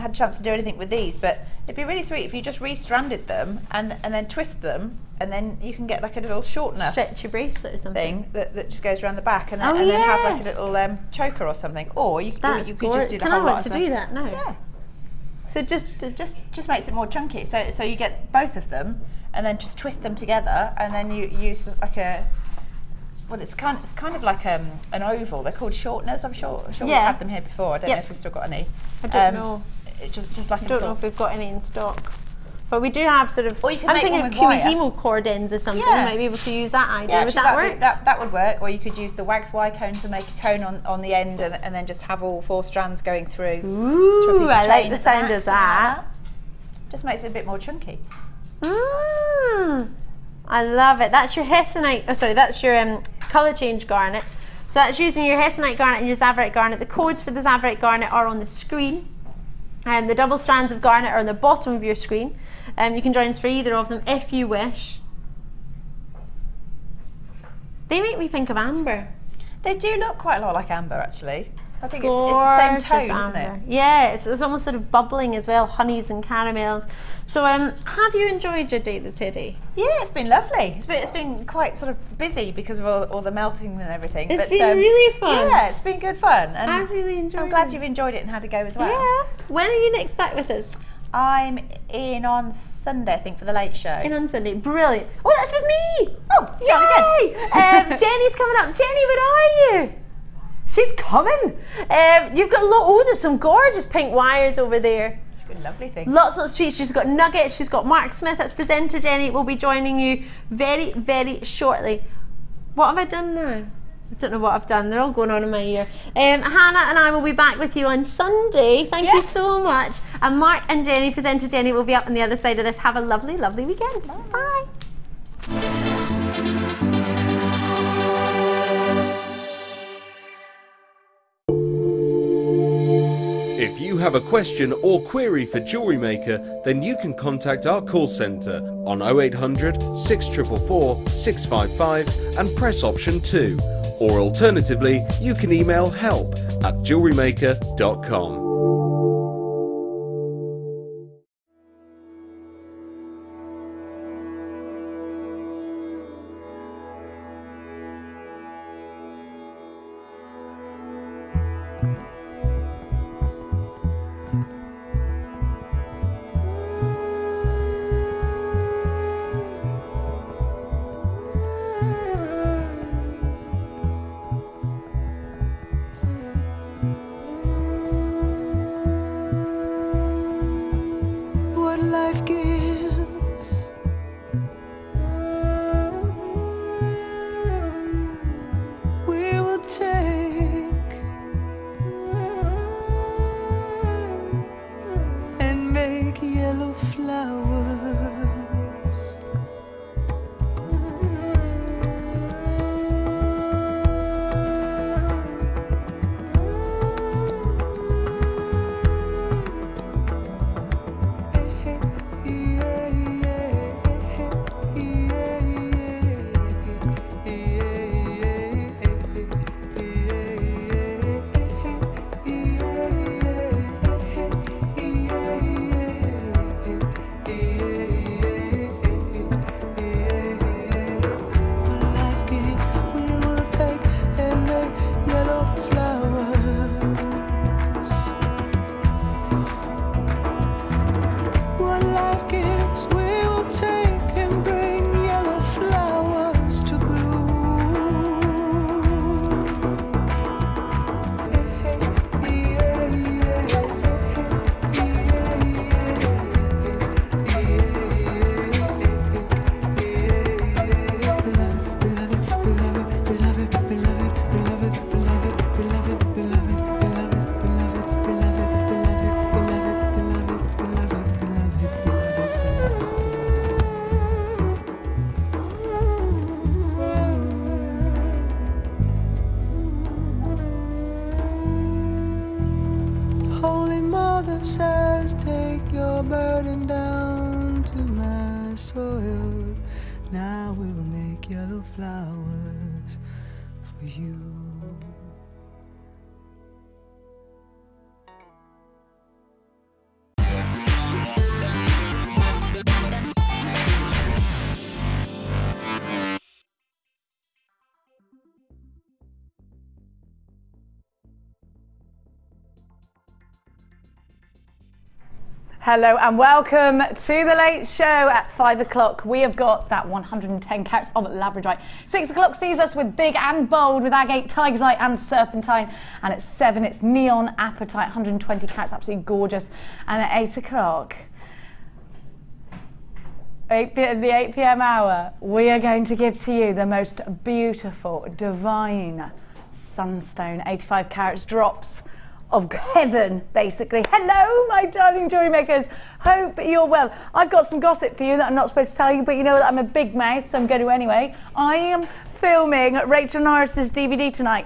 had a chance to do anything with these, but it'd be really sweet if you just re-stranded them and then twist them, and then you can get like a little shortener stretchy bracelet or something thing that just goes around the back, and then, then have like a little choker or something. Or you could just do the whole lot. Can I do that now? Yeah. So just makes it more chunky. So you get both of them, and then just twist them together, and then you use like a. Well, it's kind of like an oval. They're called shorteners. I'm sure we've had them here before. I don't know if we've still got any. I don't know. It's just like I don't know if we've got any in stock. But we do have sort of. Or you can I'm make thinking one of with Kumihimo cord ends or something. Yeah. You might be able to use that idea. Yeah, would that work? That would work. Or you could use the wax wire cone to make a cone on the end, and then just have all 4 strands going through. Ooh, I like the sound of that. Just makes it a bit more chunky. I love it. That's your hessonite. Oh, sorry, that's your colour change garnet. So that's using your hessonite garnet and your Tsavorite garnet. The codes for the Tsavorite garnet are on the screen, and the double strands of garnet are on the bottom of your screen. You can join us for either of them if you wish. They make me think of amber. They do look quite a lot like amber, actually. I think it's the same tone, amber. isn't it? Yeah, it's almost sort of bubbling as well, honeys and caramels. So have you enjoyed your day today? Yeah, it's been lovely. It's been quite sort of busy because of all the melting and everything. It's been really fun. Yeah, it's been good fun. And I've really enjoyed it. I'm glad you've enjoyed it and had a go as well. Yeah. When are you next back with us? I'm in on Sunday, I think, for the late show. In on Sunday. Brilliant. Oh, that's with me. Oh, John again. Jenny's coming up. Jenny, where are you? She's coming. You've got there's some gorgeous pink wires over there. She's got lovely things. Lots of treats. She's got nuggets. She's got Mark Smith, that's presenter Jenny, will be joining you very, very shortly. What have I done now? I don't know what I've done. They're all going on in my ear. Hannah and I will be back with you on Sunday. Thank you so much. And Mark and Jenny, presenter Jenny, will be up on the other side of this. Have a lovely, lovely weekend. Bye. If you have a question or query for JewelleryMaker, then you can contact our call centre on 0800 644 655 and press option 2. Or alternatively, you can email help@jewellerymaker.com. Life gives, we will take and make yellow flowers. Says, take your burden down to my soil. Now we'll make yellow flowers for you. Hello and welcome to the Late Show at 5 o'clock. We have got that 110 carats of Labradorite. 6 o'clock sees us with Big and Bold with agate, tiger's eye and serpentine. And at 7 it's Neon Apatite, 120 carats, absolutely gorgeous. And at 8 o'clock, the 8 p.m. hour, we are going to give to you the most beautiful, divine Sunstone 85 carats drops of heaven, basically. Hello, my darling jewellery makers. Hope you're well. I've got some gossip for you that I'm not supposed to tell you, but you know that I'm a big mouth, so I'm going to anyway. I am filming Rachel Norris's DVD tonight.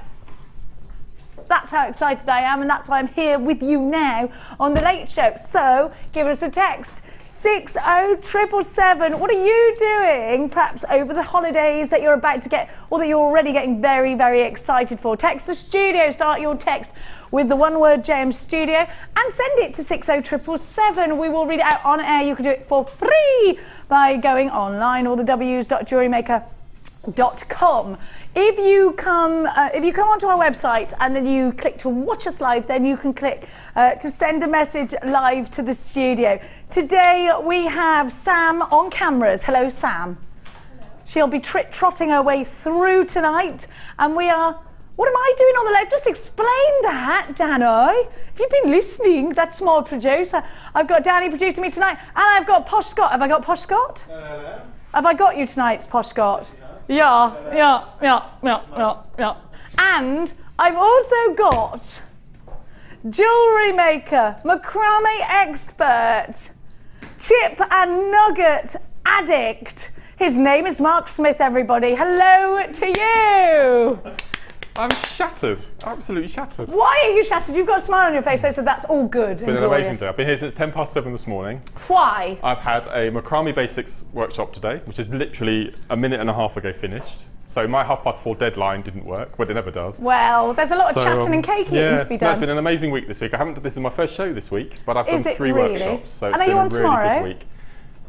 That's how excited I am, and that's why I'm here with you now on The Late Show. So, give us a text. 60777. What are you doing perhaps over the holidays that you're about to get, or that you're already getting very, very excited for? Text the studio, start your text with the one word JM Studio and send it to 60777. We will read it out on air. You can do it for free by going online, or the w's.jewellerymaker.com. If you come onto our website and then you click to watch us live, then you can click to send a message live to the studio. Today we have Sam on cameras. Hello, Sam. Hello. She'll be trotting her way through tonight, and we are. What am I doing on the left? Just explain that, Dano. If you've been listening, that's my producer. I've got Danny producing me tonight, and I've got Posh Scott. Have I got Posh Scott? Hello. Have I got you tonight, Posh Scott? Yeah. And I've also got jewellery maker, macrame expert, chip and nugget addict. His name is Mark Smith, everybody. Hello to you. I'm shattered, absolutely shattered. Why are you shattered? You've got a smile on your face, so that's all good. It's been an amazing day. I've been here since 7:10 this morning. Why? I've had a macrame basics workshop today, which is literally a minute and a half ago finished. So my 4:30 deadline didn't work, but it never does. Well, there's a lot of chatting and cake eating to be done. No, it's been an amazing week this week. This is my first show this week, but I've done 3 really? workshops, so and it's been a really good week. Tomorrow?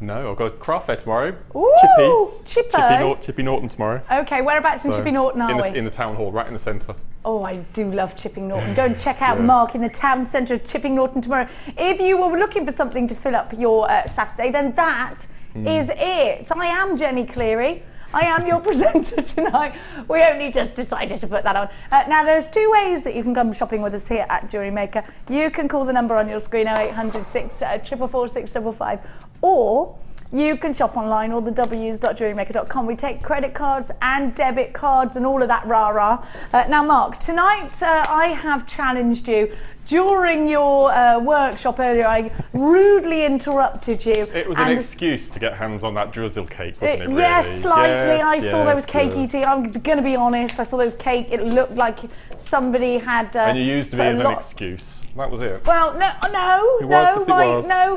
No, I've got a craft fair tomorrow. Ooh, Chippy Norton tomorrow. Okay, whereabouts in Chippy Norton are we? In the town hall, right in the centre. Oh, I do love Chipping Norton. Go and check out Mark in the town centre of Chipping Norton tomorrow. If you were looking for something to fill up your Saturday, then that is it. I am Jenny Cleary. I am your presenter tonight. We only just decided to put that on. Now, there's 2 ways that you can come shopping with us here at Jewellery Maker. You can call the number on your screen, 0800 644 655, or you can shop online, or the w's.jewellerymaker.com. We take credit cards and debit cards and all of that rah-rah. Now, Mark, tonight I have challenged you. During your workshop earlier, I rudely interrupted you. It was an excuse to get hands on that drizzle cake, wasn't it, really? Yes, slightly. I saw there was cake eating. I'm going to be honest. I saw there was cake. It looked like somebody had... and you used me as an excuse. That was it. Well, no.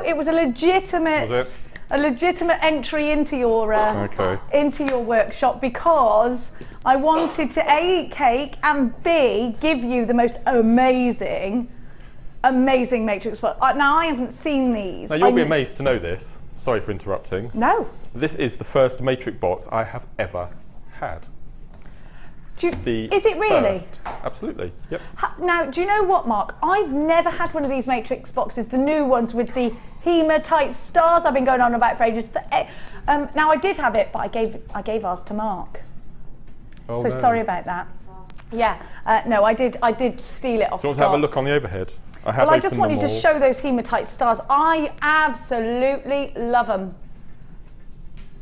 It was a legitimate... Was it? A legitimate entry into your workshop, because I wanted to A, eat cake, and B, give you the most amazing matrix box. Now, I haven't seen these. Now, you'll be amazed to know this. Sorry for interrupting. No. This is the first matrix box I have ever had. Is it really? First. Absolutely. Yep. Now, do you know what, Mark? I've never had one of these matrix boxes, the new ones with the hematite stars I've been going on about for ages. Now, I did have it, but I gave ours to Mark. Oh, so no. sorry about that. Yeah. No, I did steal it off. Do you want to have a look on the overhead? I just want you to show those hematite stars. I absolutely love them.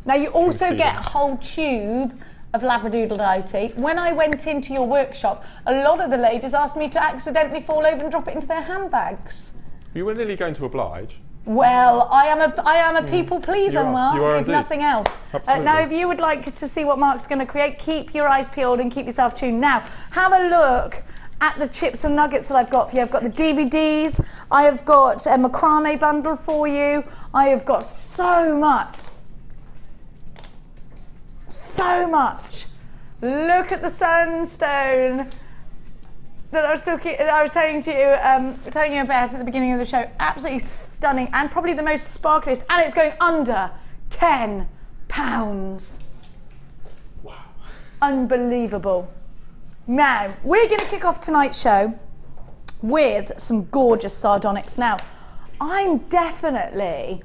Now, you also get a whole tube of Labradorite. When I went into your workshop, a lot of the ladies asked me to accidentally fall over and drop it into their handbags. You were nearly going to oblige. Well, I am a people pleaser, Mark, if nothing else. Now, if you would like to see what Mark's going to create, keep your eyes peeled and keep yourself tuned. Now, have a look at the chips and nuggets that I've got for you. I've got the DVDs. I have got a macrame bundle for you. I have got so much. So much. Look at the sunstone that I was telling you about at the beginning of the show. Absolutely stunning, and probably the most sparkliest, and it's going under £10. Wow. Unbelievable. Now, we're going to kick off tonight's show with some gorgeous sardonyx. Now, I'm definitely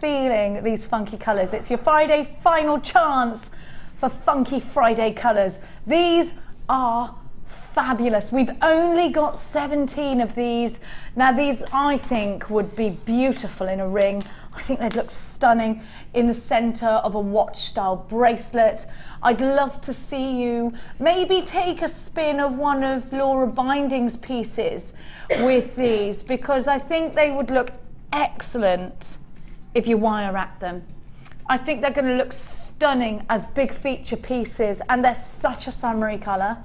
feeling these funky colours. It's your Friday final chance for funky Friday colours. These are fabulous. We've only got 17 of these. Now these I think would be beautiful in a ring. I think they'd look stunning in the centre of a watch style bracelet. I'd love to see you maybe take a spin of one of Laura Binding's pieces with these, because I think they would look excellent if you wire wrap them. I think they're going to look stunning as big feature pieces, and they're such a summery colour.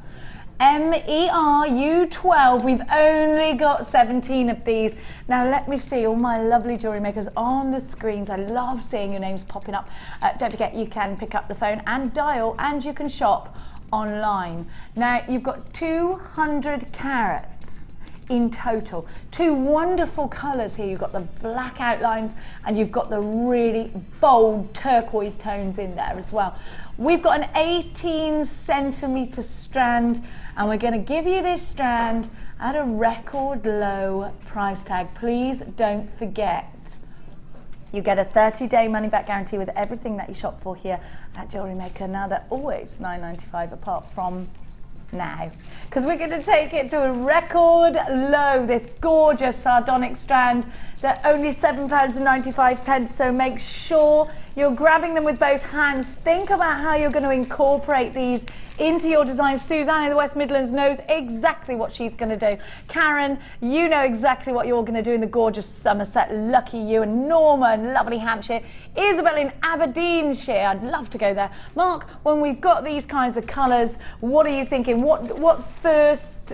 MERU12, we've only got 17 of these. Now let me see all my lovely jewellery makers on the screens. I love seeing your names popping up. Don't forget you can pick up the phone and dial, and you can shop online. Now you've got 200 carats in total. Two wonderful colours here. You've got the black outlines and you've got the really bold turquoise tones in there as well. We've got an 18 centimetre strand, and we're going to give you this strand at a record low price tag. Please don't forget, you get a 30-day money-back guarantee with everything that you shop for here at JewelleryMaker. Now they're always $9.95 apart from now, because we're going to take it to a record low. This gorgeous sardonic strand, they're only £7.95, so make sure you're grabbing them with both hands. Think about how you're going to incorporate these into your design. Suzanne in the West Midlands knows exactly what she's going to do. Karen, you know exactly what you're going to do in the gorgeous Somerset. Lucky you. And Norma in lovely Hampshire. Isabel in Aberdeenshire. I'd love to go there. Mark, when we've got these kinds of colours, what are you thinking? What first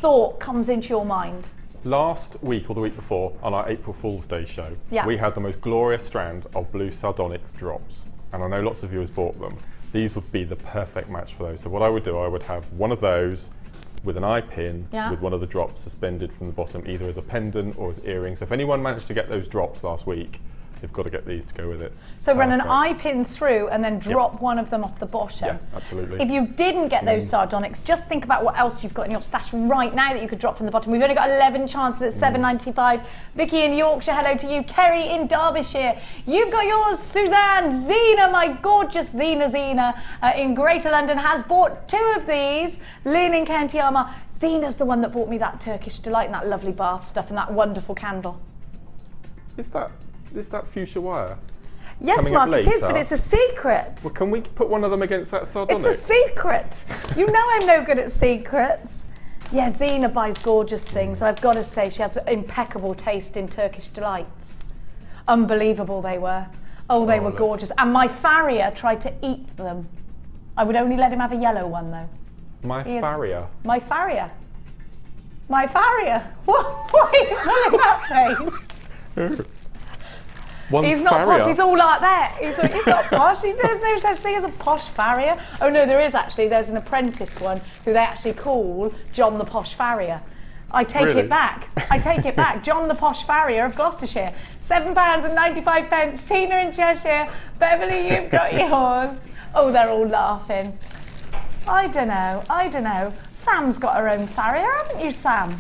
thought comes into your mind? Last week or the week before on our April Fool's Day show, we had the most glorious strand of blue sardonyx drops, and I know lots of viewers bought them. These would be the perfect match for those. So what I would do, I would have one of those with an eye pin with one of the drops suspended from the bottom, either as a pendant or as earrings. So if anyone managed to get those drops last week, they've got to get these to go with it. So run an eye pin through and then drop one of them off the bottom. Yeah, absolutely. If you didn't get those sardonyx, just think about what else you've got in your stash right now that you could drop from the bottom. We've only got 11 chances at $7.95. Vicky in Yorkshire, hello to you. Kerry in Derbyshire, you've got yours. Suzanne, Zena, my gorgeous Zena in Greater London has bought 2 of these. Lynn in County Armagh. Zena's the one that bought me that Turkish Delight and that lovely bath stuff and that wonderful candle. Is that fuchsia wire? Yes, Mark, it is, but it's a secret. Well, can we put one of them against that sardonyx? It's a secret. You know I'm no good at secrets. Yeah, Zena buys gorgeous things. I've got to say, she has impeccable taste in Turkish Delights. Unbelievable they were. Oh, they were gorgeous. And my farrier tried to eat them. I would only let him have a yellow one, though. My farrier? My farrier. My farrier. What are you pulling that face? He's not farrier. posh, he's all like that. He's not posh. There's no such thing as a posh farrier. Oh no, there is actually. There's an apprentice one who they actually call John the Posh Farrier. I take it back. I take it back. John the Posh Farrier of Gloucestershire. £7.95. Tina in Cheshire. Beverly, you've got yours. Oh, they're all laughing. I don't know. Sam's got her own farrier, haven't you, Sam?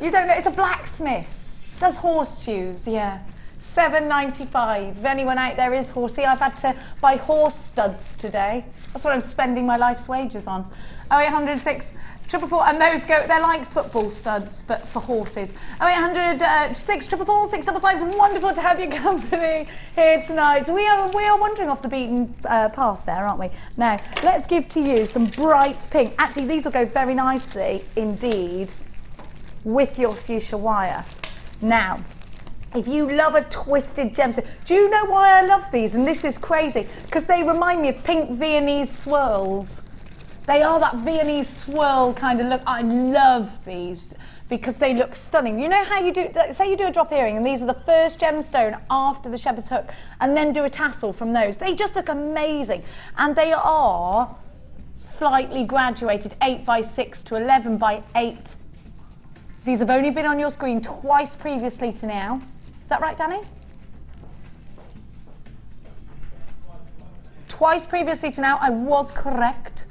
You don't know, it's a blacksmith. Does horseshoes, yeah. £7.95. If anyone out there is horsey, I've had to buy horse studs today. That's what I'm spending my life's wages on. 0800 644, and those go, they're like football studs, but for horses. 0800 644 655. It's wonderful to have your company here tonight. We are wandering off the beaten path there, aren't we? Now, let's give to you some bright pink. Actually, these will go very nicely indeed with your fuchsia wire. Now, if you love a twisted gemstone, do you know why I love these? And this is crazy, because they remind me of pink Viennese swirls. They are that Viennese swirl kind of look. I love these because they look stunning. You know how you do, say you do a drop earring and these are the first gemstone after the shepherd's hook, and then do a tassel from those. They just look amazing. And they are slightly graduated, 8x6 to 11x8. These have only been on your screen twice previously to now. Is that right, Danny? Twice previously to now, I was correct.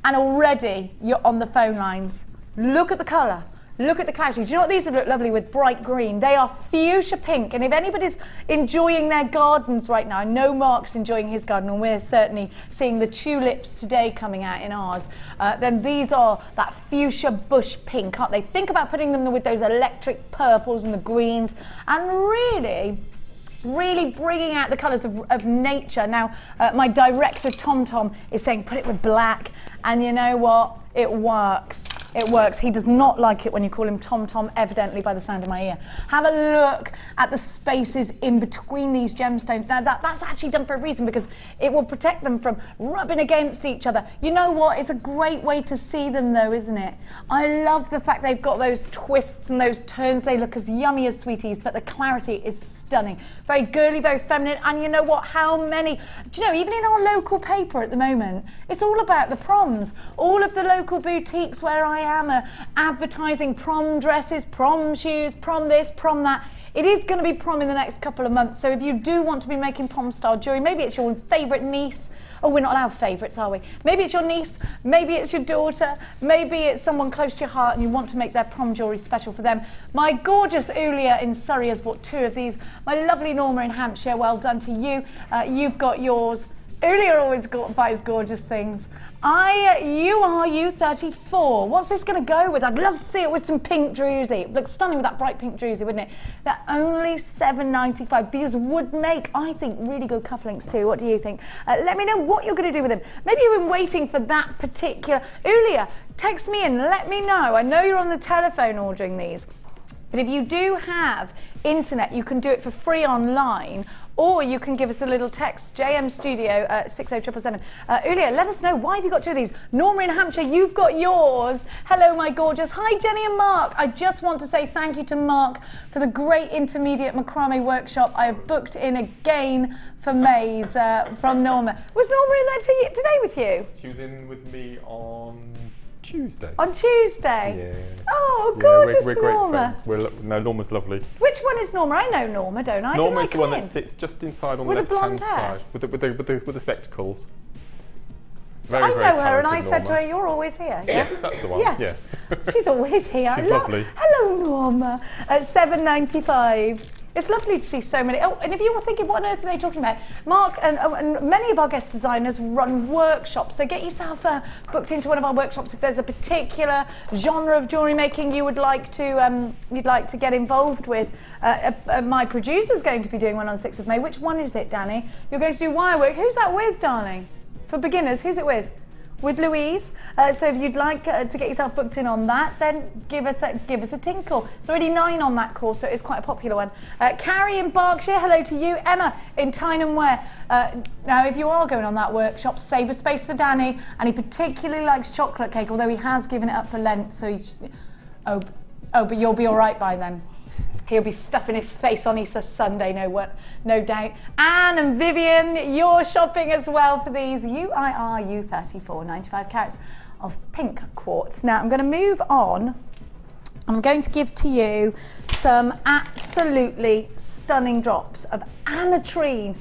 And already you're on the phone lines. Look at the colour. Look at the clarity. Do you know what these would look lovely with? Bright green. They are fuchsia pink. And if anybody's enjoying their gardens right now, I know Mark's enjoying his garden, and we're certainly seeing the tulips today coming out in ours, then these are that fuchsia bush pink, aren't they? Think about putting them with those electric purples and the greens, and really bringing out the colours of nature. Now, my director, Tom, is saying put it with black, and you know what? It works. It works. He does not like it when you call him Tom, evidently by the sound of my ear. Have a look at the spaces in between these gemstones. Now, that's actually done for a reason, because it will protect them from rubbing against each other. You know what? It's a great way to see them, though, isn't it? I love the fact they've got those twists and those turns. They look as yummy as sweeties, but the clarity is stunning. Very girly, very feminine. And you know what? How many... Do you know, even in our local paper at the moment, it's all about the proms. All of the local boutiques where I am are advertising prom dresses, prom shoes, prom this, prom that. It is going to be prom in the next couple of months, so if you do want to be making prom style jewellery, maybe it's your favourite niece. Oh, we're not allowed favourites, are we? Maybe it's your niece, maybe it's your daughter, maybe it's someone close to your heart and you want to make their prom jewellery special for them. My gorgeous Ulia in Surrey has bought 2 of these. My lovely Norma in Hampshire, well done to you. You've got yours. Ulia always buys gorgeous things. You are U34. What's this going to go with? I'd love to see it with some pink druzy. It looks stunning with that bright pink druzy, wouldn't it? They're only $7.95. These would make, I think, really good cufflinks too. What do you think? Let me know what you're going to do with them. Maybe you've been waiting for that particular... Ulia, text me in, let me know. I know you're on the telephone ordering these. But if you do have internet, you can do it for free online, or you can give us a little text, JM Studio 60777. Ulia, let us know, why have you got 2 of these? Norma in Hampshire, you've got yours. Hello, my gorgeous. Hi, Jenny and Mark. I just want to say thank you to Mark for the great intermediate macrame workshop. I have booked in again for May's from Norma. Was Norma in there today with you? She was in with me on Tuesday. On Tuesday? Yeah. Oh, gorgeous, we're Norma. Great friends. No, Norma's lovely. Which one is Norma? I know Norma, don't I? Norma's the one that sits just inside on the left-hand side with the spectacles. Very, I know very her, and I Norma. said to her, "You're always here." Yeah? Yes, that's the one. Yes. She's always here. She's lovely. Hello, Norma. At $7.95. It's lovely to see so many. Oh, and if you were thinking, what on earth are they talking about? Mark and many of our guest designers run workshops, so get yourself booked into one of our workshops if there's a particular genre of jewellery making you would like to you'd like to get involved with. My producer's going to be doing one on the 6th of May. Which one is it, Danny? You're going to do wire work. Who's that with, darling? For beginners, who's it with? With Louise. So if you'd like to get yourself booked in on that, then give us a tinkle. It's already 9 on that course, so it's quite a popular one. Carrie in Berkshire, hello to you. Emma in Tyne Ware. Now, if you are going on that workshop, save a space for Danny, and he particularly likes chocolate cake, although he has given it up for Lent. So, but you'll be all right by then. He'll be stuffing his face on Easter Sunday, no doubt. Anne and Vivian, you're shopping as well for these UIR U34 95 carats of pink quartz. Now I'm going to move on. I'm going to give to you some absolutely stunning drops of ametrine.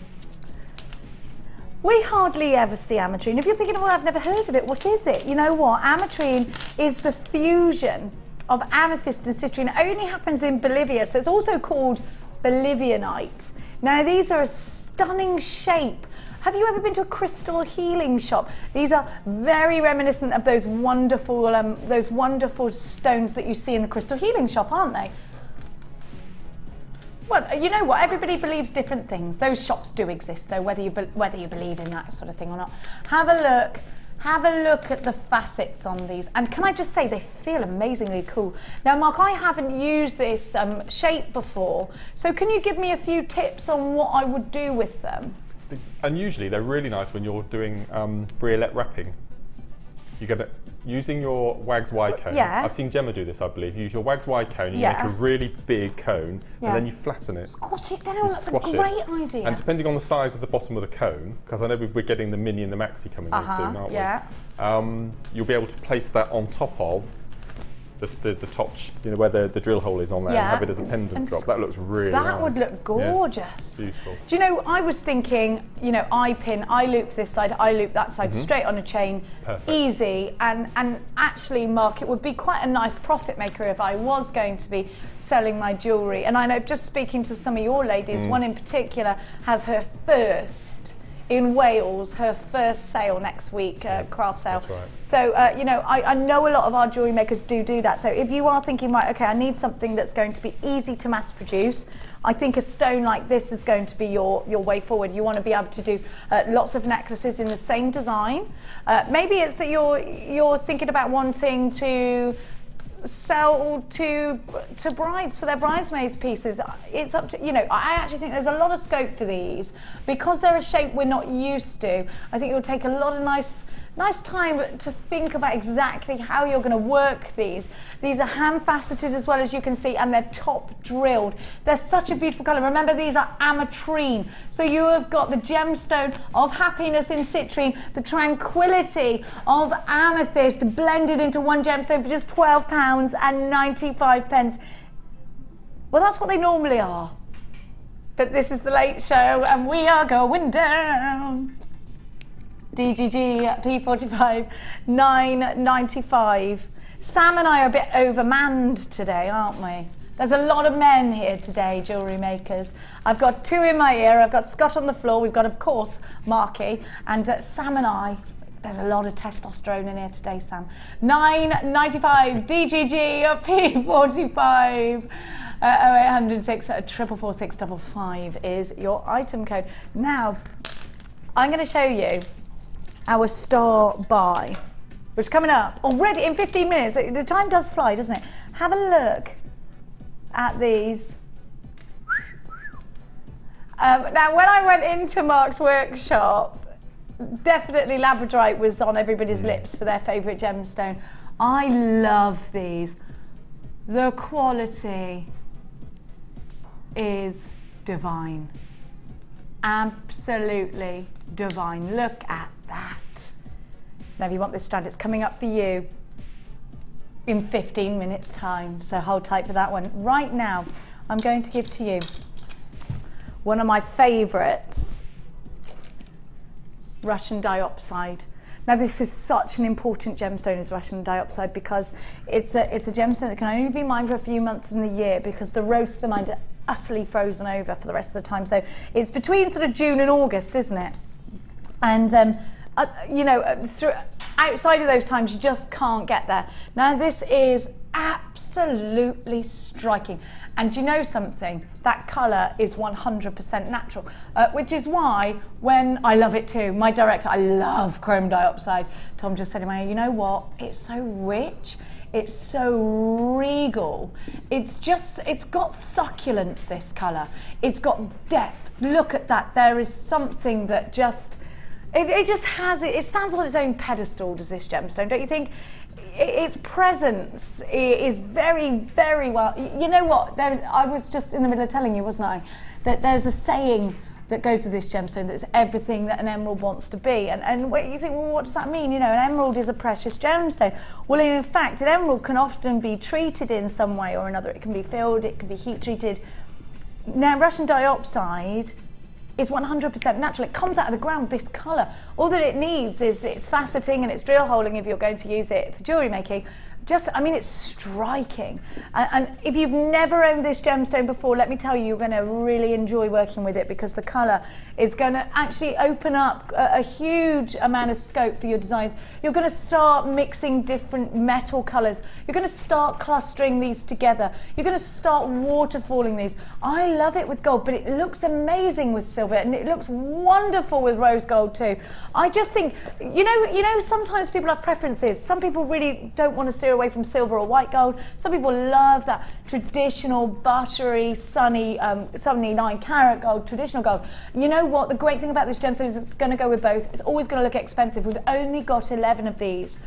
We hardly ever see ametrine. If you're thinking, well, I've never heard of it, what is it? You know what? Ametrine is the fusion of amethyst and citrine. It only happens in Bolivia, so it's also called Bolivianite. Now these are a stunning shape. Have you ever been to a crystal healing shop? These are very reminiscent of those wonderful stones that you see in the crystal healing shop, aren't they? Well, you know what? Everybody believes different things. Those shops do exist, though, whether you believe in that sort of thing or not. Have a look. Have a look at the facets on these, and can I just say they feel amazingly cool. Now, Mark, I haven't used this shape before, so can you give me a few tips on what I would do with them? And usually they're really nice when you're doing briolette wrapping. You get it using your Wags Y cone. Yeah. I've seen Gemma do this, I believe. You use your Wags Y cone, you make a really big cone, and then you flatten it. Squash it down, that's a great idea. And depending on the size of the bottom of the cone, because I know we're getting the mini and the maxi coming in soon, aren't we? Yeah. You'll be able to place that on top of the top, where the drill hole is on there, and have it as a pendant drop. That looks really nice. That would look gorgeous. Yeah, beautiful. Do you know, I was thinking, I pin, I loop this side, I loop that side, straight on a chain, easy, and actually, Mark, it would be quite a nice profit maker if I was going to be selling my jewellery. And I know, just speaking to some of your ladies, one in particular has her first, in Wales, her first sale next week, craft sale. That's right. So, I know a lot of our jewellery makers do that. So if you are thinking, right, okay, I need something that's going to be easy to mass produce, I think a stone like this is going to be your way forward. You want to be able to do lots of necklaces in the same design. Maybe it's that you're thinking about wanting to sell to brides for their bridesmaids pieces. It's up to, I actually think there's a lot of scope for these because they're a shape we're not used to. I think it will take a lot of nice time to think about exactly how you're going to work these. These are hand faceted as well, as you can see, and they're top drilled. They're such a beautiful colour. Remember, these are ametrine. So you have got the gemstone of happiness in citrine, the tranquility of amethyst blended into one gemstone for just £12.95. Well, that's what they normally are. But this is the Late Show and we are going down. DGG P45 9.95. Sam and I are a bit overmanned today, aren't we? There's a lot of men here today, jewellery makers. I've got two in my ear. I've got Scott on the floor. We've got, of course, Marky, and Sam and I. There's a lot of testosterone in here today, Sam. 9.95 DGG P45. 0806 444 655 is your item code. Now, I'm going to show you our star buy, which is coming up already in 15 minutes. The time does fly, doesn't it? Have a look at these. Now, when I went into Mark's workshop, definitely Labradorite was on everybody's lips for their favourite gemstone. I love these. The quality is divine. Absolutely divine. Look at that. Now, if you want this strand, it's coming up for you in 15 minutes time, so hold tight for that one. Right now, I'm going to give to you one of my favourites, Russian diopside. Now, this is such an important gemstone, is Russian diopside, because it's a gemstone that can only be mined for a few months in the year because the roads of the mine are utterly frozen over for the rest of the time. So it's between sort of June and August, isn't it? And outside of those times, you just can't get there. Now, this is absolutely striking. And do you know something? That colour is 100% natural, which is why, when I love it too, my director, I love chrome diopside. Tom just said to me, you know what? It's so rich. It's so regal. It's got succulence, this colour. It's got depth. Look at that. There is something that just, it just has, it stands on its own pedestal, does this gemstone, don't you think? Its presence is very, very well. You know what? I was just in the middle of telling you, wasn't I, that there's a saying that goes with this gemstone that's everything that an emerald wants to be. And you think, well, what does that mean? An emerald is a precious gemstone. Well, in fact, an emerald can often be treated in some way or another. It can be filled, it can be heat treated. Now, Russian diopside is 100% natural. It comes out of the ground this colour. All that it needs is its faceting and its drill holing if you're going to use it for jewellery making. It's striking. And if you've never owned this gemstone before, let me tell you, you're going to really enjoy working with it because the colour is going to actually open up a huge amount of scope for your designs. You're going to start mixing different metal colours. You're going to start clustering these together. You're going to start waterfalling these. I love it with gold, but it looks amazing with silver, and it looks wonderful with rose gold too. I just think, sometimes people have preferences. Some people really don't want to steer away from silver or white gold. Some people love that traditional buttery, sunny 9-carat gold, traditional gold. You know what? The great thing about this gemstone is it's going to go with both. It's always going to look expensive. We've only got 11 of these.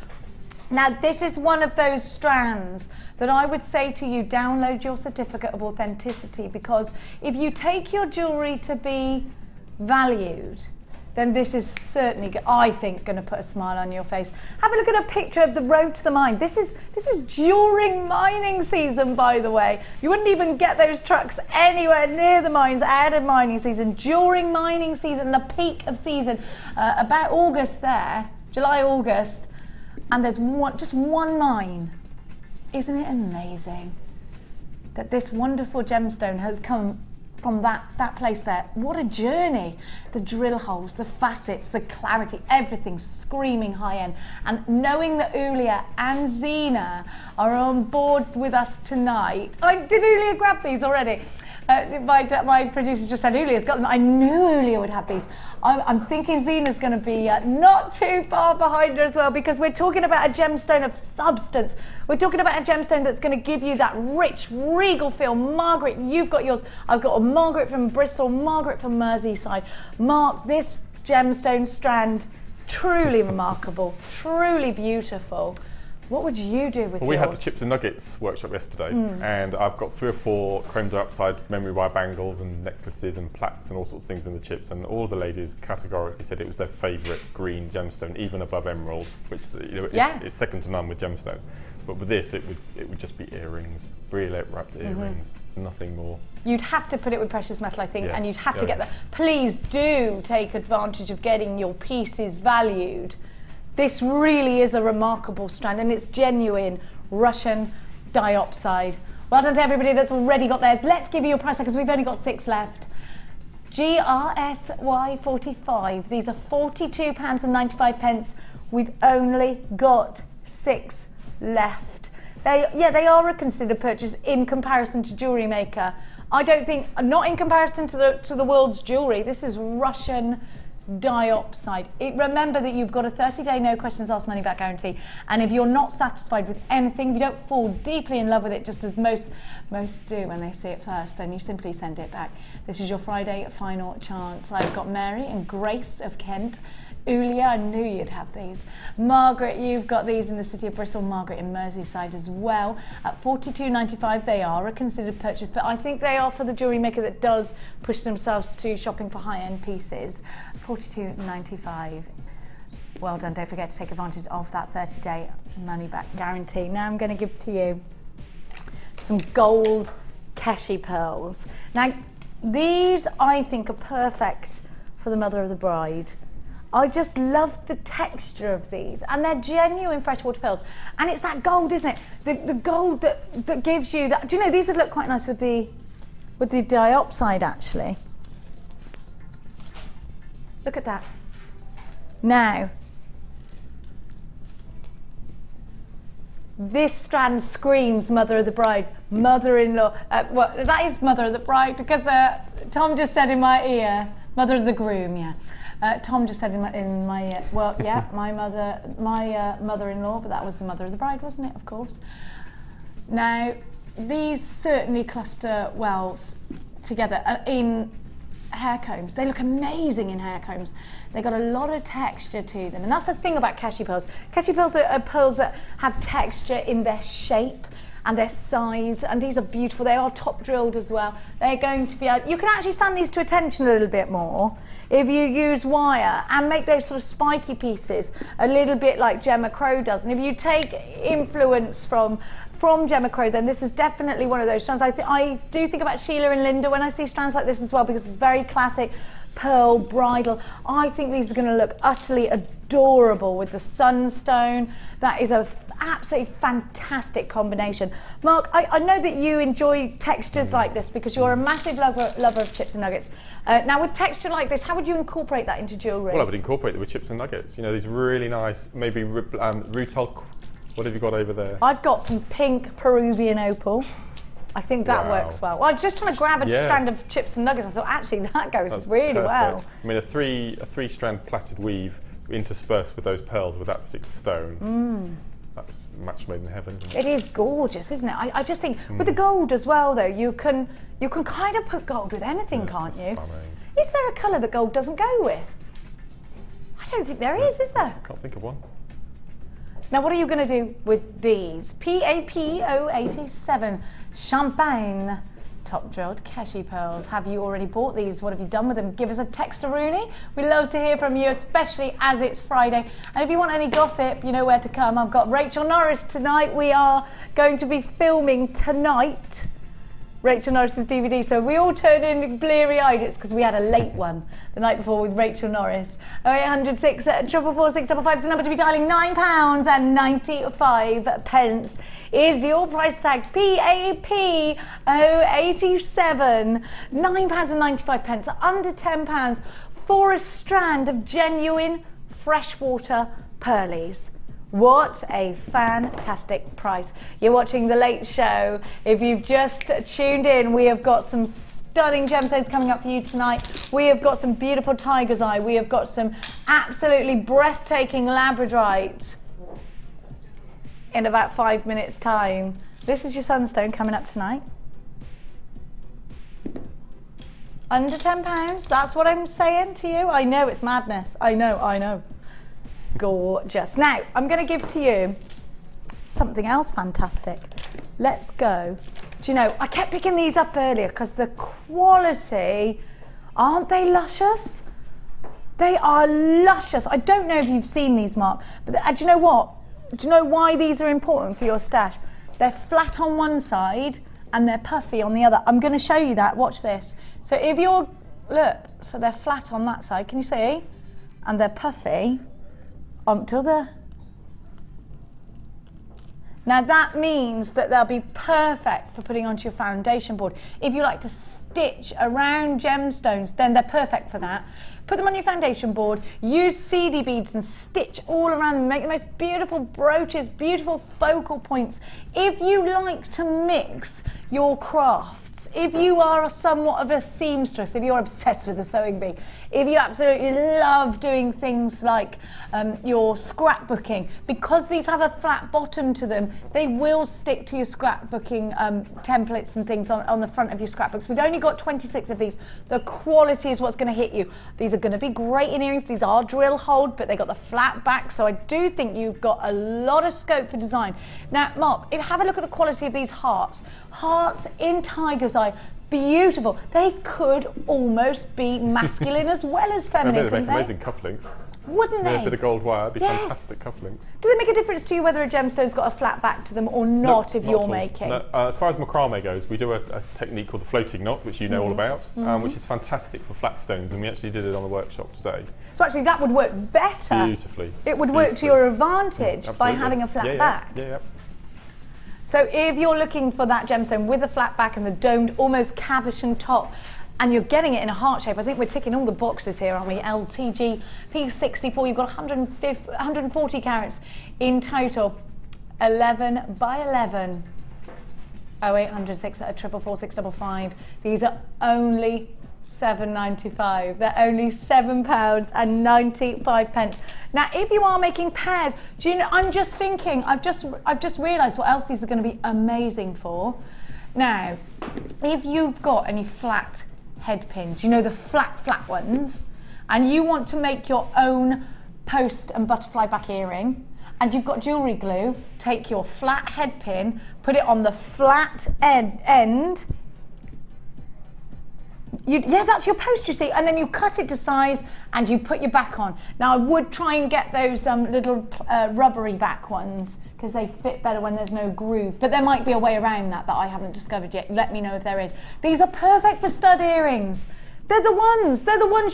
Now, this is one of those strands that I would say to you, download your certificate of authenticity, because if you take your jewellery to be valued, then this is certainly, I think, going to put a smile on your face. Have a look at a picture of the road to the mine. This is during mining season, by the way. You wouldn't even get those trucks anywhere near the mines out of mining season. During mining season, the peak of season, about August there, July, August, and there's just one mine. Isn't it amazing that this wonderful gemstone has come from that place there? What a journey. The drill holes, the facets, the clarity, everything screaming high end. And knowing that Ulia and Zena are on board with us tonight. Did Ulia grab these already? My producer just said Ulia's got them. I knew Ulia would have these. I'm thinking Zena's going to be not too far behind her as well, because we're talking about a gemstone of substance. We're talking about a gemstone that's going to give you that rich, regal feel. Margaret, you've got yours. I've got a Margaret from Bristol, Margaret from Merseyside. Mark, this gemstone strand, truly remarkable, truly beautiful. What would you do with yours? We had the Chips and Nuggets workshop yesterday, and I've got 3 or 4 creme dioxide memory wire bangles and necklaces and plaques and all sorts of things in the chips, and all the ladies categorically said it was their favourite green gemstone, even above emerald, which is second to none with gemstones. But with this, it would just be earrings, brilliant wrapped earrings, nothing more. You'd have to put it with precious metal, I think, yes, and you'd have to get that. Please do take advantage of getting your pieces valued. This really is a remarkable strand, and it's genuine Russian diopside. Well done to everybody that's already got theirs. Let's give you a price because we've only got 6 left. GRSY45. These are £42.95. We've only got 6 left. They are a considered purchase in comparison to JewelleryMaker. I don't think, not in comparison to the world's jewellery. This is Russian diopside. Remember that you've got a 30-day no questions asked money back guarantee, and if you're not satisfied with anything, if you don't fall deeply in love with it, just as most do when they see it first, then you simply send it back. This is your Friday final chance. I've got Mary and Grace of Kent. Ulia, I knew you'd have these. Margaret, you've got these in the city of Bristol. Margaret in Merseyside as well. At £42.95, they are a considered purchase, but I think they are for the JewelleryMaker that does push themselves to shopping for high-end pieces. £42.95. Well done. Don't forget to take advantage of that 30-day money-back guarantee. Now I'm going to give to you some gold Keshi pearls. Now, these I think are perfect for the mother of the bride. I just love the texture of these, and they're genuine freshwater pearls. And it's that gold, isn't it? The gold that gives you that. Do you know, these would look quite nice with the diopside, actually. Look at that. Now, this strand screams mother of the bride, mother-in-law. Well, that is mother of the bride, because Tom just said in my ear, mother of the groom, yeah. Tom just said in my ear, well, yeah, my mother-in-law, but that was the mother of the bride, wasn't it? Of course. Now, these certainly cluster well together in hair combs. They look amazing in hair combs. They've got a lot of texture to them, and that's the thing about Keshi pearls. Keshi pearls are pearls that have texture in their shape and their size, and these are beautiful. They are top drilled as well. They're going to be able, you can actually stand these to attention a little bit more if you use wire and make those sort of spiky pieces a little bit like Gemma Crow does. And if you take influence from Gemma Crow, then this is definitely one of those strands. I do think about Sheila and Linda when I see strands like this as well, because it's very classic pearl bridal. I think these are going to look utterly adorable with the sunstone. That is a absolutely fantastic combination. Mark, I know that you enjoy textures like this because you're a massive lover of chips and nuggets. Now, with texture like this, how would you incorporate that into jewellery? Well, I would incorporate it with chips and nuggets. You know, these really nice, maybe rutile. What have you got over there? I've got some pink Peruvian opal. I think that works well. Well, I was just trying to grab a strand of chips and nuggets. I thought, actually, that goes really well. I mean, a three-strand plaited weave interspersed with those pearls with that particular stone. That's a match made in heaven, isn't it? It is gorgeous, isn't it? I just think with the gold as well, though, you can kind of put gold with anything, can't you? Stunning. Is there a colour that gold doesn't go with? I don't think there is there? I can't think of one. Now, what are you going to do with these? PAPO87 Champagne top drilled Keshi pearls. Have you already bought these? What have you done with them? Give us a text to Rooney. We love to hear from you, especially as it's Friday. And if you want any gossip, you know where to come. I've got Rachel Norris tonight. We are going to be filming tonight Rachel Norris's DVD. So we all turned in bleary-eyed. It's because we had a late one the night before with Rachel Norris. 0800 644 655 is the number to be dialing. £9.95 is your price tag. PAP 087. £9.95, under £10 for a strand of genuine freshwater pearlies. What a fantastic price. You're watching The Late Show. If you've just tuned in, we have got some stunning gemstones coming up for you tonight. We have got some beautiful tiger's eye. We have got some absolutely breathtaking labradorite in about 5 minutes' time. This is your sunstone coming up tonight. Under £10, that's what I'm saying to you. I know it's madness. I know. Gorgeous. Now, I'm going to give to you something else fantastic. Let's go. Do you know, I kept picking these up earlier because the quality, aren't they luscious? They are luscious. I don't know if you've seen these, Mark, but do you know what? Do you know why these are important for your stash? They're flat on one side and they're puffy on the other. I'm going to show you that. Watch this. So if you're, look, so they're flat on that side. Can you see? And they're puffy onto the... Now that means that they'll be perfect for putting onto your foundation board. If you like to stitch around gemstones, then they're perfect for that. Put them on your foundation board, use CD beads and stitch all around them, make the most beautiful brooches, beautiful focal points. If you like to mix your crafts, if you are somewhat of a seamstress, if you're obsessed with the sewing bee, if you absolutely love doing things like your scrapbooking, because these have a flat bottom to them, they will stick to your scrapbooking templates and things on the front of your scrapbooks. We've only got 26 of these. The quality is what's going to hit you. These are going to be great in earrings. These are drill hold, but they got the flat back, so I do think you've got a lot of scope for design. Now, Mark, if you have a look at the quality of these hearts in tiger's eye, beautiful. They could almost be masculine as well as feminine. They make amazing cufflinks. Wouldn't they? A bit of gold wire, it'd be fantastic cufflinks. Does it make a difference to you whether a gemstone's got a flat back to them or not if you're making? No. As far as macrame goes, we do a technique called the floating knot, which you know all about, which is fantastic for flat stones, and we actually did it on the workshop today. So actually that would work better. Beautifully. It would work to your advantage by having a flat back. Yeah. So if you're looking for that gemstone with a flat back and the domed, almost cabochon top, and you're getting it in a heart shape, I think we're ticking all the boxes here, aren't we? LTG, P64, you've got 140 carats in total. 11 by 11. 0800 644 655. These are only £7.95. They're only £7.95. Now, if you are making pairs, do you know, I'm just thinking, I've just realised what else these are going to be amazing for. Now, if you've got any flat head pins, you know, the flat ones, and you want to make your own post and butterfly back earring, and you've got jewellery glue, take your flat head pin, put it on the flat end. Yeah, that's your post, you see, and then you cut it to size and you put your back on. Now, I would try and get those little rubbery back ones because they fit better when there's no groove, but there might be a way around that I haven't discovered yet. Let me know if there is. These are perfect for stud earrings. They're the ones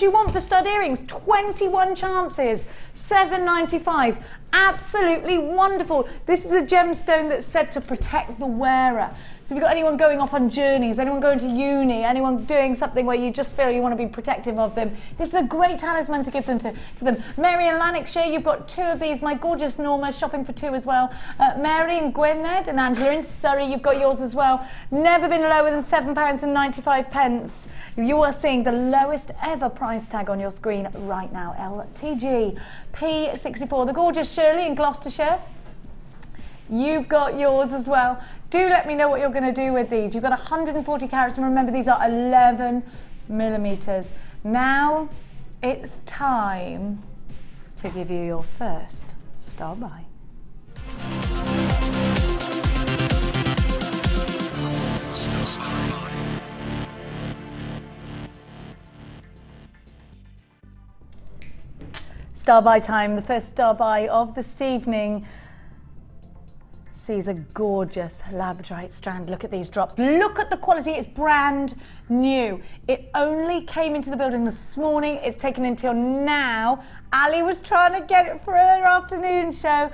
you want for stud earrings. 21 chances, £7.95. Absolutely wonderful. This is a gemstone that's said to protect the wearer. So if you've got anyone going off on journeys, anyone going to uni, anyone doing something where you just feel you want to be protective of them, this is a great talisman to give them to them. Mary in Lanarkshire, you've got 2 of these. My gorgeous Norma shopping for 2 as well. Mary in Gwynedd and Angela in Surrey, you've got yours as well. Never been lower than £7.95. You are seeing the lowest ever price tag on your screen right now. LTG P64. The gorgeous Shirley in Gloucestershire, you've got yours as well. Do let me know what you're going to do with these. You've got 140 carats, and remember these are 11 millimeters. Now it's time to give you your first star buy. Star buy. star buy time. The first star buy of this evening sees a gorgeous Labradorite strand. Look at these drops. Look at the quality. It's brand new. It only came into the building this morning. It's taken until now. Ali was trying to get it for her afternoon show.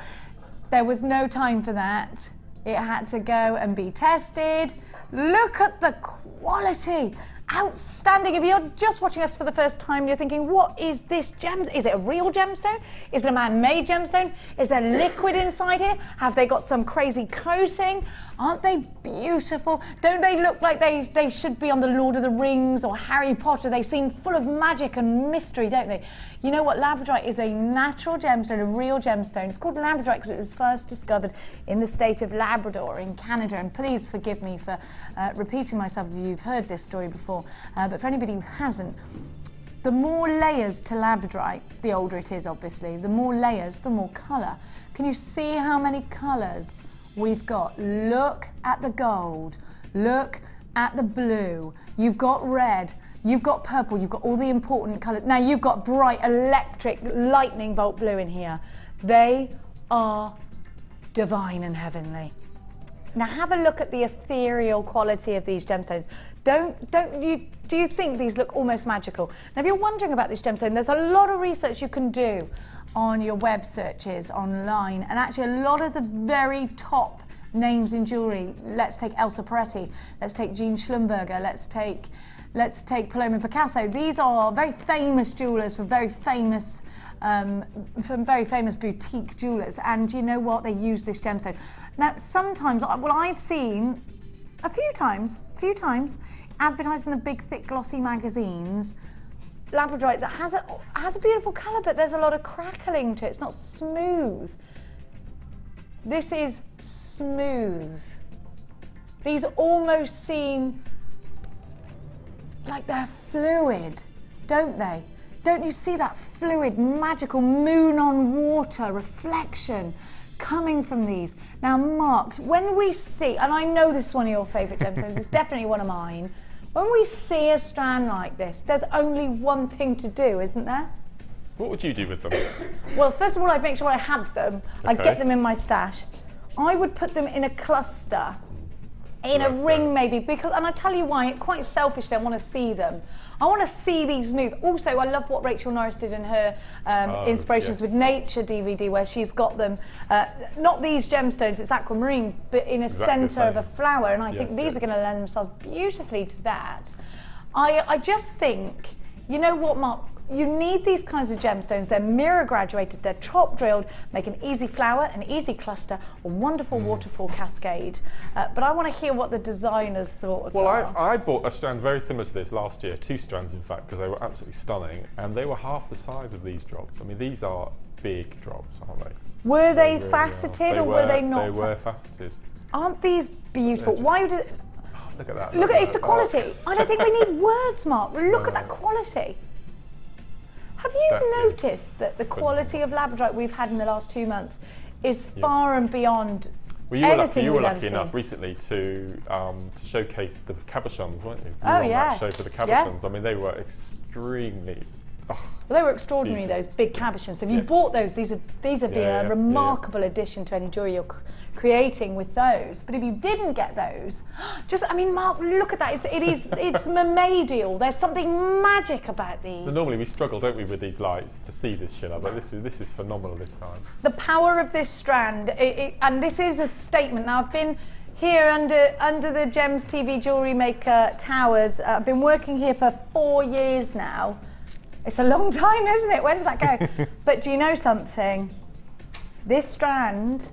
There was no time for that. It had to go and be tested. Look at the quality. Outstanding. If you're just watching us for the first time, you're thinking, what is this gem? Is it a real gemstone? Is it a man-made gemstone? Is there liquid inside here? Have they got some crazy coating? Aren't they beautiful? Don't they look like they should be on the Lord of the Rings or Harry Potter? They seem full of magic and mystery, don't they? You know what? Labradorite is a natural gemstone, a real gemstone. It's called Labradorite because it was first discovered in the state of Labrador in Canada. And please forgive me for repeating myself if you've heard this story before. But for anybody who hasn't, the more layers to Labradorite, the older it is, obviously. The more layers, the more colour. Can you see how many colours we've got? Look at the gold. Look at the blue. You've got red. You've got purple. You've got all the important colours. Now you've got bright electric lightning bolt blue in here. They are divine and heavenly. Now have a look at the ethereal quality of these gemstones. Do you think these look almost magical? Now if you're wondering about this gemstone, there's a lot of research you can do on your web searches online, and actually a lot of the very top names in jewellery. Let's take Elsa Peretti, let's take Jean Schlumberger, let's take Paloma Picasso. These are very famous jewellers from very famous boutique jewellers, and you know what? They use this gemstone. Now sometimes, well, I've seen a few times advertised in the big thick glossy magazines Labradorite that has a beautiful colour, but there's a lot of crackling to it. It's not smooth. This is smooth. These almost seem like they're fluid, don't they? Don't you see that fluid, magical moon on water reflection coming from these? Now, Mark, when we see, and I know this is one of your favourite gemstones, it's definitely one of mine. When we see a strand like this, there's only one thing to do, isn't there? What would you do with them? Well, first of all, I'd make sure I had them. Okay. I'd get them in my stash. I would put them in a cluster, in a ring maybe, because, and I'll tell you why, quite selfishly, I want to see them. I want to see these move. Also, I love what Rachel Norris did in her Inspirations with Nature DVD, where she's got them, not these gemstones, it's aquamarine, but in a centre of a flower, and I think these are going to lend themselves beautifully to that. I just think, you know what, Mark? You need these kinds of gemstones. They're mirror graduated, they're top drilled, make an easy flower, an easy cluster, a wonderful waterfall cascade. But I want to hear what the designers thought. Well, I bought a strand very similar to this last year, 2 strands in fact, because they were absolutely stunning, and they were half the size of these drops. I mean, these are big drops, aren't they? Were they really faceted or were they not? They were faceted. Aren't these beautiful? Why would it? Oh, look at that. Look at it's the quality. I don't think we need words, Mark. Look at that quality. Have you noticed that the quality of Labradorite we've had in the last 2 months is far and beyond anything you were lucky seen? enough recently to showcase the cabochons, weren't you? Oh, you were on that show for the cabochons. Yeah. I mean, they were extremely... well, they were extraordinary, those big cabochons. So if you bought those, these would be a remarkable addition to any jewellery you're creating with those. But if you didn't get those, I mean, Mark, look at that. It's mermaidial. There's something magic about these. But normally we struggle, don't we, with these lights to see this shimmer, but this is phenomenal this time. The power of this strand, and this is a statement. Now, I've been here under the Gems TV JewelleryMaker towers. I've been working here for 4 years now. It's a long time, isn't it? When did that go? But do you know something? This strand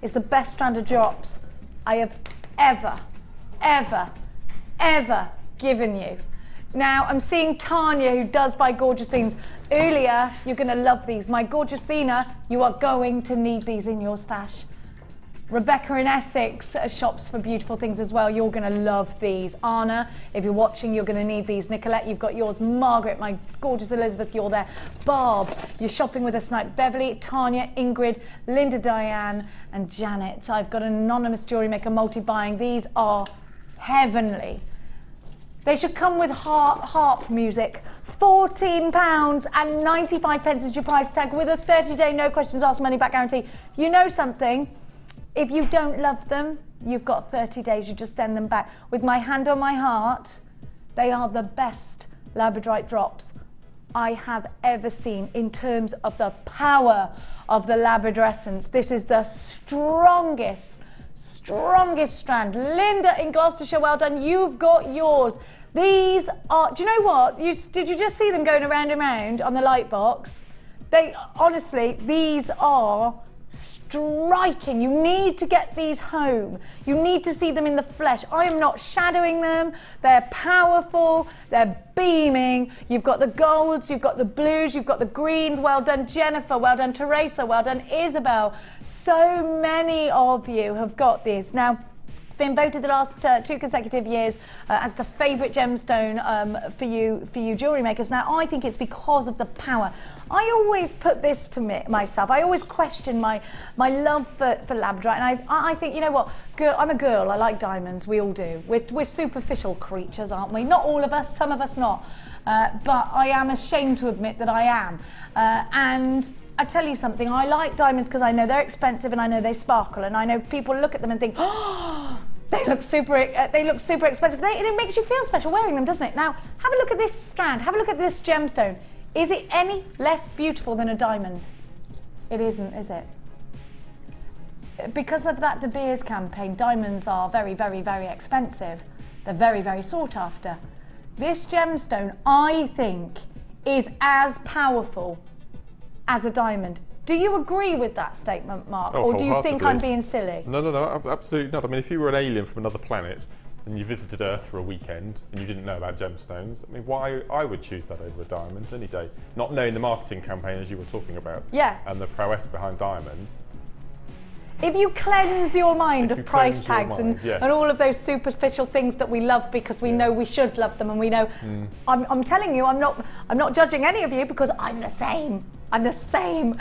is the best strand of drops I have ever given you. Now, I'm seeing Tanya, who does buy gorgeous things. Earlier, you're going to love these. My gorgeous Zena, you are going to need these in your stash. Rebecca in Essex shops for beautiful things as well. You're going to love these. Anna, if you're watching, you're going to need these. Nicolette, you've got yours. Margaret, my gorgeous Elizabeth, you're there. Barb, you're shopping with us tonight. Beverly, Tanya, Ingrid, Linda, Diane, and Janet. I've got an anonymous jewellery maker multi-buying. These are heavenly. They should come with harp music. £14.95 is your price tag with a 30-day no questions asked money back guarantee. You know something? If you don't love them, you've got 30 days, you just send them back. With my hand on my heart, they are the best Labradorite drops I have ever seen in terms of the power of the Labrador essence. This is the strongest strand. Linda in Gloucestershire, well done, you've got yours. These are, do you know what? Did you just see them going around and round on the light box? They, honestly, these are striking. You need to get these home. You need to see them in the flesh. I am not shadowing them. They're powerful. They're beaming. You've got the golds, you've got the blues, you've got the greens. Well done, Jennifer. Well done, Teresa. Well done, Isabel. So many of you have got these. Now, it's been voted the last 2 consecutive years as the favourite gemstone for you jewellery makers. Now, I think it's because of the power. I always put this to myself. I always question my love for Labradorite, and I think, you know what, I'm a girl, I like diamonds, we all do. We're superficial creatures, aren't we? Not all of us, some of us not. But I am ashamed to admit that I am. And I tell you something, I like diamonds because I know they're expensive and I know they sparkle, and I know people look at them and think, oh, they look super expensive. It makes you feel special wearing them, doesn't it? Now, have a look at this strand, have a look at this gemstone. Is it any less beautiful than a diamond? It isn't, is it? Because of that De Beers campaign, diamonds are very, very, very expensive. They're very, very sought after. This gemstone, I think, is as powerful as a diamond. Do you agree with that statement, Mark? Or do you think I'm being silly? No, absolutely not. I mean, if you were an alien from another planet and you visited Earth for a weekend and you didn't know about gemstones, I mean, why I would choose that over a diamond any day. Not knowing the marketing campaign as you were talking about, yeah, and the prowess behind diamonds. If you cleanse your mind of price tags and all of those superficial things that we love because we know we should love them, and we know, I'm telling you, I'm not judging any of you because I'm the same. I'm the same.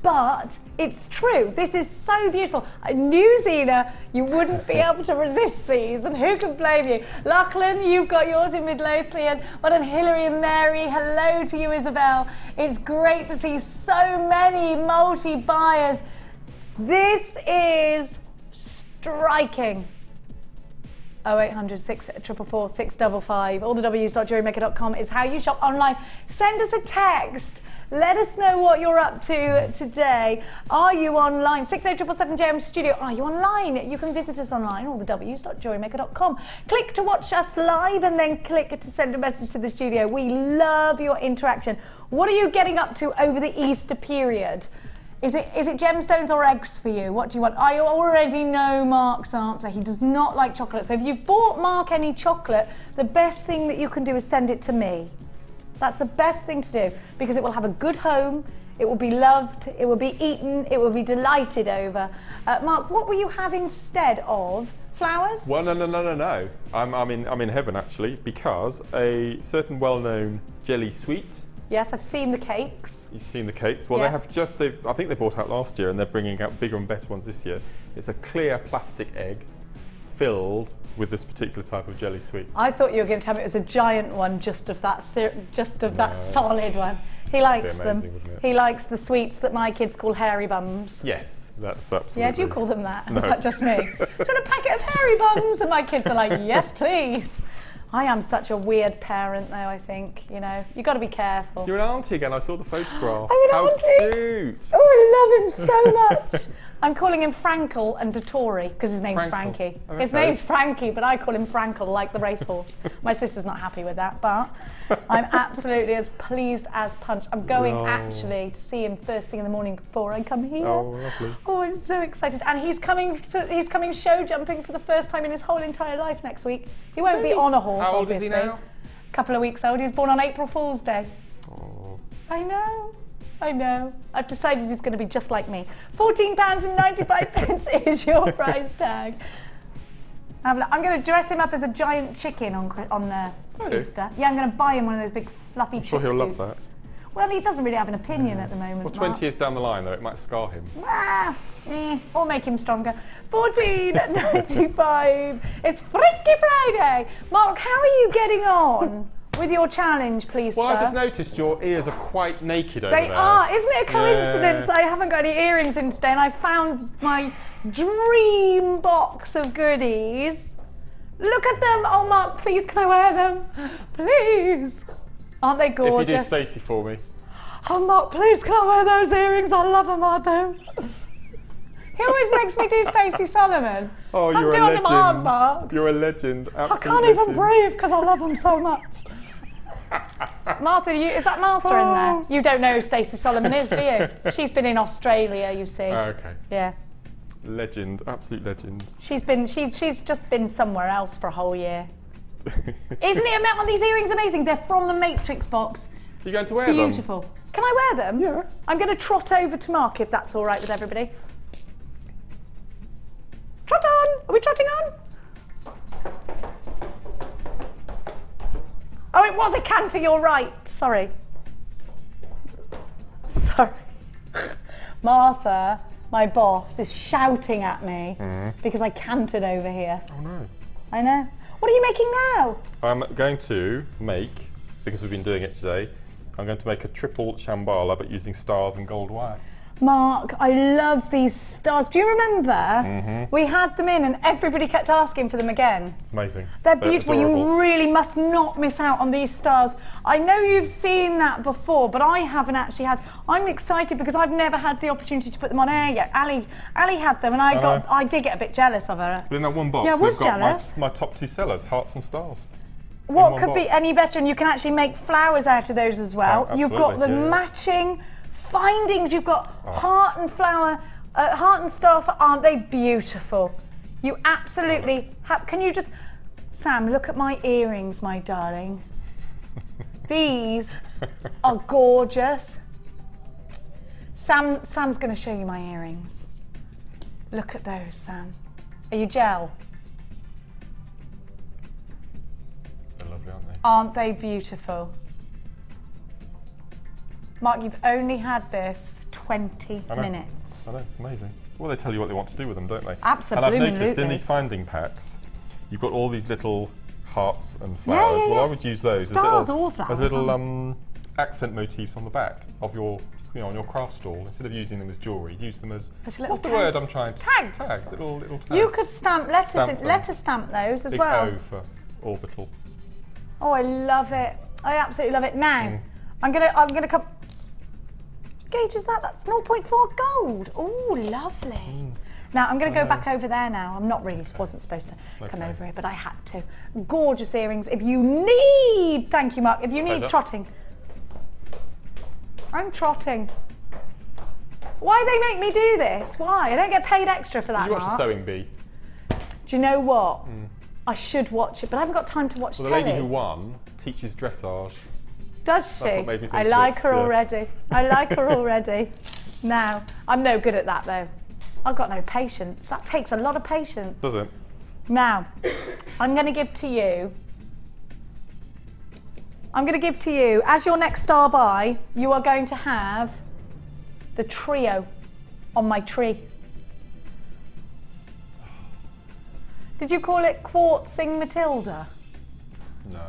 But it's true. This is so beautiful. I knew, Zena, you wouldn't be able to resist these, and who can blame you? Lachlan, you've got yours in Midlothian. Well done, Hilary and Mary. Hello to you, Isabel. It's great to see so many multi-buyers. This is striking. 0800 644 655. All the W's.jewellerymaker.com is how you shop online. Send us a text. Let us know what you're up to today. Are you online? 60777JM Studio. Are you online? You can visit us online, all the W's.jewellerymaker.com. Click to watch us live and then click to send a message to the studio. We love your interaction. What are you getting up to over the Easter period? Is it gemstones or eggs for you? What do you want? I already know Mark's answer. He does not like chocolate. So if you've bought Mark any chocolate, the best thing that you can do is send it to me. That's the best thing to do, because it will have a good home, it will be loved, it will be eaten, it will be delighted over. Mark, what will you have instead of flowers? Well, no. I'm in heaven actually, because a certain well-known jelly sweet. Yes, I've seen the cakes. You've seen the cakes? Well, yeah. I think they brought out last year, and they're bringing out bigger and better ones this year. It's a clear plastic egg filled with this particular type of jelly sweet. I thought you were going to tell me it was a giant one, just of that solid one. He likes them. He likes the sweets that my kids call hairy bums. Yes, that's absolutely. Yeah, do you call them that? No. Is that just me? Do you want a packet of hairy bums? And my kids are like, yes, please. I am such a weird parent, though, I think. You know, you've got to be careful. You're an auntie again. I saw the photograph. I'm an auntie. How cute. Oh, I love him so much. I'm calling him Frankel and Dottore because his name's Frankie. Okay. His name's Frankie, but I call him Frankel, like the racehorse. My sister's not happy with that, but I'm absolutely as pleased as punch. I'm going actually to see him first thing in the morning before I come here. Oh, lovely. Oh, I'm so excited. And he's coming show jumping for the first time in his whole entire life next week. He won't be on a horse, How old obviously. is he now? A couple of weeks old. He was born on April Fool's Day. Oh. I know. I've decided he's going to be just like me. £14.95 is your price tag. I'm going to dress him up as a giant chicken on Easter. Yeah, I'm going to buy him one of those big fluffy chick I'm sure he'll love suits. that. Well, he doesn't really have an opinion at the moment. Well, 20 years down the line, though, it might scar him. Or make him stronger. £14.95. It's Freaky Friday. Mark, how are you getting on with your challenge, please, Well, sir. I just noticed your ears are quite naked over there. They are. Isn't it a coincidence that I haven't got any earrings in today and I found my dream box of goodies? Look at them. Oh, Mark, please, can I wear them? Please. Aren't they gorgeous? If you do Stacey for me. Oh, Mark, please, can I wear those earrings? I love them, aren't they? He always makes me do Stacey Solomon. Oh, I'm you're a doing legend. them hard, Mark. You're a legend. Absolute I can't even breathe because I love them so much. Martha, is that Martha in there? You don't know who Stacey Solomon is, do you? She's been in Australia, you see. Okay. Yeah. Legend, absolute legend. She's just been somewhere else for a whole year. Isn't it? Aren't these earrings amazing? They're from the Matrix box. You're going to wear them? Beautiful. Can I wear them? Yeah. I'm going to trot over to Mark if that's all right with everybody. Trot on! Are we trotting on? Oh, it was a canter, you're right. Sorry. Sorry. Martha, my boss, is shouting at me because I cantered over here. Oh no. I know. What are you making now? I'm going to make, because we've been doing it today, I'm going to make a triple shambhala but using stars and gold wire. Mark, I love these stars. Do you remember? We had them in and everybody kept asking for them again. It's amazing. They're beautiful. Adorable. You really must not miss out on these stars. I know you've seen that before, but I haven't actually had. I'm excited because I've never had the opportunity to put them on air yet. Ali had them and I did get a bit jealous of her. But in that one box, Yeah, I was we've got jealous. my top two sellers, hearts and stars. What could be any better? And you can actually make flowers out of those as well. Oh, You've got the absolutely, yeah. matching findings. You've got heart and flower, heart and star. Aren't they beautiful? You absolutely have. Can you just, Sam, look at my earrings, my darling. These are gorgeous. Sam's going to show you my earrings. Look at those, Sam. Are you gel? They're lovely, aren't they? Aren't they beautiful? Mark, you've only had this for 20 minutes. I know, it's amazing. Well, they tell you what they want to do with them, don't they? Absolutely. And I've noticed in these finding packs, you've got all these little hearts and flowers. yeah, Well, yeah. I would use those Stars or flowers, as little accent motifs on the back of your, on your craft stall. Instead of using them as jewellery, use them as, little what's the word tags. I'm trying to... Tags. Tags, little tags. You could stamp Stamp them. letter stamp those as Big well. O for orbital. Oh, I love it. I absolutely love it. Now, I'm gonna come. Gauge is that? That's 0.4 gold. Oh, lovely. Now I'm going to go back over there now. I'm not really wasn't supposed to come over here, but I had to. Gorgeous earrings. If you need, thank you, Mark. If you need trotting, I'm trotting. Why they make me do this? Why? I don't get paid extra for that. Did you watch Mark. the Sewing Bee? Do you know what? I should watch it, but I haven't got time to watch Well, the telly. lady who won teaches dressage. Does she? That's what made me think I of like it, her yes. already. I like her already. Now, I'm no good at that though. I've got no patience. That takes a lot of patience. Does it? Now, I'm going to give to you. As your next star buy, you are going to have the trio on my tree. Did you call it Quartzing Matilda? No.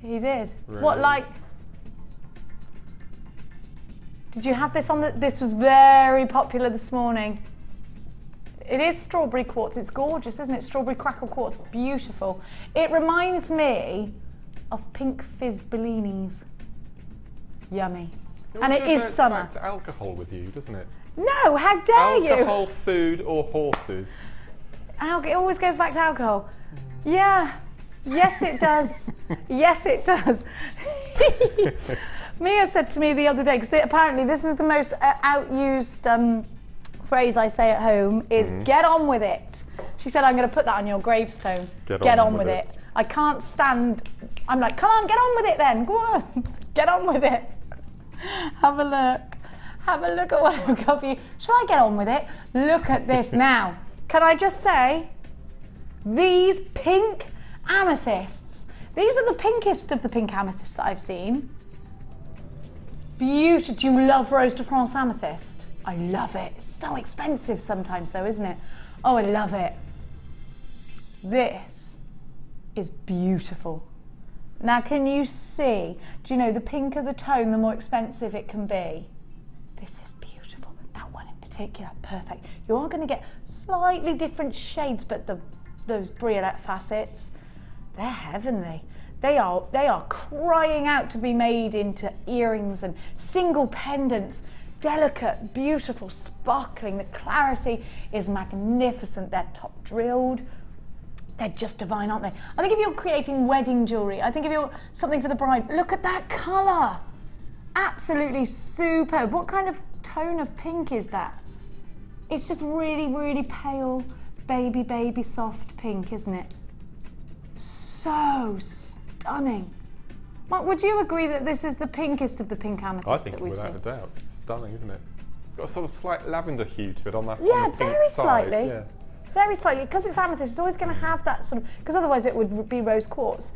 He did. Really? What, like? Did you have this on the? This was very popular this morning. It is strawberry quartz. It's gorgeous, isn't it? Strawberry crackle quartz, beautiful. It reminds me of pink fizz bellinis. Yummy. And it is summer. Back to alcohol with you, doesn't it? No, how dare you? Alcohol, food, or horses? It always goes back to alcohol. Yeah. Yes, it does. Yes, it does. Mia said to me the other day, because apparently this is the most outused phrase I say at home, is get on with it. She said, I'm going to put that on your gravestone. Get on with it. I can't stand, I'm like, come on, get on with it then. Go on, get on with it. Have a look. Have a look at what I've got for you. Shall I get on with it? Look at this now. Can I just say, these pink amethysts, these are the pinkest of the pink amethysts that I've seen. Beautiful. Do you love Rose de France amethyst? I love it. It's so expensive sometimes though, isn't it? Oh, I love it. This is beautiful. Now, can you see? Do you know, the pinker the tone, the more expensive it can be. This is beautiful. That one in particular, perfect. You are going to get slightly different shades, but those briolette facets, they're heavenly. They are crying out to be made into earrings and single pendants. Delicate, beautiful, sparkling. The clarity is magnificent. They're top drilled. They're just divine, aren't they? I think if you're creating wedding jewellery, I think if you're something for the bride, look at that colour. Absolutely superb. What kind of tone of pink is that? It's just really, really pale, baby soft pink, isn't it? So stunning. Mark, would you agree that this is the pinkest of the pink amethyst that we've seen? I think without a doubt. It's stunning, isn't it? It's got a sort of slight lavender hue to it on that. Yeah, on the very pink slightly. Side. Yes. Very slightly, because it's amethyst, it's always going to have that sort of, because otherwise it would be rose quartz.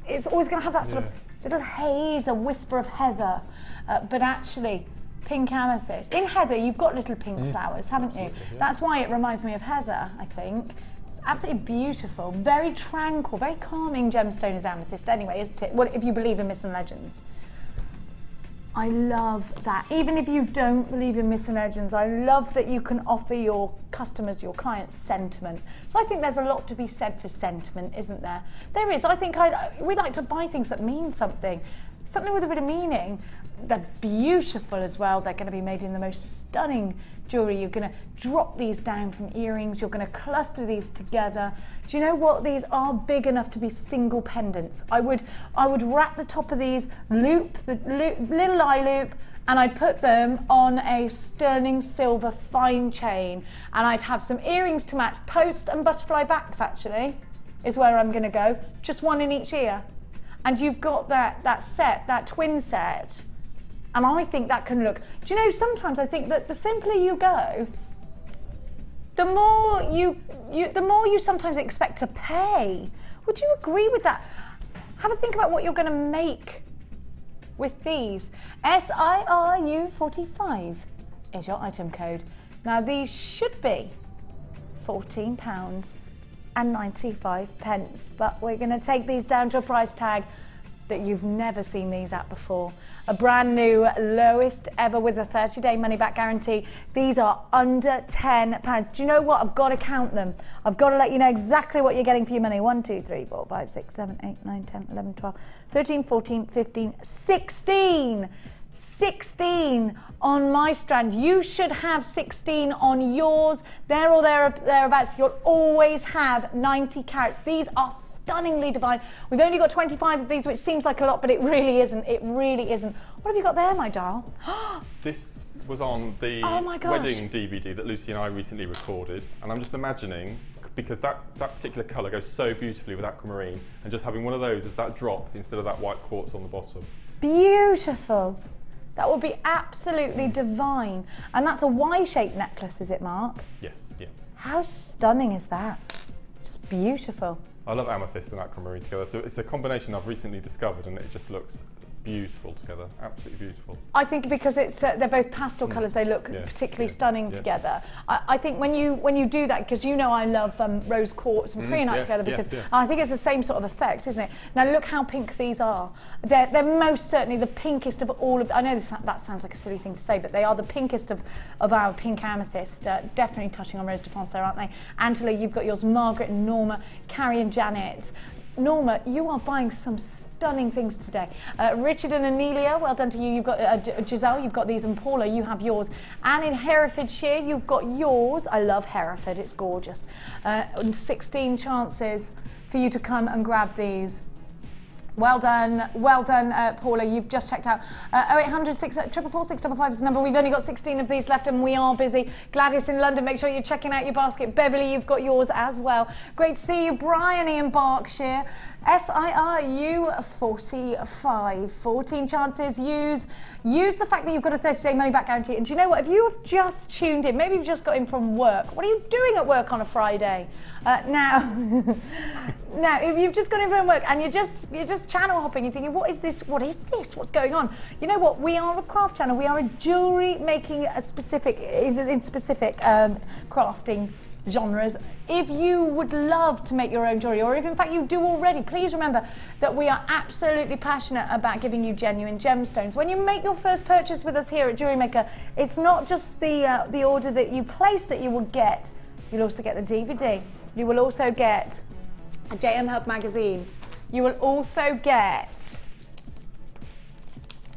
It's always going to have that sort of little haze, a whisper of heather, but actually pink amethyst. In heather, you've got little pink flowers, haven't you? Yeah. That's why it reminds me of heather, I think. It's absolutely beautiful, very tranquil, very calming gemstone is amethyst anyway, isn't it? Well, if you believe in myths and legends. I love that. Even if you don't believe in myths and legends, I love that you can offer your customers, your clients, sentiment. So I think there's a lot to be said for sentiment, isn't there? There is. I think we like to buy things that mean something with a bit of meaning. They're beautiful as well. They're going to be made in the most stunning jewellery. You're going to drop these down from earrings. You're going to cluster these together. Do you know what? These are big enough to be single pendants. I would wrap the top of these, little eye loop, and I'd put them on a sterling silver fine chain, and I'd have some earrings to match. Post and butterfly backs actually is where I'm going to go. Just one in each ear, and you've got that twin set. And I think that can look, do you know, sometimes I think that the simpler you go, the more you sometimes expect to pay. Would you agree with that? Have a think about what you're going to make with these. SIRU45 is your item code. Now these should be £14.95, but we're going to take these down to a price tag that you've never seen these at before. A brand new, lowest ever with a 30-day money-back guarantee. These are under £10. Do you know what? I've got to count them. I've got to let you know exactly what you're getting for your money. 1, 2, 3, 4, 5, 6, 7, 8, 9, 10, 11, 12, 13, 14, 15, 16. 16 on my strand. You should have 16 on yours. There or thereabouts. You'll always have 90 carats. These are stunningly divine. We've only got 25 of these, which seems like a lot, but it really isn't. It really isn't. What have you got there, my doll? This was on the wedding DVD that Lucy and I recently recorded, and I'm just imagining, because that particular colour goes so beautifully with aquamarine, and just having one of those as that drop instead of that white quartz on the bottom. Beautiful. That would be absolutely divine. And that's a Y-shaped necklace, is it, Mark? Yes, yeah. How stunning is that? Just beautiful. I love amethyst and aquamarine together. So it's a combination I've recently discovered, and it just looks beautiful together, absolutely beautiful. I think because it's they're both pastel colours, they look particularly stunning together. I think when you do that, because you know I love rose quartz and preonite together, because I think it's the same sort of effect, isn't it? Now look how pink these are. They're most certainly the pinkest of all of. I know that sounds like a silly thing to say, but they are the pinkest of our pink amethyst. Definitely touching on Rose de France there, aren't they? Angela, you've got yours. Margaret and Norma, Carrie and Janet. Norma, you are buying some stunning things today. Richard and Anelia, well done to you. You've got Giselle, you've got these, and Paula, you have yours. And in Herefordshire, you've got yours. I love Hereford, it's gorgeous. 16 chances for you to come and grab these. Well done, Paula, you've just checked out. 0800 644 655 is the number. We've only got 16 of these left and we are busy. Gladys in London, make sure you're checking out your basket. Beverly, you've got yours as well. Great to see you. Bryony in Berkshire. SIRU45, 14 chances. Use the fact that you've got a 30-day money-back guarantee. And do you know what? If you have just tuned in, maybe you've just got in from work. What are you doing at work on a Friday? Now, if you've just got in from work and you're just channel hopping, you're thinking, what is this? What's going on? You know what? We are a craft channel. We are a jewellery making a specific crafting genres. If you would love to make your own jewellery, or if in fact you do already, please remember that we are absolutely passionate about giving you genuine gemstones. When you make your first purchase with us here at JewelleryMaker, it's not just the order that you place that you will get. You'll also get the DVD. You will also get a JM Hub magazine. You will also get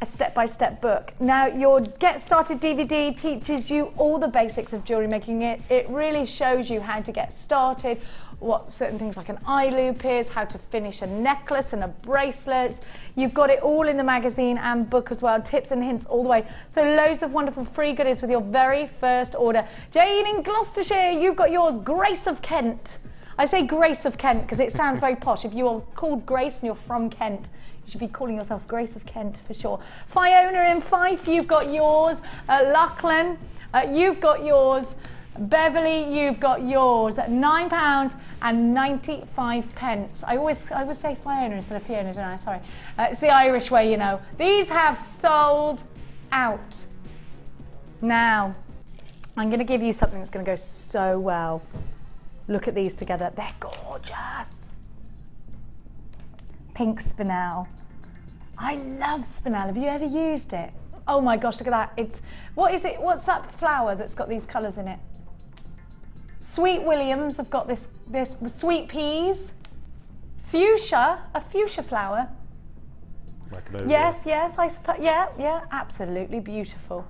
a step-by-step book. Now, your Get Started DVD teaches you all the basics of jewellery making. It really shows you how to get started, what certain things like an eye loop is, how to finish a necklace and a bracelet. You've got it all in the magazine and book as well, tips and hints all the way. So loads of wonderful free goodies with your very first order. Jane in Gloucestershire, you've got yours, Grace of Kent. I say Grace of Kent because it sounds very posh. If you are called Grace and you're from Kent, you should be calling yourself Grace of Kent for sure. Fiona in Fife, you've got yours. Lachlan, you've got yours. Beverly, you've got yours at £9.95. I always say Fiona instead of Fiona, don't I? Sorry. It's the Irish way, you know. These have sold out. Now, I'm going to give you something that's going to go so well. Look at these together. They're gorgeous. Pink spinel. I love spinel. Have you ever used it? Oh my gosh, look at that. What is it? What's that flower that's got these colours in it? Sweet Williams have got this sweet peas. Fuchsia, a fuchsia flower. Macrame. Yes, I suppose. Yeah, absolutely beautiful.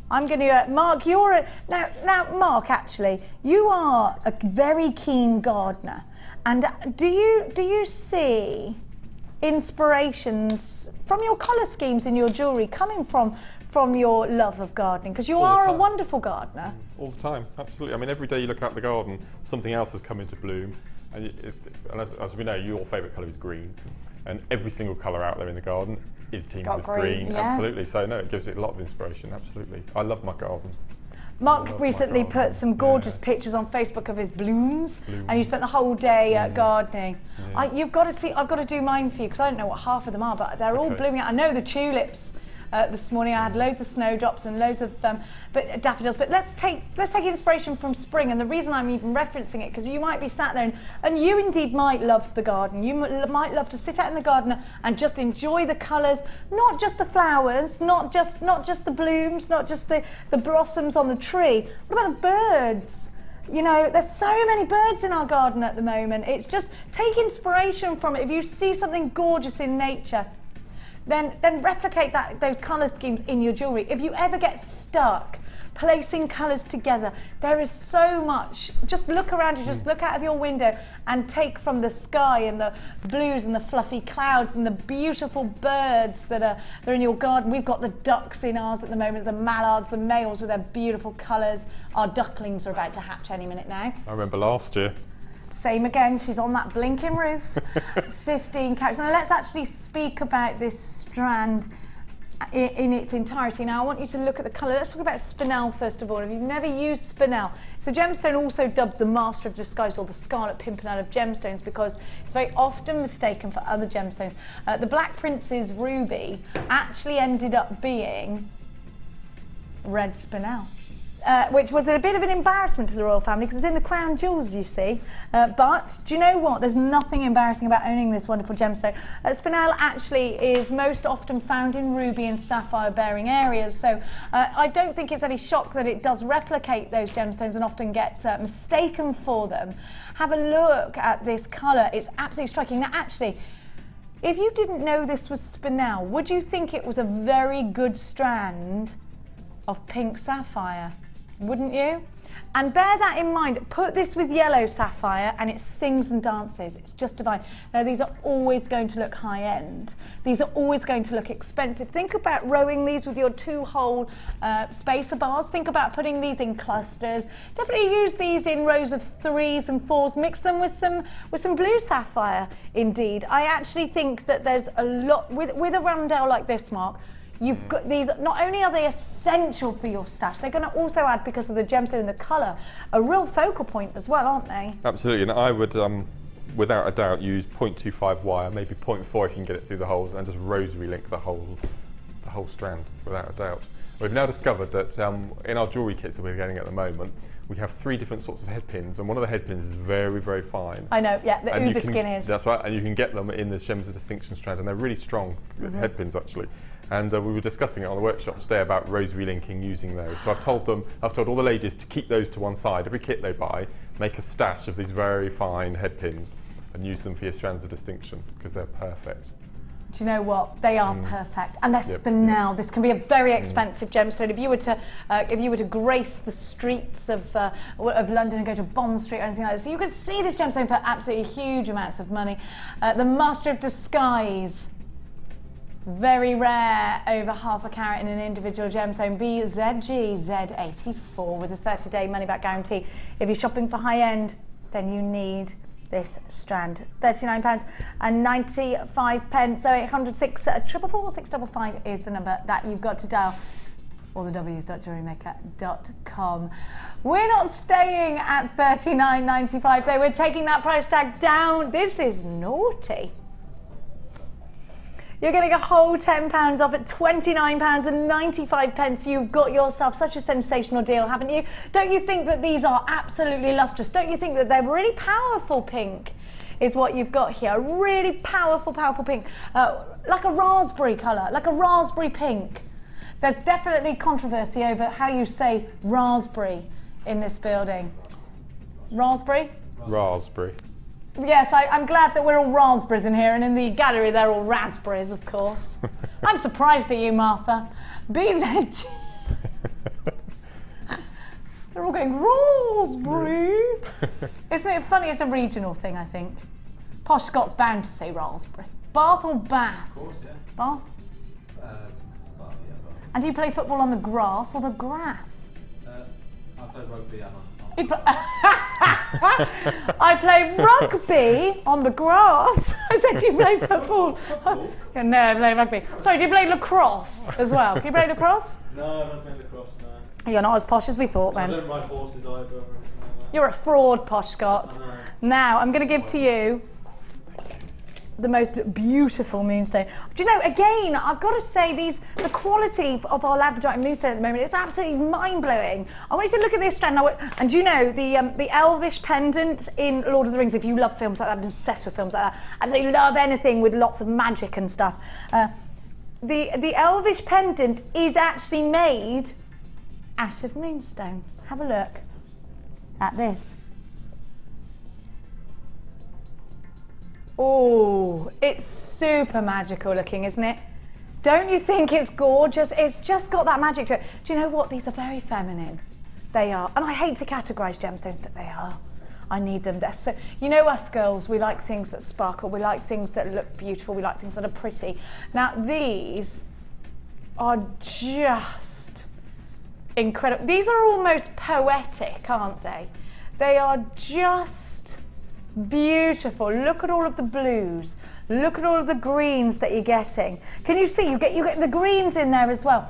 I'm going to, Mark, now Mark, actually, you are a very keen gardener. And do you see inspirations from your colour schemes in your jewellery coming from your love of gardening? Because you are a wonderful gardener. All the time, absolutely. I mean, every day you look out the garden, something else has come into bloom. And as we know, your favourite colour is green. And every single colour out there in the garden is teamed with green. Yeah. Absolutely. So no, it gives it a lot of inspiration. Absolutely. I love my garden. Mark recently put some gorgeous pictures on Facebook of his blooms. And you spent the whole day gardening. Yeah. You've got to see. I've got to do mine for you because I don't know what half of them are, but they're all blooming out. I know the tulips. This morning I had loads of snowdrops and loads of daffodils, but let's take inspiration from spring. And the reason I'm even referencing it, because you might be sat there and you indeed might love the garden. You might love to sit out in the garden and just enjoy the colours, not just the flowers, not just the blooms, not just the blossoms on the tree. What about the birds? You know, there's so many birds in our garden at the moment. It's just take inspiration from it. If you see something gorgeous in nature, then replicate those colour schemes in your jewellery. If you ever get stuck placing colours together, there is so much. Just look around you, just look out of your window and take from the sky and the blues and the fluffy clouds and the beautiful birds that are in your garden. We've got the ducks in ours at the moment, the mallards, the males with their beautiful colours. Our ducklings are about to hatch any minute now. I remember last year. Same again, she's on that blinking roof. 15 carats. Now let's actually speak about this strand in its entirety. Now I want you to look at the colour. Let's talk about spinel first of all. If you've never used spinel, it's a gemstone also dubbed the Master of Disguise or the Scarlet Pimpernel of gemstones because it's very often mistaken for other gemstones. The Black Prince's ruby actually ended up being red spinel. Which was a bit of an embarrassment to the royal family because it's in the crown jewels, you see. But do you know what? There's nothing embarrassing about owning this wonderful gemstone. Spinel actually is most often found in ruby and sapphire bearing areas. So I don't think it's any shock that it does replicate those gemstones and often get mistaken for them. Have a look at this colour. It's absolutely striking. Now actually, if you didn't know this was spinel, would you think it was a very good strand of pink sapphire? Wouldn't you? And bear that in mind. Put this with yellow sapphire and it sings and dances. It's just divine. Now these are always going to look high end. These are always going to look expensive. Think about rowing these with your 2-hole spacer bars. Think about putting these in clusters. Definitely use these in rows of 3s and 4s. Mix them with some blue sapphire indeed. I actually think that there's a lot with a rondelle like this, Mark. You've got these, not only are they essential for your stash, they're going to also add, because of the gemstone and the colour, a real focal point as well, aren't they? Absolutely, and I would, without a doubt, use 0.25 wire, maybe 0.4 if you can get it through the holes, and just rosary link the whole strand, without a doubt. We've now discovered that in our jewellery kits that we're getting at the moment, we have 3 different sorts of head pins, and one of the head pins is very, very fine. I know, yeah, the uber skin is. That's right, and you can get them in the Gems of Distinction strand, and they're really strong head pins actually. And we were discussing it on the workshop today about rosary linking using those. So I've told all the ladies to keep those to one side. Every kit they buy, make a stash of these very fine head pins and use them for your strands of distinction because they're perfect. Do you know what? They are perfect, and they're spinel. This can be a very expensive gemstone. If you were to grace the streets of London and go to Bond Street or anything like this, so you could see this gemstone for absolutely huge amounts of money. The Master of Disguise, very rare, over half a carat in an individual gemstone. BZG Z84 with a 30-day money-back guarantee. If you're shopping for high end, then you need this strand. £39.95. So 806 444 655 is the number that you've got to dial. Or the www.jewellerymaker.com. We're not staying at £39.95 though. We're taking that price tag down. This is naughty. You're getting a whole £10 off at £29.95. You've got yourself such a sensational deal, haven't you? Don't you think that these are absolutely lustrous? Don't you think that they're really powerful pink is what you've got here? A really powerful, powerful pink. Like a raspberry colour, like a raspberry pink. There's definitely controversy over how you say raspberry in this building. Raspberry? Raspberry. Yes, I'm glad that we're all raspberries in here, and in the gallery they're all raspberries, of course. I'm surprised at you, Martha. BZG. They're all going, raspberry. Isn't it funny? It's a regional thing, I think. Posh Scott's bound to say raspberry. Bath or Bath? Of course, yeah. Bath? Bath, yeah, Bath. And do you play football on the grass or the grass? I play rugby and I play rugby on the grass. I said, do you play football? Yeah, no, I play rugby. Sorry, do you play lacrosse as well? Can you play lacrosse? No, I don't play lacrosse, no. You're not as posh as we thought then. I don't ride horses either or anything like that. You're a fraud, Posh Scott. Now, I'm going to give to you the most beautiful moonstone. Do you know, again, I've got to say the quality of our Labradorite moonstone at the moment is absolutely mind-blowing. I want you to look at this strand now, and do you know the elvish pendant in Lord of the Rings? If you love films like that, I'm obsessed with films like that. I absolutely love anything with lots of magic and stuff. The elvish pendant is actually made out of moonstone. Have a look at this. Oh, it's super magical looking, isn't it? Don't you think it's gorgeous? It's just got that magic to it. Do you know what? These are very feminine. They are. And I hate to categorise gemstones, but they are. I need them. They're so, you know, us girls, we like things that sparkle. We like things that look beautiful. We like things that are pretty. Now, these are just incredible. These are almost poetic, aren't they? They are just beautiful. Look at all of the blues. Look at all of the greens that you're getting. Can you see? You get the greens in there as well.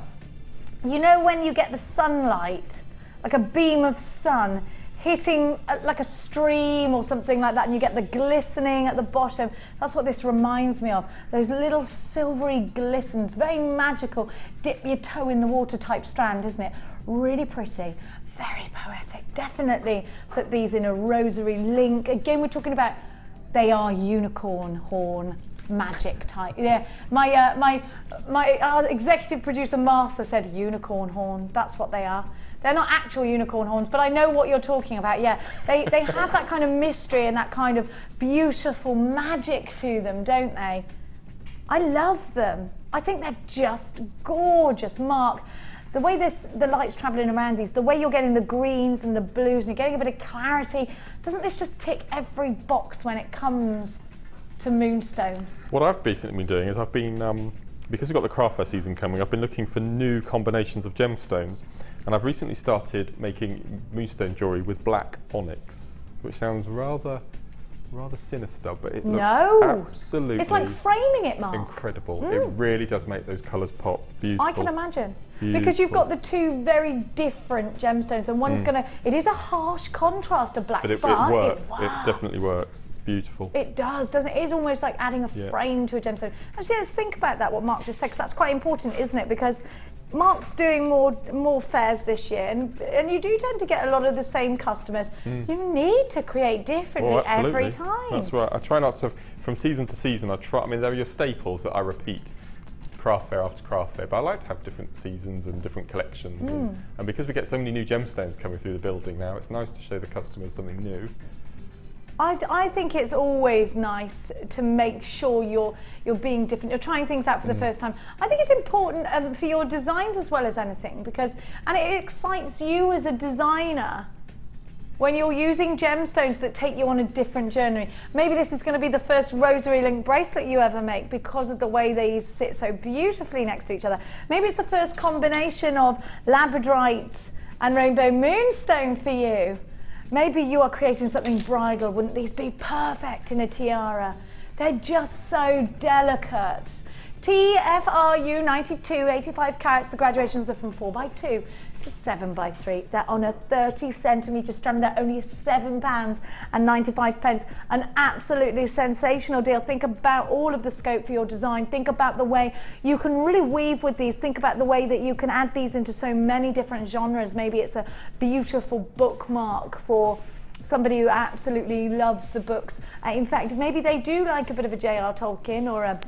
You know when you get the sunlight, like a beam of sun hitting like a stream or something like that, and you get the glistening at the bottom. That's what this reminds me of. Those little silvery glistens, very magical. Dip your toe in the water type strand, isn't it? Really pretty. Very poetic. Definitely put these in a rosary link. Again, we're talking about they are unicorn horn magic type. Yeah, my executive producer Martha said unicorn horn. That's what they are. They're not actual unicorn horns, but I know what you're talking about. Yeah, they have that kind of mystery and that kind of beautiful magic to them, don't they? I love them. I think they're just gorgeous. Mark, the way the light's travelling around these, the way you're getting the greens and the blues and you're getting a bit of clarity, doesn't this just tick every box when it comes to moonstone? What I've basically been doing is I've been, because we've got the craft fair season coming, I've been looking for new combinations of gemstones, and I've recently started making moonstone jewellery with black onyx, which sounds rather sinister, but it looks absolutely... It's like framing it, Mark. Incredible. It really does make those colours pop. Beautiful. I can imagine. Beautiful. Because you've got the two very different gemstones, and one's going to... It is a harsh contrast of black, but it works. It definitely works. It's beautiful. It does, doesn't it? It is almost like adding a frame to a gemstone. Actually, let's think about that, what Mark just said, because that's quite important, isn't it? Because Mark's doing more fairs this year, and you do tend to get a lot of the same customers. You need to create differently every time. That's right. I try not to, from season to season, I mean, they're your staples that I repeat craft fair after craft fair, but I like to have different seasons and different collections. And because we get so many new gemstones coming through the building now, it's nice to show the customers something new. I think it's always nice to make sure you're being different. You're trying things out for the first time. I think it's important for your designs as well as anything, and it excites you as a designer when you're using gemstones that take you on a different journey. Maybe this is going to be the first rosary link bracelet you ever make because of the way these sit so beautifully next to each other. Maybe it's the first combination of Labradorite and rainbow moonstone for you. Maybe you are creating something bridal. Wouldn't these be perfect in a tiara? They're just so delicate. TFRU 92, 85 carats. The graduations are from 4x2 to 7x3. They're on a 30cm strand. They're only £7.95. An absolutely sensational deal. Think about all of the scope for your design. Think about the way you can really weave with these. Think about the way that you can add these into so many different genres. Maybe it's a beautiful bookmark for somebody who absolutely loves the books. In fact, maybe they do like a bit of a J.R. Tolkien or a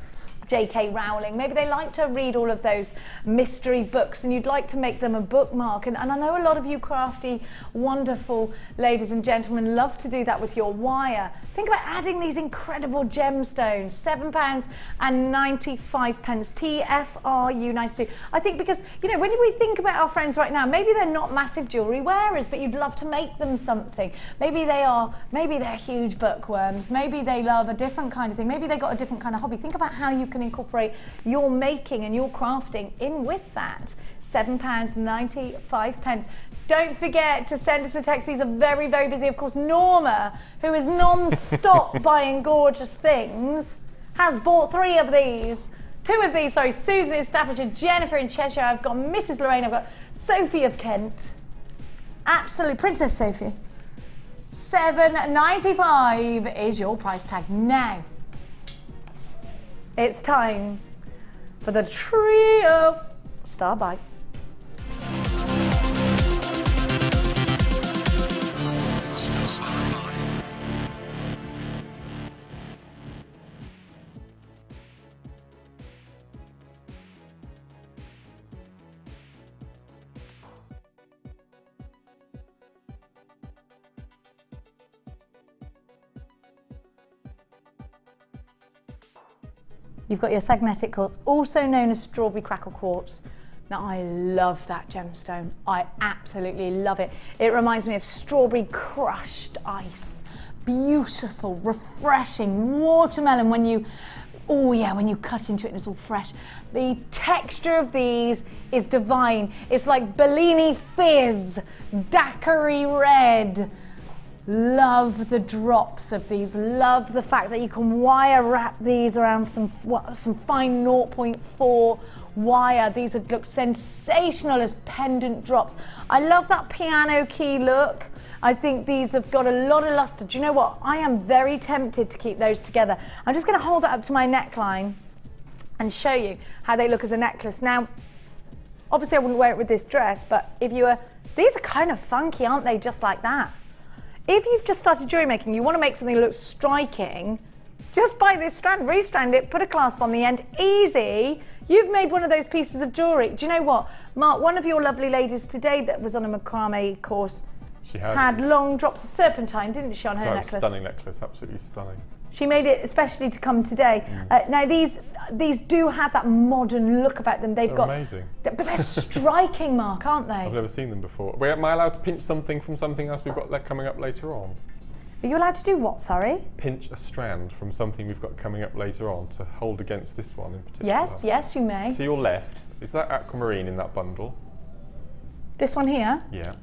J.K. Rowling. Maybe they like to read all of those mystery books and you'd like to make them a bookmark. And I know a lot of you crafty, wonderful ladies and gentlemen love to do that with your wire. Think about adding these incredible gemstones, £7.95, TFRU 92. I think because, you know, when we think about our friends right now, maybe they're not massive jewellery wearers, but you'd love to make them something. Maybe they're huge bookworms. Maybe they love a different kind of thing. Maybe they got a different kind of hobby. Think about how you can incorporate your making and your crafting in with that. £7.95. Don't forget to send us a text. These are very, very busy. Of course, Norma, who is non-stop buying gorgeous things, has bought 2 of these. Susan in Staffordshire, Jennifer in Cheshire. I've got Mrs. Lorraine. I've got Sophie of Kent. Absolutely, Princess Sophie. £7.95 is your price tag now. It's time for the trio star buy. You've got your sagnetic quartz, also known as strawberry crackle quartz. Now, I love that gemstone. I absolutely love it. It reminds me of strawberry crushed ice. Beautiful, refreshing watermelon when you cut into it and it's all fresh. The texture of these is divine. It's like Bellini Fizz, daiquiri red. Love the drops of these. Love the fact that you can wire wrap these around some fine 0.4 wire. These look sensational as pendant drops. I love that piano key look. I think these have got a lot of luster. Do you know what? I am very tempted to keep those together. I'm just going to hold that up to my neckline and show you how they look as a necklace. Now, obviously I wouldn't wear it with this dress, but if you were, these are kind of funky, aren't they? Just like that. If you've just started jewellery making, you want to make something that looks striking, just buy this strand, restrand it, put a clasp on the end, easy. You've made one of those pieces of jewellery. Do you know what? Mark, one of your lovely ladies today that was on a macrame course had long drops of serpentine, didn't she, on her necklace? Stunning necklace, absolutely stunning. She made it especially to come today. Now these do have that modern look about them. They're amazing. But they're striking, Mark, aren't they? I've never seen them before. Am I allowed to pinch something from something else we've got coming up later on? Are you allowed to do what, sorry? Pinch a strand from something we've got coming up later on to hold against this one in particular. Yes, yes, you may. To your left, is that aquamarine in that bundle? This one here? Yeah.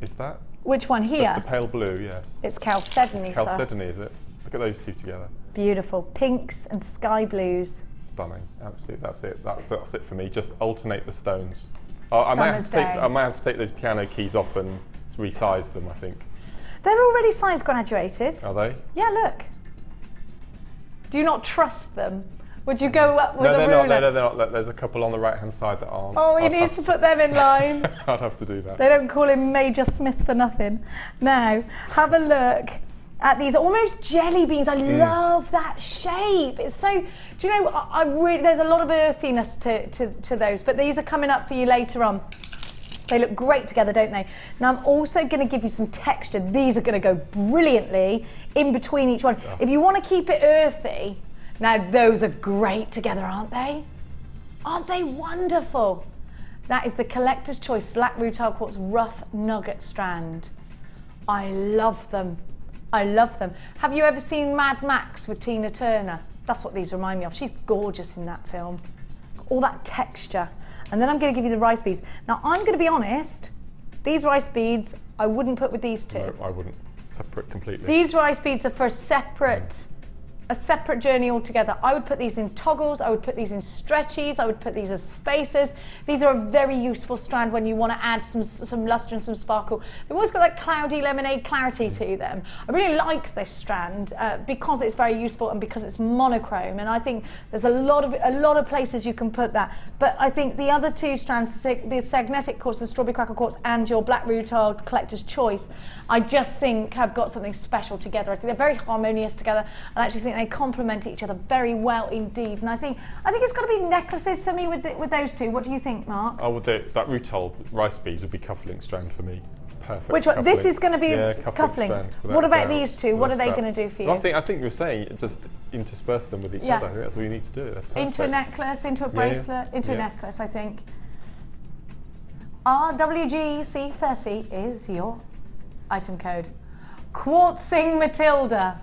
Is that? Which one here? The pale blue, yes. It's chalcedony, sir. Chalcedony, is it? Look at those two together. Beautiful. Pinks and sky blues. Stunning. Absolutely. That's it. That's it for me. Just alternate the stones. I might have to take those piano keys off and resize them, I think. They're already size graduated. Are they? Yeah, look. Do you not trust them? Would you go up with No, a they're ruler? not. No, they're not. There's a couple on the right-hand side that aren't. Oh, he I'd needs have to put them in line. I'd have to do that. They don't call him Major Smith for nothing. Now, have a look at these almost jelly beans. I love that shape. It's so, do you know, I really, there's a lot of earthiness to those, but these are coming up for you later on. They look great together, don't they? Now I'm also going to give you some texture. These are going to go brilliantly in between each one. If you want to keep it earthy, now those are great together, aren't they? Aren't they wonderful? That is the Collector's Choice Black Rutile Quartz Rough Nugget Strand. I love them. I love them. Have you ever seen Mad Max with Tina Turner? That's what these remind me of. She's gorgeous in that film. All that texture. And then I'm going to give you the rice beads. Now, I'm going to be honest, these rice beads I wouldn't put with these two. No, I wouldn't. Separate completely. These rice beads are for a separate journey altogether. I would put these in toggles, I would put these in stretchies, I would put these as spacers. These are a very useful strand when you want to add some luster and some sparkle. They've always got that cloudy lemonade clarity to them. I really like this strand because it's very useful and because it's monochrome, and I think there's a lot of places you can put that. But I think the other two strands, the Sagnetic Quartz, the Strawberry Crackle Quartz, and your Black Rutile Collector's Choice, I just think have got something special together. I think they're very harmonious together, and I actually think they complement each other very well indeed. And I think it's got to be necklaces for me with those two. What do you think, Mark? Oh, with that rutile rice beads would be cufflink strand for me. Perfect. Which one? This is going to be cufflinks. cufflinks. What about these two? What are they going to do for you? I think you were saying just intersperse them with each other. I think that's what you need to do. Into a necklace, into a bracelet, into a necklace, I think. RWGC30 is your item code. Quartzing Matilda.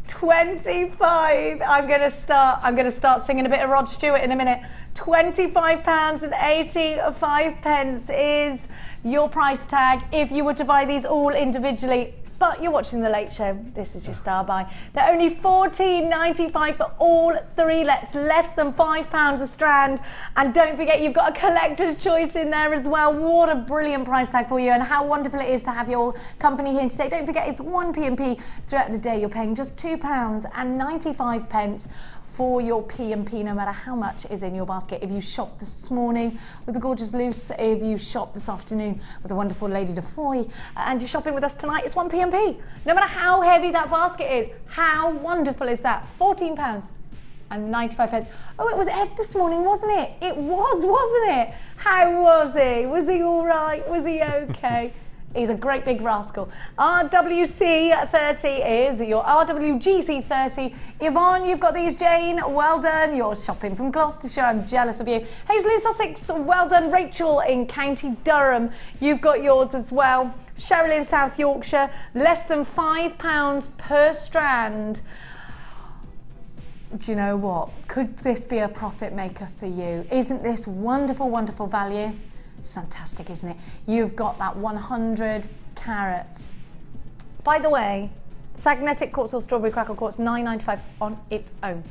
25. I'm going to start singing a bit of Rod Stewart in a minute. £25.85 is your price tag if you were to buy these all individually. But you're watching The Late Show, this is your star buy. They're only $14.95 for all three, less than £5 a strand. And don't forget, you've got a Collector's Choice in there as well. What a brilliant price tag for you, and how wonderful it is to have your company here today. Don't forget, it's 1 P&P throughout the day. You're paying just £2.95 for your P&P, no matter how much is in your basket. If you shopped this morning with the gorgeous Luce, if you shopped this afternoon with the wonderful Lady Defoy, and you're shopping with us tonight, it's 1 P&P. No matter how heavy that basket is, how wonderful is that? £14.95. Oh, it was Ed this morning, wasn't it? It was, wasn't it? How was he? Was he all right? Was he okay? He's a great big rascal. RWC30 is your RWGC30. Yvonne, you've got these. Jane, well done. You're shopping from Gloucestershire. I'm jealous of you. Hazel in Sussex, well done. Rachel in County Durham, you've got yours as well. Cheryl in South Yorkshire, less than £5 per strand. Do you know what? Could this be a profit maker for you? Isn't this wonderful, wonderful value? It's fantastic, isn't it? You've got that 100 carats. By the way, Sagnetic Quartz or Strawberry Crackle Quartz, $9.95 on its own.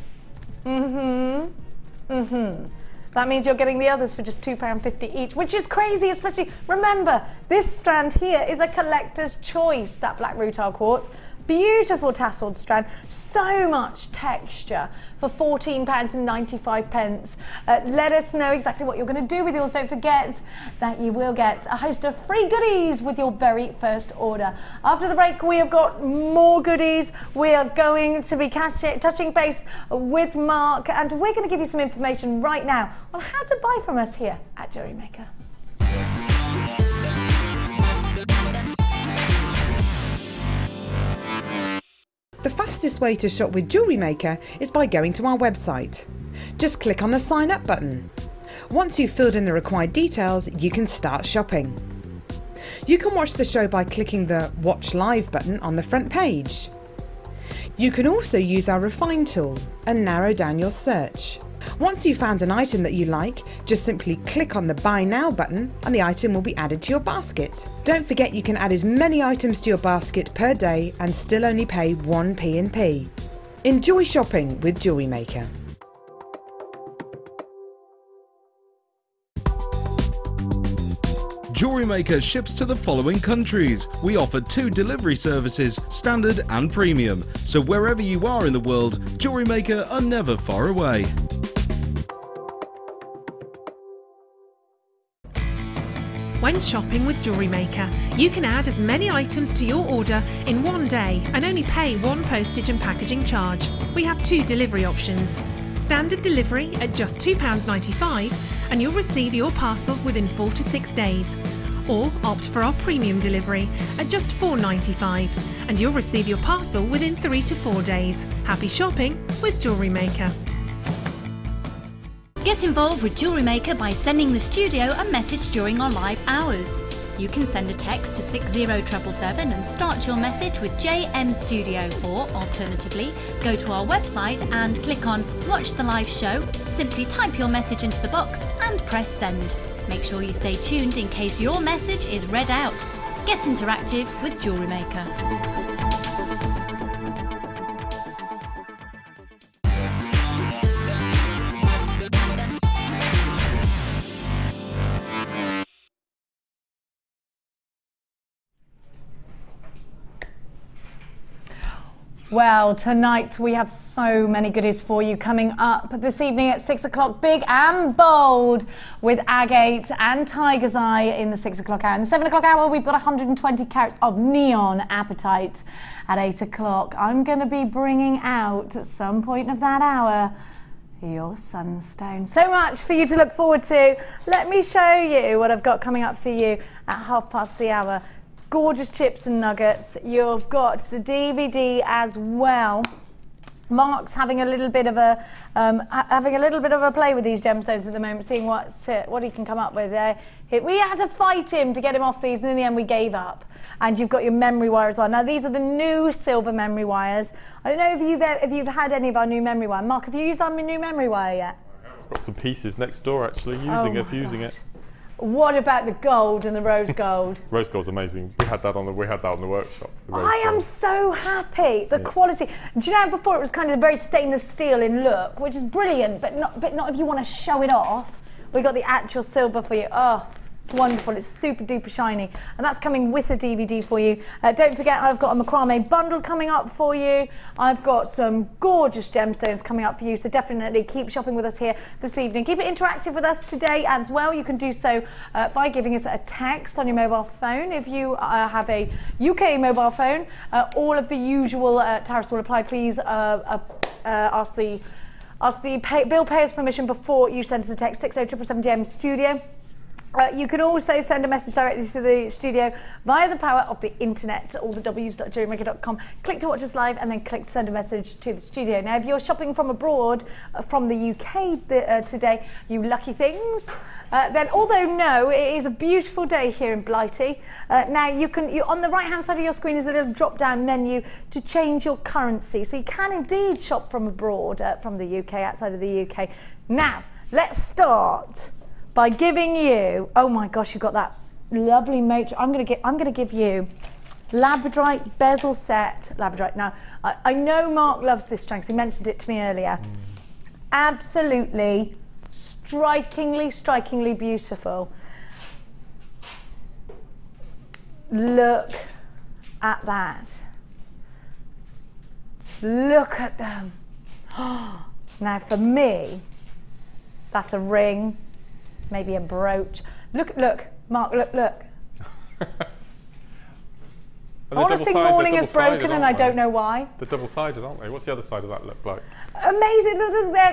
That means you're getting the others for just £2.50 each, which is crazy, especially, remember, this strand here is a Collector's Choice, that Black Rutile Quartz. Beautiful tasseled strand, so much texture for £14.95. Let us know exactly what you're going to do with yours. Don't forget that you will get a host of free goodies with your very first order. After the break, we have got more goodies. We are going to be touching base with Mark, and we're going to give you some information right now on how to buy from us here at JewelleryMaker. The fastest way to shop with JewelleryMaker is by going to our website. Just click on the sign up button. Once you've filled in the required details, you can start shopping. You can watch the show by clicking the Watch Live button on the front page. You can also use our Refine tool and narrow down your search. Once you've found an item that you like, just simply click on the Buy Now button and the item will be added to your basket. Don't forget you can add as many items to your basket per day and still only pay 1 P&P. Enjoy shopping with JewelleryMaker. JewelleryMaker ships to the following countries. We offer 2 delivery services, standard and premium. So wherever you are in the world, JewelleryMaker are never far away. When shopping with JewelleryMaker, you can add as many items to your order in one day and only pay 1 postage and packaging charge. We have 2 delivery options. Standard delivery at just £2.95 and you'll receive your parcel within 4 to 6 days. Or opt for our premium delivery at just £4.95 and you'll receive your parcel within 3 to 4 days. Happy shopping with JewelleryMaker. Get involved with JewelleryMaker by sending the studio a message during our live hours. You can send a text to 60777 and start your message with JM Studio, or alternatively, go to our website and click on Watch the Live Show, simply type your message into the box and press send. Make sure you stay tuned in case your message is read out. Get interactive with JewelleryMaker. Well, tonight we have so many goodies for you coming up this evening at 6 o'clock, big and bold, with agate and tiger's eye in the 6 o'clock hour. In the 7 o'clock hour, we've got 120 carats of neon apatite at 8 o'clock. I'm going to be bringing out at some point of that hour your sunstone. So much for you to look forward to. Let me show you what I've got coming up for you at 1/2 the hour. Gorgeous chips and nuggets. You've got the DVD as well. Mark's having a little bit of a play with these gemstones at the moment, seeing what he can come up with. We had to fight him to get him off these, and in the end we gave up. And you've got your memory wire as well. Now these are the new silver memory wires. I don't know if you've had any of our new memory wire. Mark, have you used our new memory wire yet? I've got some pieces next door actually using it. What about the gold and the rose gold? Rose gold's amazing. We had that on the workshop. I am so happy. The quality. Do you know, before it was kind of very stainless steel in look, which is brilliant, but not if you want to show it off. We got the actual silver for you. Oh, it's wonderful. It's super duper shiny, and that's coming with a DVD for you. Don't forget, I've got a Macrame bundle coming up for you. I've got some gorgeous gemstones coming up for you, so definitely keep shopping with us here this evening. Keep it interactive with us today as well. You can do so by giving us a text on your mobile phone. If you have a UK mobile phone, all of the usual tariffs will apply. Please ask the bill payer's permission before you send us a text. 60777 Studio. You can also send a message directly to the studio via the power of the internet, all the w's.jewellerymaker.com. Click to watch us live and then click to send a message to the studio. Now, if you're shopping from abroad, from the UK today, you lucky things, then although no, it is a beautiful day here in Blighty. Now, you on the right-hand side of your screen is a little drop-down menu to change your currency. So you can indeed shop from abroad, from the UK, outside of the UK. Now, let's start by giving you, oh my gosh, you've got that lovely matrix. I'm gonna give you Labradorite bezel set. Labradorite. Now, I know Mark loves this strand because he mentioned it to me earlier. Absolutely, strikingly beautiful. Look at that. Look at them. Now, for me, that's a ring. Maybe a brooch. Look, Mark, look. Honestly, morning is broken and I don't know why. They're double-sided, aren't they? What's the other side of that look like? Amazing.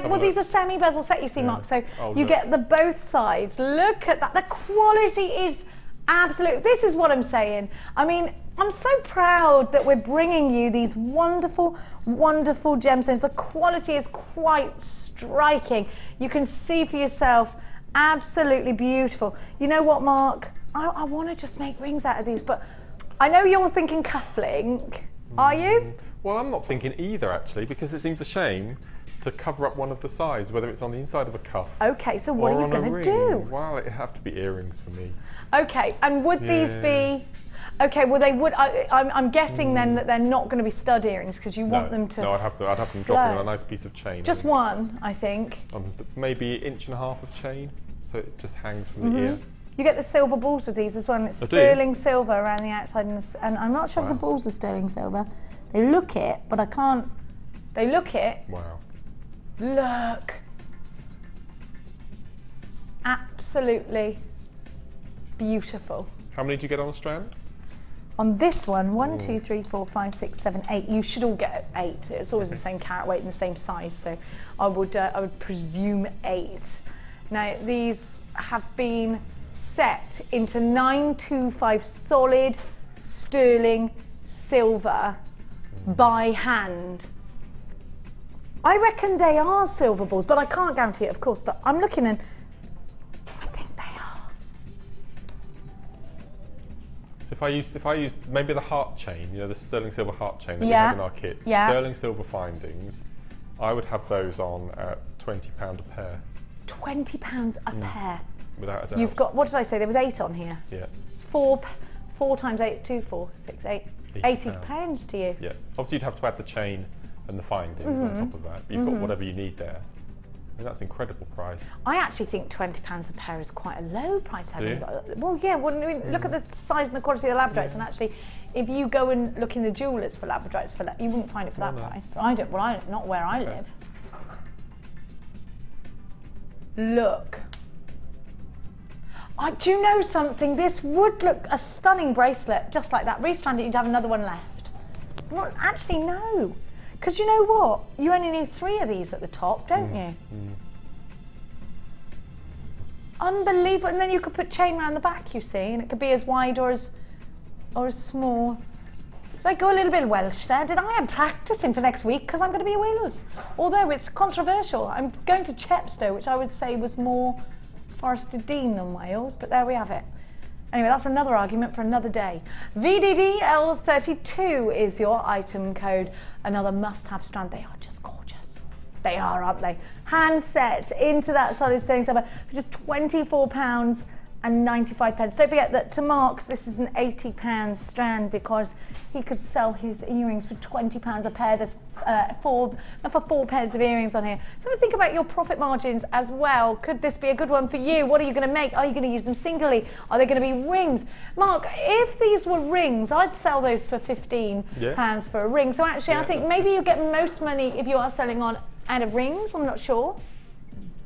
Well, these are semi-bezel set, you see, Mark. So you get the both sides. Look at that. The quality is absolute. This is what I'm saying. I mean, I'm so proud that we're bringing you these wonderful gemstones. The quality is quite striking. You can see for yourself. Absolutely beautiful. You know what, Mark? I want to just make rings out of these, but I know you're thinking cufflink. Are you? Well, I'm not thinking either, actually, because it seems a shame to cover up one of the sides, whether it's on the inside of a cuff. Okay, so what are you going to do? Well, it'd have to be earrings for me. Okay, and would these be... Okay, well they would. I'm guessing then that they're not going to be stud earrings because you want them to. No, I'd have them dropping on a nice piece of chain. Just one, I think. Maybe 1.5 inches of chain, so it just hangs from the ear. You get the silver balls with these as well, and it's sterling silver around the outside, and I'm not sure if the balls are sterling silver. They look it, but I can't. They look it. Wow. Look. Absolutely beautiful. How many do you get on a strand? On this one, 1, 2, 3, 4, 5, 6, 7, 8. You should all get 8. It's always the same carat weight and the same size, so I would presume 8. Now these have been set into 925 solid sterling silver by hand. I reckon they are silver balls, but I can't guarantee it, of course. But I'm looking and I think they are. So if I used maybe the heart chain, you know, the sterling silver heart chain that we have in our kits, sterling silver findings, I would have those on at £20 a pair. £20 a pair. Without a doubt. You've got, what did I say? There was 8 on here. Yeah. It's 4 times 8, 2, 4, 6, 8. £80 to you. Yeah. Obviously, you'd have to add the chain and the findings on top of that. But you've got whatever you need there. I mean, that's an incredible price. I actually think £20 a pair is quite a low price. Do you? Well, yeah. Well, I mean, look at the size and the quality of the Labradorites, and actually, if you go and look in the jewellers for Labradorites, you wouldn't find it for that price. I don't. Well, not where I live. Look. Do you know something? This would look a stunning bracelet, just like that. Restrand it, you'd have another one left. Well, actually, no. Because you know what? You only need 3 of these at the top, don't you? Unbelievable. And then you could put chain around the back, you see, and it could be as wide or as small. Did I go a little bit Welsh there? Did I? am practicing for next week because I'm going to be in Wales. Although it's controversial. I'm going to Chepstow, which I would say was more Forest of Dean than Wales, but there we have it. Anyway, that's another argument for another day. VDDL32 is your item code. Another must-have strand. They are just gorgeous. They are, aren't they? Hand set into that solid sterling silver for just £24.95. Don't forget that to Mark, this is an £80 strand because he could sell his earrings for £20 a pair. There's 4 pairs of earrings on here. So think about your profit margins as well. Could this be a good one for you? What are you going to make? Are you going to use them singly? Are they going to be rings? Mark, if these were rings, I'd sell those for £15 for a ring. So actually, I think maybe you get most money if you are selling on out of rings. I'm not sure.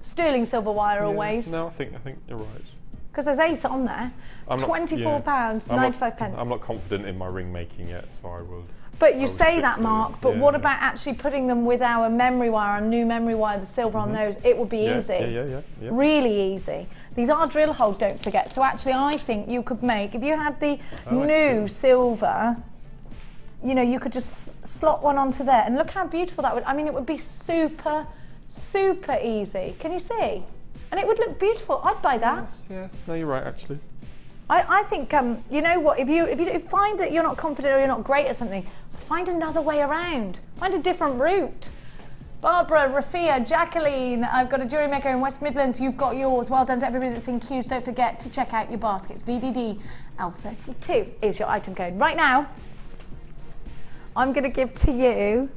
Sterling silver wire always. No, I think you're right. Because there's 8 on there. £24.95. I'm not confident in my ring making yet, so I will. But you say that, Mark, but what about actually putting them with our memory wire, our new memory wire, the silver on those? It would be easy. Yeah. Really easy. These are drill hole, don't forget. So actually, I think you could make, if you had the new silver, you know, you could just slot one onto there. And look how beautiful that would, I mean, it would be super, super easy. Can you see? And it would look beautiful. I'd buy that. Yes. No, you're right, actually. I think, you know what, if you find that you're not confident or you're not great at something, find another way around. Find a different route. Barbara, Rafia, Jacqueline, I've got a jewellery maker in West Midlands. You've got yours. Well done to everybody that's in queues. Don't forget to check out your baskets. VDD-L32 is your item code. Right now, I'm going to give to you.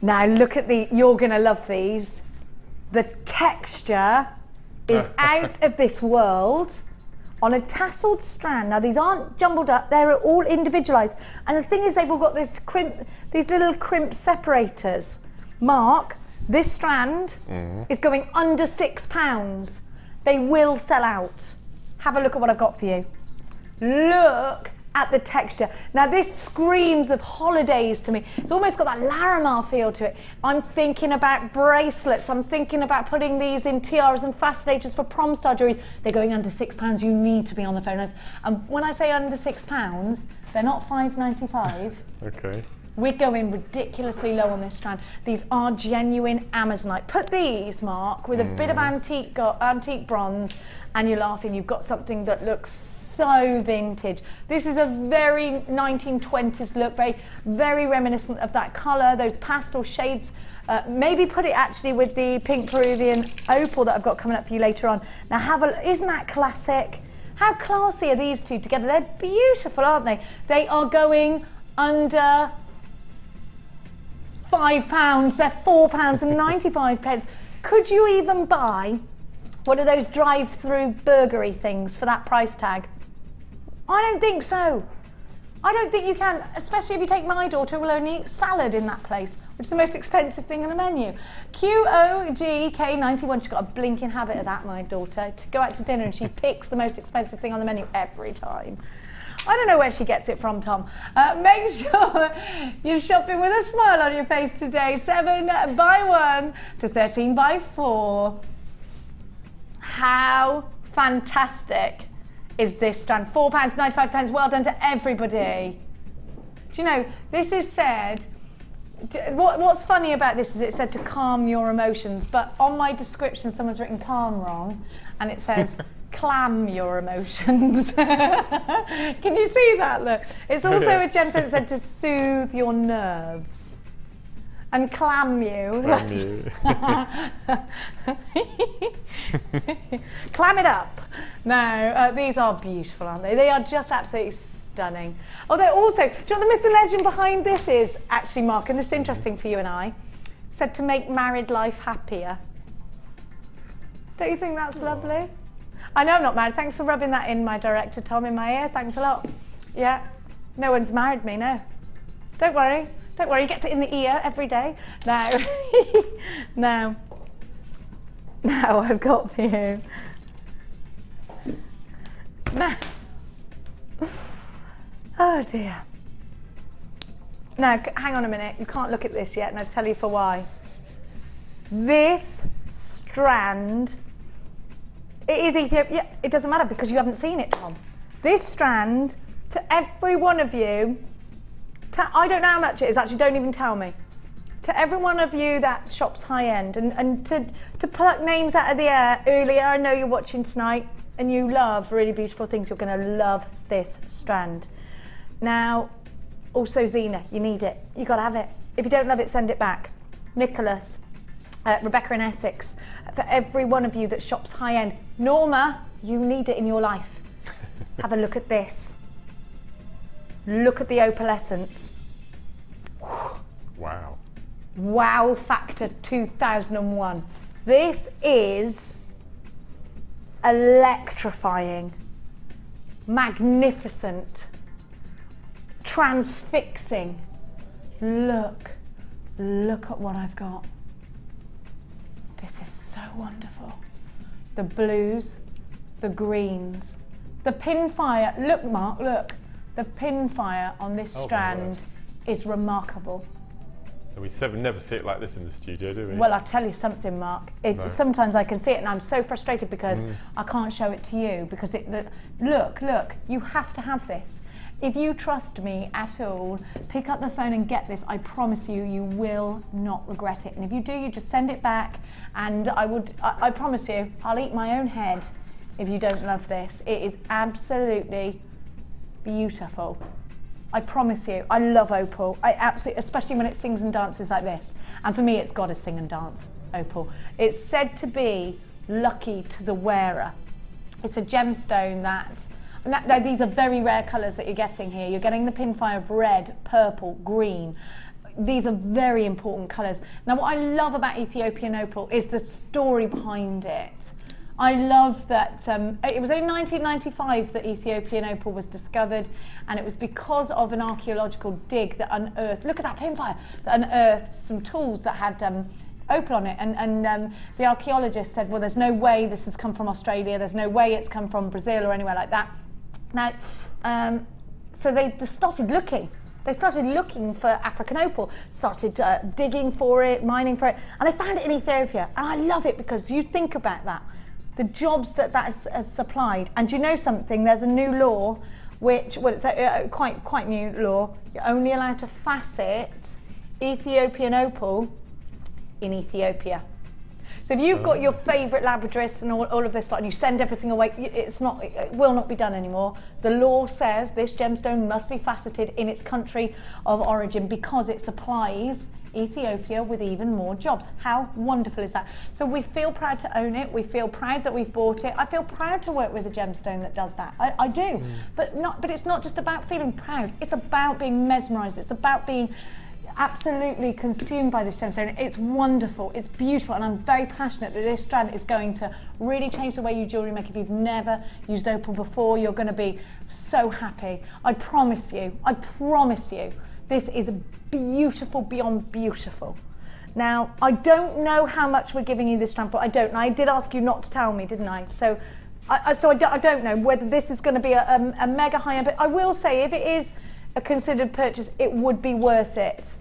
Now look at you're going to love these. The texture is out of this world on a tasseled strand. Now these aren't jumbled up, they're all individualised. And the thing is, they've all got these little crimp separators. Mark, this strand is going under £6. They will sell out. Have a look at what I've got for you. Look at the texture. Now this screams of holidays to me. It's almost got that Larimar feel to it. I'm thinking about bracelets. I'm thinking about putting these in tiaras and fascinators for prom star jewelry. They're going under £6. You need to be on the phone. And when I say under £6, they're not $5.95. Okay. We're going ridiculously low on this strand. These are genuine Amazonite. Put these, Mark, with a bit of antique bronze, and you're laughing. You've got something that looks so vintage. This is a very 1920s look, very reminiscent of that colour, those pastel shades. Maybe put it actually with the pink Peruvian opal that I've got coming up for you later on. Now isn't that classic? How classy are these two together? They're beautiful, aren't they? They are going under £5. They're £4.95. Could you even buy What are those drive-through burgery things for that price tag? I don't think so. I don't think you can, especially if you take my daughter who will only eat salad in that place, which is the most expensive thing on the menu. QOGK91, she's got a blinking habit of that, my daughter, to go out to dinner and she picks the most expensive thing on the menu every time. I don't know where she gets it from, Tom. Make sure you're shopping with a smile on your face today. 7 by 1 to 13 by 4. How fantastic is this strand? £4, 95 well done to everybody. Do you know, this is said, what's funny about this is it said to calm your emotions, but on my description someone's written calm wrong, and it says clam your emotions. Can you see that? Look, it's also a gemstone that said to soothe your nerves. And clam you. Clam it up. No, these are beautiful, aren't they? They are just absolutely stunning. Oh, they're also, do you know what the myth and legend behind this is? Actually, Mark, and this is interesting for you and I, said to make married life happier. Don't you think that's lovely? I know I'm not married. Thanks for rubbing that in, my director, Tom, in my ear. Thanks a lot. Yeah. No one's married me, no. Don't worry. Don't worry, he gets it in the ear every day. Now, now I've got for you. Now, oh dear. Now, hang on a minute. You can't look at this yet, and I'll tell you for why. This strand, it is Ethiopia. Yeah, it doesn't matter because you haven't seen it, Tom. This strand, to every one of you, I don't know how much it is, actually, don't even tell me. To every one of you that shops high-end, and to pluck names out of the air earlier, I know you're watching tonight and you love really beautiful things, you're going to love this strand. Now, also Zena, you need it. You've got to have it. If you don't love it, send it back. Nicholas, Rebecca in Essex, for every one of you that shops high-end. Norma, you need it in your life. Have a look at this. Look at the opalescence. Wow. Wow factor 2001. This is electrifying, magnificent, transfixing. Look at what I've got. This is so wonderful. The blues, the greens, the pinfire. Look, Mark, look. The pinfire on this strand is remarkable. We never see it like this in the studio, do we? Well, I'll tell you something, Mark. Sometimes I can see it and I'm so frustrated because I can't show it to you because look, you have to have this. If you trust me at all, pick up the phone and get this. I promise you, you will not regret it. And if you do, you just send it back and I promise you, I'll eat my own head if you don't love this. It is absolutely beautiful. I promise you, I love opal. I absolutely, especially when it sings and dances like this. And for me, it's got to sing and dance, opal. It's said to be lucky to the wearer. It's a gemstone now these are very rare colours that you're getting here. You're getting the pinfire of red, purple, green. These are very important colours. Now, what I love about Ethiopian opal is the story behind it. I love that it was in 1995 that Ethiopian opal was discovered, and it was because of an archaeological dig that unearthed, look at that pinfire, that unearthed some tools that had opal on it, and the archaeologists said, well, there's no way this has come from Australia, there's no way it's come from Brazil or anywhere like that. Now, so they just started looking. They started looking for African opal, started digging for it, mining for it, and they found it in Ethiopia. And I love it because you think about that. The jobs that has supplied. And do you know something? There's a new law, which, well, it's a quite new law. You're only allowed to facet Ethiopian opal in Ethiopia. So if you've got your favourite Labradorites and all of this lot, and you send everything away, it will not be done anymore. The law says this gemstone must be faceted in its country of origin because it supplies Ethiopia with even more jobs. How wonderful is that? So we feel proud to own it. We feel proud that we've bought it. I feel proud to work with a gemstone that does that. I do. But it's not just about feeling proud. It's about being mesmerised. It's about being absolutely consumed by this gemstone. It's wonderful, it's beautiful, and I'm very passionate that this strand is going to really change the way you jewellery make. If you've never used opal before, you're going to be so happy. I promise you, this is beautiful beyond beautiful. Now, I don't know how much we're giving you this strand for. I don't know. I did ask you not to tell me, didn't I? So I don't know whether this is going to be a mega high-end, but I will say if it is a considered purchase, it would be worth it.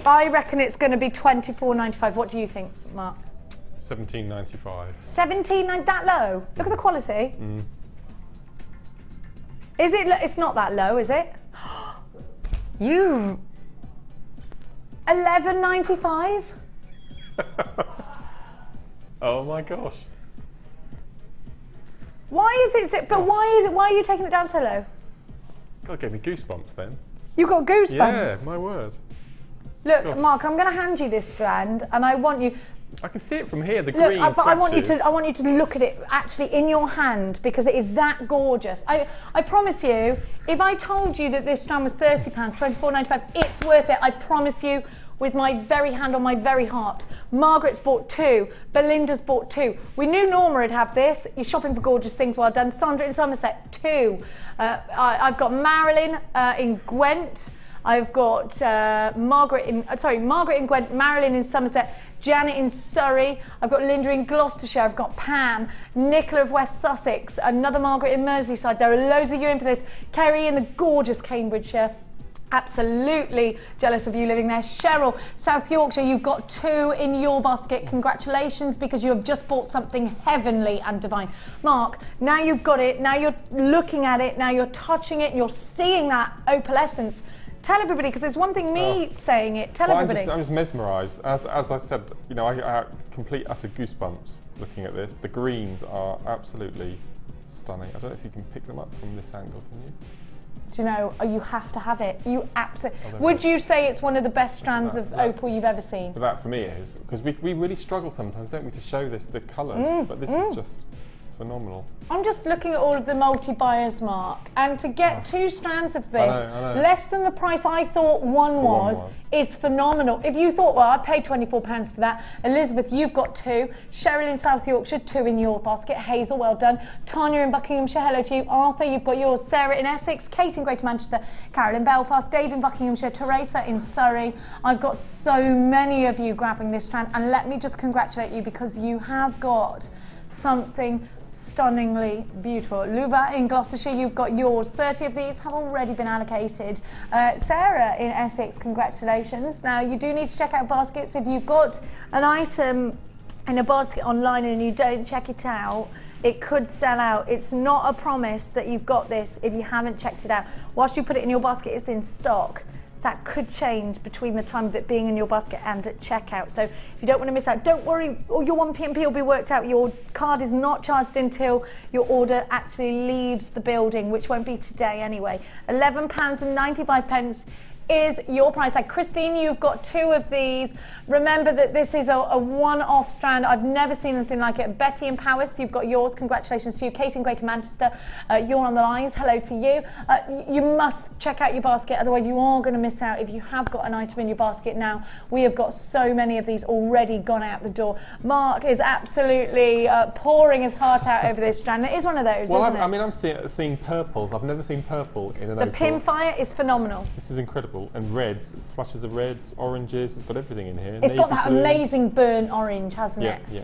I reckon it's going to be $24.95. What do you think, Mark? $17.95. $17.95, that low? Look at the quality. Is it? It's not that low, is it? You. $11.95. Oh my gosh. Why is it? But why are you taking it down so low? God, gave me goosebumps then. You got goosebumps. Yeah, my word. Look, Gosh. Mark, I'm going to hand you this strand, and I want you. I can see it from here. The Look, green but I want you flashes. to look at it actually in your hand because it is that gorgeous. I promise you, if I told you that this strand was £30, £24.95, it's worth it. I promise you, with my very hand on my very heart. Margaret's bought 2. Belinda's bought 2. We knew Norma would have this. You're shopping for gorgeous things, well done. Sandra in Somerset, 2. I've got Marilyn in Gwent. I've got Margaret in Gwent, Marilyn in Somerset, Janet in Surrey. I've got Linda in Gloucestershire. I've got Pam, Nicola of West Sussex, another Margaret in Merseyside. There are loads of you in for this. Kerry in the gorgeous Cambridgeshire. Absolutely jealous of you living there. Cheryl, South Yorkshire, you've got 2 in your basket. Congratulations, because you have just bought something heavenly and divine. Mark, now you've got it, now you're looking at it, now you're touching it, and you're seeing that opalescence. Tell everybody, because there's one thing me saying it. Tell everybody. I was mesmerised. As I said, you know, I had complete utter goosebumps looking at this. The greens are absolutely stunning. I don't know if you can pick them up from this angle, can you? Do you know, you have to have it. You absolutely. Would you say it's one of the best strands of opal you've ever seen? But that for me it is, because we really struggle sometimes, don't we, to show the colours. But this is just phenomenal. I'm just looking at all of the multi-buyers, Mark, and to get 2 strands of this, I know. less than the price I thought one was, is phenomenal. If you thought, well, I paid £24 for that, Elizabeth, you've got 2. Cheryl in South Yorkshire, 2 in your basket. Hazel, well done. Tanya in Buckinghamshire, hello to you. Arthur, you've got yours. Sarah in Essex, Kate in Greater Manchester, Carol in Belfast, Dave in Buckinghamshire, Teresa in Surrey. I've got so many of you grabbing this strand, and let me just congratulate you because you have got something stunningly beautiful. Luva in Gloucestershire, you've got yours. 30 of these have already been allocated. Sarah in Essex, congratulations. Now, you do need to check out baskets. If you've got an item in a basket online and you don't check it out, it could sell out. It's not a promise that you've got this if you haven't checked it out. Whilst you put it in your basket, it's in stock. That could change between the time of it being in your basket and at checkout. So if you don't want to miss out, don't worry, all your 1P&P will be worked out. Your card is not charged until your order actually leaves the building, which won't be today anyway. £11.95 is your price tag. Christine, you've got 2 of these. Remember that this is a one-off strand. I've never seen anything like it. Betty in Powys, you've got yours. Congratulations to you. Kate in Greater Manchester, you're on the lines. Hello to you. You must check out your basket, otherwise you are going to miss out if you have got an item in your basket now. We have got so many of these already gone out the door. Mark is absolutely pouring his heart out over this strand. It is one of those, isn't it? I mean, I'm seeing purples. I've never seen purple in an opal. The Pinfire is phenomenal. This is incredible. And reds, flashes of reds, oranges, it's got everything in here. It's got that amazing burnt orange, hasn't it? Yeah.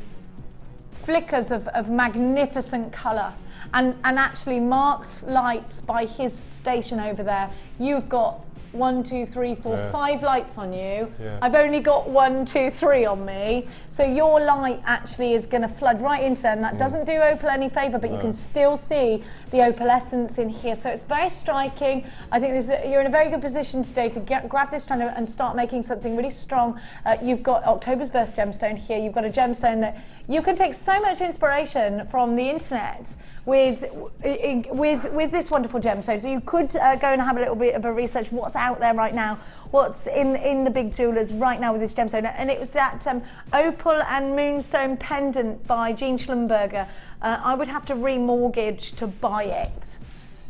Flickers of magnificent colour. And actually Mark's lights by his station over there, you've got 1, 2, 3, 4, 5 lights on you. Yeah. I've only got 1, 2, 3 on me. So your light actually is going to flood right into them. That doesn't do opal any favour, but you can still see the opalescence in here. So it's very striking. I think you're in a very good position today to grab this strand and start making something really strong. You've got October's Burst gemstone here. You've got a gemstone that you can take so much inspiration from the internet with this wonderful gemstone. So you could go and have a little bit of a research what's out there right now, what's in the big jewellers right now with this gemstone. And it was that opal and moonstone pendant by Jean Schlumberger. I would have to remortgage to buy it.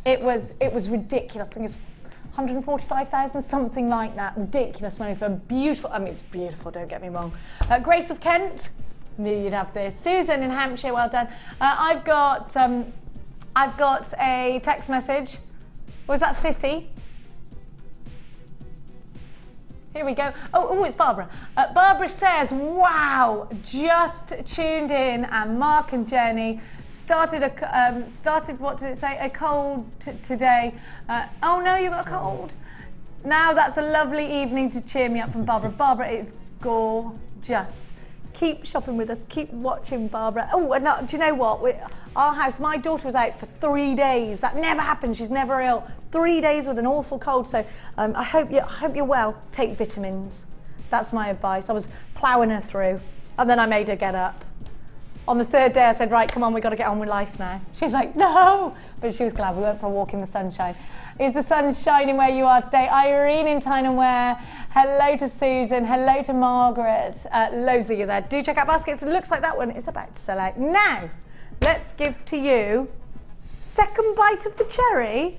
It was ridiculous. I think it's 145,000, something like that. Ridiculous money for a beautiful, I mean, it's beautiful, don't get me wrong. Grace of Kent, knew you'd have this. Susan in Hampshire, well done. I've got a text message. Was that Sissy? Here we go. Oh, it's Barbara. Barbara says, wow, just tuned in, and Mark and Jenny started what did it say? A cold today. Oh no, you got a cold. Now that's a lovely evening to cheer me up from Barbara. Barbara, it's gorgeous. Keep shopping with us. Keep watching, Barbara. Oh, and do you know what? Our house, my daughter was out for 3 days. That never happens. She's never ill. 3 days with an awful cold. So I hope you're well. Take vitamins. That's my advice. I was ploughing her through, and then I made her get up. On the third day, I said, right, come on, we've got to get on with life now. She's like, no. But she was glad. We went for a walk in the sunshine. Is the sun shining where you are today? Irene in Tyne and Wear. Hello to Susan. Hello to Margaret. Loads of you there. Do check out baskets. It looks like that one is about to sell out. Now, let's give to you second bite of the cherry.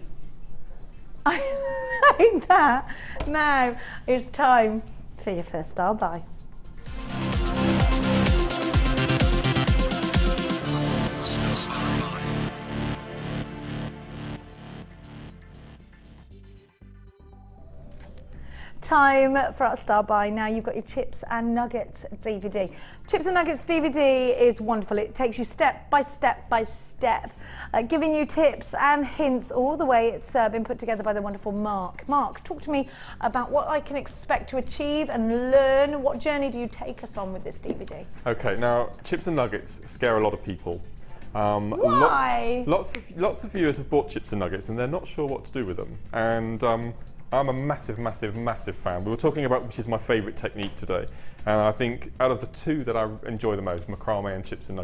I like that. Now, it's time for your first style buy. Time for our star buy. Now you've got your Chips and Nuggets DVD. Chips and Nuggets DVD is wonderful. It takes you step by step by step, giving you tips and hints all the way. It's been put together by the wonderful Mark. Mark, talk to me about what I can expect to achieve and learn. What journey do you take us on with this DVD? Okay, now Chips and Nuggets scare a lot of people. Why? Lots of viewers have bought Chips and Nuggets and they're not sure what to do with them. And I'm a massive, massive, massive fan. We were talking about which is my favourite technique today. And I think out of the two that I enjoy the most, Macrame and Chips and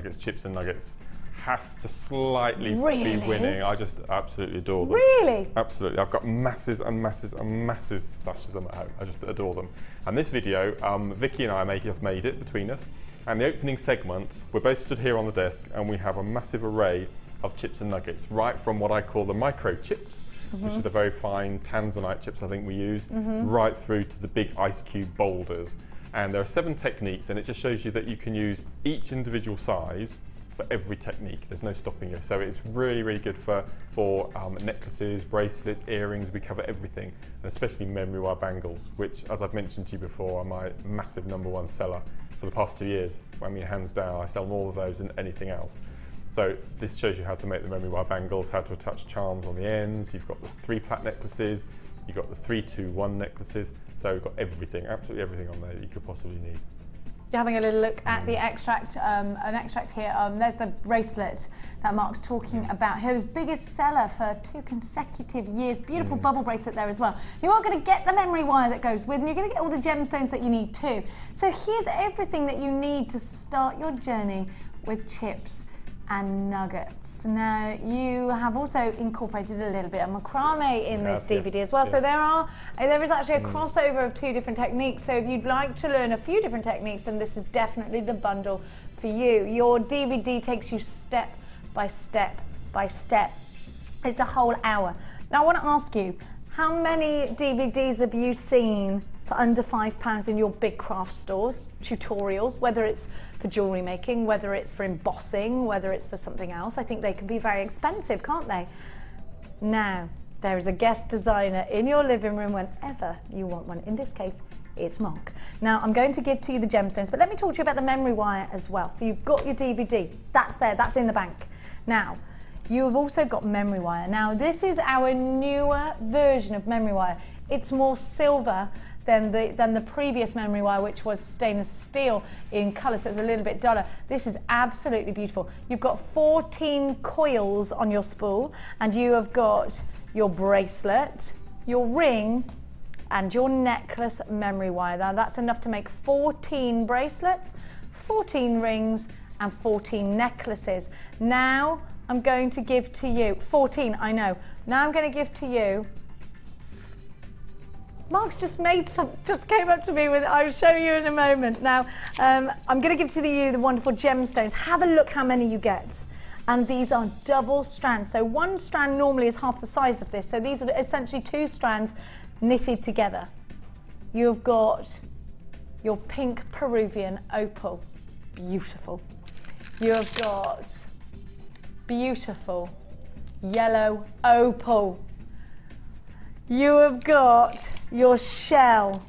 Nuggets has to slightly be winning. I just absolutely adore them. Really? Absolutely. I've got masses and masses and masses stashes of them at home. I just adore them. And this video, Vicky and I have made it between us. And the opening segment, we're both stood here on the desk and we have a massive array of chips and nuggets, right from what I call the microchips, which are the very fine tanzanite chips I think we use, right through to the big ice cube boulders. And there are 7 techniques, and it just shows you that you can use each individual size for every technique. There's no stopping you. So it's really, really good for necklaces, bracelets, earrings. We cover everything, and especially memory wire bangles, which, as I've mentioned to you before, are my massive #1 seller for the past 2 years. I mean, hands down, I sell more of those than anything else. So this shows you how to make the memory wire bangles, how to attach charms on the ends. You've got the 3-plat necklaces, you've got the 3-2-1 necklaces. So we've got everything, absolutely everything on there that you could possibly need. You're having a little look at the extract, an extract here. There's the bracelet that Mark's talking about. His biggest seller for 2 consecutive years. Beautiful bubble bracelet there as well. You are going to get the memory wire that goes with, and you're going to get all the gemstones that you need too. So here's everything that you need to start your journey with chips and nuggets. Now you have also incorporated a little bit of macrame in this DVD as well. So there is actually a crossover of 2 different techniques. So if you'd like to learn a few different techniques, then this is definitely the bundle for you. Your DVD takes you step by step by step. It's a whole hour. Now I want to ask you, how many DVDs have you seen for under £5 in your big craft stores, tutorials, whether it's for jewellery making, whether it's for embossing, whether it's for something else? I think they can be very expensive, can't they? Now, there is a guest designer in your living room whenever you want one. In this case, it's Mark. Now, I'm going to give to you the gemstones, but let me talk to you about the memory wire as well. So you've got your DVD, that's there, that's in the bank. Now, you have also got memory wire. Now, this is our newer version of memory wire. It's more silver than the previous memory wire, which was stainless steel in colour, so it's a little bit duller. This is absolutely beautiful. You've got 14 coils on your spool, and you have got your bracelet, your ring, and your necklace memory wire. Now that's enough to make 14 bracelets, 14 rings, and 14 necklaces. Now I'm going to give to you, 14, I know. Now I'm going to give to you, Mark's just made some, just came up to me with, I'll show you in a moment. Now, I'm going to give to you the wonderful gemstones. Have a look how many you get. And these are double strands. So one strand normally is half the size of this. So these are essentially 2 strands knitted together. You've got your pink Peruvian opal, beautiful. You have got beautiful yellow opal. You have got your shell,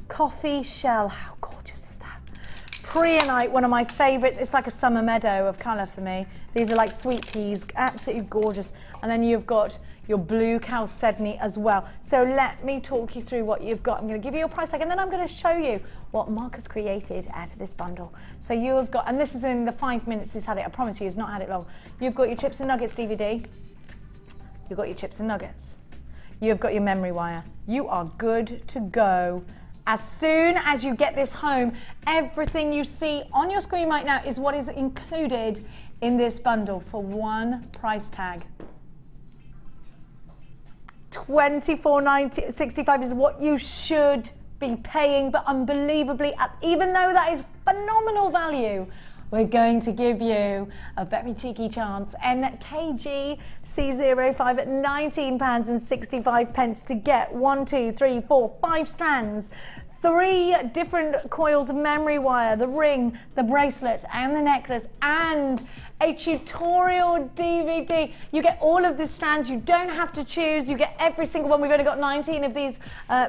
coffee shell. How gorgeous is that? Preonite, one of my favourites. It's like a summer meadow of colour for me. These are like sweet peas, absolutely gorgeous. And then you've got your blue chalcedony as well. So let me talk you through what you've got. I'm going to give you your price tag and then I'm going to show you what Mark has created out of this bundle. So you have got, and this is in the 5 minutes he's had it, I promise you he's not had it long. You've got your Chips and Nuggets DVD. You've got your Chips and Nuggets. You've got your memory wire. You are good to go. As soon as you get this home, everything you see on your screen right now is what is included in this bundle for one price tag. $24.65 is what you should be paying, but unbelievably, even though that is phenomenal value, we're going to give you a very cheeky chance. NKG C05 at £19.65 to get 1, 2, 3, 4, 5 strands, 3 different coils of memory wire, the ring, the bracelet and the necklace, and a tutorial DVD. You get all of the strands, you don't have to choose, you get every single one. We've only got 19 of these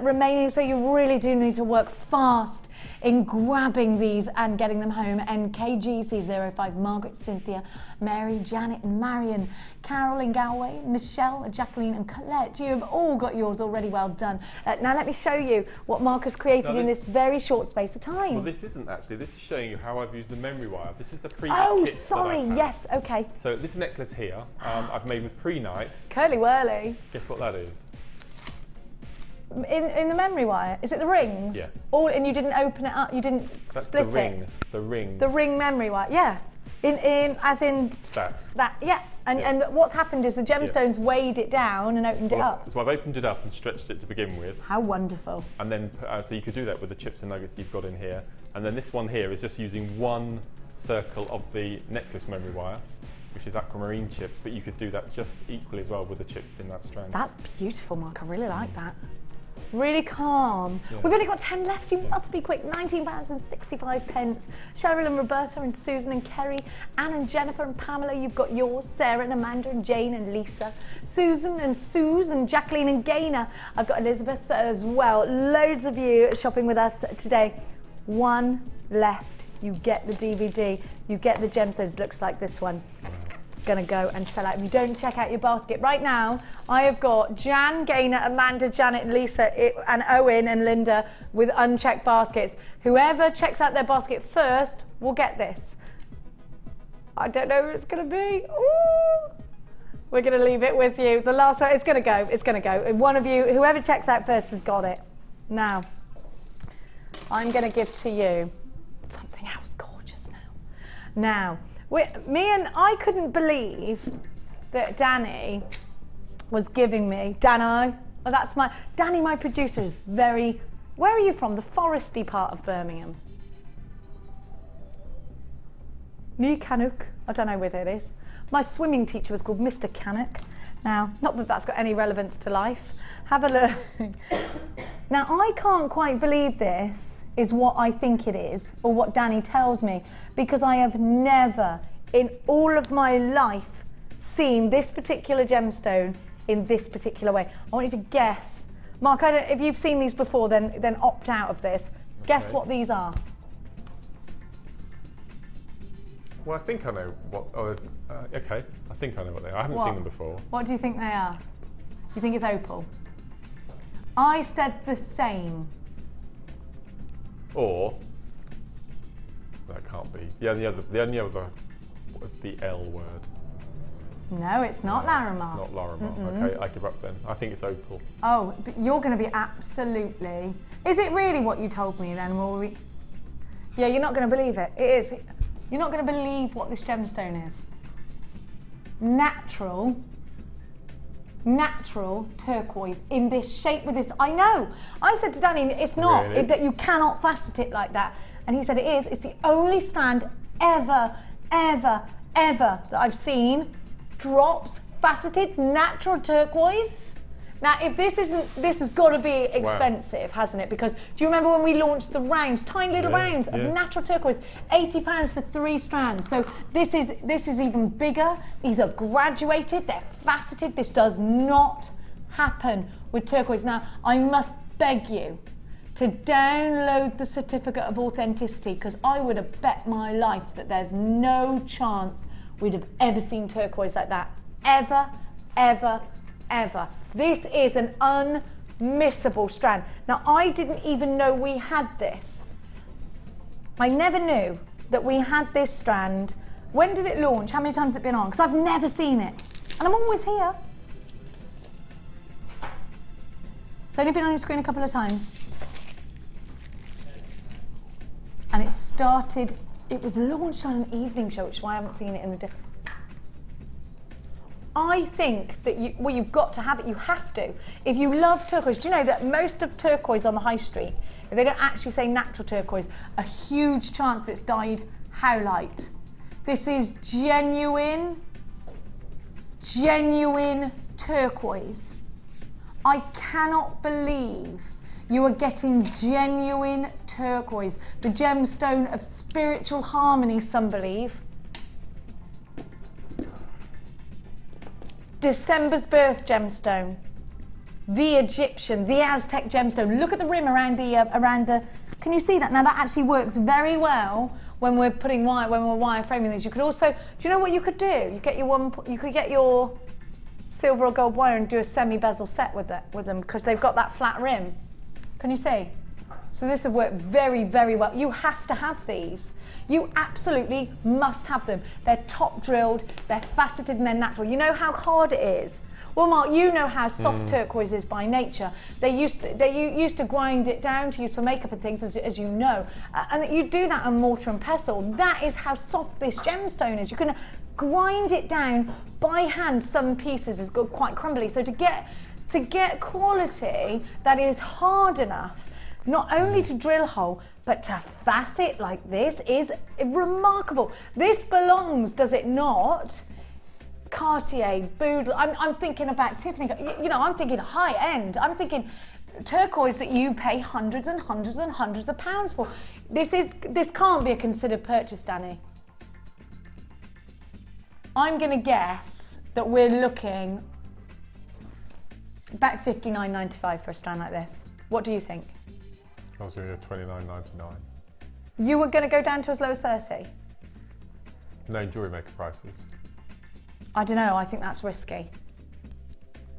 remaining, so you really do need to work fast in grabbing these and getting them home. NKG C05, Margaret, Cynthia, Mary, Janet and Marion, Carol in Galway, Michelle, Jacqueline and Colette. You have all got yours already, well done. Now let me show you what Mark has created in this very short space of time. Well, this isn't actually, this is showing you how I've used the memory wire. This is the previous kit sorry, yes, okay. So this necklace here, I've made with Preonite. Curly whirly. Guess what that is? In the memory wire, is it the rings? Yeah. All, and you didn't open it up, you didn't split the ring, it? The ring. The ring memory wire, yeah. As in that, yeah. And what's happened is the gemstones weighed it down and opened it up. So I've opened it up and stretched it to begin with. How wonderful. And then, so you could do that with the chips and nuggets you've got in here. And then this one here is just using one circle of the necklace memory wire, which is aquamarine chips, but you could do that just equally as well with the chips in that strand. That's beautiful, Mark, I really like that. Really calm. Yeah. We've only got 10 left, you must be quick. £19.65. Cheryl and Roberta and Susan and Kerry, Anne and Jennifer and Pamela, you've got yours. Sarah and Amanda and Jane and Lisa. Susan and Suze and Jacqueline and Gaynor. I've got Elizabeth as well. Loads of you shopping with us today. One left. You get the DVD, you get the gemstones. Looks like this one. Going to go and sell out if you don't check out your basket right now. I have got Jan, Gaynor, Amanda, Janet and Lisa and Owen and Linda with unchecked baskets. Whoever checks out their basket first will get this. I don't know who it's going to be. Ooh. We're going to leave it with you. The last one, it's going to go, it's going to go. And one of you, whoever checks out first has got it. Now, I'm going to give to you something else gorgeous now. I couldn't believe that Danny was giving me, Danny, my producer is very, where are you from? The foresty part of Birmingham. Ní Cannock, I don't know where it is. My swimming teacher was called Mr. Cannock. Now, not that that's got any relevance to life. Have a look. Now, I can't quite believe this is what I think it is, or what Danny tells me, because I have never in all of my life seen this particular gemstone in this particular way. I want you to guess. Mark, if you've seen these before, then opt out of this. Okay. Guess what these are. Well, I think I know what, okay, I think I know what they are. I haven't seen them before. What do you think they are? You think it's opal? I said the same. Or, that can't be. Yeah, the only other, what was the L word? No, it's not Larimar. It's not Larimar. Okay, I give up then. I think it's opal. Oh, but you're going to be absolutely... Is it really what you told me then? Yeah, you're not going to believe it. It is. You're not going to believe what this gemstone is. Natural turquoise in this shape with this. I know. I said to Danny, it's not. Really? You cannot facet it like that. And he said it is. It's the only strand ever ever that I've seen drops, faceted, natural turquoise. Now, if this has got to be expensive, hasn't it? Because do you remember when we launched the rounds, tiny little rounds of natural turquoise, £80 for 3 strands. So this is even bigger. These are graduated, they're faceted. This does not happen with turquoise. Now, I must beg you to download the certificate of authenticity, because I would have bet my life that there's no chance we'd have ever seen turquoise like that. Ever, ever, ever. This is an unmissable strand. Now, I didn't even know we had this. I never knew that we had this strand. When did it launch? How many times has it been on? Because I've never seen it. And I'm always here. It's only been on your screen a couple of times. And it started, it was launched on an evening show, which is why I haven't seen it in the different. I think that you've got to have it, you have to. If you love turquoise, do you know that most of turquoise on the high street, if they don't actually say natural turquoise, a huge chance it's dyed howlite. This is genuine turquoise. I cannot believe you are getting genuine turquoise, the gemstone of spiritual harmony, some believe. December's birth gemstone, the Egyptian, the Aztec gemstone. Look at the rim around the, can you see that? Now that actually works very well when we're putting wire, when we're wire framing these. You could also, do you know what you could do? You could get your silver or gold wire and do a semi-bezel set with them, because they've got that flat rim. Can you see? So this would work very, very well. You have to have these. You absolutely must have them. They're top drilled, they're faceted, and they're natural. You know how hard it is. Well, Mark, you know how soft turquoise is by nature. They used to grind it down to use for makeup and things, as you know. And you do that on mortar and pestle. That is how soft this gemstone is. You can grind it down by hand. Some pieces is quite crumbly. So to get quality that is hard enough, not only to drill hole, but to facet like this is remarkable. This belongs, does it not? Cartier, Bouddle. I'm thinking about Tiffany. You know, I'm thinking high end. I'm thinking turquoise that you pay hundreds and hundreds and hundreds of pounds for. This can't be a considered purchase, Danny. I'm going to guess that we're looking about $59.95 for a strand like this. What do you think? I was going to go $29.99. You were going to go down to as low as 30? No, JewelleryMaker prices. I don't know, I think that's risky.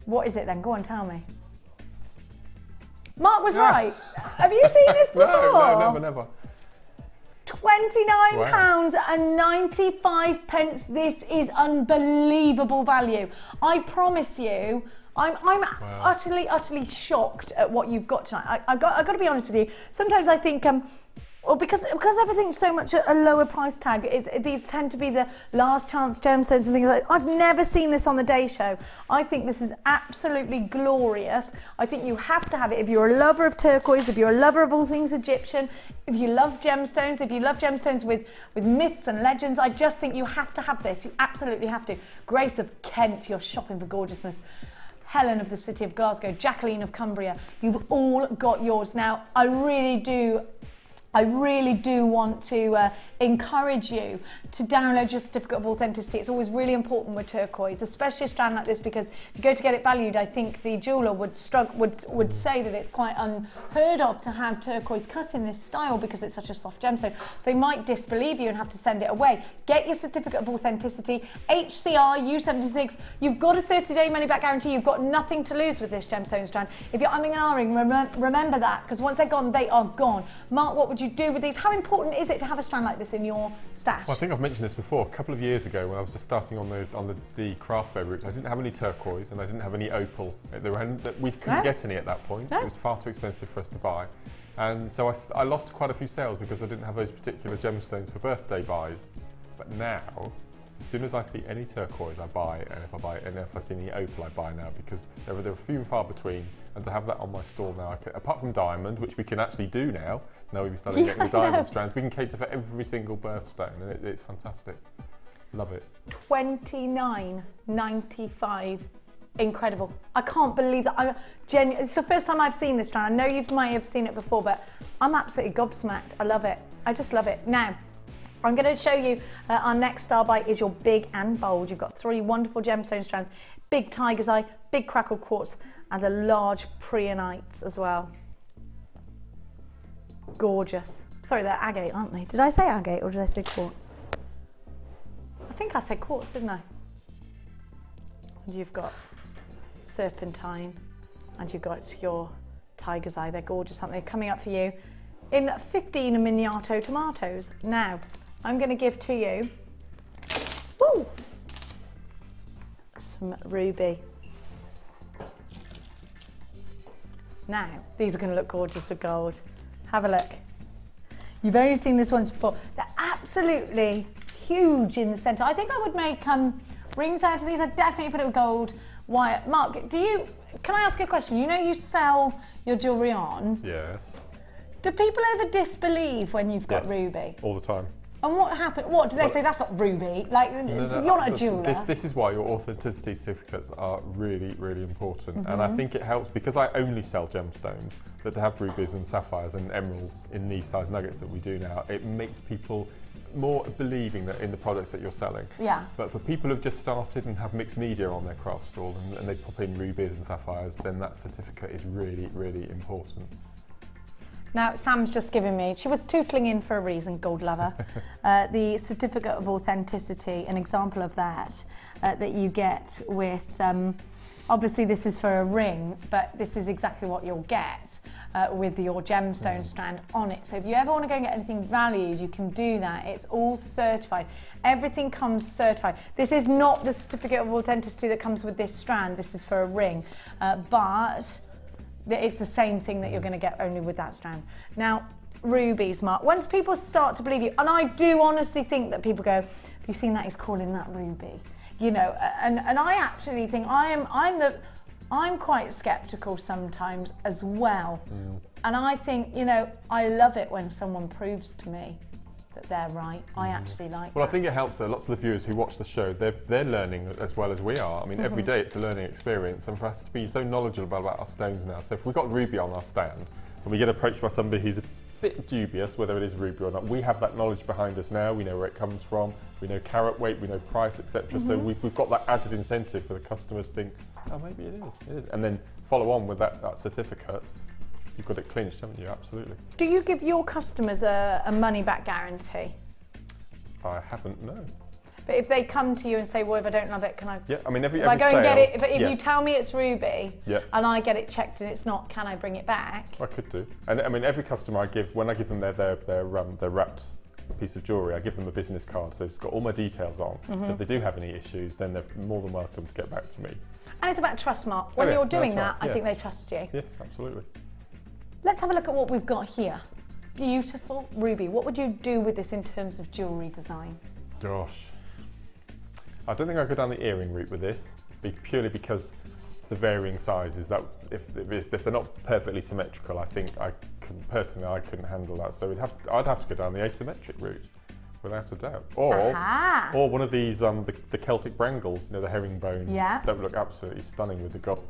What is it then? Go on, tell me. Mark was right. Have you seen this before? No, never. £29.95. This is unbelievable value. I promise you, I'm utterly shocked at what you've got tonight. I've got to be honest with you. Sometimes I think, well, because everything's so much at a lower price tag, these tend to be the last chance gemstones and things like that. I've never seen this on the day show. I think this is absolutely glorious. I think you have to have it if you're a lover of turquoise, if you're a lover of all things Egyptian, if you love gemstones, if you love gemstones with myths and legends. I just think you have to have this. You absolutely have to. Grace of Kent, you're shopping for gorgeousness. Helen of the City of Glasgow, Jacqueline of Cumbria, you've all got yours. Now, I really do want to encourage you to download your certificate of authenticity. It's always really important with turquoise, especially a strand like this, because if you go to get it valued, I think the jeweller would say that it's quite unheard of to have turquoise cut in this style because it's such a soft gemstone. So they might disbelieve you and have to send it away. Get your certificate of authenticity, HCR U76. You've got a 30-day money-back guarantee. You've got nothing to lose with this gemstone strand. If you're umming and ahhing, remember that, because once they're gone, they are gone. Mark, what would you do with these? How important is it to have a strand like this in your stash? Well, I think I've mentioned this before. A couple of years ago, when I was just starting on the craft fair route, I didn't have any turquoise and I didn't have any opal. We couldn't get any at that point. It was far too expensive for us to buy, and so I lost quite a few sales because I didn't have those particular gemstones for birthday buys. But now, as soon as I see any turquoise, I buy, and if I see any opal, I buy now, because they're few and far between. And to have that on my stall now, apart from diamond, which we can actually do now. Now we've started getting the diamond strands, we can cater for every single birthstone, and it's fantastic. Love it. $29.95. Incredible. I can't believe that. It's the first time I've seen this strand. I know you might have seen it before, but I'm absolutely gobsmacked. I love it. I just love it. Now, I'm going to show you our next star bite is your big and bold. You've got 3 wonderful gemstone strands, big tiger's eye, big crackled quartz, and the large preonites as well. Gorgeous. Sorry, they're agate, aren't they? Did I say agate or did I say quartz? I think I said quartz, didn't I? And you've got serpentine, and you've got your tiger's eye. They're gorgeous, aren't they? Coming up for you in 15 miniato tomatoes. Now, I'm going to give to you some ruby. Now, these are going to look gorgeous with gold. Have a look. You've only seen this once before. They're absolutely huge in the centre. I think I would make rings out of these. I'd definitely put it with gold wire. Mark, can I ask you a question? You know you sell your jewellery on. Yeah. Do people ever disbelieve when you've got ruby? All the time. And what happened? What do they say? That's not ruby. Like, you're not a jeweller. This is why your authenticity certificates are really, really important. And I think it helps because I only sell gemstones, that to have rubies and sapphires and emeralds in these size nuggets that we do now, it makes people more believing that in the products that you're selling. Yeah. But for people who've just started and have mixed media on their craft stall and they pop in rubies and sapphires, then that certificate is really, really important. Now, Sam's just given me, she was tootling in for a reason, gold lover, the certificate of authenticity, an example of that, that you get with, obviously this is for a ring, but this is exactly what you'll get with your gemstone strand on it. So if you ever want to go and get anything valued, you can do that. It's all certified. Everything comes certified. This is not the certificate of authenticity that comes with this strand. This is for a ring, but it's the same thing that you're going to get only with that strand. Now, rubies, Mark, once people start to believe you, and I do honestly think that people go, have you seen that? He's calling that ruby. You know, and I actually think I'm quite skeptical sometimes as well. And I think, you know, I love it when someone proves to me that they're right. I actually like Well, that. I think it helps that lots of the viewers who watch the show, they're learning as well as we are. I mean, every day it's a learning experience, and for us to be so knowledgeable about our stones now. So if we've got ruby on our stand, and we get approached by somebody who's a bit dubious whether it is ruby or not, we have that knowledge behind us now. We know where it comes from, we know carat weight, we know price, etc. So we've got that added incentive for the customers to think, oh, maybe it is, and then follow on with that certificate. You've got it clinched, haven't you? Absolutely. Do you give your customers a money-back guarantee? I haven't, no. But if they come to you and say, well, if I don't love it, can I... Yeah, I mean, every I go sale, and get it, but if you tell me it's ruby, yeah, and I get it checked and it's not, can I bring it back? I could do. And I mean, every customer I give, when I give them their wrapped piece of jewellery, I give them a business card, so it's got all my details on. So if they do have any issues, then they're more than welcome to get back to me. And it's about trust, Mark. When you're doing that, right, I think they trust you. Yes, absolutely. Let's have a look at what we've got here. Beautiful ruby. What would you do with this in terms of jewellery design? Gosh. I don't think I'd go down the earring route with this, purely because the varying sizes, that if they're not perfectly symmetrical, I think I couldn't handle that. So I'd have to go down the asymmetric route, without a doubt. Or one of these the Celtic brangles, you know, the herringbone. Yeah. That would look absolutely stunning with the gold.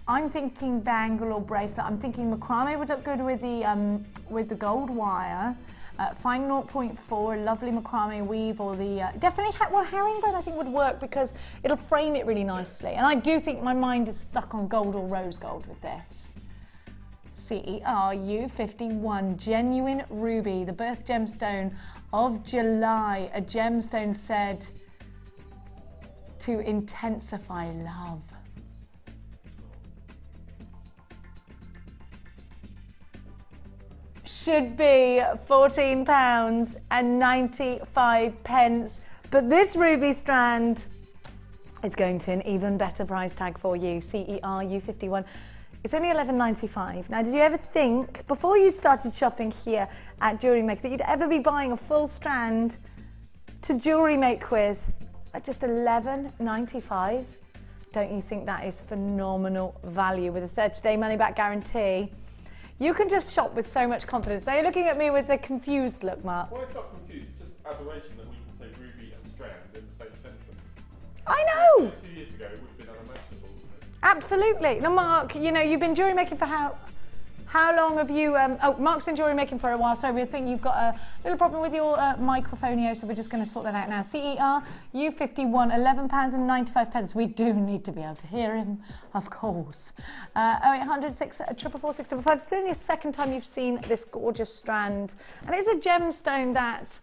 I'm thinking bangle or bracelet. I'm thinking macrame would look good with the gold wire. Fine 0.4, lovely macrame weave, or the definitely herringbone I think would work because it'll frame it really nicely. And I do think my mind is stuck on gold or rose gold with this. CERU 51, genuine ruby, the birth gemstone of July. A gemstone said to intensify love. Should be £14.95, but this ruby strand is going to an even better price tag for you. CERU 51. It's only £11.95. Now, did you ever think, before you started shopping here at JewelleryMaker, that you'd ever be buying a full strand to jewellery make with at just £11.95? Don't you think that is phenomenal value with a 30-day money-back guarantee? You can just shop with so much confidence. Now you're looking at me with a confused look, Mark. Well, it's not confused, it's just adoration that we can say ruby and strand in the same I know. 2 years ago, it would have been unimaginable. Absolutely. Now, Mark, you know, you've been jewellery making for how long have you, oh, Mark's been jewellery making for a while, so we think you've got a little problem with your microphone, so we're just going to sort that out now. CER, U51, £11.95. We do need to be able to hear him, of course. 0800 644 655. It's only the second time you've seen this gorgeous strand, and it's a gemstone that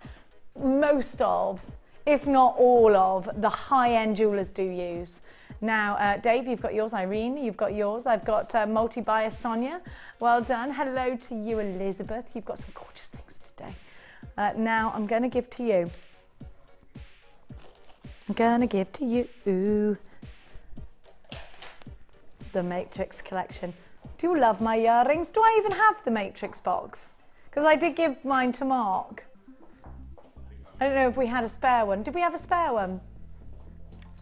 most of, if not all of, the high-end jewellers do use. Now, Dave, you've got yours. Irene, you've got yours. I've got multi-buyer Sonia. Well done. Hello to you, Elizabeth. You've got some gorgeous things today. Now, I'm going to give to you. I'm going to give to you the Matrix collection. Do you love my earrings? Do I even have the Matrix box? Because I did give mine to Mark. I don't know if we had a spare one. Did we have a spare one?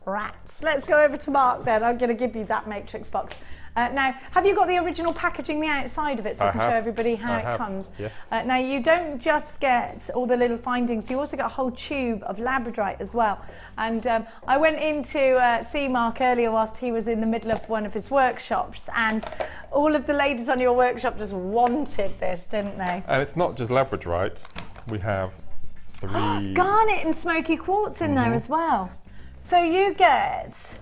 Rats. Let's go over to Mark then. I'm going to give you that Matrix box. Now, have you got the original packaging, the outside of it, so I can show everybody how it comes? Yes. Now, you don't just get all the little findings, you also get a whole tube of Labradorite as well. And I went in to see Mark earlier whilst he was in the middle of one of his workshops, and all of the ladies on your workshop just wanted this, didn't they? And it's not just Labradorite. We have 3... garnet and smoky quartz in there as well. So you get,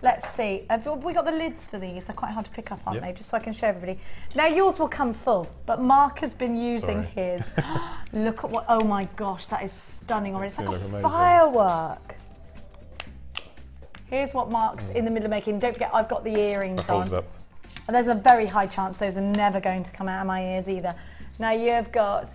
let's see, have we got the lids for these? They're quite hard to pick up, aren't they? Just so I can show everybody. Now yours will come full, but Mark has been using his. Look at what, oh my gosh, that is stunning already. It's like a firework. Here's what Mark's in the middle of making. Don't forget, I've got the earrings on. Up. And there's a very high chance those are never going to come out of my ears either. Now you've got,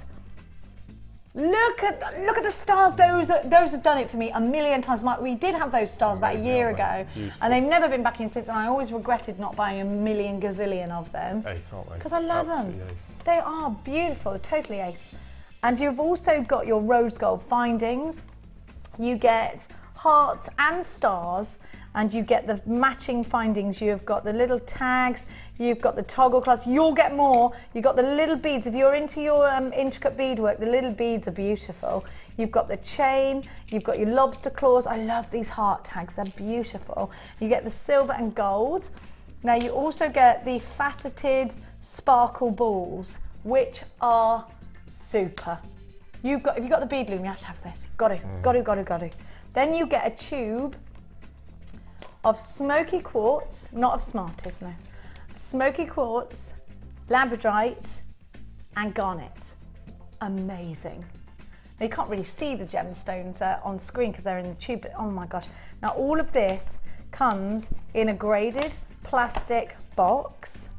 look at the stars. Those have done it for me a million times. We did have those stars about a year ago, and they've never been back in since. And I always regretted not buying a million gazillion of them. Ace, aren't they? Because I love them. Ace. They are beautiful. They're totally ace. And you've also got your rose gold findings. You get hearts and stars, and you get the matching findings. You've got the little tags, you've got the toggle clasps, you'll get more. You've got the little beads. If you're into your intricate beadwork, the little beads are beautiful. You've got the chain, you've got your lobster claws. I love these heart tags, they're beautiful. You get the silver and gold. Now you also get the faceted sparkle balls, which are super. If you've got the bead loom, you have to have this. Got to. Then you get a tube of smoky quartz, not of Smarties, no. Smoky quartz, Labradorite, and garnet. Amazing. Now you can't really see the gemstones on screen because they're in the tube, but oh my gosh. Now all of this comes in a graded plastic box.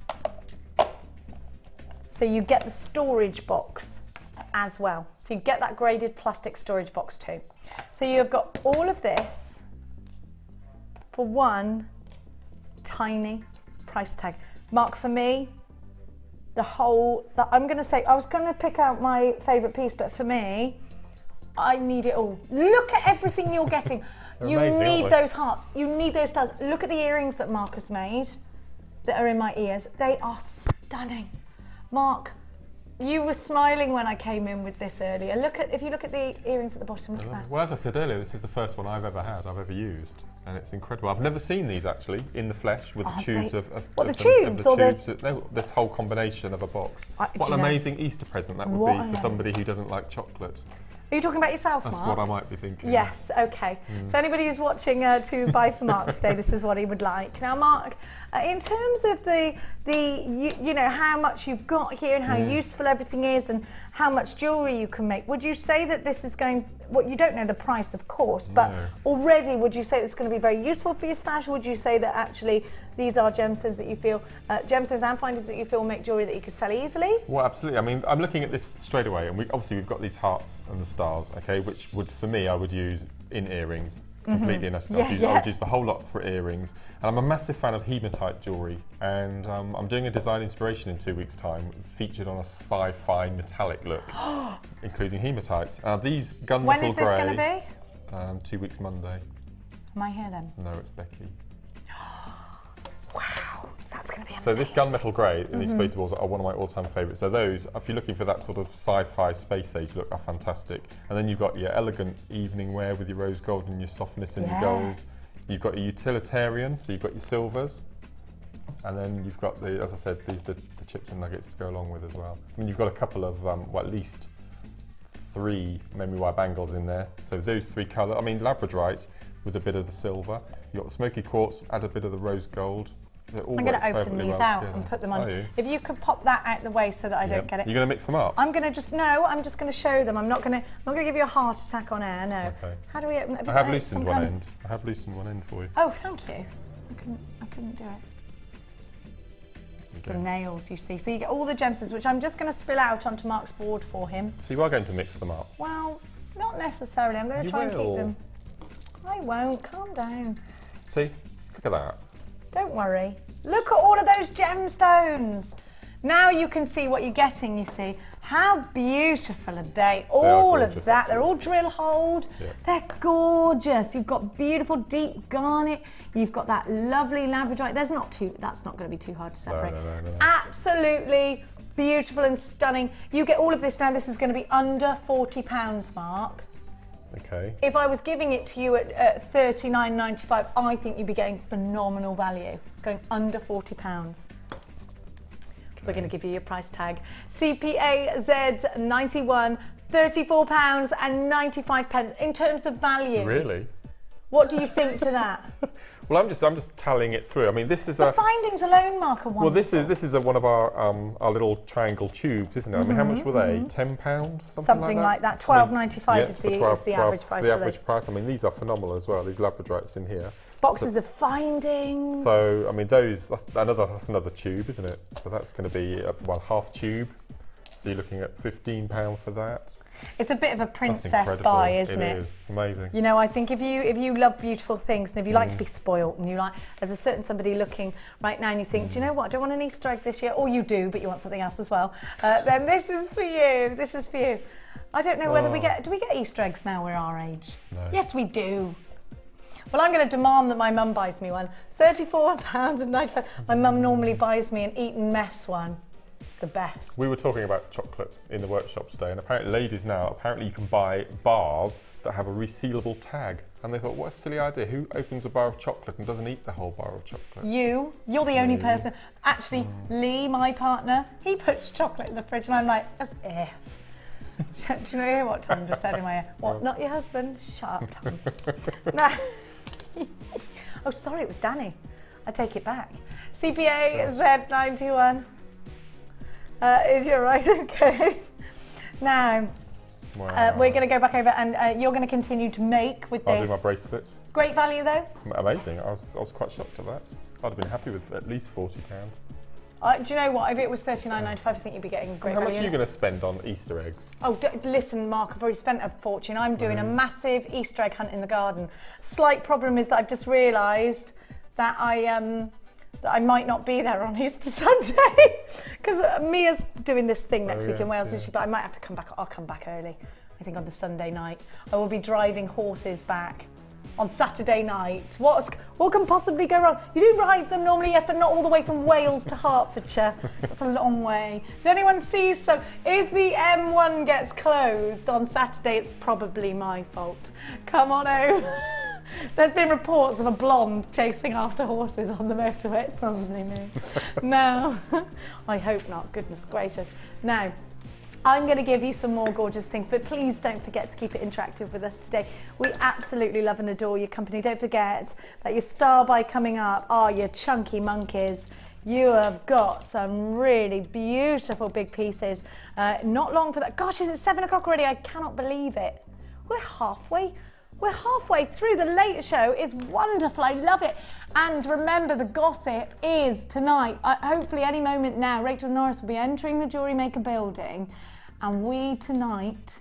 So you get the storage box as well. So you get that graded plastic storage box too. So you've got all of this for one tiny price tag. Mark, for me, I'm going to say, I was going to pick out my favourite piece, but for me, I need it all. Look at everything you're getting. You need those hearts. You need those stars. Look at the earrings that Mark has made that are in my ears. They are stunning. Mark, you were smiling when I came in with this earlier. If you look at the earrings at the bottom, look at that. Well, as I said earlier, this is the first one I've ever used, and it's incredible. I've never seen these actually in the flesh with the tubes this whole combination of a box. What an amazing Easter present that would be for somebody who doesn't like chocolate. Are you talking about yourself, Mark? That's what I might be thinking. Yes, okay. So anybody who's watching to buy for Mark today, this is what he would like. Now, Mark, in terms of you know, how much you've got here and how useful everything is and how much jewellery you can make, would you say that this is going, you don't know the price, of course, but already would you say it's going to be very useful for your stash? Or would you say that actually these are gemstones that you feel, gemstones and findings that you feel make jewellery that you could sell easily? Well, absolutely. I mean, I'm looking at this straight away, and we've got these hearts and the stars, okay, which would, for me, I would use in earrings. Completely honest. I would use the whole lot for earrings. And I'm a massive fan of hematite jewellery, and I'm doing a design inspiration in 2 weeks' time, featured on a sci-fi metallic look, including hematites. These gunmetal grey. When is this going to be? 2 weeks Monday. Am I here then? No, it's Becky. Wow, that's going to be amazing. So this gunmetal grey and these space balls are one of my all-time favourites. So those, if you're looking for that sort of sci-fi space age look, are fantastic. And then you've got your elegant evening wear with your rose gold and your softness and your gold. You've got a utilitarian, so you've got your silvers, and then you've got the, as I said, the chips and nuggets to go along with as well. I mean, you've got a couple of, well, at least 3 memory wire bangles in there. So those 3 colours. I mean, Labradorite with a bit of the silver. You've got the smoky quartz, add a bit of the rose gold. I'm going to open these out and put them on. If you could pop that out the way so that I don't get it. You're going to mix them up? I'm going to just, no, I'm just going to show them. I'm not going to give you a heart attack on air, no. Okay. How do we open? I have loosened one end. I have loosened one end for you. Oh, thank you. I couldn't do it. It's the nails, you see. So you get all the gemstones, which I'm just going to spill out onto Mark's board for him. So you are going to mix them up? Well, not necessarily. I'm going to try and keep them. I won't. Calm down. See? Look at that. Don't worry. Look at all of those gemstones. Now you can see what you're getting, you see. How beautiful are they? All of that. They're all drill holed. Yeah. They're gorgeous. You've got beautiful deep garnet. You've got that lovely Labradorite. That's not going to be too hard to separate. No. Absolutely beautiful and stunning. You get all of this now. This is going to be under £40, Mark. Okay. If I was giving it to you at $39.95, I think you'd be getting phenomenal value. It's going under £40. We're going to give you your price tag. CPA Z91, £34.95 in terms of value. Really? What do you think to that? Well, I'm just tallying it through. I mean, this is the findings alone, Mark, are wonderful. Well, this is one of our little triangle tubes, isn't it? I mean, how much were they? £10, something like that. £12.95 is the average price. The average price. I mean, these are phenomenal as well. These Labradorites in here. Boxes of findings. So, I mean, that's another tube, isn't it? So that's going to be well, half tube. So you're looking at £15 for that. It's a bit of a princess buy, isn't it? It is. It's amazing. You know, I think if you love beautiful things and if you like to be spoilt and you like, there's a certain somebody looking right now and you think, do you know what? I don't want an Easter egg this year, or you do, but you want something else as well. Then this is for you. This is for you. I don't know whether do we get Easter eggs now we're our age? No. Yes, we do. Well, I'm going to demand that my mum buys me one. £34.95. My mum normally buys me an Eton Mess one. The best. We were talking about chocolate in the workshop today, and apparently ladies now, you can buy bars that have a resealable tag. And they thought, what a silly idea. Who opens a bar of chocolate and doesn't eat the whole bar of chocolate? You're the only person. Actually, Lee, my partner, he puts chocolate in the fridge and I'm like, as if. Do you know what Tom just said in my ear? What, not your husband? Shut up, Tom. No. Oh, sorry, it was Danny. I take it back. CPA Z91. Is your right? Okay. Now, we're going to go back over and you're going to continue to make with this. I'll do my bracelets. Great value though? Amazing. I was quite shocked at that. I'd have been happy with at least £40. Do you know what? If it was $39.95, I think you'd be getting great value. How much are you going to spend on Easter eggs? Oh, listen, Mark, I've already spent a fortune. I'm doing a massive Easter egg hunt in the garden. Slight problem is that I've just realised that I might not be there on Easter Sunday because Mia's doing this thing next week in Wales, but I might have to come back. I'll come back early. I think on the Sunday night. I will be driving horses back on Saturday night. What can possibly go wrong? You do ride them normally, yes, but not all the way from Wales to Hertfordshire. That's a long way. So anyone sees, so if the M1 gets closed on Saturday, it's probably my fault. Come on over. There's been reports of a blonde chasing after horses on the motorway. It's probably me. No, I hope not. Goodness gracious. Now, I'm going to give you some more gorgeous things, but please don't forget to keep it interactive with us today. We absolutely love and adore your company. Don't forget that your star buy coming up are your chunky monkeys. You have got some really beautiful big pieces. Not long for that. Gosh, is it 7 o'clock already? I cannot believe it. We're halfway through. The late show is wonderful. I love it. And remember, the gossip is tonight. Hopefully any moment now, Rachel Norris will be entering the JewelleryMaker building. And we tonight,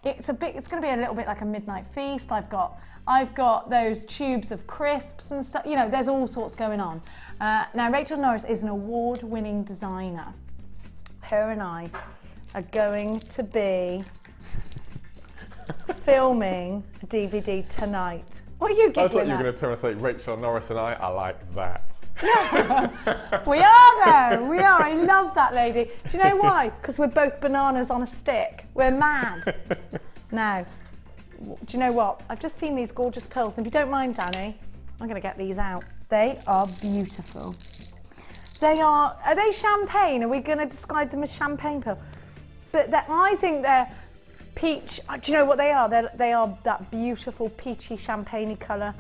it's going to be a little bit like a midnight feast. I've got those tubes of crisps and stuff. You know, there's all sorts going on. Now, Rachel Norris is an award-winning designer. Her and I are going to be filming a DVD tonight. What are you giggling at? I thought you were going to turn and say, Rachel Norris and I like that. Yeah. We are though, we are. I love that lady. Do you know why? Because we're both bananas on a stick. We're mad. Now, do you know what? I've just seen these gorgeous pearls, and if you don't mind, Danny, I'm going to get these out. They are beautiful. Are they champagne? Are we going to describe them as champagne pearl? But I think they're peach. Do you know what they are? They are that beautiful peachy champagne-y colour.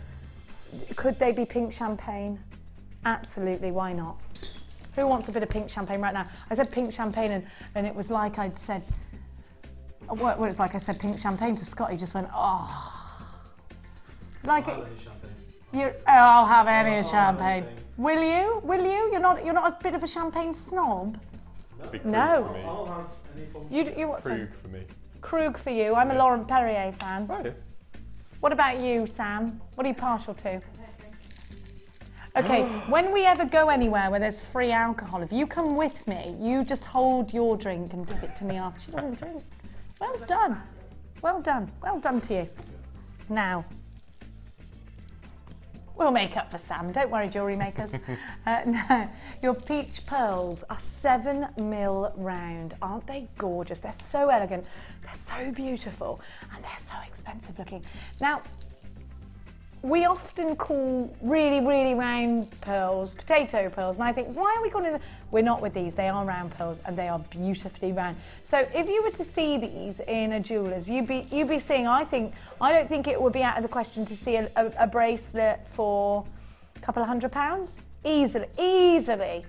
Could they be pink champagne? Absolutely, why not? Who wants a bit of pink champagne right now? I said pink champagne and it was like I'd said, well, it's like I said pink champagne to Scott. He just went, oh. Like it. I'll have any champagne. Will you? Will you? You're not as bit of a champagne snob? No. I'll have any form. You what? Krug for me. Krug for you. I'm a Laurent Perrier fan. Oh, yeah. What about you, Sam? What are you partial to? Okay, when we ever go anywhere where there's free alcohol, if you come with me, you just hold your drink and give it to me after. She doesn't drink. Well done. Well done. Well done to you. Now, we'll make up for Sam. Don't worry, jewellery makers. No, your peach pearls are 7mm round. Aren't they gorgeous? They're so elegant. They're so beautiful. And they're so expensive looking. Now, we often call really, really round pearls potato pearls, and I think, why are we calling them? We're not with these. They are round pearls, and they are beautifully round. So if you were to see these in a jeweller's, you'd be seeing. I don't think it would be out of the question to see a bracelet for a couple of £100 easily.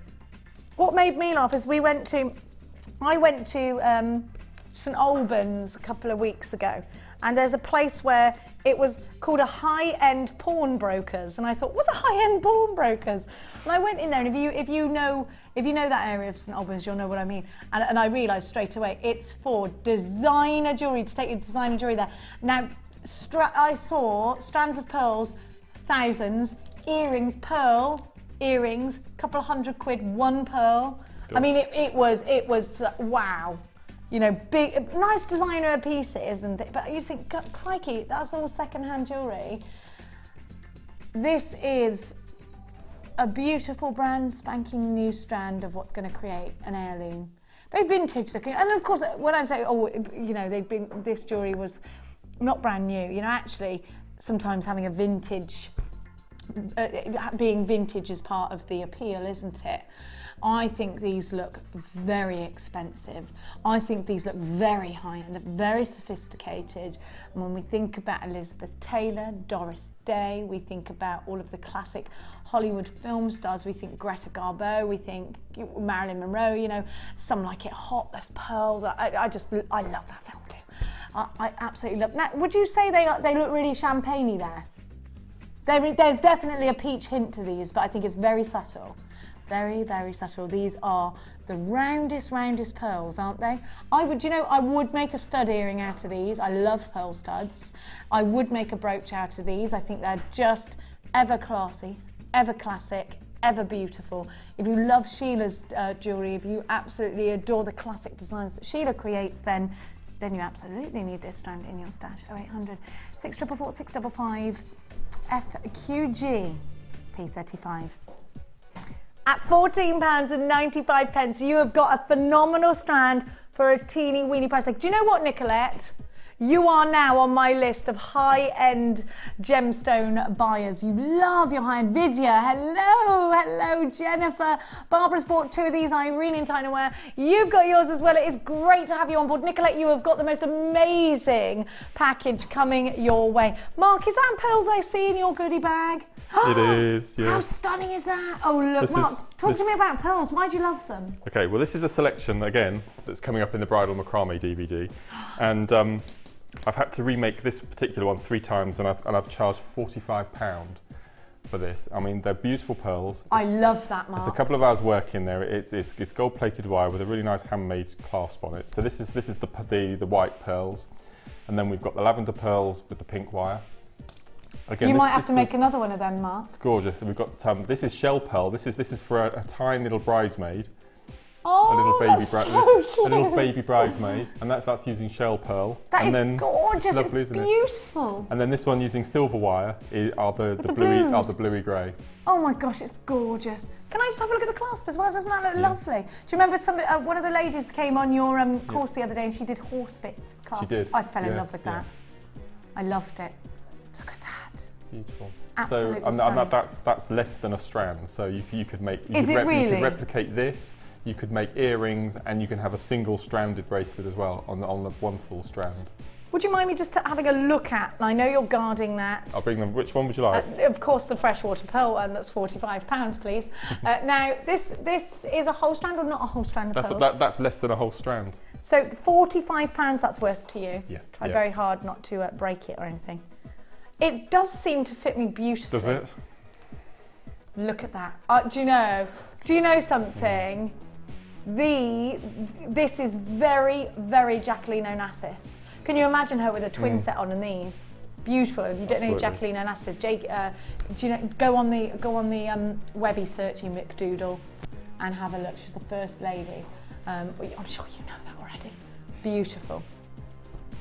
What made me laugh is I went to St Albans a couple of weeks ago, and there's a place where it was called a high-end pawnbrokers, and I thought, what's a high-end pawnbrokers? And I went in there, and if you know that area of St Albans, you'll know what I mean. And I realised straight away it's for designer jewellery, to take your designer jewellery there. Now, I saw strands of pearls, thousands, earrings, pearl earrings, a couple of £100, one pearl. Good. I mean, it was wow. You know, big, nice designer pieces, but you think, crikey, that's all second-hand jewellery. This is a beautiful brand spanking new strand of what's going to create an heirloom. Very vintage looking, and of course, when I'm saying, oh, you know, this jewellery was not brand new. You know, actually, sometimes having a vintage, being vintage is part of the appeal, isn't it? I think these look very expensive. I think these look very high-end, very sophisticated. And when we think about Elizabeth Taylor, Doris Day, we think about all of the classic Hollywood film stars, we think Greta Garbo, we think Marilyn Monroe, you know, Some Like It Hot, there's pearls. I love that film too. I absolutely love. Now, would you say they look really champagne-y there? There's definitely a peach hint to these, but I think it's very subtle. Very, very subtle. These are the roundest pearls, aren't they? I would make a stud earring out of these. I love pearl studs. I would make a brooch out of these. I think they're just ever classy, ever classic, ever beautiful. If you love Sheila's jewellery, if you absolutely adore the classic designs that Sheila creates, then you absolutely need this strand in your stash. 0800 644 655 FQG P35. At £14.95, you have got a phenomenal strand for a teeny weeny price. Like, do you know what, Nicolette? You are now on my list of high-end gemstone buyers. You love your high-end. Vidya, hello, Jennifer. Barbara's bought 2 of these, Irene in Tinaware. You've got yours as well. It is great to have you on board. Nicolette, you have got the most amazing package coming your way. Mark, is that pearls I see in your goodie bag? It is, yeah. How stunning is that? Oh, look, Mark, talk to me about pearls. Why do you love them? Okay, well, this is a selection, again, that's coming up in the Bridal Macrame DVD. And I've had to remake this particular one 3 times, and I've charged £45 for this. I mean, they're beautiful pearls. I love that, Mark. There's a couple of hours work in there. It's gold-plated wire with a really nice handmade clasp on it. So this is the white pearls, and then we've got the lavender pearls with the pink wire. Again, you might have to make another one of them, Mark. It's gorgeous. And we've got this is shell pearl. This is for a tiny little bridesmaid. Oh, that's so cute. A little baby bridesmaid, and that's using shell pearl. That and is gorgeous. It's lovely, isn't it? Beautiful. And then this one using silver wire are the bluey grey. Oh my gosh, it's gorgeous. Can I just have a look at the clasp as well? Doesn't that look lovely? Do you remember one of the ladies came on your course the other day and she did horse bits clasp? She did. I fell in love with that. I loved it. Look at that. Beautiful. Absolutely so, and stunning. that's less than a strand. So you could make. Is it really? You could replicate this. You could make earrings, and you can have a single stranded bracelet as well on the one full strand. Would you mind me just having a look at? I know you're guarding that. I'll bring them. Which one would you like? Of course, the freshwater pearl one. That's £45, please. Now, this is a whole strand or not a whole strand of pearls? That's less than a whole strand. So £45 that's worth to you. Yeah. Tried very hard not to break it or anything. It does seem to fit me beautifully. Does it? Look at that. Do you know something? This is very, very Jacqueline Onassis. Can you imagine her with a twin set on and these? Beautiful. If you don't know who Jacqueline Onassis, do you know? Go on the Webby searchy McDoodle and have a look. She's the first lady. I'm sure you know that already. Beautiful.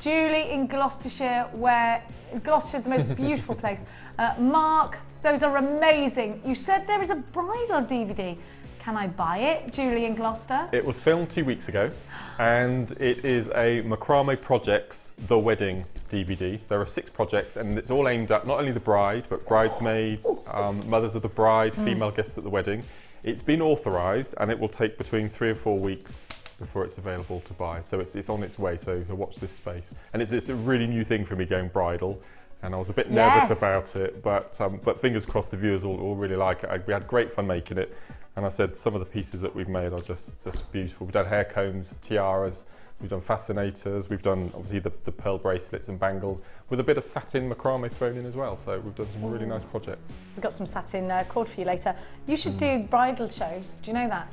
Julie in Gloucestershire, where Gloucestershire's the most beautiful place. Mark, those are amazing. You said there is a bridal DVD. Can I buy it, Julie in Gloucester? It was filmed 2 weeks ago, and it is a Macrame Projects The Wedding DVD. There are 6 projects, and it's all aimed at not only the bride, but bridesmaids, mothers of the bride, female guests at the wedding. It's been authorised, and it will take between 3 or 4 weeks before it's available to buy. So it's on its way, so watch this space. And it's a really new thing for me going bridal, and I was a bit nervous about it, but fingers crossed the viewers will really like it. We had great fun making it. And I said some of the pieces that we've made are just beautiful. We've done hair combs, tiaras, we've done fascinators, we've done obviously the pearl bracelets and bangles with a bit of satin macrame thrown in as well. So we've done some really nice projects. We've got some satin cord for you later. You should do bridal shows. Do you know that?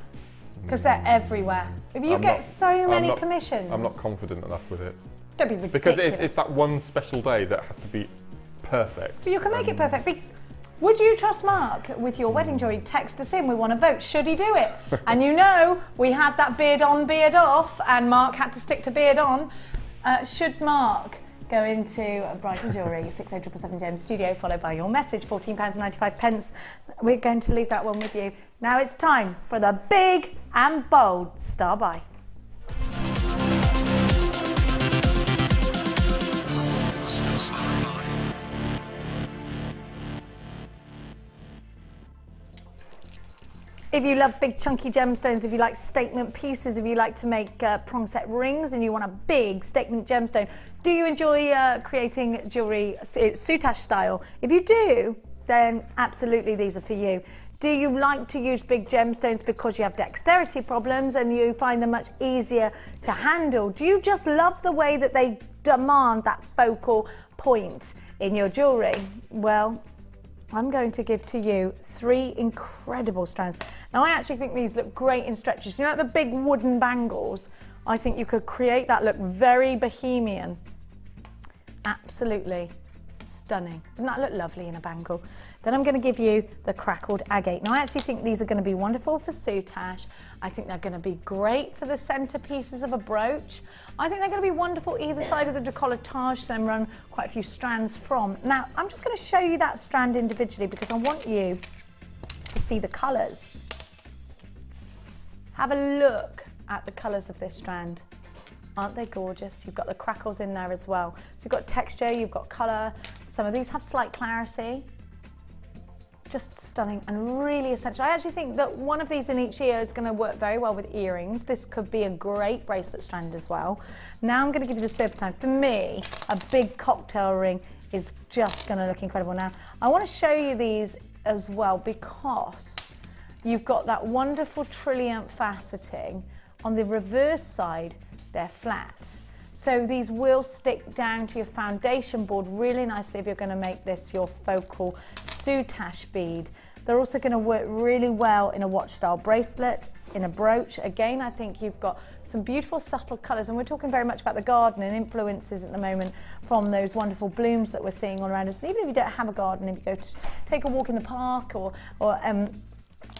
Because they're everywhere. If you get so many commissions. I'm not confident enough with it. Don't be ridiculous. Because it's that one special day that has to be perfect. But you can make it perfect. Would you trust Mark with your wedding jewellery? Text us in, we want to vote. Should he do it? And you know, we had that beard on, beard off, and Mark had to stick to beard on. Should Mark go into bridal jewellery, 60777 James Studio, followed by your message, £14.95. We're going to leave that one with you. Now it's time for the big and bold star buy. If you love big chunky gemstones, if you like statement pieces, if you like to make prong set rings and you want a big statement gemstone, do you enjoy creating jewellery soutache style? If you do, then absolutely these are for you. Do you like to use big gemstones because you have dexterity problems and you find them much easier to handle? Do you just love the way that they demand that focal point in your jewellery? Well, I'm going to give to you 3 incredible strands. Now, I actually think these look great in stretches. You know, like the big wooden bangles? I think you could create that look very bohemian. Absolutely stunning. Doesn't that look lovely in a bangle? Then I'm going to give you the crackled agate. Now, I actually think these are going to be wonderful for soutache. I think they're going to be great for the centerpieces of a brooch. I think they're going to be wonderful either side of the decolletage, then run quite a few strands from. Now, I'm just going to show you that strand individually because I want you to see the colours. Have a look at the colours of this strand. Aren't they gorgeous? You've got the crackles in there as well. So you've got texture, you've got colour. Some of these have slight clarity. Just stunning and really essential. I actually think that one of these in each ear is going to work very well with earrings. This could be a great bracelet strand as well. Now I'm going to give you the serpentine. For me, a big cocktail ring is just going to look incredible. Now, I want to show you these as well because you've got that wonderful trilliant faceting. On the reverse side, they're flat. So these will stick down to your foundation board really nicely if you're going to make this your focal soutache bead. They're also going to work really well in a watch style bracelet, in a brooch. Again, I think you've got some beautiful subtle colours, and we're talking very much about the garden and influences at the moment from those wonderful blooms that we're seeing all around us. And even if you don't have a garden, if you go to take a walk in the park or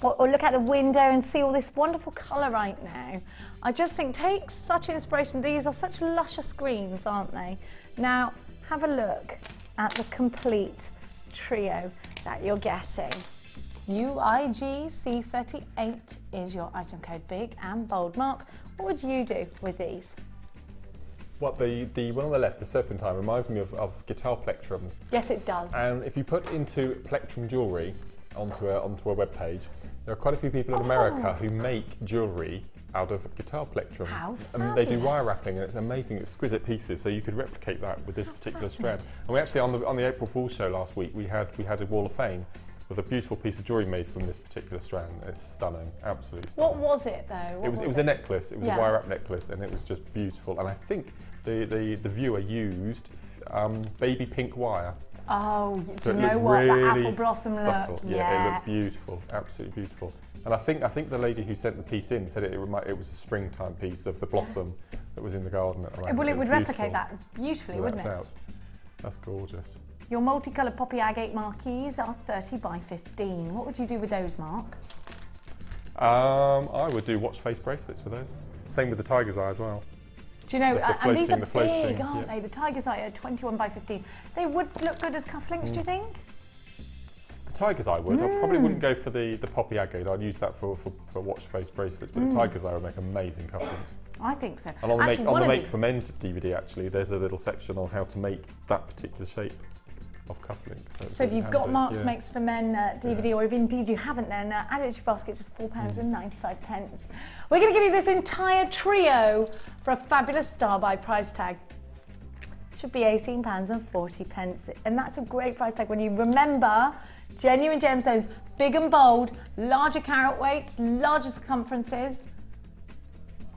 look out the window and see all this wonderful colour right now, I just think take such inspiration. These are such luscious greens, aren't they? Now, have a look at the complete trio that you're getting. UIGC38 is your item code, big and bold. Mark, what would you do with these? What the one on the left, the serpentine, reminds me of guitar plectrums. Yes, it does. And if you put into plectrum jewellery onto a web page, there are quite a few people in America who make jewellery out of guitar plectrums. How and they do wire wrapping, and it's amazing, exquisite pieces. So you could replicate that with this particular strand. And we actually on the April Fool's show last week, we had a Wall of Fame with a beautiful piece of jewellery made from this particular strand. It's stunning, absolutely stunning. What was it though? It was a necklace. It was a wire wrap necklace, and it was just beautiful. And I think the viewer used baby pink wire. Oh, So do you know what? really That apple blossom subtle. look. Yeah, it looked beautiful, absolutely beautiful. And I think the lady who sent the piece in said it was a springtime piece of the blossom that was in the garden at the moment. Well, it would beautiful. replicate that beautifully, wouldn't it? Without doubt. That's gorgeous. Your multicoloured poppy agate marquees are 30 by 15. What would you do with those, Mark? I would do watch face bracelets with those. Same with the tiger's eye as well. Do you know, and these are the floating, big, aren't they? The tiger's eye are 21 by 15. They would look good as cufflinks, do you think? The tiger's eye would. I probably wouldn't go for the poppy agate. I'd use that for watch face bracelets, but the tiger's eye would make amazing cufflinks. I think so. And on the Make for Men DVD, actually, there's a little section on how to make that particular shape of cufflinks. So if you've got Mark's Makes for Men DVD, or if indeed you haven't, then add it to your basket, just £4.95. We're going to give you this entire trio for a fabulous star by price tag. Should be £18.40, and that's a great price tag when you remember genuine gemstones, big and bold, larger carat weights, larger circumferences.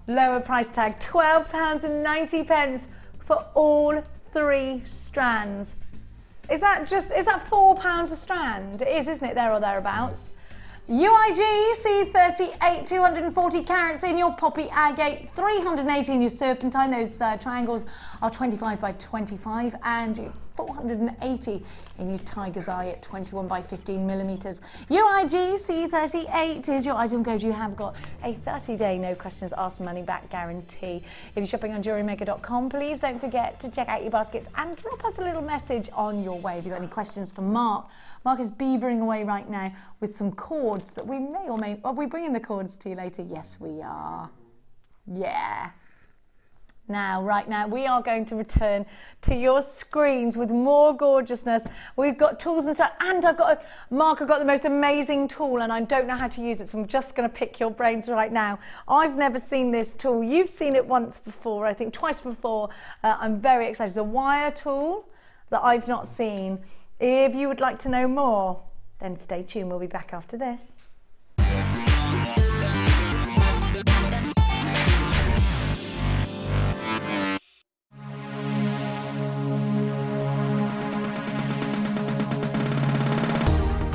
Lower price tag, £12.90 for all 3 strands. Is that £4 a strand? It is, isn't it, there or thereabouts? UIG C38, 240 carats in your poppy agate, 380 in your serpentine. Those triangles are 25 by 25, and 480 in your tiger's eye at 21 by 15 millimeters. UIG C38 is your item code. You have got a 30-day no questions asked money back guarantee. If you're shopping on jewellerymaker.com, please don't forget to check out your baskets and drop us a little message on your way if you've got any questions for Mark. Mark is beavering away right now with some cords that we may or may... Are we bringing the cords to you later? Yes, we are. Yeah. Right now, we are going to return to your screens with more gorgeousness. We've got tools and stuff, and Mark, I've got the most amazing tool, and I don't know how to use it, so I'm just going to pick your brains right now. I've never seen this tool. You've seen it once before, I think twice before. I'm very excited. It's a wire tool that I've not seen. If you would like to know more, then stay tuned. We'll be back after this.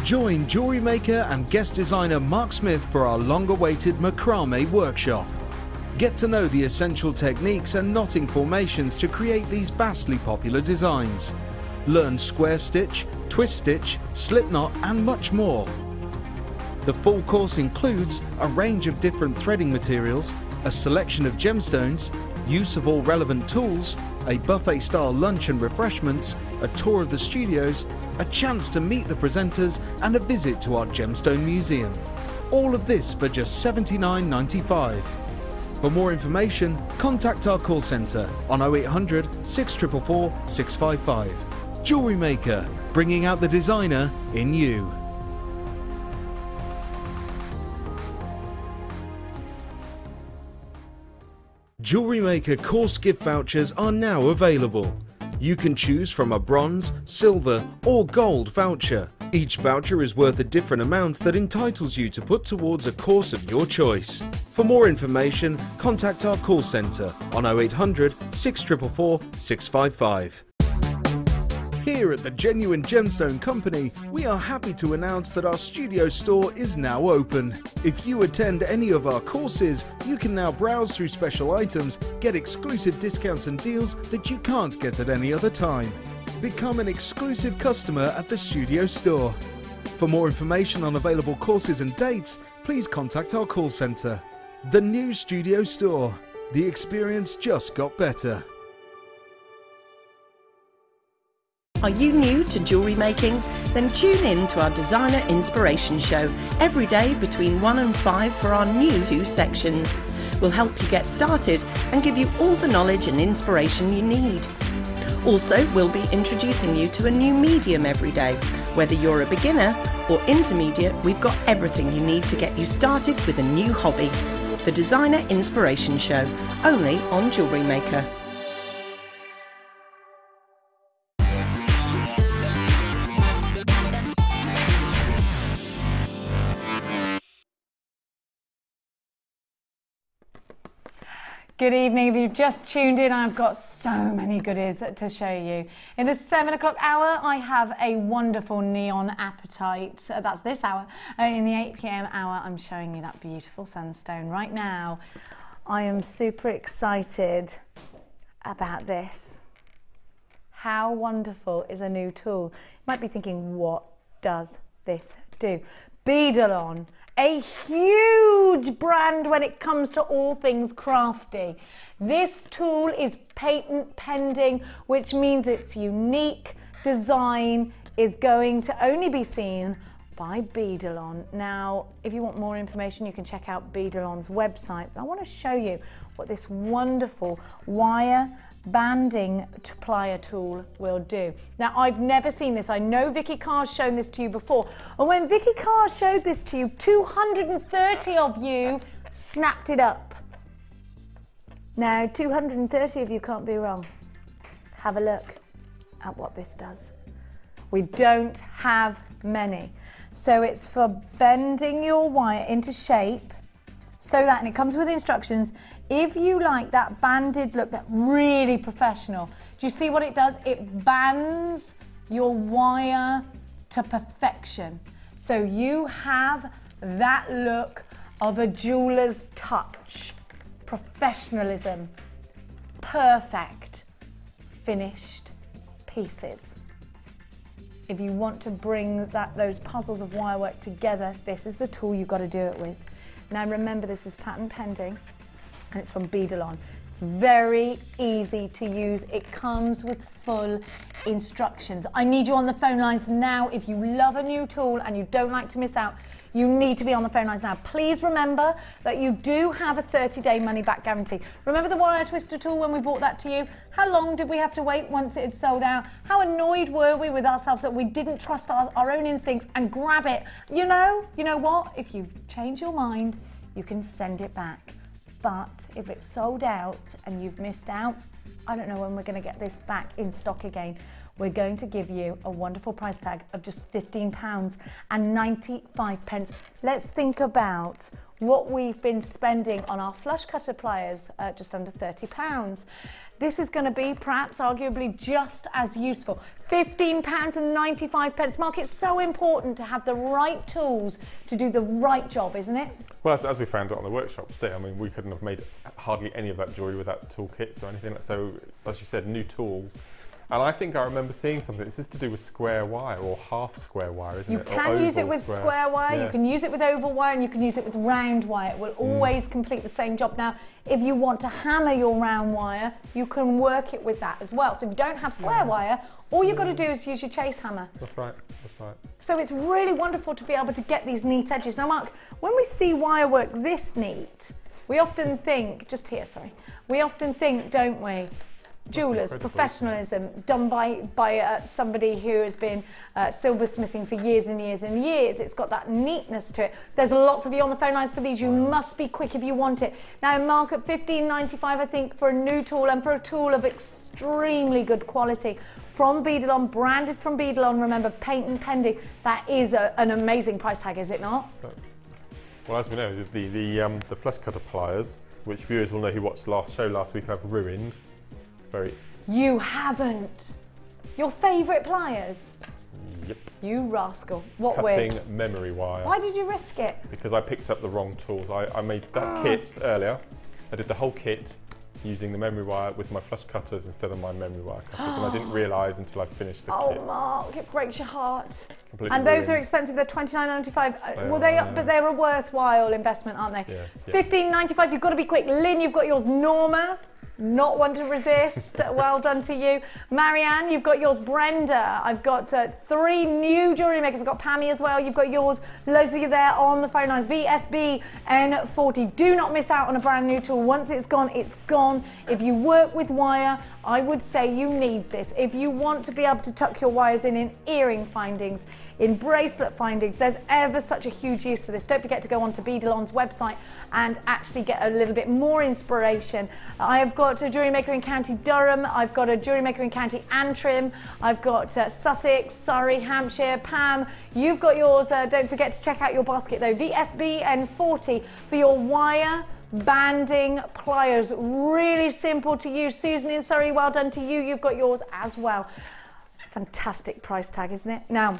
Join jewellery maker and guest designer Mark Smith for our long-awaited macrame workshop. Get to know the essential techniques and knotting formations to create these vastly popular designs. Learn square stitch, twist stitch, slip knot and much more. The full course includes a range of different threading materials, a selection of gemstones, use of all relevant tools, a buffet-style lunch and refreshments, a tour of the studios, a chance to meet the presenters and a visit to our gemstone museum. All of this for just $79.95. For more information, contact our call centre on 0800 644 655. Jewellery Maker, bringing out the designer in you. Jewellery Maker course gift vouchers are now available. You can choose from a bronze, silver or gold voucher. Each voucher is worth a different amount that entitles you to put towards a course of your choice. For more information, contact our call centre on 0800 644 655. Here at the Genuine Gemstone Company, we are happy to announce that our studio store is now open. If you attend any of our courses, you can now browse through special items, get exclusive discounts and deals that you can't get at any other time. Become an exclusive customer at the studio store. For more information on available courses and dates, please contact our call centre. The new studio store. The experience just got better. Are you new to jewellery making? Then tune in to our Designer Inspiration Show every day between 1 and 5 for our new 2 sections. We'll help you get started and give you all the knowledge and inspiration you need. Also, we'll be introducing you to a new medium every day. Whether you're a beginner or intermediate, we've got everything you need to get you started with a new hobby. The Designer Inspiration Show, only on Jewellery Maker. Good evening. If you've just tuned in, I've got so many goodies to show you. In the 7 o'clock hour, I have a wonderful neon apatite. That's this hour. In the 8 p.m. hour, I'm showing you that beautiful sunstone. Right now, I am super excited about this. How wonderful is a new tool? You might be thinking, what does this do? Beadalon. A huge brand when it comes to all things crafty. This tool is patent pending, which means its unique design is going to only be seen by Beadalon. Now, if you want more information, you can check out Beadalon's website. But I want to show you what this wonderful wire banding plier tool will do. Now, I've never seen this. I know Vicky Carr's shown this to you before. And when Vicky Carr showed this to you, 230 of you snapped it up. Now, 230 of you can't be wrong. Have a look at what this does. We don't have many. So it's for bending your wire into shape so that, and it comes with instructions, if you like that banded look, that really professional, do you see what it does? It bands your wire to perfection. So you have that look of a jeweler's touch, professionalism, perfect, finished pieces. If you want to bring those puzzles of wire work together, this is the tool you've got to do it with. Now remember, this is patent pending. And it's from Beadalon. It's very easy to use. It comes with full instructions. I need you on the phone lines now. If you love a new tool and you don't like to miss out, you need to be on the phone lines now. Please remember that you do have a 30-day money-back guarantee. Remember the wire twister tool when we brought that to you? How long did we have to wait once it had sold out? How annoyed were we with ourselves that we didn't trust our own instincts and grab it? You know what? If you change your mind, you can send it back. But if it's sold out and you've missed out, I don't know when we're going to get this back in stock again. We're going to give you a wonderful price tag of just £15.95. Let's think about what we've been spending on our flush cutter pliers, just under £30. This is going to be perhaps arguably just as useful. £15.95. Mark, it's so important to have the right tools to do the right job, isn't it? Well, as we found out on the workshop today, I mean, we couldn't have made hardly any of that jewellery without toolkits or anything. So, as you said, new tools. And I think I remember seeing something. This is to do with square wire or half square wire, isn't it? You can use it with square wire, yes. You can use it with oval wire, and you can use it with round wire. It will always complete the same job. Now, if you want to hammer your round wire, you can work it with that as well. So if you don't have square wire, all you've got to do is use your chase hammer. That's right, that's right. So it's really wonderful to be able to get these neat edges. Now, Mark, when we see wire work this neat, we often think, just here, sorry, we often think, don't we, jewellers, professionalism, done by somebody who has been silversmithing for years and years and years. It's got that neatness to it. There's lots of you on the phone lines for these. You must be quick if you want it. Now, Mark, at £15.95, I think, for a new tool and for a tool of extremely good quality from Beadalon, branded from Beadalon, remember, patent pending, that is an amazing price tag, is it not? Well, as we know, the flush cutter pliers, which viewers will know who watched the last show last week, have ruined. You haven't? Your favourite pliers? Yep. You rascal. What Cutting with? memory wire. Why did you risk it? Because I picked up the wrong tools. I made that kit earlier. I did the whole kit using the memory wire with my flush cutters instead of my memory wire cutters, and I didn't realise until I finished the kit. Oh, Mark, it breaks your heart. Completely and those ruined. are expensive. They're £29.95. But they're a worthwhile investment, aren't they? Yes. £15.95. You've got to be quick. Lynn, you've got yours. Norma. Not one to resist. Well done to you. Marianne, you've got yours. Brenda, I've got 3 new jewellery makers. I've got Pammy as well. You've got yours. Loads of you there on the phone lines. VSB N40. Do not miss out on a brand new tool. Once it's gone, it's gone. If you work with wire, I would say you need this. If you want to be able to tuck your wires in earring findings, in bracelet findings, there's ever such a huge use for this. Don't forget to go onto Beadalon's website and actually get a little bit more inspiration. I have got a jewellery maker in County Durham. I've got a jewellery maker in County Antrim. I've got Sussex, Surrey, Hampshire. Pam, you've got yours. Don't forget to check out your basket though. VSB N40 for your wire banding pliers. Really simple to use. Susan in Surrey, well done to you. You've got yours as well. Fantastic price tag, isn't it? Now,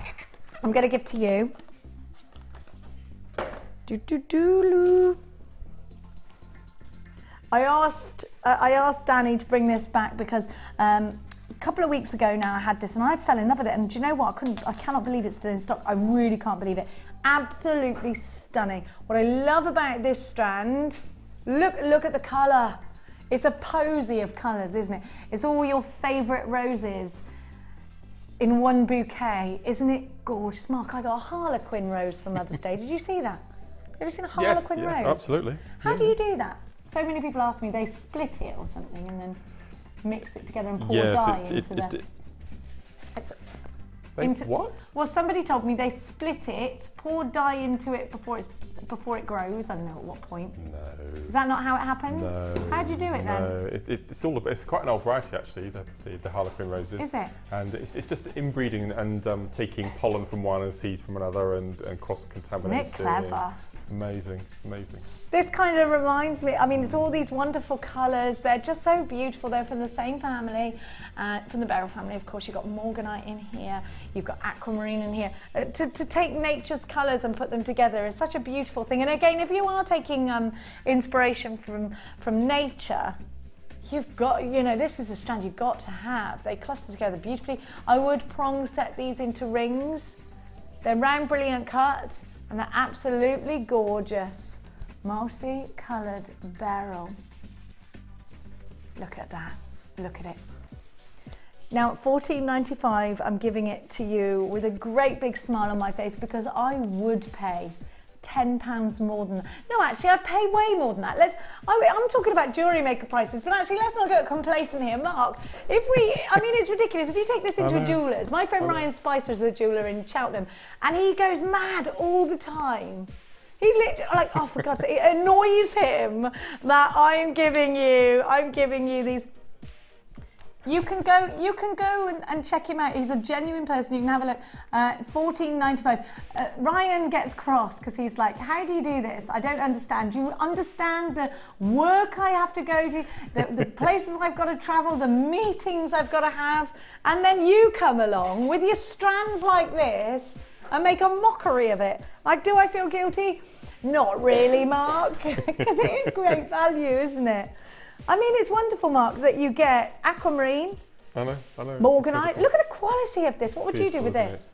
I'm going to give to you. I asked Danny to bring this back because a couple of weeks ago now I had this and I fell in love with it, and do you know what? I cannot believe it's still in stock. I really can't believe it. Absolutely stunning. What I love about this strand, look at the colour. It's a posy of colours, isn't it? It's all your favourite roses in one bouquet. Isn't it gorgeous? Mark, I got a Harlequin rose for Mother's Day. Did you see that? Have you ever seen a Harlequin rose? Absolutely. How do you do that? So many people ask me, they split it or something and then mix it together and pour dye into what? Well, somebody told me they split it, pour dye into it before it grows. I don't know at what point. No. Is that not how it happens? No. How do you do it then? No, it's quite an old variety actually, the Harlequin roses. Is it? And it's just inbreeding and taking pollen from one and seeds from another and cross-contaminating. Isn't it clever? It's amazing, it's amazing. This kind of reminds me, I mean, it's all these wonderful colours. They're just so beautiful. They're from the same family, from the Beryl family. Of course, you've got Morganite in here. You've got aquamarine in here. To take nature's colours and put them together is such a beautiful thing. And again, if you are taking inspiration from nature, you've got, you know, this is a strand you've got to have. They cluster together beautifully. I would prong set these into rings. They're round, brilliant cuts, and they're absolutely gorgeous. Multi-coloured beryl. Look at that. Look at it. Now at $14.95, I'm giving it to you with a great big smile on my face because I would pay £10 more than that. No, actually, I'd pay way more than that. I'm talking about jewellery maker prices, but actually, let's not get complacent here. Mark, I mean, it's ridiculous. If you take this into a jeweller's, my friend Ryan Spicer is a jeweller in Cheltenham, and he goes mad all the time. He literally, like, oh, for God's sake, it annoys him that I'm giving you these. You can go and check him out. He's a genuine person. You can have a look. $14.95. Ryan gets cross because he's like, how do you do this? I don't understand. Do you understand the work I have to go to, the places I've got to travel, the meetings I've got to have? And then you come along with your strands like this and make a mockery of it. Do I feel guilty? Not really, Mark, because it is great value, isn't it? I mean, it's wonderful, Mark, that you get aquamarine, I know. Morganite. Look at the quality of this. What would you do with this?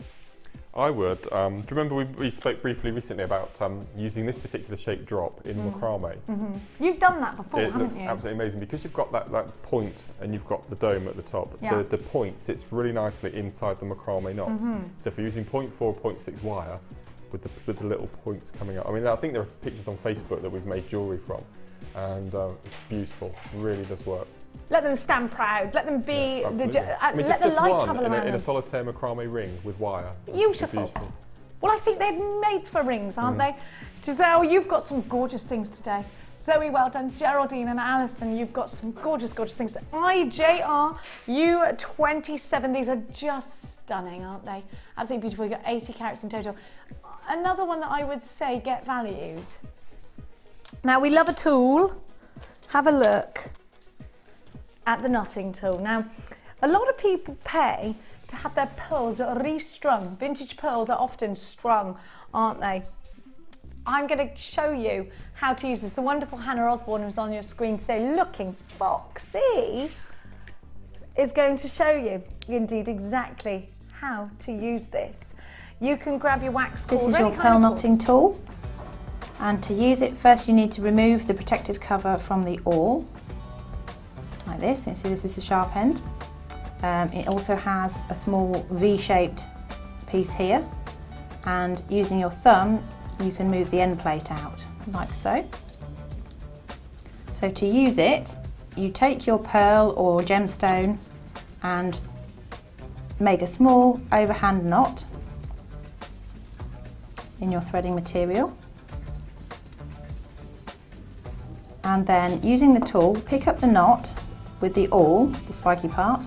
I would. Do you remember we spoke briefly recently about using this particular shape drop in macrame? Mm-hmm. You've done that before, haven't you? It looks absolutely amazing because you've got that point and you've got the dome at the top. Yeah. The point sits really nicely inside the macrame knots. Mm-hmm. So if you're using 0.4 or 0.6 wire with the little points coming up. I mean, I think there are pictures on Facebook that we've made jewellery from. And it's beautiful, it really does work. Let them stand proud, let them be, let the light travel around in a solitaire macrame ring with wire. Beautiful. Well, I think they're made for rings, aren't they? Giselle, you've got some gorgeous things today. Zoe, well done. Geraldine and Alison, you've got some gorgeous, gorgeous things. IJR, you 27, these are just stunning, aren't they? Absolutely beautiful, you've got 80 carats in total. Another one that I would say get valued. Now, we love a tool. Have a look at the knotting tool. Now, a lot of people pay to have their pearls restrung. Vintage pearls are often strung, aren't they? I'm going to show you how to use this. The wonderful Hannah Osborne, who's on your screen today, looking foxy, is going to show you, indeed, exactly how to use this. You can grab your wax cord. This is your pearl knotting tool. And to use it, first you need to remove the protective cover from the awl. this. You see this is a sharp end. It also has a small V-shaped piece here, and using your thumb you can move the end plate out like so. So to use it, you take your pearl or gemstone and make a small overhand knot in your threading material, and then using the tool pick up the knot with the awl, the spiky part,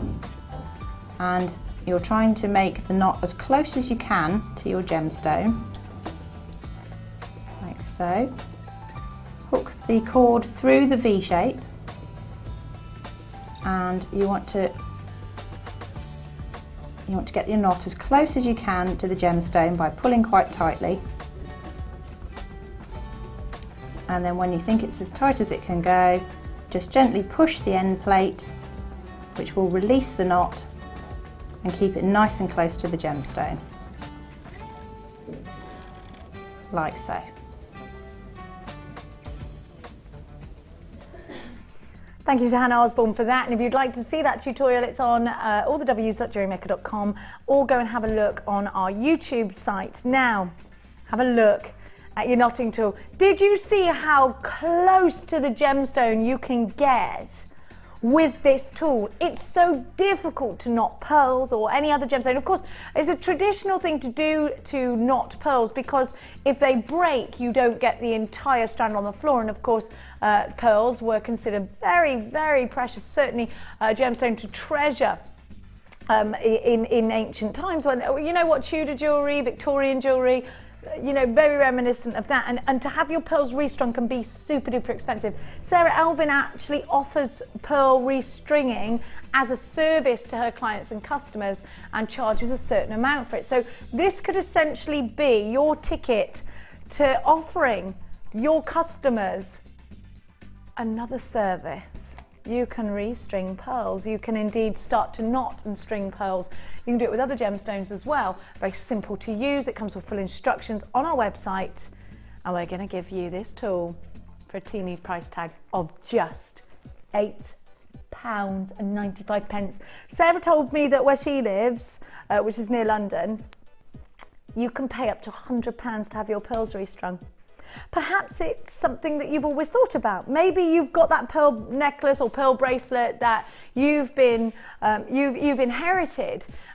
and you're trying to make the knot as close as you can to your gemstone, like so. Hook the cord through the V shape, and you want to get your knot as close as you can to the gemstone by pulling quite tightly, and then when you think it's as tight as it can go, just gently push the end plate, which will release the knot and keep it nice and close to the gemstone, like so. Thank you to Hannah Osborne for that, and if you'd like to see that tutorial, it's on allthews.jewellerymaker.com, or go and have a look on our YouTube site. Now, have a look at your knotting tool. Did you see how close to the gemstone you can get with this tool? It's so difficult to knot pearls or any other gemstone. Of course, it's a traditional thing to do to knot pearls, because if they break, you don't get the entire strand on the floor. And of course, pearls were considered very, very precious, certainly a gemstone to treasure in ancient times, when, you know what, Tudor jewellery, Victorian jewellery, you know, very reminiscent of that, and to have your pearls restrung can be super duper expensive. Sarah Elvin actually offers pearl restringing as a service to her clients and customers and charges a certain amount for it. So this could essentially be your ticket to offering your customers another service. You can restring pearls. You can indeed start to knot and string pearls. You can do it with other gemstones as well. Very simple to use. It comes with full instructions on our website. And we're going to give you this tool for a teeny price tag of just £8.95. Sarah told me that where she lives, which is near London, you can pay up to £100 to have your pearls restrung. Perhaps it's something that you've always thought about. Maybe you've got that pearl necklace or pearl bracelet that you've inherited,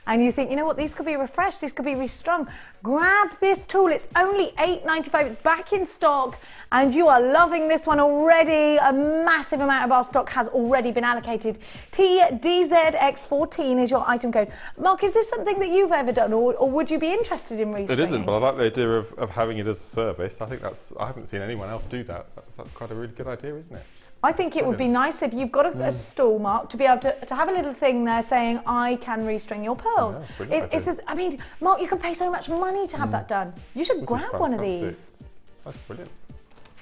and you think, you know what, these could be refreshed, these could be restrung. Grab this tool. It's only £8.95. It's back in stock, and you are loving this one already. A massive amount of our stock has already been allocated. TDZX14 is your item code. Mark, is this something that you've ever done, or would you be interested in restringing? It isn't, but I like the idea of having it as a service. I think I haven't seen anyone else do that. That's quite a really good idea, isn't it? I think it would be nice if you've got a stall, Mark, to be able to have a little thing there saying, I can restring your pearls. I mean, Mark, you can pay so much money to have that done. You should grab one of these. That's brilliant.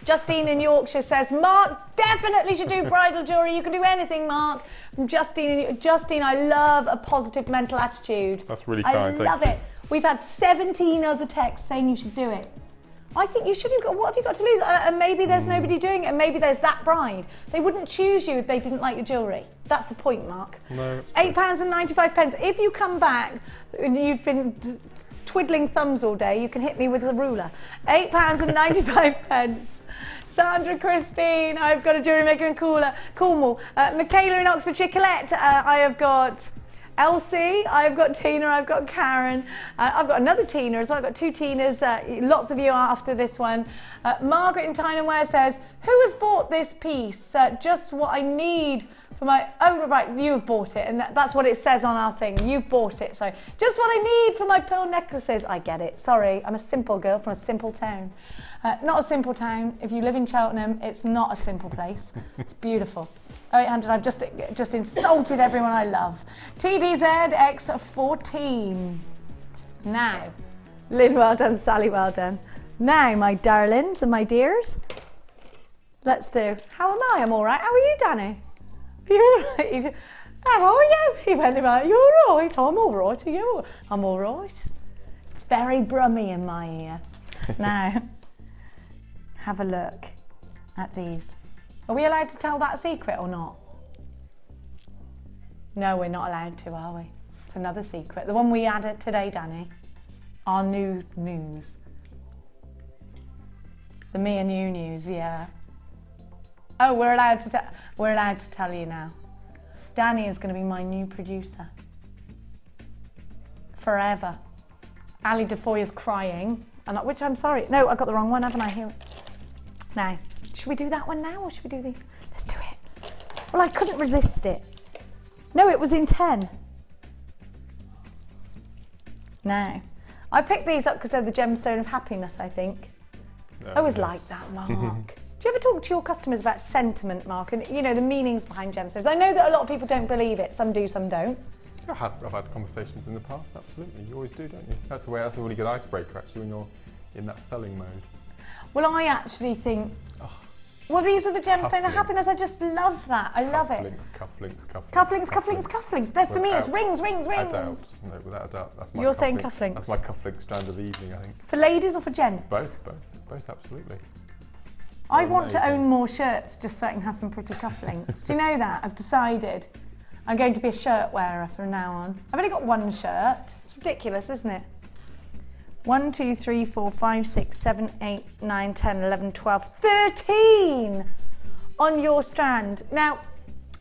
Justine in Yorkshire says, Mark definitely should do bridal jewellery. You can do anything, Mark. From Justine, I love a positive mental attitude. That's really kind. I love it. We've had 17 other texts saying you should do it. I think you should have got, what have you got to lose? And maybe there's nobody doing it, and maybe there's that bride. They wouldn't choose you if they didn't like your jewellery. That's the point, Mark. No, that's £8.95. If you come back and you've been twiddling thumbs all day, you can hit me with a ruler. £8.95. Sandra Christine, I've got a jewellery maker in Cornwall. Michaela in Oxfordshire. Colette, I have got Elsie, I've got Tina, I've got Karen, I've got another Tina as well. I've got two Tinas, lots of you are after this one. Margaret in Tyneware says, who has bought this piece? Just what I need for my, oh right, you've bought it, and that's what it says on our thing, you've bought it, so just what I need for my pearl necklaces. I get it, sorry, I'm a simple girl from a simple town. Not a simple town, if you live in Cheltenham, it's not a simple place, it's beautiful. 800, I've just insulted everyone I love. TDZX14. Now, Lynn, well done, Sally, well done. Now, my darlings and my dears, let's do, how am I? I'm all right. How are you, Danny? Are you all right? How are you? He went about, you all right? I'm all right. Are you? I'm all right. It's very brummy in my ear. Now, have a look at these. Are we allowed to tell that secret or not? No, we're not allowed to, are we? It's another secret. The one we added today, Danny. Our new news. The me and you news, yeah. Oh, we're allowed to tell you now. Danny is going to be my new producer. Forever. Ali DeFoy is crying, which I'm sorry. No, I got the wrong one, haven't I? Here. Now, should we do that one now, or should we do the... Let's do it. Well, I couldn't resist it. No, it was in 10. Now, I picked these up because they're the gemstone of happiness, I think. I always like that, Mark. Do you ever talk to your customers about sentiment, Mark, and you know the meanings behind gemstones? I know that a lot of people don't believe it. Some do, some don't. I've had conversations in the past, absolutely. You always do, don't you? That's a really good icebreaker, actually, when you're in that selling mode. Well, I actually think... Well, these are the gemstone of happiness. I just love that. I love it. Cufflinks. For me, it's rings. Without a doubt. No, without a doubt. That's my You're saying cufflinks? That's my cufflink strand of the evening, I think. For ladies or for gents? Both, absolutely. I want to own more shirts just so I can have some pretty cufflinks. Do you know that? I've decided I'm going to be a shirt wearer from now on. I've only got one shirt. It's ridiculous, isn't it? 1, 2, 3, 4, 5, 6, 7, 8, 9, 10, 11, 12, 13 on your strand. Now,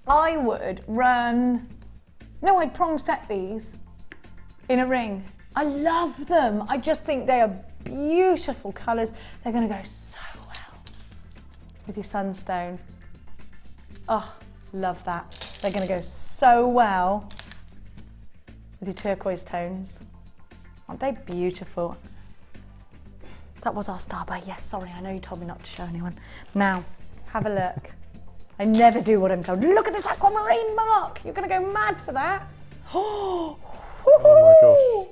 I would run... No, I'd prong set these in a ring. I love them. I just think they are beautiful colours. They're going to go so well with your sunstone. Oh, love that. They're going to go so well with your turquoise tones. Aren't they beautiful? That was our star buy. Yes, sorry, I know you told me not to show anyone. Now, have a look. I never do what I'm told. Look at this aquamarine, Mark. You're going to go mad for that. Oh my gosh.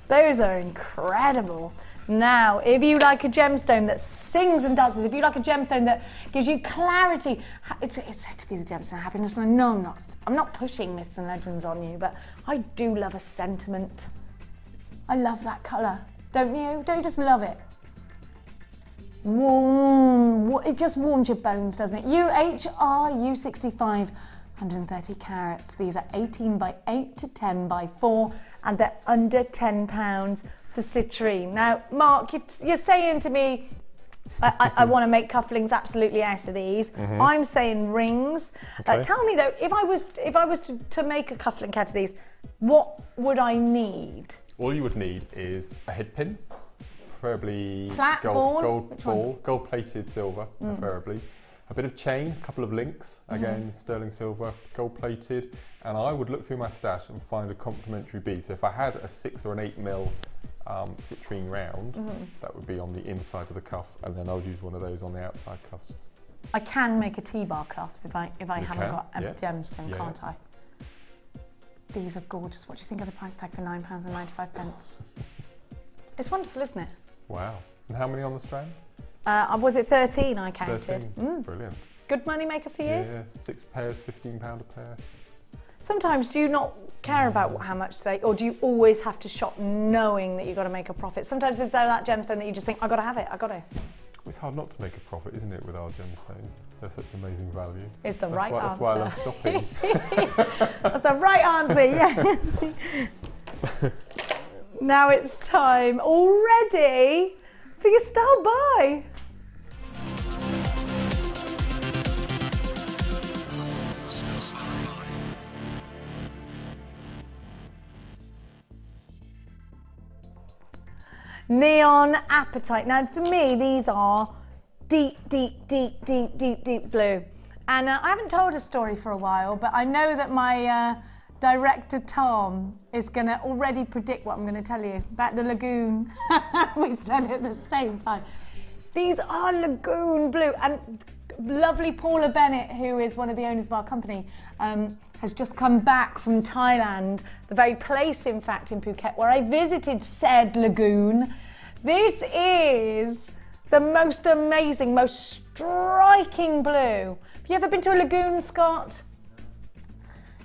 Those are incredible. Now, if you like a gemstone that sings and dances, if you like a gemstone that gives you clarity, it's said to be the gemstone of happiness. And no, I'm not pushing myths and legends on you, but I do love a sentiment. I love that colour, don't you? Don't you just love it? Warm, it just warms your bones, doesn't it? U65, 130 carats. These are 18 by 8 to 10 by 4, and they're under £10 for citrine. Now, Mark, you're saying to me, I want to make cufflinks absolutely out of these. I'm saying rings. Okay. Tell me though, if I was to make a cufflink out of these, what would I need? All you would need is a head pin, preferably flat gold-plated silver, preferably. A bit of chain, a couple of links, again sterling silver, gold-plated, and I would look through my stash and find a complementary bead. So if I had a 6 or an 8 mil citrine round, that would be on the inside of the cuff, and then I would use one of those on the outside cuffs. I can make a T-bar clasp if I haven't got a gemstone, can't I? These are gorgeous. What do you think of the price tag for £9.95? It's wonderful, isn't it? Wow. And how many on the strand? Was it 13 I counted? 13. Brilliant. Good money maker for you? Yeah, 6 pairs, £15 a pair. Sometimes do you not care about how much they, or do you always have to shop knowing that you've got to make a profit? Sometimes is there that gemstone that you just think, I've got to have it, I've got to. It's hard not to make a profit, isn't it, with our gemstones? They're such amazing value. It's the right answer. That's why I love shopping. That's the right answer, yes. Now it's time already for your style buy. Neon Apatite. Now for me, these are deep blue. And I haven't told a story for a while, but I know that my director Tom is going to already predict what I'm going to tell you about the lagoon. We said it at the same time. These are lagoon blue, and lovely Paula Bennett, who is one of the owners of our company, has just come back from Thailand, the very place, in fact, in Phuket, where I visited said lagoon. This is the most amazing, most striking blue. Have you ever been to a lagoon, Scott?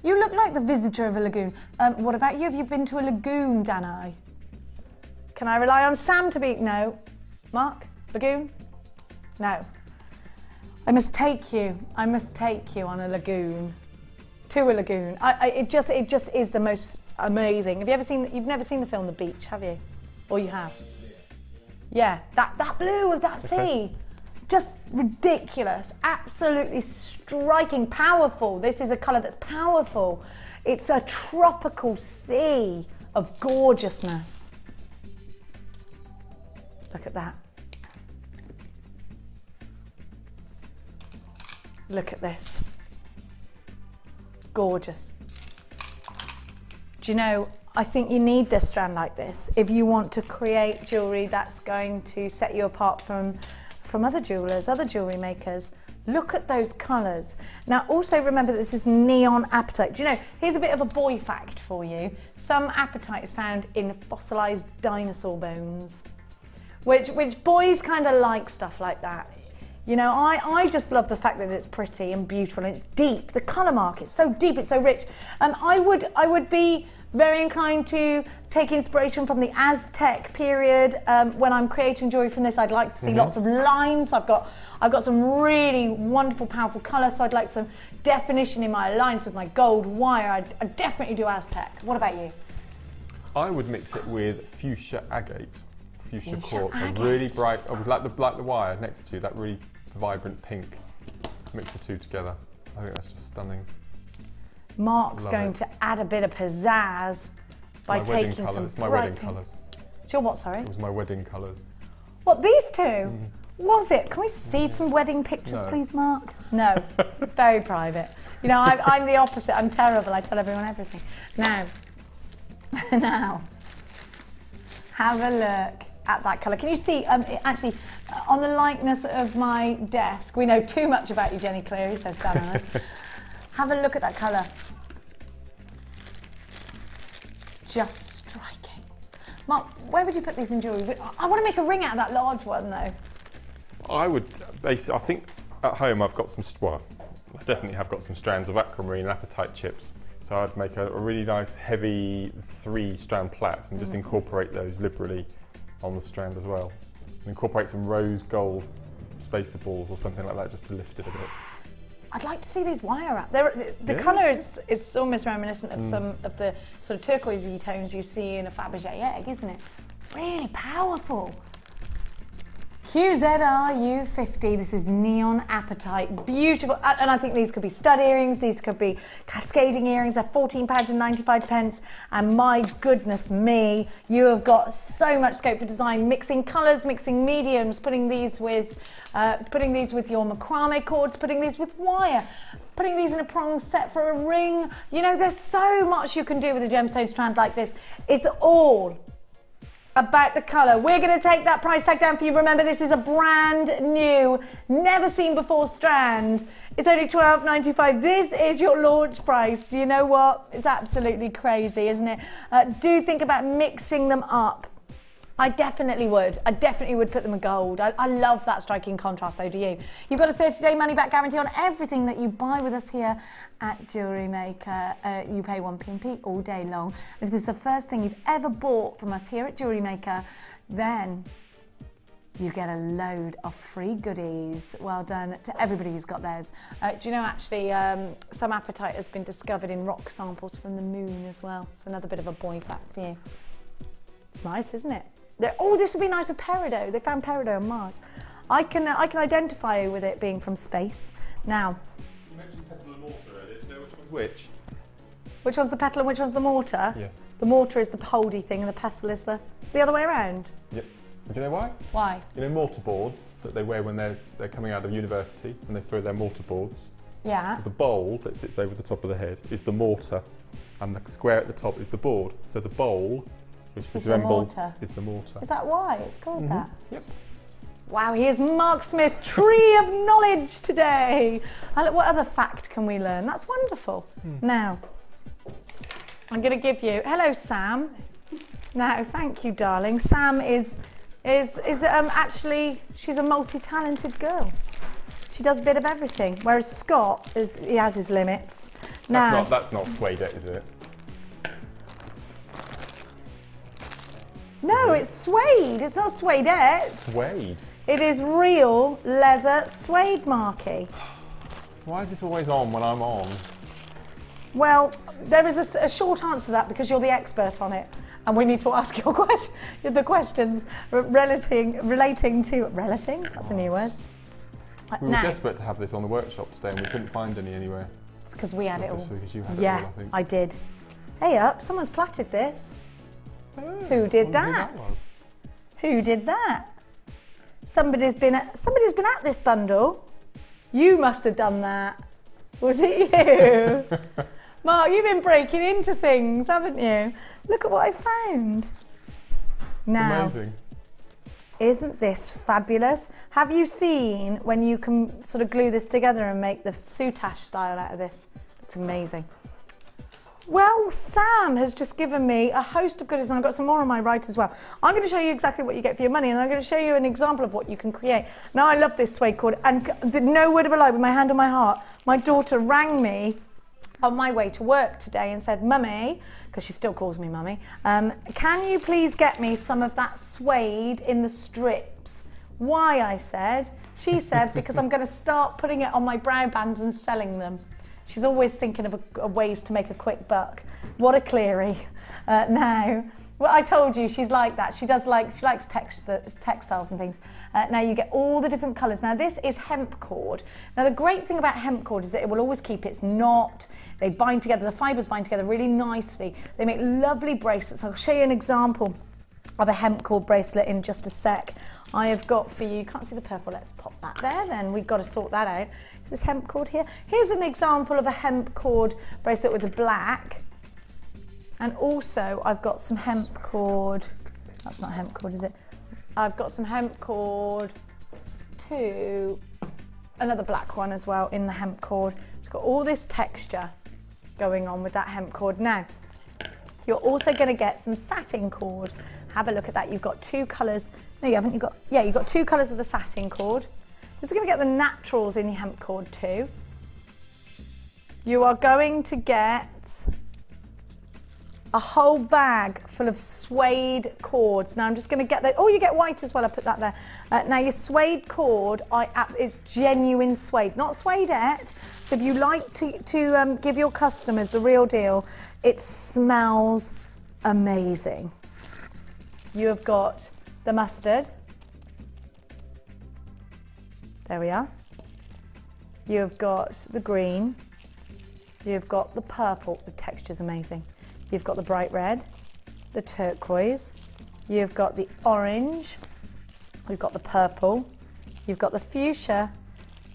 You look like the visitor of a lagoon. What about you? Have you been to a lagoon, Danai? Can I rely on Sam to be? No. Mark? Lagoon? No. I must take you on a lagoon. To a lagoon. It just is the most amazing. Have you ever seen? You've never seen the film The Beach, have you? Or you have? Yeah, that blue of that sea. Just ridiculous, absolutely striking, powerful. This is a colour that's powerful. It's a tropical sea of gorgeousness. Look at that. Look at this. Gorgeous. Do you know, I think you need this strand like this if you want to create jewellery that's going to set you apart from other jewellers, other jewellery makers. Look at those colours. Now also remember that this is neon apatite. Do you know, here's a bit of a boy fact for you. Some apatite is found in fossilised dinosaur bones, which boys kind of like stuff like that. You know, I just love the fact that it's pretty and beautiful and it's deep. The colour mark, it's so deep, it's so rich. And I would be very inclined to take inspiration from the Aztec period. When I'm creating jewellery from this, I'd like to see lots of lines. I've got some really wonderful, powerful colour, so I'd like some definition in my lines with my gold wire. I'd definitely do Aztec. What about you? I would mix it with fuchsia agate, fuchsia quartz, a really bright, like the wire next to you, that really vibrant pink. Mix the two together. I think that's just stunning. Mark's going to add a bit of pizzazz by taking some my wedding colours. It's your what, sorry? It was my wedding colours. What, these two? Was it? Can we see some wedding pictures, please, Mark? No, very private. You know, I'm the opposite. I'm terrible. I tell everyone everything. Now, have a look at that colour. Can you see, actually, on the likeness of my desk, we know too much about you, Jenny Cleary, says Dana. Have a look at that colour. Just striking. Mark, where would you put these in jewellery? I want to make a ring out of that large one, though. I would, I think at home I've got some, well, I definitely have got some strands of Macrame and Apatite chips. So I'd make a really nice heavy 3-strand plaits and just incorporate those liberally on the strand as well. And incorporate some rose gold spacer balls or something like that just to lift it a bit. I'd like to see these wire wrap. The colour is almost reminiscent of some of the sort of turquoisey tones you see in a Fabergé egg, isn't it? Really powerful. QZRU50, this is neon apatite, beautiful, and I think these could be stud earrings, these could be cascading earrings. They're £14.95, and my goodness me, you have got so much scope for design, mixing colours, mixing mediums, putting these with your macrame cords, putting these with wire, putting these in a prong set for a ring. You know, there's so much you can do with a gemstone strand like this. It's all about the colour. We're going to take that price tag down for you. Remember, this is a brand new, never seen before strand. It's only £12.95. This is your launch price. You know what? It's absolutely crazy, isn't it? Do think about mixing them up. I definitely would. I definitely would put them in gold. I love that striking contrast though, do you? You've got a 30-day money-back guarantee on everything that you buy with us here at JewelleryMaker. You pay 1p&p all day long. If this is the first thing you've ever bought from us here at JewelleryMaker, then you get a load of free goodies. Well done to everybody who's got theirs. Do you know, actually, some apatite has been discovered in rock samples from the moon as well. It's another bit of a boy fact for you. It's nice, isn't it? Oh, this would be nice with peridot. They found peridot on Mars. I can identify with it being from space. Now, you mentioned pestle and mortar earlier. Do you know which one's which? Which one's the petal and which one's the mortar? Yeah. The mortar is the holdy thing, and the pestle is the. It's the other way around. Yep. Do you know why? Why? You know mortar boards that they wear when they're coming out of university and they throw their mortar boards. Yeah. The bowl that sits over the top of the head is the mortar, and the square at the top is the board. So the bowl, which resembles, is the mortar. Is that why it's called that? Yep. Wow, here's Mark Smith, tree of knowledge today. What other fact can we learn? That's wonderful. Now, I'm going to give you, hello Sam. Now, thank you, darling. Sam is actually, she's a multi-talented girl. She does a bit of everything, whereas Scott, he has his limits. Now, that's not suede-ette, is it? No, it's suede. It's not suede-ette. Suede? It is real leather suede, Marky. Why is this always on when I'm on? Well, there is a short answer to that because you're the expert on it. And we need to ask your the questions relating to... Relating? That's a new word. We were desperate to have this on the workshop today and we couldn't find any anywhere. It's because we had it all. Because you had yeah, it all, I think. I did. Hey up, someone's plaited this. Who did that? Who did that? Somebody's been at this bundle. You must have done that. Was it you? Mark, you've been breaking into things, haven't you? Look at what I found. Now, amazing. Isn't this fabulous? Have you seen when you can sort of glue this together and make the soutache style out of this? It's amazing. Well, Sam has just given me a host of goodies and I've got some more on my right as well. I'm going to show you exactly what you get for your money and I'm going to show you an example of what you can create. Now, I love this suede cord and no word of a lie, with my hand on my heart, my daughter rang me on my way to work today and said, Mummy, because she still calls me Mummy, can you please get me some of that suede in the strips? Why, I said. She said, because I'm going to start putting it on my brow bands and selling them. She's always thinking of ways to make a quick buck. What a Cleary. Now, well, I told you she's like that. She likes textiles and things. Now you get all the different colours. Now this is hemp cord. Now the great thing about hemp cord is that it will always keep its knot. They bind together, the fibres bind together really nicely. They make lovely bracelets. I'll show you an example of a hemp cord bracelet in just a sec. I have got for you, can't see the purple, let's pop that there then, we've got to sort that out. Is this hemp cord here? Here's an example of a hemp cord bracelet with the black. And also I've got some hemp cord, that's not hemp cord, is it? I've got some hemp cord to another black one as well in the hemp cord. It's got all this texture going on with that hemp cord. Now, you're also going to get some satin cord. Have a look at that. You've got two colours. No, you haven't. You've got two colours of the satin cord. You're also going to get the naturals in your hemp cord too. You are going to get a whole bag full of suede cords. Now I'm just going to get that. Oh, you get white as well. I put that there. Now your suede cord, it's genuine suede, not suedette. So if you like to give your customers the real deal, it smells amazing. You have got the mustard. There we are. You've got the green. You've got the purple. The texture's amazing. You've got the bright red, the turquoise. You've got the orange. You've got the purple. You've got the fuchsia.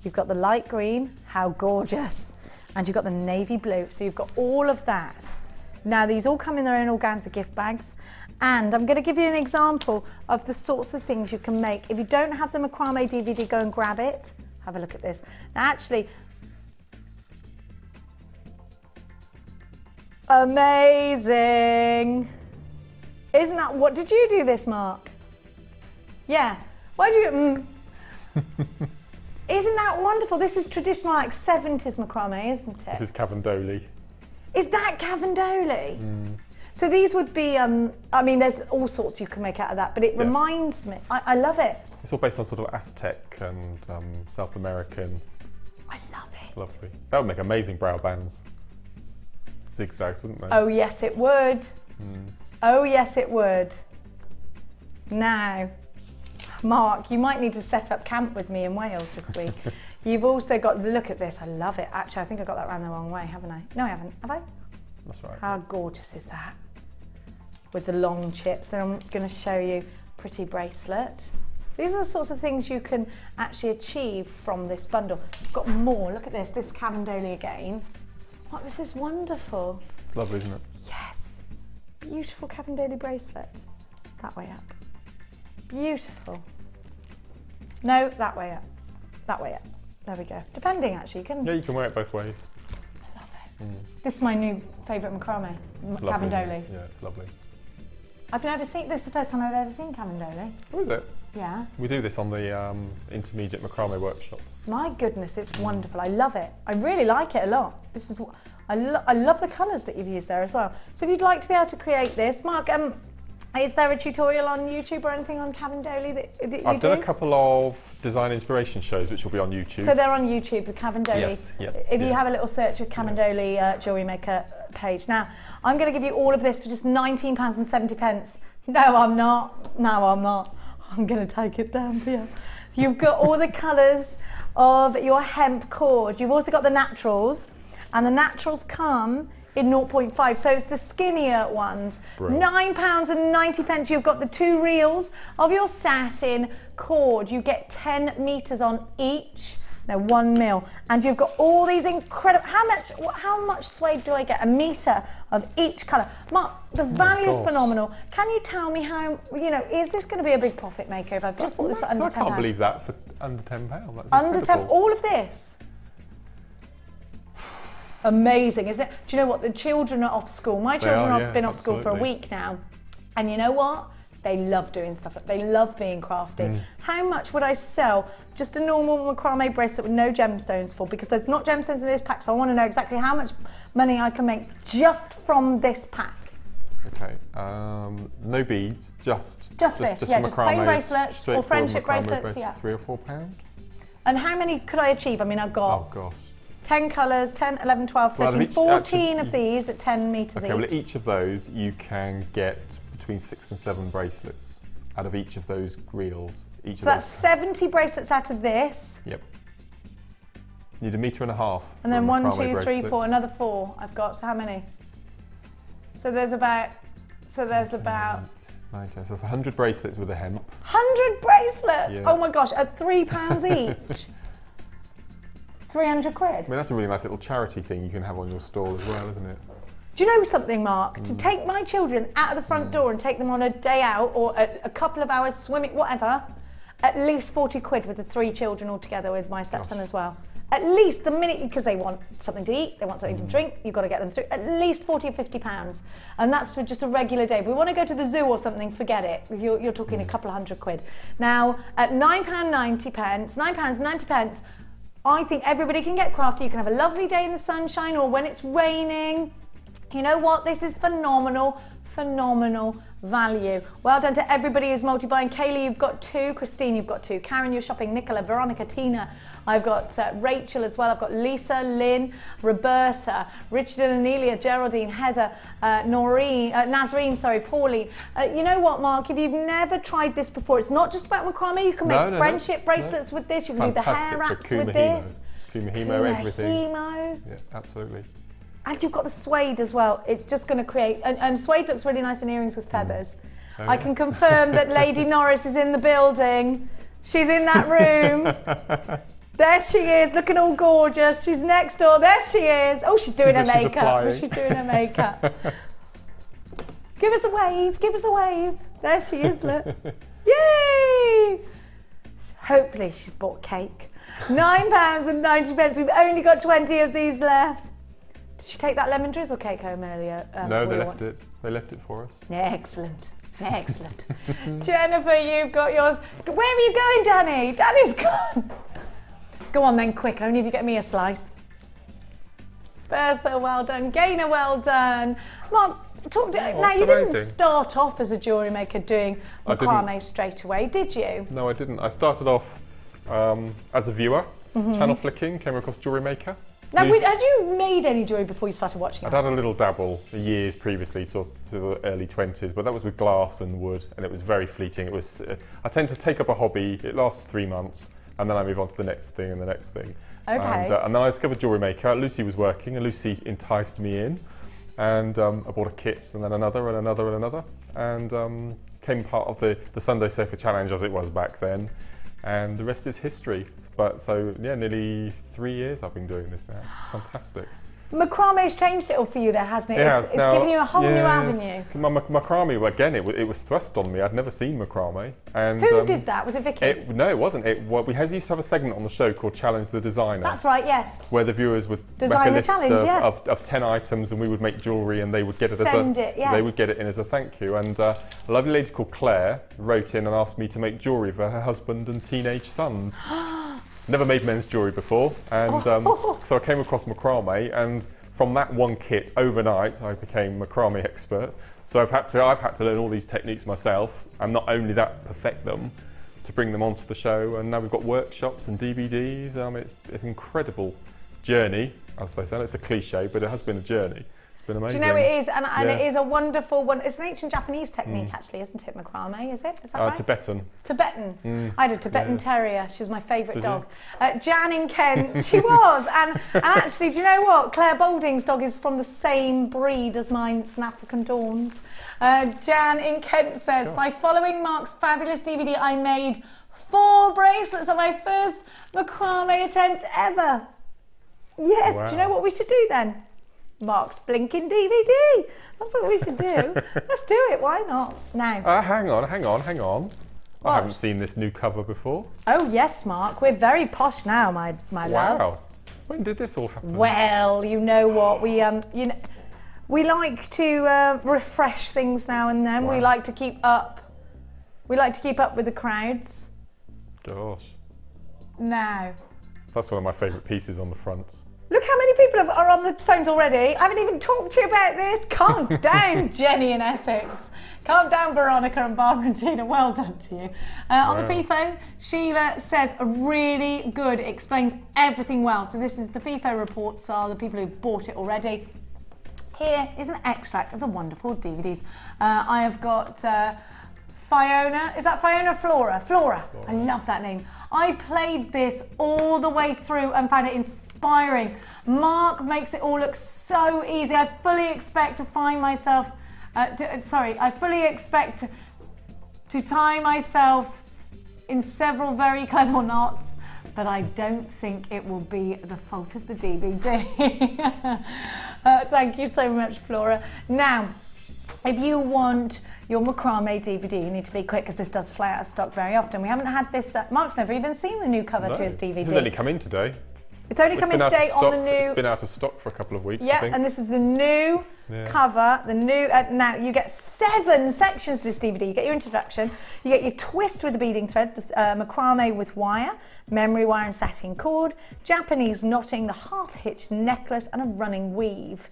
You've got the light green. How gorgeous. And you've got the navy blue. So you've got all of that. Now these all come in their own organza gift bags. And I'm going to give you an example of the sorts of things you can make. If you don't have the Macrame DVD, go and grab it. Have a look at this. Now actually, amazing. Isn't that, what, did you do this, Mark? Yeah. Why do you, Isn't that wonderful? This is traditional, like 70s macrame, isn't it? This is Cavendoli. Is that Cavendoli? So these would be, I mean, there's all sorts you can make out of that, but it reminds me, I love it. It's all based on sort of Aztec and South American. I love it. It's lovely. That would make amazing brow bands. Zigzags, wouldn't they? Oh yes, it would. Oh yes, it would. Now, Mark, you might need to set up camp with me in Wales this week. You've also got, look at this, I love it. Actually, I think I got that round the wrong way, haven't I? No, I haven't, have I? That's right. How gorgeous is that? With the long chips. Then I'm going to show you a pretty bracelet. So these are the sorts of things you can actually achieve from this bundle. I've got more, look at this Cavendoli again. Oh, this is wonderful. It's lovely, isn't it? Yes. Beautiful Cavendoli bracelet. That way up. Beautiful. No, that way up. That way up. There we go. Depending, actually. You can. Yeah, you can wear it both ways. I love it. This is my new favourite macrame, Cavendoli. Yeah, it's lovely. I've never seen, this is the first time I've ever seen Cavendoli. Oh, is it? Yeah. We do this on the intermediate macrame workshop. My goodness, it's wonderful. I love it. I really like it a lot. This is, I love the colours that you've used there as well. So if you'd like to be able to create this, Mark, Is there a tutorial on YouTube or anything on Cavendoli that you I've done a couple of design inspiration shows which will be on YouTube. So they're on YouTube, the Cavendoli. Yes, yep, If you have a little search of Cavendoli Jewellery Maker page. Now, I'm going to give you all of this for just £19.70. No, I'm not. No, I'm not. I'm going to take it down for you. You've got all the colours of your hemp cord. You've also got the naturals, and the naturals come in 0.5, so it's the skinnier ones. £9.90. You've got the 2 reels of your satin cord. You get 10 metres on each. No, 1 mil, and you've got all these incredible. How much suede do I get? A metre of each colour. Mark, the value is phenomenal. Can you tell me how? Is this going to be a big profit maker if I've just bought this for under £10? I can't believe that for under £10. That's under incredible. 10. All of this. Amazing, isn't it? Do you know what? The children are off school. My children have been off school for a week now, and you know what? They love doing stuff. They love being crafty. How much would I sell just a normal macrame bracelet with no gemstones for? Because there's not gemstones in this pack, so I want to know exactly how much money I can make just from this pack. Okay, no beads, just this, yeah, just plain bracelets or friendship bracelets, yeah. £3 or £4. And how many could I achieve? I mean, I've got 10 colours, 10, 11, 12, 13, 14 of these at 10 metres each. Okay, well, each of those you can get between 6 and 7 bracelets out of each of those reels. So that's 70 bracelets out of this. Yep. You need 1.5 meters. And then 1, 2, 3, 4, another 4 I've got. So how many? So there's about 9, 10, so that's 100 bracelets with a hemp. 100 bracelets? Yeah. Oh my gosh, at £3 each. 300 quid. I mean, that's a really nice little charity thing you can have on your stall as well, isn't it? Do you know something, Mark? To take my children out of the front door and take them on a day out or a couple of hours swimming, whatever, at least 40 quid with the 3 children all together with my stepson as well. At least the minute, because they want something to eat, they want something to drink, you've got to get them through, at least 40 or 50 pounds. And that's for just a regular day. If we want to go to the zoo or something, forget it. You're talking a couple of hundred quid. Now, at £9.90, £9.90, I think everybody can get crafty. You can have a lovely day in the sunshine or when it's raining. You know what? This is phenomenal, phenomenal value. Well done to everybody who's multi-buying. Kaylee, you've got 2. Christine, you've got 2. Karen, you're shopping. Nicola, Veronica, Tina. I've got Rachel as well. I've got Lisa, Lynn, Roberta, Richard and Anelia, Geraldine, Heather, Nazreen, sorry, Pauline. You know what, Mark? If you've never tried this before, it's not just about macrame. You can make friendship bracelets with this. You can do the hair wraps with this. Kumahimo, everything. Yeah, absolutely. And you've got the suede as well. It's just going to create, and suede looks really nice in earrings with feathers. I can confirm that Lady Norris is in the building. She's in that room. There she is, looking all gorgeous. She's next door. There she is. Oh, she's doing her makeup. She's doing her makeup. Give us a wave. Give us a wave. There she is, look. Yay! Hopefully she's bought cake. £9.90. We've only got 20 of these left. Did she take that lemon drizzle cake home earlier? No, they left it. They left it for us. Excellent. Excellent. Jennifer, you've got yours. Where are you going, Danny? Danny's gone. Go on then, quick. Only if you get me a slice. Bertha, well done. Gaynor, well done. Mark, talk to now. You didn't start off as a jewellery maker doing macrame straight away, did you? No, I didn't. I started off as a viewer, channel flicking, came across JewelleryMaker. Now, had you made any jewellery before you started watching I'd had a little dabble years previously, sort of to the early 20s, but that was with glass and wood, and it was very fleeting. It was. I tend to take up a hobby, it lasts 3 months, and then I move on to the next thing and the next thing. Okay. And then I discovered JewelleryMaker. Lucy was working, and Lucy enticed me in, and I bought a kit, and then another, and another, and another, and became part of the Sunday Sofa Challenge as it was back then, and the rest is history. But so, yeah, nearly 3 years I've been doing this now. It's fantastic. Macrame's changed it all for you there, hasn't it? It's given you a whole new avenue. Macrame, again, it was thrust on me. I'd never seen macrame. And, who did that? Was it Vicky? No, it wasn't. We used to have a segment on the show called Challenge the Designer. That's right, yes. Where the viewers would make a list of 10 items, and we would make jewellery, and they would get it they would get it in as a thank you. And a lovely lady called Claire wrote in and asked me to make jewellery for her husband and teenage sons. Never made men's jewellery before, and so I came across macrame, and from that one kit overnight, I became macrame expert. So I've had to learn all these techniques myself, and not only that, perfect them to bring them onto the show. And now we've got workshops and DVDs. It's an incredible journey, as they say. It's a cliche, but it has been a journey. It's been amazing. Do you know it is, and it is a wonderful one. It's an ancient Japanese technique, actually, isn't it? Macrame, is it? Is that right? Tibetan. Tibetan. I had a Tibetan terrier. She was my favourite dog. Jan in Kent, she was, and actually, do you know what? Claire Boulding's dog is from the same breed as mine. It's an African Dawns. Jan in Kent says, by following Mark's fabulous DVD, I made 4 bracelets on my first macrame attempt ever. Yes. Wow. Do you know what we should do then? Mark's blinking DVD. That's what we should do. Let's do it. Why not? Now. Hang on. What? I haven't seen this new cover before. Oh yes, Mark. We're very posh now, my love. Wow. When did this all happen? Well, you know what? We we like to refresh things now and then. Wow. We like to keep up. We like to keep up with the crowds. Gosh. Now. That's one of my favourite pieces on the front. Look how many people are on the phones already. I haven't even talked to you about this. Calm down, Jenny in Essex. Calm down, Veronica and Barbara and Tina. Well done to you. On the FIFO, Sheila says, really good, explains everything well. So this is the FIFO reports are the people who've bought it already. Here is an extract of the wonderful DVDs. I have got Fiona. Is that Fiona? Flora. I love that name. I played this all the way through and found it inspiring. Mark makes it all look so easy. I fully expect to find myself, I fully expect to tie myself in several very clever knots, but I don't think it will be the fault of the DVD. Thank you so much, Flora. Now, if you want your macrame DVD, you need to be quick because this does fly out of stock very often. We haven't had this, Mark's never even seen the new cover to his DVD. This has only come in today. It's only come in today on the new... It's been out of stock for a couple of weeks, yeah, I think. And this is the new cover, the new... now, you get 7 sections to this DVD. You get your introduction, you get your twist with the beading thread, the macrame with wire, memory wire and satin cord, Japanese knotting, the half-hitched necklace and a running weave.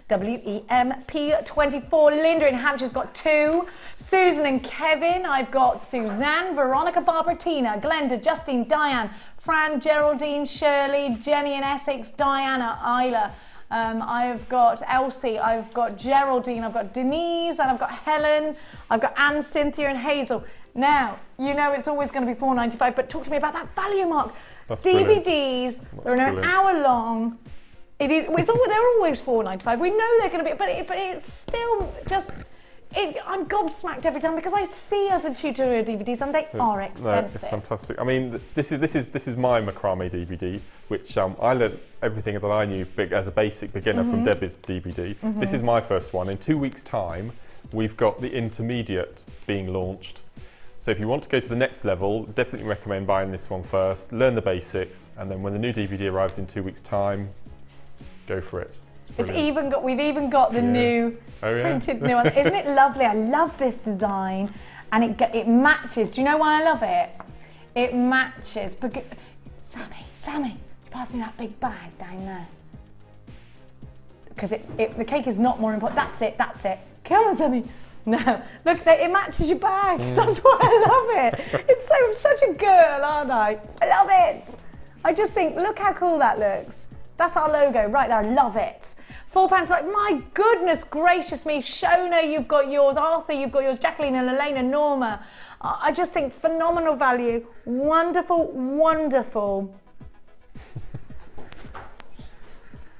WEMP24. Linda in Hampshire's got 2. Susan and Kevin. I've got Suzanne, Veronica, Barbara, Tina, Glenda, Justine, Diane, Fran, Geraldine, Shirley, Jenny in Essex, Diana, Isla. I've got Elsie, I've got Geraldine, I've got Denise, and I've got Helen, I've got Anne, Cynthia and Hazel. Now, you know it's always going to be $4.95, but talk to me about that value, Mark. That's DVDs, they're an hour long. They're always $4.95. We know they're going to be, but it's still just. I'm gobsmacked every time because I see other tutorial DVDs and they are expensive. It's fantastic. I mean, this is my macrame DVD, which I learned everything that I knew as a basic beginner from Debbie's DVD. This is my first one. In 2 weeks' time, we've got the intermediate being launched. So if you want to go to the next level, definitely recommend buying this one first. Learn the basics, and then when the new DVD arrives in 2 weeks' time, go for it. We've even got the new printed new one. Isn't it lovely? I love this design, and it matches. Do you know why I love it? It matches. Sammy, pass me that big bag down there. Because the cake is not more important. That's it. Come on, Sammy. No, look, it matches your bag. That's why I love it. I'm such a girl, aren't I? I love it. I just think, look how cool that looks. That's our logo right there. I love it. £4, like, my goodness gracious me. Shona, you've got yours. Arthur, you've got yours. Jacqueline and Elena, Norma. I just think phenomenal value. Wonderful, wonderful.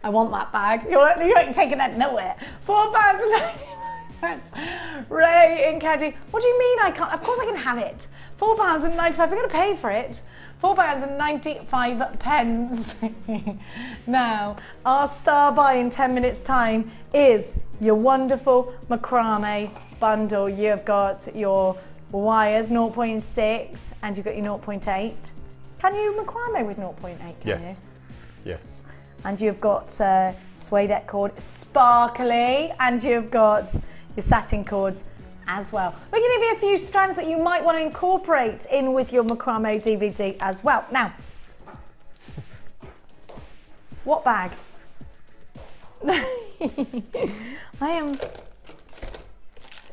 I want that bag. You ain't taking that nowhere. £4.95. Ray in County. What do you mean I can't? Of course I can have it. £4.95. We're going to pay for it. £4.95. Now, our star buy in 10 minutes time is your wonderful macrame bundle. You've got your wires 0.6 and you've got your 0.8. Can you macrame with 0.8? Yes. Yes. And you've got suede cord, sparkly, and you've got your satin cords as well. We're going to give you a few strands that you might want to incorporate in with your macrame DVD as well. Now, what bag? I am.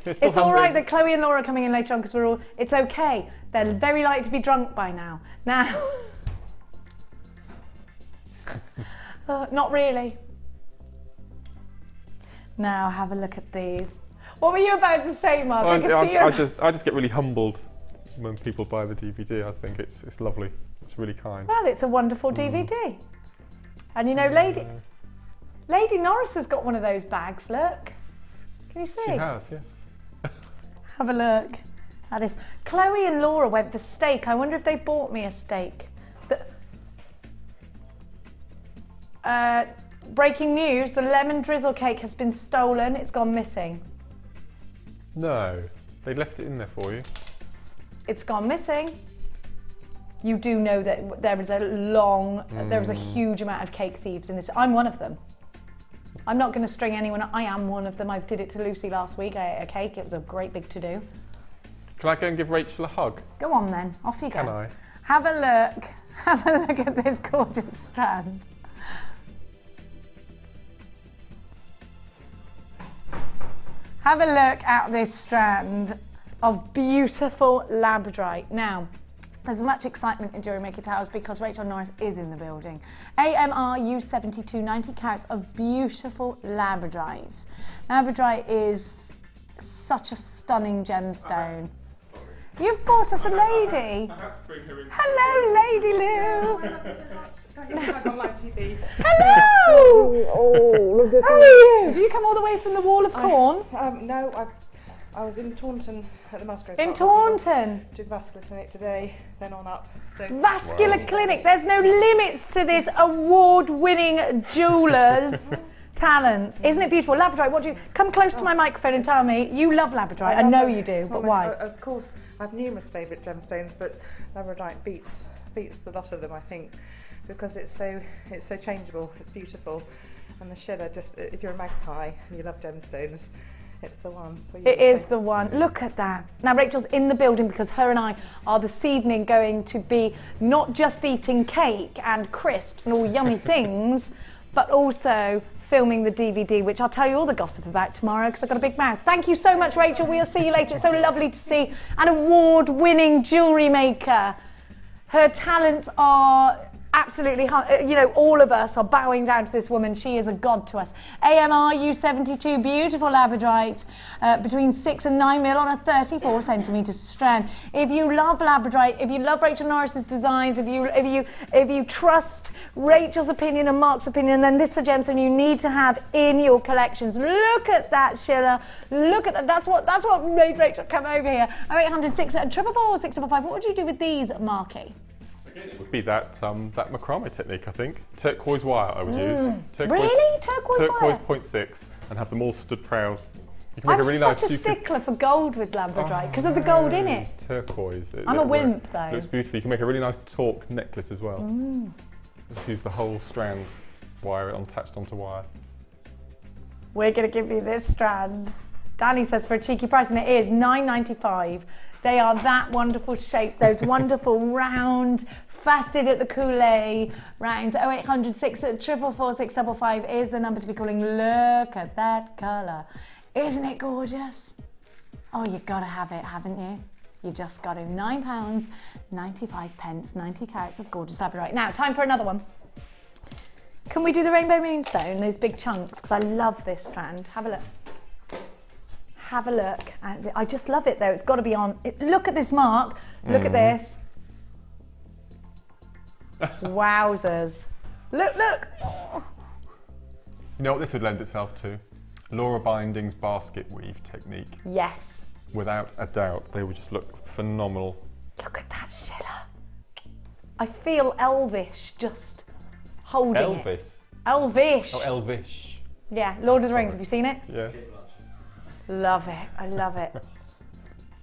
It's all right that Chloe and Laura are coming in later on because we're all. It's okay. They're very likely to be drunk by now. Now. Not really. Now have a look at these. What were you about to say, Mark? I just get really humbled when people buy the DVD. I think it's lovely. It's really kind. Well, it's a wonderful DVD. And you know, Lady Norris has got one of those bags. Look. Can you see? She has, yes. Have a look at this. Chloe and Laura went for steak. I wonder if they've bought me a steak. Breaking news, the lemon drizzle cake has been stolen. It's gone missing. No, they left it in there for you. It's gone missing. You do know that there is a huge amount of cake thieves in this. I'm one of them. I'm not going to string anyone up. I am one of them. I did it to Lucy last week. I ate a cake. It was a great big to-do. Can I go and give Rachel a hug? Go on then. Off you go. Can I? Have a look. Have a look at this gorgeous strand. Have a look at this strand of beautiful Labradorite. Now, there's much excitement in JewelleryMaker Towers because Rachel Norris is in the building. AMR U72, 90 carats of beautiful Labradorite. Labradorite is such a stunning gemstone. You've brought us a lady. I had to bring her in. Hello, Lady Lou. Hello! How are you? Did you come all the way from the Wall of Corn? No, I was in Taunton at the Musgrave. In Taunton? Did the vascular clinic today, then on up. So. Vascular clinic. There's no limits to this award-winning jeweller's talents. Isn't it beautiful? Labradorite, what do you... Come close to my microphone and tell me. You love Labradorite. I know you do, but why? Of course, I have numerous favourite gemstones, but Labradorite beats the lot of them, I think, because it's so changeable, it's beautiful, and the shiller, just if you're a magpie and you love gemstones, it's the one for you. It is the one. Look at that. Now Rachel's in the building because her and I are this evening going to be not just eating cake and crisps and all yummy things, but also filming the DVD, which I'll tell you all the gossip about tomorrow because I've got a big mouth. Thank you so much, Rachel. We'll see you later. It's so lovely to see an award-winning jewellery maker. Her talents are absolutely, you know, all of us are bowing down to this woman. She is a god to us. AMR U72, beautiful Labradorite, between 6 and 9 mil on a 34 centimetre strand. If you love Labradorite, if you love Rachel Norris's designs, if you trust Rachel's opinion and Mark's opinion, then this is a gemstone you need to have in your collections. Look at that shiller. Look at that. That's what made Rachel come over here. 0800 644 655. What would you do with these, Marky? It would be that macrame technique, I think. Turquoise wire I would use. Really? Turquoise wire? 0.6 and have them all stood proud. You can I'm make a really such nice a stickler for gold with Labradorite because of the gold in it. Turquoise. I'm a wimp though. It looks beautiful. You can make a really nice torque necklace as well. Just use the whole strand, wire it attached onto wire. We're going to give you this strand. Danny says for a cheeky price, and it is $9.95. They are that wonderful shape, those wonderful round, faceted at the coulee rounds. 0800 644 655 is the number to be calling. Look at that colour. Isn't it gorgeous? Oh, you've got to have it, haven't you? You just got to. £9.95, 90 carats of gorgeous Labradorite. Now, time for another one. Can we do the Rainbow Moonstone, those big chunks? Because I love this strand. Have a look. Have a look. I just love it though. It's got to be on. Look at this, Mark. Look at this. Wowzers. Look, look. You know what this would lend itself to? Laura Binding's basket weave technique. Yes. Without a doubt, they would just look phenomenal. Look at that shiller. I feel elvish just holding it. Elvish. Oh, elvish. Yeah, Lord of the Rings. Have you seen it? Yeah. Love it. I love it.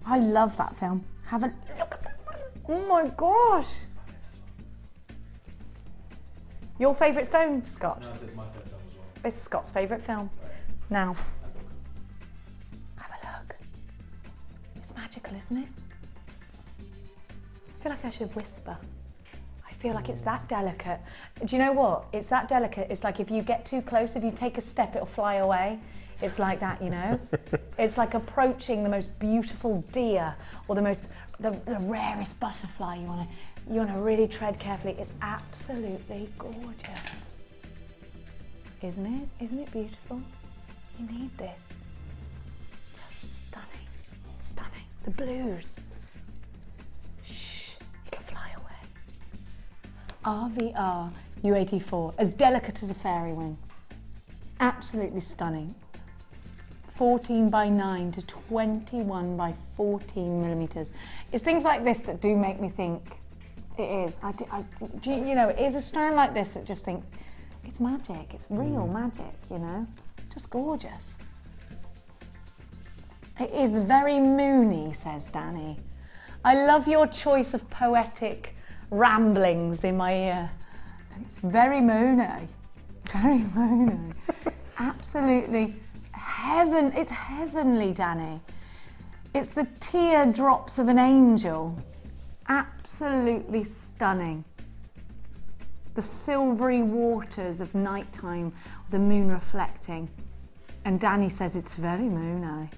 I love that film. Have a look at that one. Oh my gosh. Your favourite stone, Scott? No, this is my favourite film as well. This is Scott's favourite film. Now, have a look. It's magical, isn't it? I feel like I should whisper. I feel like it's that delicate. Do you know what? It's that delicate. It's like if you get too close, if you take a step, it'll fly away. It's like that, you know? It's like approaching the most beautiful deer or the rarest butterfly. You wanna really tread carefully. It's absolutely gorgeous. Isn't it? Isn't it beautiful? You need this. Just stunning, stunning. The blues. Shh, it'll fly away. RVR U84, as delicate as a fairy wing. Absolutely stunning. 14 by 9 to 21 by 14 millimeters. It's things like this that do make me think it is. You know, it is a strand like this that just think it's magic. It's real magic, you know. Just gorgeous. It is very moony, says Danny. I love your choice of poetic ramblings in my ear. It's very moony. Very moony. Absolutely. It's heavenly, Danny. It's the teardrops of an angel. Absolutely stunning. The silvery waters of nighttime, the moon reflecting. And Danny says it's very moony.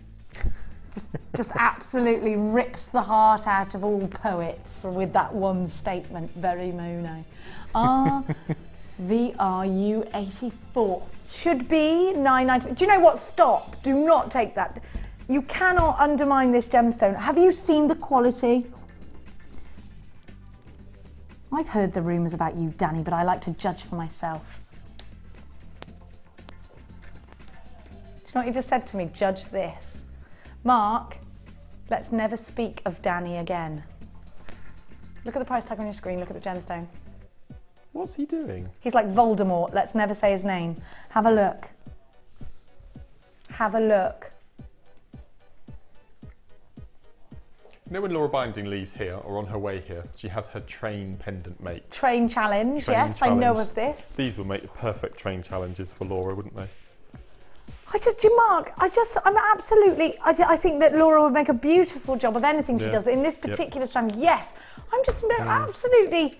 Just absolutely rips the heart out of all poets with that one statement, very moony. RVRU84. Should be 990. Do you know what? Stop. Do not take that. You cannot undermine this gemstone. Have you seen the quality? I've heard the rumours about you, Danny, but I like to judge for myself. Do you know what you just said to me? Judge this. Mark, let's never speak of Danny again. Look at the price tag on your screen. Look at the gemstone. What's he doing? He's like Voldemort. Let's never say his name. Have a look. Have a look. You know when Laura Binding leaves here, or on her way here, she has her train pendant make. Train challenge, yes, I know of this. These would make the perfect train challenges for Laura, wouldn't they? Mark, I think that Laura would make a beautiful job of anything she does. In this particular strand, yes. I'm just absolutely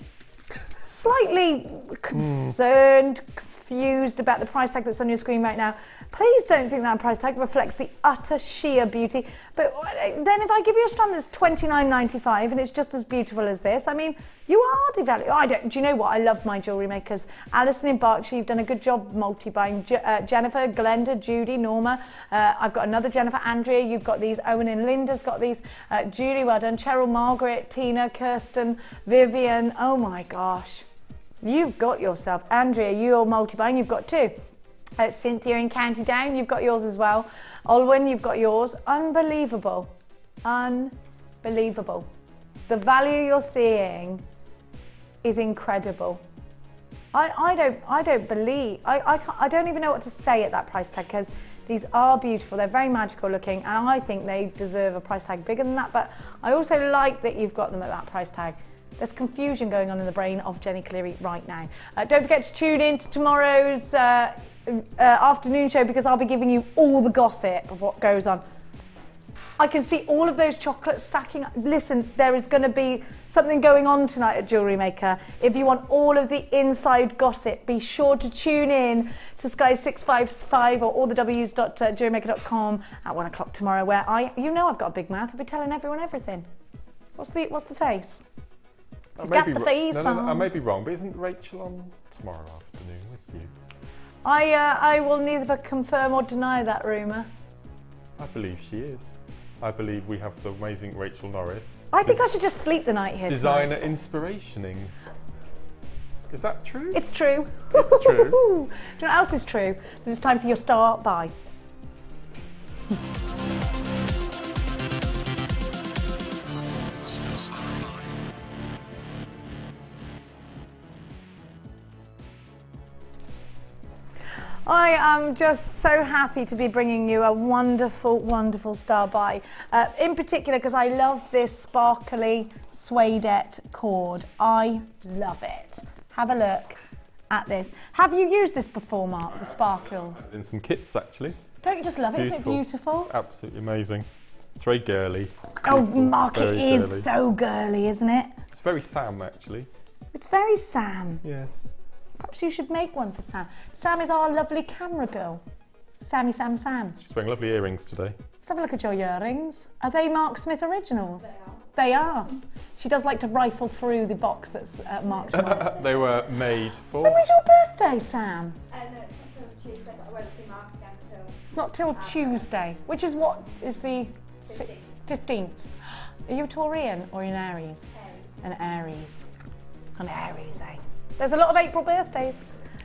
slightly concerned, confused about the price tag that's on your screen right now. Please don't think that price tag reflects the utter sheer beauty. But then if I give you a strand that's $29.95 and it's just as beautiful as this, I mean, you are devaluing. Do you know what? I love my jewellery makers. Alison in Berkshire, you've done a good job multi-buying. Jennifer, Glenda, Judy, Norma. I've got another Jennifer, Andrea. You've got these. Owen and Linda's got these. Julie, well done. Cheryl, Margaret, Tina, Kirsten, Vivian. Oh my gosh. You've got yourself. Andrea, you're multi-buying. You've got two. Cynthia in County Down, you've got yours as well. Olwen, you've got yours. Unbelievable. Unbelievable. The value you're seeing is incredible. I don't even know what to say at that price tag, because these are beautiful. They're very magical looking, and I think they deserve a price tag bigger than that, but I also like that you've got them at that price tag. There's confusion going on in the brain of Jenny Cleary right now. Don't forget to tune in to tomorrow's afternoon show, because I'll be giving you all the gossip of what goes on. I can see all of those chocolates stacking up. Listen, there is going to be something going on tonight at Jewellery Maker. If you want all of the inside gossip, be sure to tune in to Sky 655 or allthews.jewellerymaker.com at 1 o'clock tomorrow, where you know I've got a big mouth. I'll be telling everyone everything. What's the face? He's got the face on. I may be wrong, but isn't Rachel on tomorrow afternoon with you? I will neither confirm or deny that rumour. I believe she is. I believe we have the amazing Rachel Norris. I think I should just sleep the night here. Designer inspirationing. Is that true? It's true. It's true. Do you know what else is true? That it's time for your start by. I am just so happy to be bringing you a wonderful, wonderful star by. In particular, because I love this sparkly suedette cord. I love it. Have a look at this. Have you used this before, Mark, the sparkles? In some kits, actually. Don't you just love it? Beautiful. Isn't it beautiful? It's absolutely amazing. It's very girly. Oh, Beautiful. Mark, it is girly. so girly, isn't it? It's very Sam, actually. It's very Sam. Yes. Perhaps you should make one for Sam. Sam is our lovely camera girl. Sammy Sam Sam. She's wearing lovely earrings today. Let's have a look at your earrings. Are they Mark Smith originals? They are. She does like to rifle through the box that's marked. They were made for... When was your birthday, Sam? No, it's not till Tuesday, but I won't see Mark again till... It's not till Tuesday, which is what is the 15th. Are you a Taurian or an Aries? An Aries. An Aries, eh? There's a lot of April birthdays.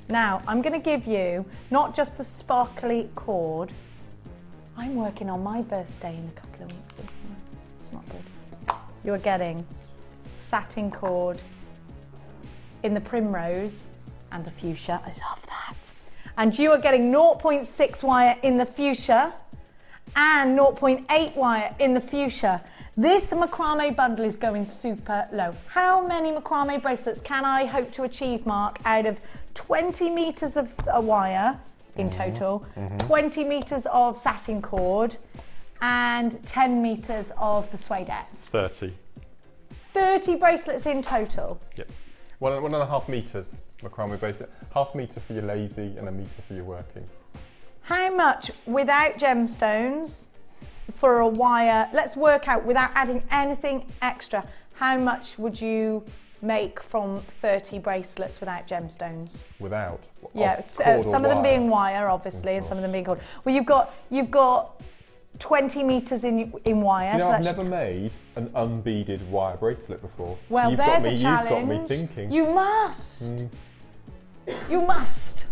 Now, I'm going to give you not just the sparkly cord. I'm working on my birthday in a couple of weeks. It's not good. You're getting satin cord in the primrose and the fuchsia. I love that. And you are getting 0.6 wire in the fuchsia and 0.8 wire in the fuchsia. This macrame bundle is going super low. How many macrame bracelets can I hope to achieve, Mark, out of 20 metres of wire in total, 20 metres of satin cord, and 10 metres of the suedettes? 30. 30 bracelets in total? Yep. 1.5 metres macrame bracelet. Half metre for your lazy and a metre for your working. How much without gemstones for a wire? Let's work out without adding anything extra. How much would you make from 30 bracelets without gemstones? Without? Yeah, some of them being wire, obviously, and some of them being cord. Well, you've got 20 metres in wire. You know, so I've never made an unbeaded wire bracelet before. Well, there's a challenge. You've got me thinking. You must. You must.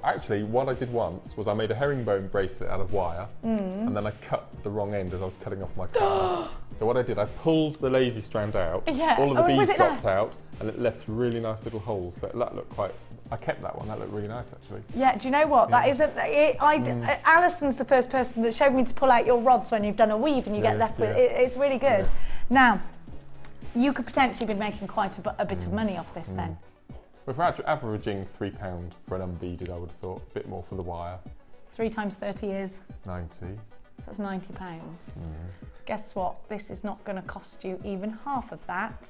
Actually, what I did once was I made a herringbone bracelet out of wire, and then I cut the wrong end as I was cutting off my cards. So what I did, I pulled the lazy strand out, all of the beads dropped out, and it left really nice little holes. So that looked quite... I kept that one. That looked really nice, actually. Yeah. Do you know what? That is Alison's the first person that showed me to pull out your rods when you've done a weave, and you get left with it's really good. Now, you could potentially be making quite a bit of money off this then. We're averaging £3 for an unbeaded, I would have thought. A bit more for the wire. 3 times 30 is? 90. So that's £90. Guess what? This is not going to cost you even half of that.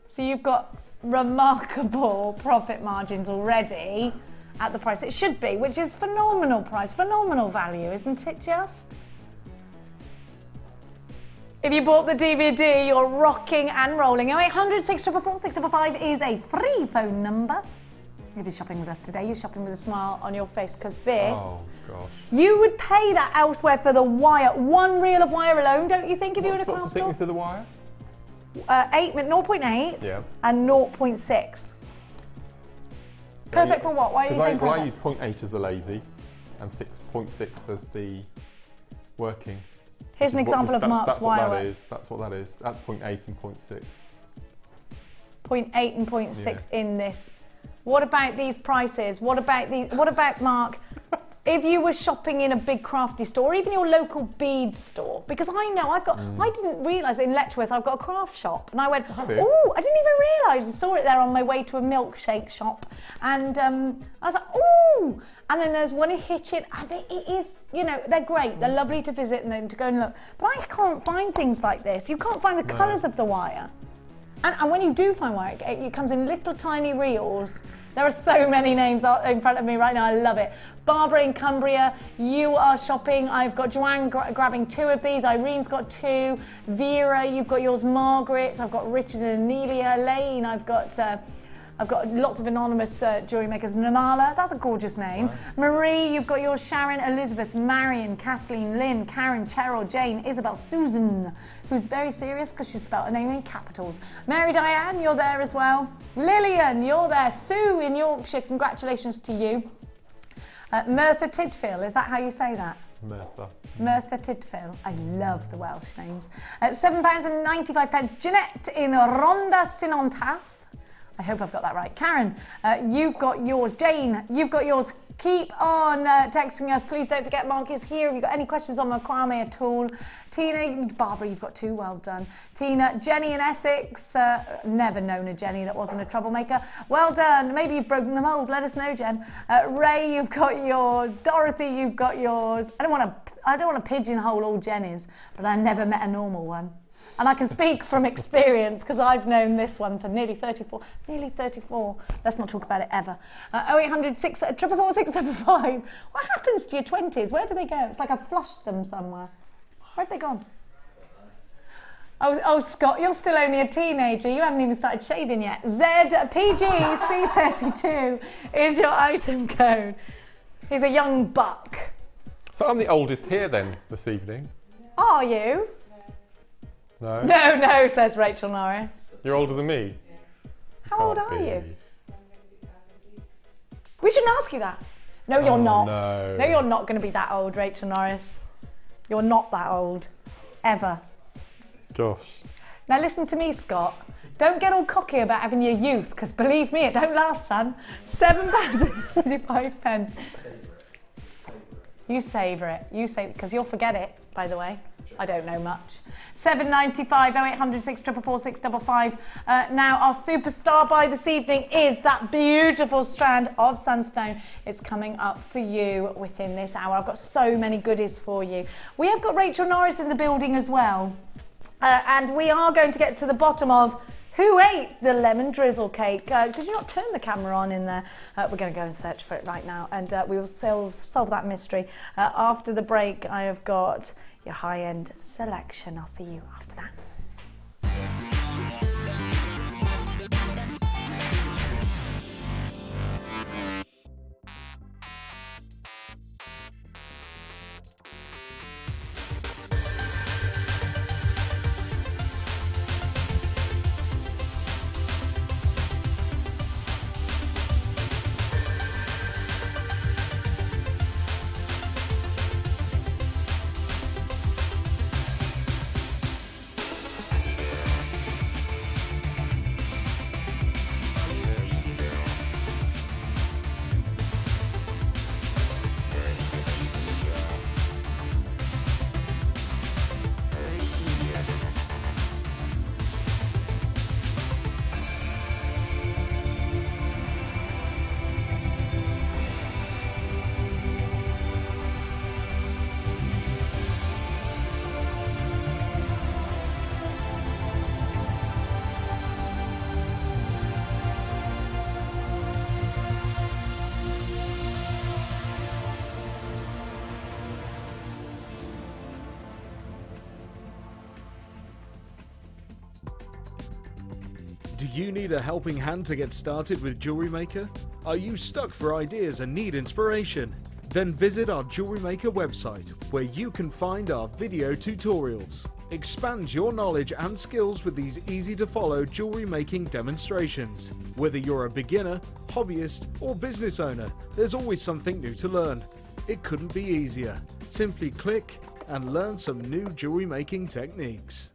So you've got remarkable profit margins already at the price it should be, which is phenomenal price, phenomenal value, isn't it just? If you bought the DVD, you're rocking and rolling. 0800 644 655 is a free phone number. If you're shopping with us today, you're shopping with a smile on your face, because this, you would pay that elsewhere for the wire. 1 reel of wire alone, don't you think, if you were in a craft store? What's the thickness of the wire? 0.8 and 0.6. Perfect for what? Why are you saying perfect? I use 0.8 as the lazy and 6.6 as the working. Here's an example of Mark's wire. That's what that is. That's 0.8 and 0.6. 0.8 and 0.6 in this. What about these prices? What about Mark? If you were shopping in a big crafty store, or even your local bead store, because I know I didn't realise in Letchworth I've got a craft shop, and I went, oh, I didn't even realise. I saw it there on my way to a milkshake shop, and I was like, oh, and then there's one in Hitchin, and it is, you know, they're great, they're lovely to visit and then to go and look, but I can't find things like this. You can't find the colours of the wire, and when you do find wire, it comes in little tiny reels. There are so many names in front of me right now, I love it. Barbara in Cumbria, you are shopping. I've got Joanne grabbing 2 of these. Irene's got 2. Vera, you've got yours. Margaret, I've got Richard and Amelia. Lane, I've got lots of anonymous jewellery makers. Namala, that's a gorgeous name. Right. Marie, you've got yours. Sharon, Elizabeth, Marion, Kathleen, Lynn, Karen, Cheryl, Jane, Isabel, Susan, who's very serious because she spelled her name in capitals. Mary Diane, you're there as well. Lillian, you're there. Sue in Yorkshire, congratulations to you. Merthyr Tydfil, is that how you say that? Merthyr. Merthyr Tydfil. I love the Welsh names. £7.95. Jeanette in Rhondda Sinontaff. I hope I've got that right. Karen, you've got yours. Jane, you've got yours. Keep on texting us. Please don't forget Mark is here. If you've got any questions on macrame at all. Tina, Barbara, you've got 2. Well done. Tina, Jenny in Essex. Never known a Jenny that wasn't a troublemaker. Well done. Maybe you've broken the mould. Let us know, Jen. Ray, you've got yours. Dorothy, you've got yours. I don't want to pigeonhole all Jennies, but I never met a normal one. And I can speak from experience because I've known this one for nearly 34. Let's not talk about it ever. 0800 644 655. What happens to your 20s? Where do they go? It's like I've flushed them somewhere. Where have they gone? Oh, Scott, you're still only a teenager. You haven't even started shaving yet. ZPGC32 is your item code. He's a young buck. So I'm the oldest here then this evening. Are you? No. No, says Rachel Norris. You're older than me. How old are you? We shouldn't ask you that. No, you're not. No, you're not going to be that old, Rachel Norris. You're not that old. Ever. Gosh. Now listen to me, Scott. Don't get all cocky about having your youth, because believe me, it don't last, son. £7.45. You savour it. You savour it, because you'll forget it, by the way. I don't know much. £7.95, 0800 644 655. Now, our superstar by this evening is that beautiful strand of Sunstone. It's coming up for you within this hour. I've got so many goodies for you. We have got Rachel Norris in the building as well. And we are going to get to the bottom of who ate the lemon drizzle cake. Did you not turn the camera on in there? We're going to go and search for it right now, and we will solve that mystery. After the break, I have got your high-end selection. I'll see you after that. Do you need a helping hand to get started with JewelleryMaker? Are you stuck for ideas and need inspiration? Then visit our JewelleryMaker website, where you can find our video tutorials. Expand your knowledge and skills with these easy-to-follow jewellery making demonstrations. Whether you're a beginner, hobbyist, or business owner, there's always something new to learn. It couldn't be easier. Simply click and learn some new jewellery making techniques.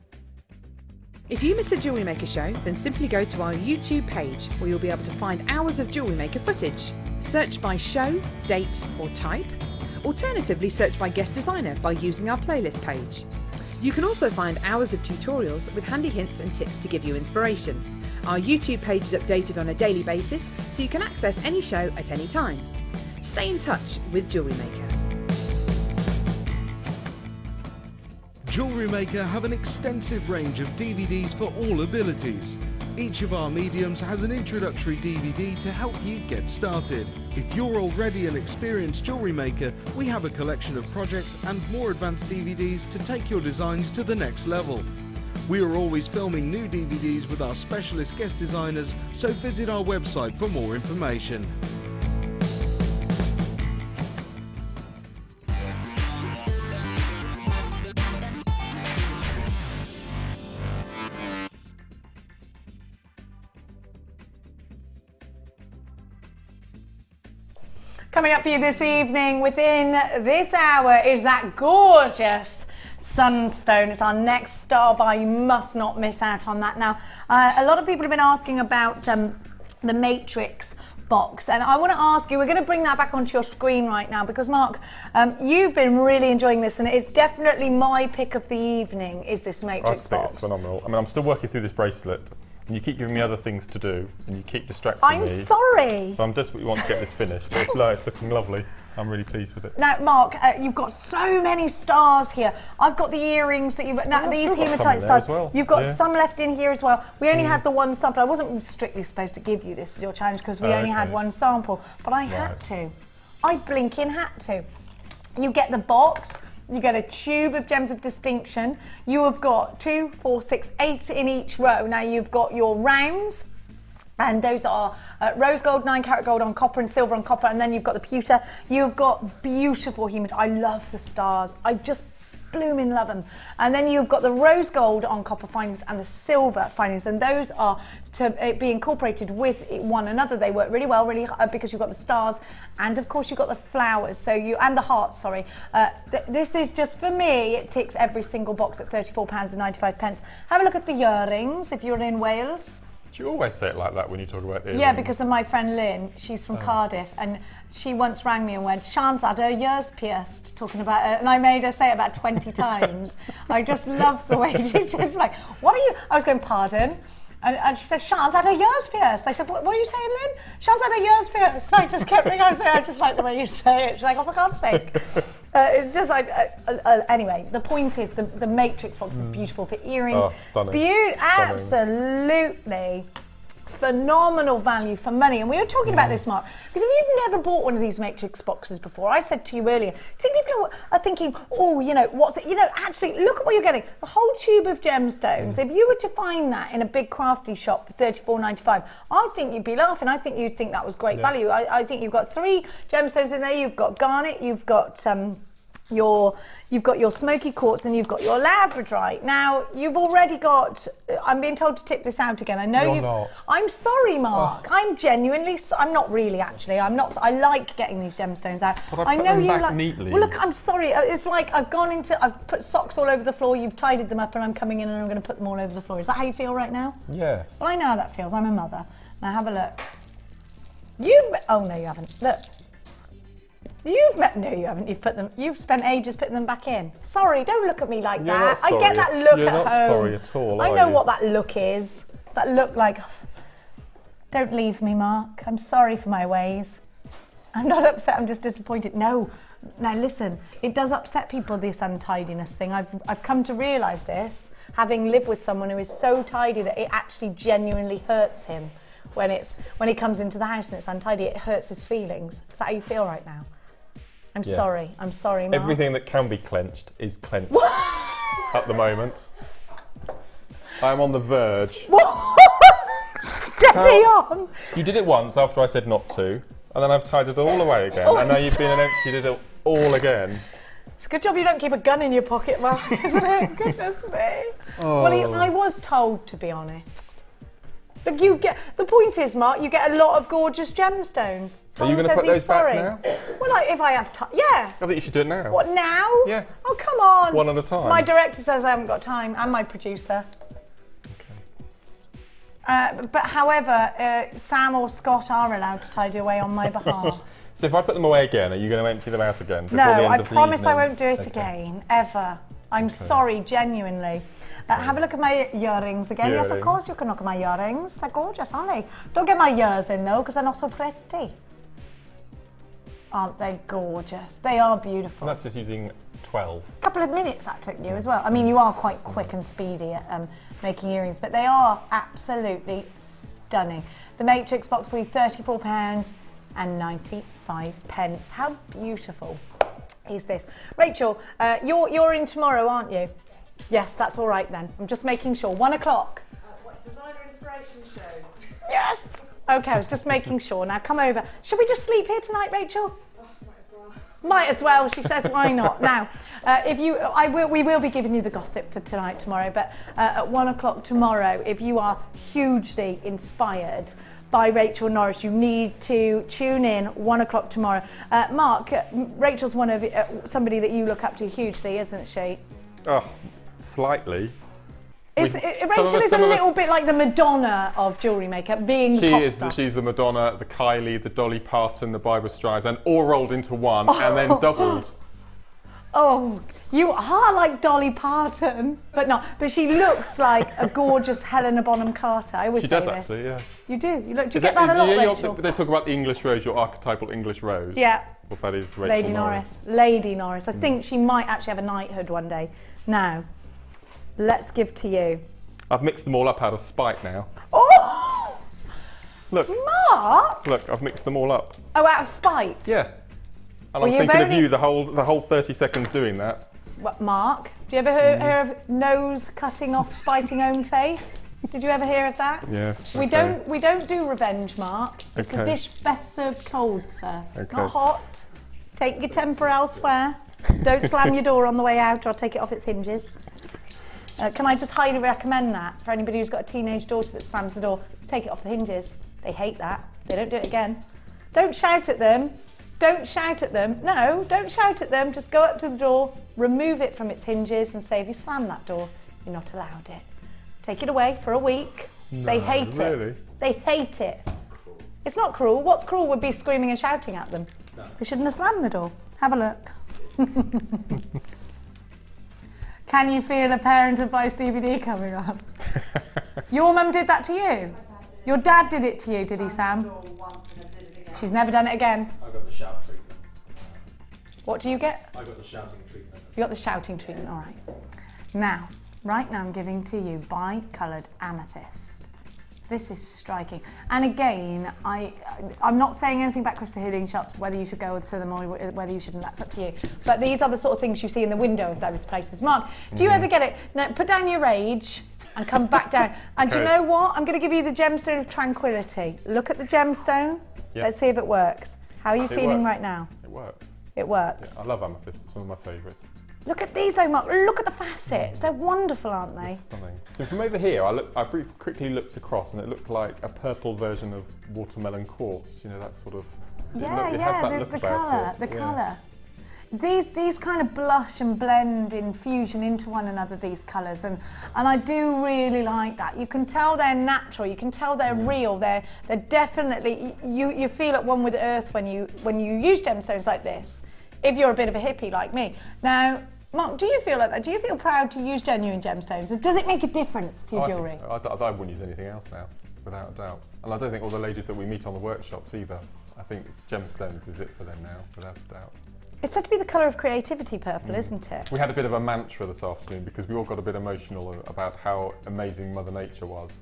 If you miss a JewelleryMaker show, then simply go to our YouTube page, where you'll be able to find hours of JewelleryMaker footage. Search by show, date or type. Alternatively, search by guest designer by using our playlist page. You can also find hours of tutorials with handy hints and tips to give you inspiration. Our YouTube page is updated on a daily basis, so you can access any show at any time. Stay in touch with JewelleryMaker. JewelleryMaker have an extensive range of DVDs for all abilities. Each of our mediums has an introductory DVD to help you get started. If you're already an experienced jewellery maker, we have a collection of projects and more advanced DVDs to take your designs to the next level. We are always filming new DVDs with our specialist guest designers, so visit our website for more information. Coming up for you this evening, within this hour, is that gorgeous Sunstone. It's our next star buy. You must not miss out on that. Now, a lot of people have been asking about the Matrix box, and I want to ask you, we're going to bring that back onto your screen right now, because Mark, you've been really enjoying this, and it's definitely my pick of the evening, is this Matrix box. I just think it's phenomenal. I mean, I'm still working through this bracelet, and you keep giving me other things to do, and you keep distracting me. I'm sorry. So I'm desperately want to get this finished, but it's looking lovely. I'm really pleased with it. Now, Mark, you've got so many stars here. I've got the earrings that you've... Now, these hematite stars. Well. You've got some left in here as well. We only had the one sample. I wasn't strictly supposed to give you this as your challenge because we only had one sample, but I had to. I blinking had to. You get the box. You get a tube of gems of distinction. You have got 2, 4, 6, 8 in each row. Now you've got your rounds, and those are rose gold, 9 karat gold on copper and silver on copper, and then you've got the pewter. You've got beautiful hematite. I love the stars. I just blooming love them. And then you've got the rose gold on copper findings and the silver findings, and those are to be incorporated with one another. They work really well, because you've got the stars, and of course you've got the flowers, so and the hearts, sorry. This is just, for me, it ticks every single box at £34.95. Have a look at the earrings if you're in Wales. Do you always say it like that when you talk about earrings? Yeah, because of my friend Lynn. She's from Cardiff, and she once rang me and went, Sian's had her ears pierced, talking about it, and I made her say it about 20 times. I just love the way she says, like, what are you... I was going, pardon? And she said, Sian's had her ears pierced. I said, what are you saying, Lynn? Sian's had her ears pierced. And I just kept ringing. I was saying, I just like the way you say it. She's like, oh, for God's sake. It's just like, anyway, the point is, the matrix box is beautiful for earrings. Oh, stunning. Absolutely phenomenal value for money. And we were talking about this, Mark, because if you've never bought one of these matrix boxes before, I said to you earlier, see, people are thinking, oh, you know, what's it? You know, actually, look at what you're getting. The whole tube of gemstones. If you were to find that in a big crafty shop for $34.95, I think you'd be laughing. I think you'd think that was great value. I think you've got 3 gemstones in there. You've got garnet, you've got your smoky quartz, and you've got your labradorite. Now, you've already got, I'm being told to tip this out again. I know you've not. I'm sorry, Mark. I'm genuinely, I'm not really actually. I'm not, I like getting these gemstones out. But I know you like neatly. Well, look, I'm sorry. It's like I've put socks all over the floor, you've tidied them up, and I'm coming in and I'm going to put them all over the floor. Is that how you feel right now? Yes. Well, I know how that feels. I'm a mother. Now, have a look. Oh, no, you haven't. Look. No, you haven't. You've spent ages putting them back in. Sorry, don't look at me like that. I get that look at home. You're not sorry at all, I know what that look is. That look like, don't leave me, Mark. I'm sorry for my ways. I'm not upset, I'm just disappointed. No, now listen, it does upset people, this untidiness thing. I've come to realise this, having lived with someone who is so tidy that it actually genuinely hurts him. When he comes into the house and it's untidy, it hurts his feelings. Is that how you feel right now? I'm sorry, Mark. Everything that can be clenched is clenched at the moment. I'm on the verge. Steady on! You did it once after I said not to, and then I've tied it all away again, and now you've been an emptied it all again. It's a good job you don't keep a gun in your pocket, Mark, isn't it? Goodness me. Oh. Well, I was told, to be honest. Look, the point is, Mark, you get a lot of gorgeous gemstones. Are you going to put those back now? Well, if I have time, yeah. I think you should do it now. What, now? Yeah. Oh, come on. One at a time. My director says I haven't got time, and my producer. Okay. But however, Sam or Scott are allowed to tidy away on my behalf. So if I put them away again, are you going to empty them out again? No, I promise I won't do it again, ever. I'm sorry, genuinely. Have a look at my earrings again. Yes, of course you can look at my earrings. They're gorgeous, aren't they? Don't get my ears in though, because they're not so pretty. Aren't they gorgeous? They are beautiful. And that's just using 12. A couple of minutes that took you as well. I mean, you are quite quick and speedy at making earrings, but they are absolutely stunning. The Matrix box for you, £34.95. How beautiful is this? Rachel, you're in tomorrow, aren't you? Yes, that's all right then. I'm just making sure. 1 o'clock. Designer inspiration show. Yes! Okay, I was just making sure. Now come over. Should we just sleep here tonight, Rachel? Oh, might as well. Might as well, she says, why not? Now, we will be giving you the gossip for tonight, tomorrow, but at 1 o'clock tomorrow, if you are hugely inspired by Rachel Norris, you need to tune in 1 o'clock tomorrow. Mark, Rachel's one of somebody that you look up to hugely, isn't she? Oh, slightly. Rachel is a little bit like the Madonna of JewelleryMaker, being the pop star. She's the Madonna, the Kylie, the Dolly Parton, the Barbra Streisand, all rolled into one and then doubled. Oh, you are like Dolly Parton, but she looks like a gorgeous Helena Bonham Carter. I always say this. She does actually, yeah. You do. Do you get that a lot, Rachel? They talk about the English rose, your archetypal English rose. Yeah. Well, that is Rachel Lady Norris. Lady Norris. I think she might actually have a knighthood one day. Now, let's give to you. I've mixed them all up out of spite now. Oh! Look. Mark! Look, I've mixed them all up. Oh, out of spite? Yeah. And I'm thinking of you the whole 30 seconds doing that. What, Mark? Do you ever hear of nose cutting off spiting own face? Did you ever hear of that? Yes. We don't do revenge, Mark. It's a dish best served cold, sir. Okay. Not hot. Take your temper elsewhere. Don't slam your door on the way out or take it off its hinges. Can I just highly recommend that for anybody who's got a teenage daughter that slams the door? Take it off the hinges. They hate that. They don't do it again. Don't shout at them. Don't shout at them. No, don't shout at them. Just go up to the door, remove it from its hinges and say, if you slam that door, you're not allowed it. Take it away for a week. No, they hate really? it. They hate it. It's not cruel. What's cruel would be screaming and shouting at them. No. They shouldn't have slammed the door. Have a look. Can you feel a Parent Advice DVD coming on? Your mum did that to you? Your dad did it to you, did he, Sam? She's never done it again. I got the shout treatment. What do you get? I got the shouting treatment. You got the shouting treatment, all right. Now, right now I'm giving to you bi-coloured amethyst. This is striking. And again, I'm not saying anything about crystal healing shops, whether you should go to them or whether you shouldn't, that's up to you. But these are the sort of things you see in the window of those places. Mark, do you ever get it? Now, put down your rage and come back down. And do you know what? I'm going to give you the gemstone of tranquility. Look at the gemstone. Yep. Let's see if it works. How are you feeling right now? It works. It works. Yeah, I love amethyst. It's one of my favourites. Look at these though, Mark. Look at the facets. They're wonderful, aren't they? It's stunning. So from over here, I quickly looked across and it looked like a purple version of watermelon quartz. You know, that sort of... It has that look about it. The colour. These kind of blush and blend in fusion into one another, these colours, and I do really like that. You can tell they're natural, you can tell they're real, they're definitely, you feel at one with earth when you use gemstones like this, if you're a bit of a hippie like me. Now, Mark, do you feel like that? Do you feel proud to use genuine gemstones? Does it make a difference to your jewellery? I think so. I wouldn't use anything else now, without a doubt. And I don't think all the ladies that we meet on the workshops either. I think gemstones is it for them now, without a doubt. It's said to be the colour of creativity, purple, isn't it? We had a bit of a mantra this afternoon because we all got a bit emotional about how amazing Mother Nature was,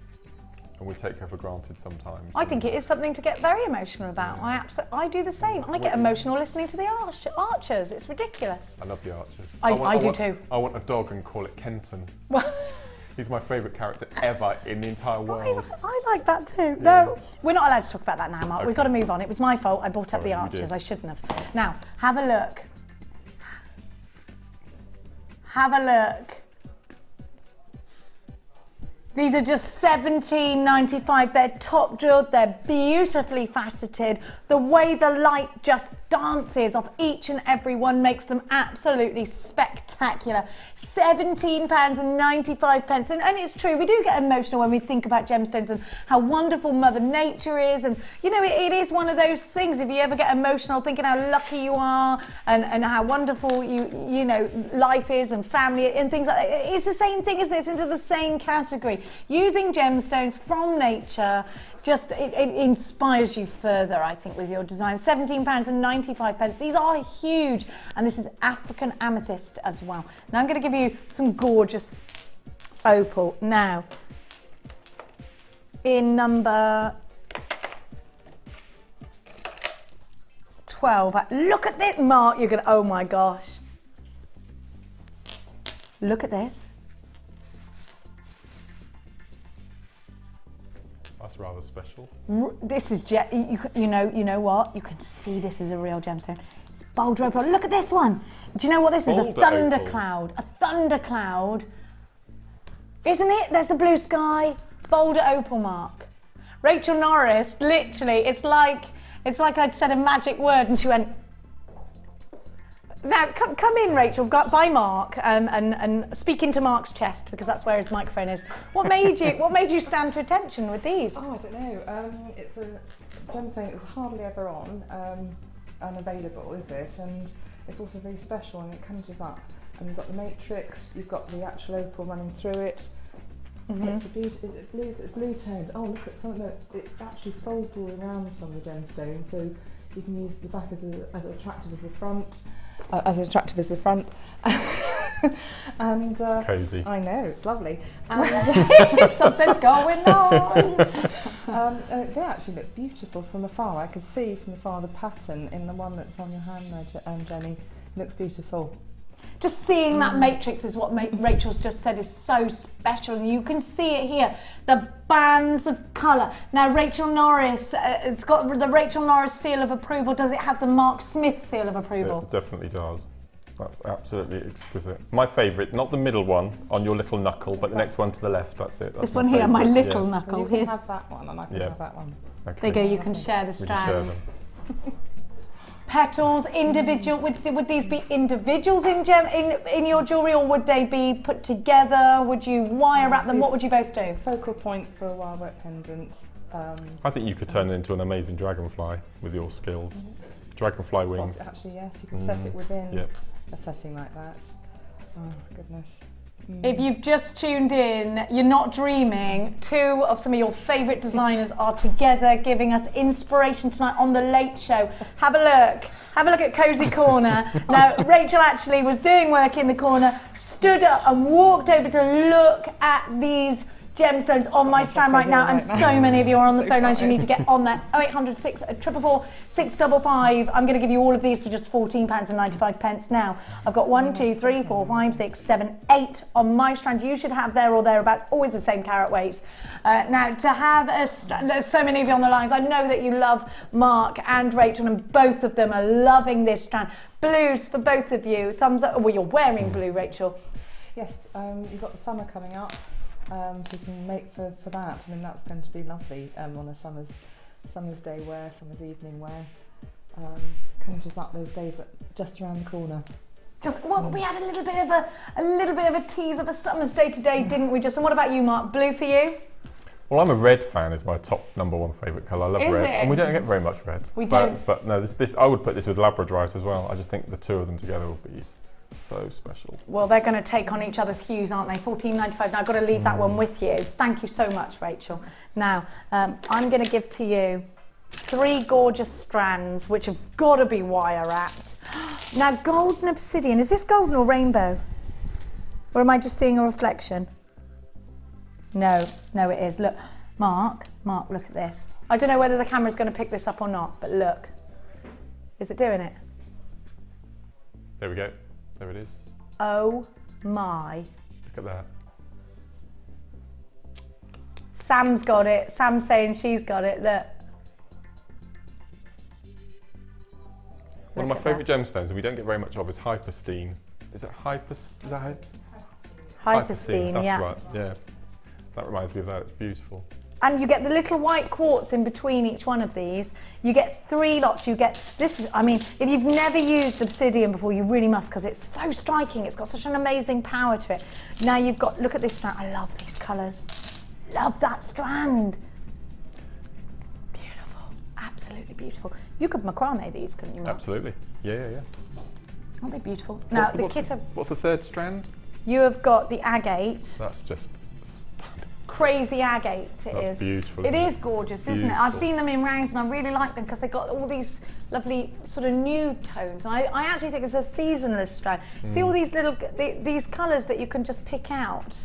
and we take her for granted sometimes. I think it is something to get very emotional about. I do the same. I get emotional listening to the Archers. It's ridiculous. I love the Archers. I do too. I want a dog and call it Kenton. He's my favourite character ever in the entire world. I like that too. Yeah. No, we're not allowed to talk about that now, Mark. Okay. We've got to move on. It was my fault. I brought up the Archers. I shouldn't have. Now, have a look. Have a look. These are just $17.95. They're top drilled, they're beautifully faceted. The way the light just dances off each and every one makes them absolutely spectacular. £17.95. And it's true, we do get emotional when we think about gemstones and how wonderful Mother Nature is. And you know, it is one of those things, if you ever get emotional thinking how lucky you are and how wonderful you know life is and family and things like that. It's the same thing, isn't it? It's into the same category. Using gemstones from nature just it inspires you further, I think, with your design. £17.95. These are huge, and this is African amethyst as well. Now I'm going to give you some gorgeous opal. Now, in number 12, look at this, Mark. You're going to, oh my gosh. Look at this. That's rather special. This is, you know what? You can see this is a real gemstone. It's boulder opal. Look at this one. Do you know what this is? A thundercloud. A thundercloud. Isn't it? There's the blue sky. Boulder opal, Mark. Rachel Norris, literally, it's like I'd said a magic word and she went, now, come in, Rachel, by Mark, and speak into Mark's chest, because that's where his microphone is. What made you stand to attention with these? Oh, I don't know. It's a gemstone that was hardly ever on, unavailable, is it? And it's also very special, and it conjures up. And you've got the matrix, you've got the actual opal running through it. Mm-hmm. It's the beauty, it's blue toned. Oh, look at some of it. It actually folds all around some of the gemstones, so You can use the back as attractive as the front. As attractive as the front. And it's cosy. I know, it's lovely. And something's going on. They actually look beautiful from afar. I could see from afar the pattern in the one that's on your hand there, Jenny. It looks beautiful. Just seeing that matrix is what Rachel's just said is so special, and you can see it here, the bands of colour. Now Rachel Norris, it's got the Rachel Norris seal of approval. Does it have the Mark Smith seal of approval? It definitely does. That's absolutely exquisite. My favourite, not the middle one on your little knuckle, but the next one to the left, that's it. That's this one here, my little Well, knuckle you here. can have that one and I can have that one. Okay. There you go, you can share the strand. Them. Petals, individual, would these be individuals in your jewellery, or would they be put together? Would you wire wrap them? What would you both do? Focal point for a wire work pendant. I think you could turn it into an amazing dragonfly with your skills. Dragonfly wings. Actually, yes, you can set it within a setting like that. Oh, goodness. If you've just tuned in, you're not dreaming. Two of some of your favourite designers are together giving us inspiration tonight on The Late Show. Have a look. Have a look at Cozy Corner. Now, Rachel actually was doing work in the corner, stood up and walked over to look at these gemstones on my stand right now, and so many of you are on the phone lines. You need to get on there. 0800 644 655. I'm going to give you all of these for just £14.95 now. I've got 1, 2, 3, 4, 5, 6, 7, 8 on my strand. You should have there or thereabouts, always the same carat weight. Now, to have there's so many of you on the lines. I know that you love Mark and Rachel, and both of them are loving this strand. Blues for both of you. Thumbs up. Well, you're wearing blue, Rachel. Yes, you've got the summer coming up. So you can make for that. I mean, that's going to be lovely on a summer's day wear, summer's evening wear. Conjures up those days just around the corner. We had a little bit of a tease of a summer's day today, didn't we? And what about you, Mark? Blue for you? Well, I'm a red fan. Is my top #1 favourite colour. I love red, and we don't get very much red. We don't. But no, this I would put this with Labradorite as well. I just think the two of them together will be so special. Well, they're going to take on each other's hues, aren't they? £14.95. Now, I've got to leave that one with you. Thank you so much, Rachel. Now, I'm going to give to you 3 gorgeous strands, which have got to be wire wrapped. Now, golden obsidian. Is this golden or rainbow? Or am I just seeing a reflection? No, it is. Look, Mark, look at this. I don't know whether the camera's going to pick this up or not, but look. Is it doing it? There we go. There it is. Oh my. Look at that. Sam's got it. Sam's saying she's got it. Look. One of my favourite gemstones, and we don't get very much of, is hyperstein. Is it hyperstein? Hyperstein, that's yeah. Right. Yeah. That reminds me of that. It's beautiful. And you get the little white quartz in between each one of these. You get 3 lots. You get this. I mean, if you've never used obsidian before, you really must, because it's so striking. It's got such an amazing power to it. Now you've got. Look at this strand. I love these colours. Love that strand. Beautiful. Absolutely beautiful. You could macrame these, couldn't you, Mark? Absolutely. Yeah. Aren't they beautiful? Now what's the third strand? You have got the agate. That's just crazy agate it That's is. Beautiful. It is gorgeous, isn't it? I've seen them in rounds and I really like them because they've got all these lovely sort of nude tones. And I actually think it's a seasonless strand. See all these little these colours that you can just pick out.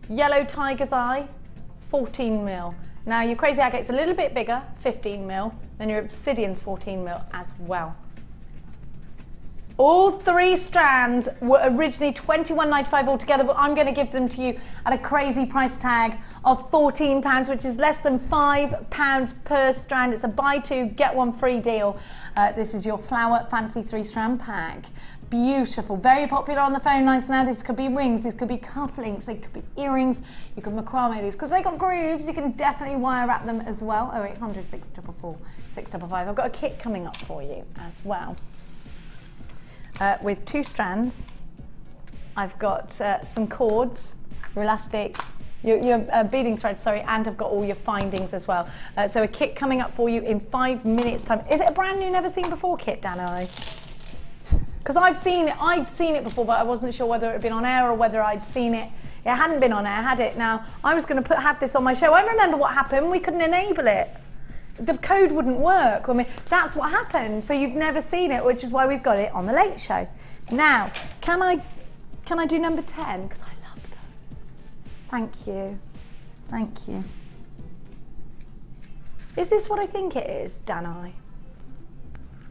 Yellow tiger's eye, 14mm. Now your crazy agate's a little bit bigger, 15mm. Then your obsidian's 14mm as well. All 3 strands were originally £21.95 altogether, but I'm going to give them to you at a crazy price tag of £14, which is less than £5 per strand. It's a buy 2, get 1 free deal. This is your Flower Fancy 3-strand pack. Beautiful, very popular on the phone lines now. These could be rings, these could be cufflinks, they could be earrings. You could macrame these because they got grooves. You can definitely wire wrap them as well. 0800 644 655. I've got a kit coming up for you as well. With 2 strands. I've got some cords, your elastic, your beading thread, sorry, and I've got all your findings as well. So a kit coming up for you in 5 minutes time. Is it a brand new, never seen before kit, Dano? Because I'd seen it before, but I wasn't sure whether it had been on air or whether I'd seen it. It hadn't been on air, had it? Now, I was going to have this on my show. I remember what happened. We couldn't enable it. the code wouldn't work. I mean, that's what happened. So you've never seen it, which is why we've got it on the Late Show. Now, can I do number 10? Because I love them. Thank you. Thank you. Is this what I think it is, Danai?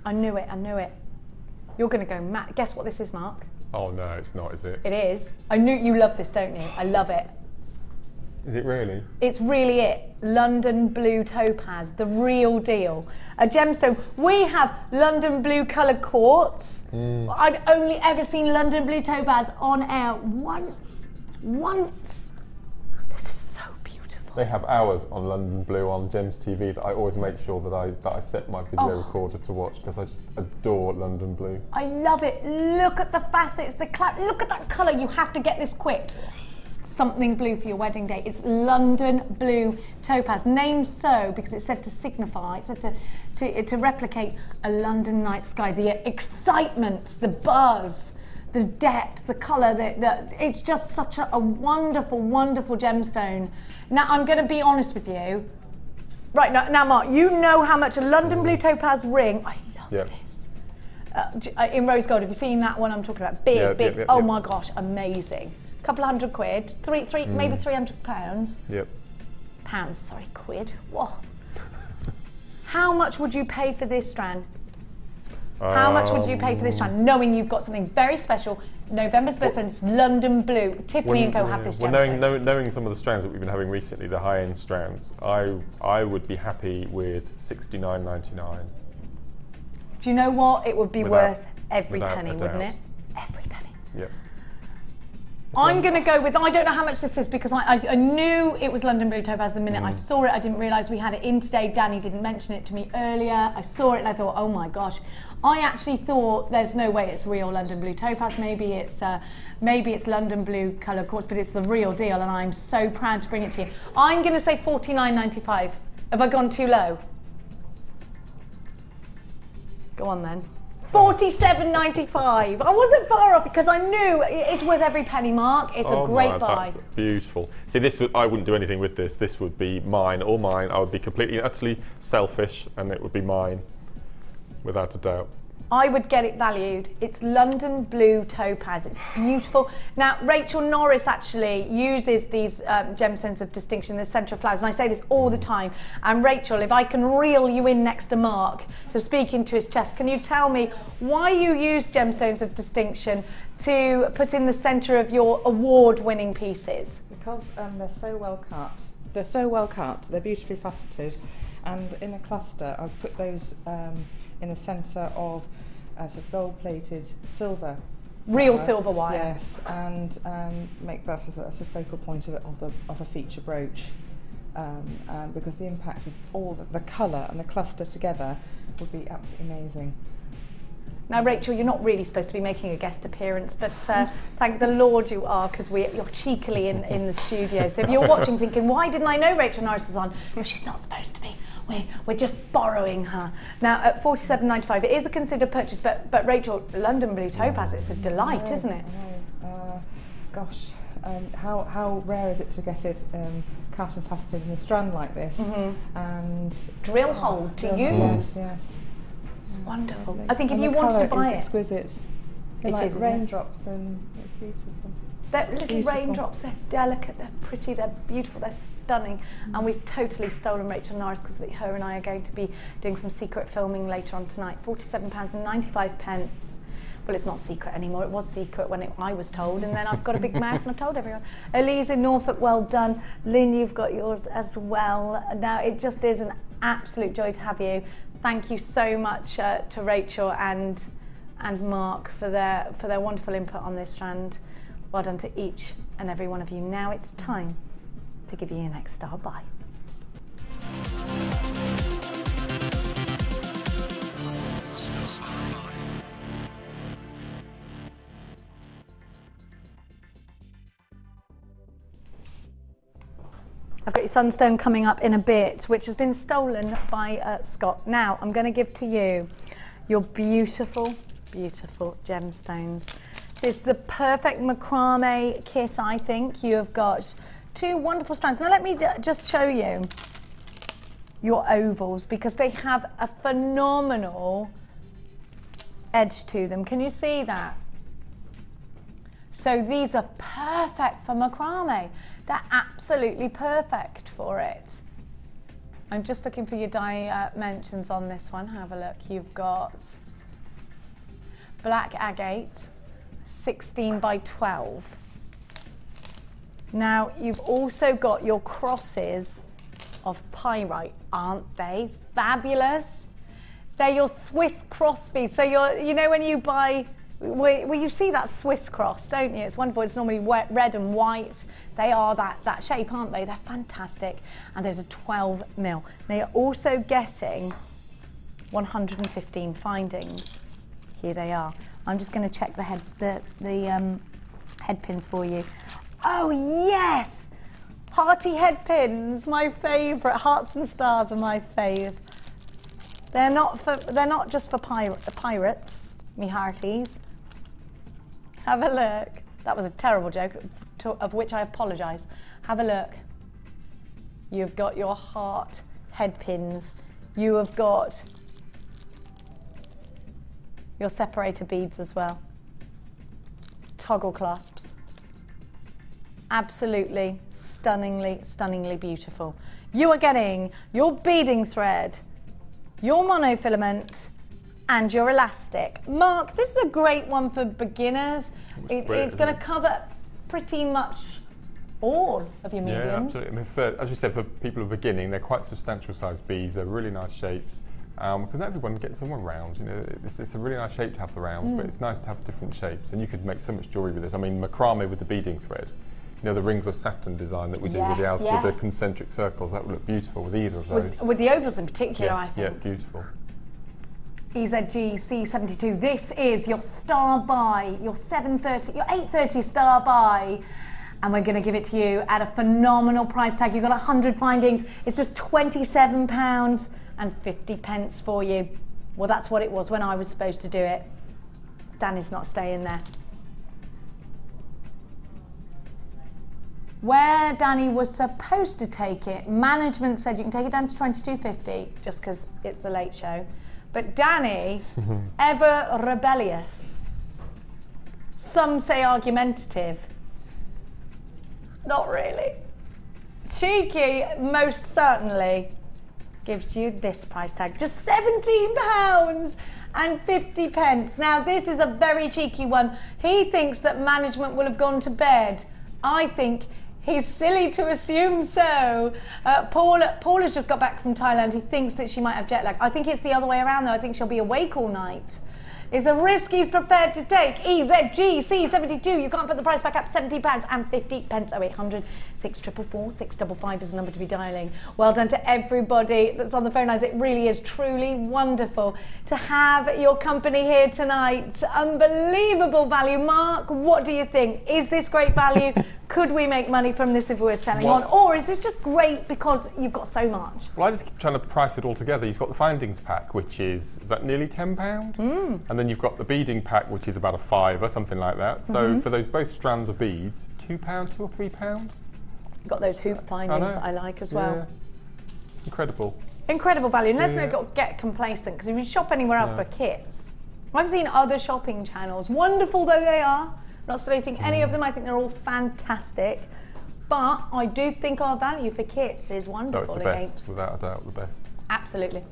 I knew it, I knew it. You're going to go mad. Guess what this is, Mark? Oh no, it's not, is it? It is. I knew you love this, don't you? I love it. Is it really? It's really it. London Blue Topaz, the real deal. A gemstone. We have London Blue coloured quartz. I've only ever seen London Blue Topaz on air once. Once. This is so beautiful. They have hours on London Blue on Gems TV that I always make sure that I set my video recorder to watch, because I just adore London Blue. I love it. Look at the facets, the look at that colour. You have to get this quick. Something blue for your wedding day. It's London Blue Topaz, named so because it's said to signify, it's said to replicate a London night sky. The excitement, the buzz, the depth, the colour, it's just such a wonderful, wonderful gemstone. Now I'm going to be honest with you. Right, now Mark, you know how much a London Blue Topaz ring, I love this. In rose gold, have you seen that one I'm talking about? Big, oh my gosh, amazing. Couple of £100, maybe £300. Yep. Pounds, sorry, quid. Whoa. How much would you pay for this strand? How much would you pay for this strand, knowing you've got something very special? November's birthday, it's London Blue. Tiffany & Co have this gemstone. Well, knowing some of the strands that we've been having recently, the high-end strands, I would be happy with £69.99. Do you know what? It would be worth every penny, wouldn't it? Every penny. Yep. I'm going to go with, I don't know how much this is, because I knew it was London Blue Topaz the minute I saw it. I didn't realise we had it in today. Danny didn't mention it to me earlier. I saw it and I thought, oh my gosh. I actually thought there's no way it's real London Blue Topaz. Maybe it's London Blue colour quartz, but it's the real deal, and I'm so proud to bring it to you. I'm going to say £49.95. Have I gone too low? Go on then. £47.95. I wasn't far off because I knew it's worth every penny, Mark. It's a great buy. That's beautiful. See, I wouldn't do anything with this. This would be mine, all mine. I would be completely, utterly selfish, and it would be mine, without a doubt. I would get it valued. It's London Blue Topaz. It's beautiful. Now, Rachel Norris actually uses these gemstones of distinction in the centre of flowers, and I say this all the time. And Rachel, if I can reel you in next to Mark to speak into his chest, can you tell me why you use gemstones of distinction to put in the centre of your award-winning pieces? Because they're so well cut. They're so well cut. They're beautifully faceted, and in a cluster, I've put those in the centre of sort of gold-plated silver. Real silver wire. Yes, and make that as a focal point of a feature brooch, because the impact of all the colour and the cluster together would be absolutely amazing. Now, Rachel, you're not really supposed to be making a guest appearance, but thank the Lord you are, because you're cheekily in the studio. So if you're watching thinking, why didn't I know Rachel Norris is on? Well, she's not supposed to be. We're just borrowing her. Now, at £47.95, it is a considered purchase, but Rachel, London Blue Topaz, it's a delight, isn't it? Gosh, how rare is it to get it cut and faceted in a strand like this? And drill hole to use. Yes. It's wonderful. I think if you wanted to buy it, exquisite. They're like raindrops, and it's beautiful. They're little raindrops. They're delicate. They're pretty. They're beautiful. They're stunning. And we've totally stolen Rachel Norris, because her and I are going to be doing some secret filming later on tonight. £47.95. Well, it's not secret anymore. It was secret when I was told, and then I've got a big mouth and I've told everyone. Elise in Norfolk, well done. Lynn, you've got yours as well. Now, it just is an absolute joy to have you. Thank you so much to Rachel and Mark for their wonderful input on this strand. Well done to each and every one of you. Now it's time to give you your next star buy. I've got your sunstone coming up in a bit, which has been stolen by Scott. Now, I'm going to give to you your beautiful, beautiful gemstones. This is the perfect macrame kit, I think. You have got two wonderful strands. Now, let me just show you. your ovals because they have a phenomenal edge to them. Can you see that? So these are perfect for macrame. They're absolutely perfect for it. I'm just looking for your dimensions on this one. Have a look. You've got black agate, 16 by 12. Now you've also got your crosses of pyrite. Aren't they fabulous? They're your Swiss cross beads. So you know when you buy, well you see that Swiss cross, don't you? It's wonderful. It's normally red and white. They are that shape, aren't they? They're fantastic. And there's a 12 mil. They are also getting 115 findings. Here they are. I'm just going to check the head pins for you. Oh yes, party head pins, my favourite. Hearts and stars are my fave. They're not just for pirates, me hearties. Have a look. That was a terrible joke, of which I apologise. Have a look. You've got your heart head pins. You have got your separator beads as well. Toggle clasps. Absolutely, stunningly beautiful. You are getting your beading thread, your monofilament, and your elastic. Mark, this is a great one for beginners. It's going to cover pretty much all of your mediums. Yeah, absolutely. I mean, as you said, for people who are beginning, they're quite substantial sized beads. They're really nice shapes. Because not everyone gets them round. You know, it's a really nice shape to have the rounds, but it's nice to have different shapes. And you could make so much jewellery with this. I mean, macrame with the beading thread. You know, the rings of Saturn design that we do with the concentric circles. That would look beautiful with either of those. With the ovals in particular, I think. Yeah, beautiful. EZG C72. This is your star buy, your 8:30 star buy. And we're going to give it to you at a phenomenal price tag. You've got 100 findings. It's just £27 and 50 pence for you. Well, that's what it was when I was supposed to do it. Danny's not staying there. Where Danny was supposed to take it, management said you can take it down to £22.50 just because it's the late show. But Danny, ever rebellious, some say argumentative, not really, cheeky, most certainly, gives you this price tag, just £17 and 50 pence. Now this is a very cheeky one. He thinks that management will have gone to bed. I think he's silly to assume so. Paul has just got back from Thailand. He thinks that she might have jet lag. I think it's the other way around though. I think she'll be awake all night. It's a risk he's prepared to take. EZG C72. You can't put the price back up. £17 and 50 pence. 0800 644 655 is the number to be dialing. Well done to everybody that's on the phone lines. It really is truly wonderful to have your company here tonight. Unbelievable value. Mark, what do you think? Is this great value? Could we make money from this if we were selling on? Or is this just great because you've got so much? Well, I just keep trying to price it all together. You've got the findings pack, which is that nearly £10? And then you've got the beading pack, which is about a £5 something like that. So for those both strands of beads, £2, £2 or £3? You've got those hoop findings that I like as well. Yeah. It's incredible. Incredible value. And let's not get complacent, because if you shop anywhere else for kits, I've seen other shopping channels, wonderful though they are, not slating any of them, I think they're all fantastic, but I do think our value for kits is wonderful. No, it's the best, without a doubt, the best. Absolutely.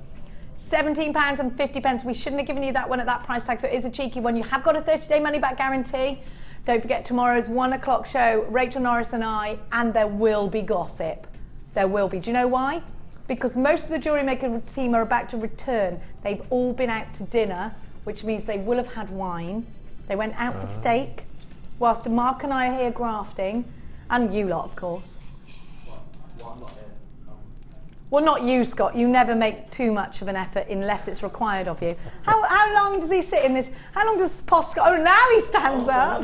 £17 and 50 pence. We shouldn't have given you that one at that price tag, so it is a cheeky one. You have got a 30-day money-back guarantee. Don't forget tomorrow's 1 o'clock show, Rachel Norris and I, and there will be gossip. There will be. Do you know why? Because most of the Jewellery Maker team are about to return. They've all been out to dinner, which means they will have had wine. They went out for steak, whilst Mark and I are here grafting, and you lot, of course. Well, I'm not here. Well, not you, Scott. You never make too much of an effort unless it's required of you. How long does he sit in this? How long does Posh Scott? Oh, now he stands up.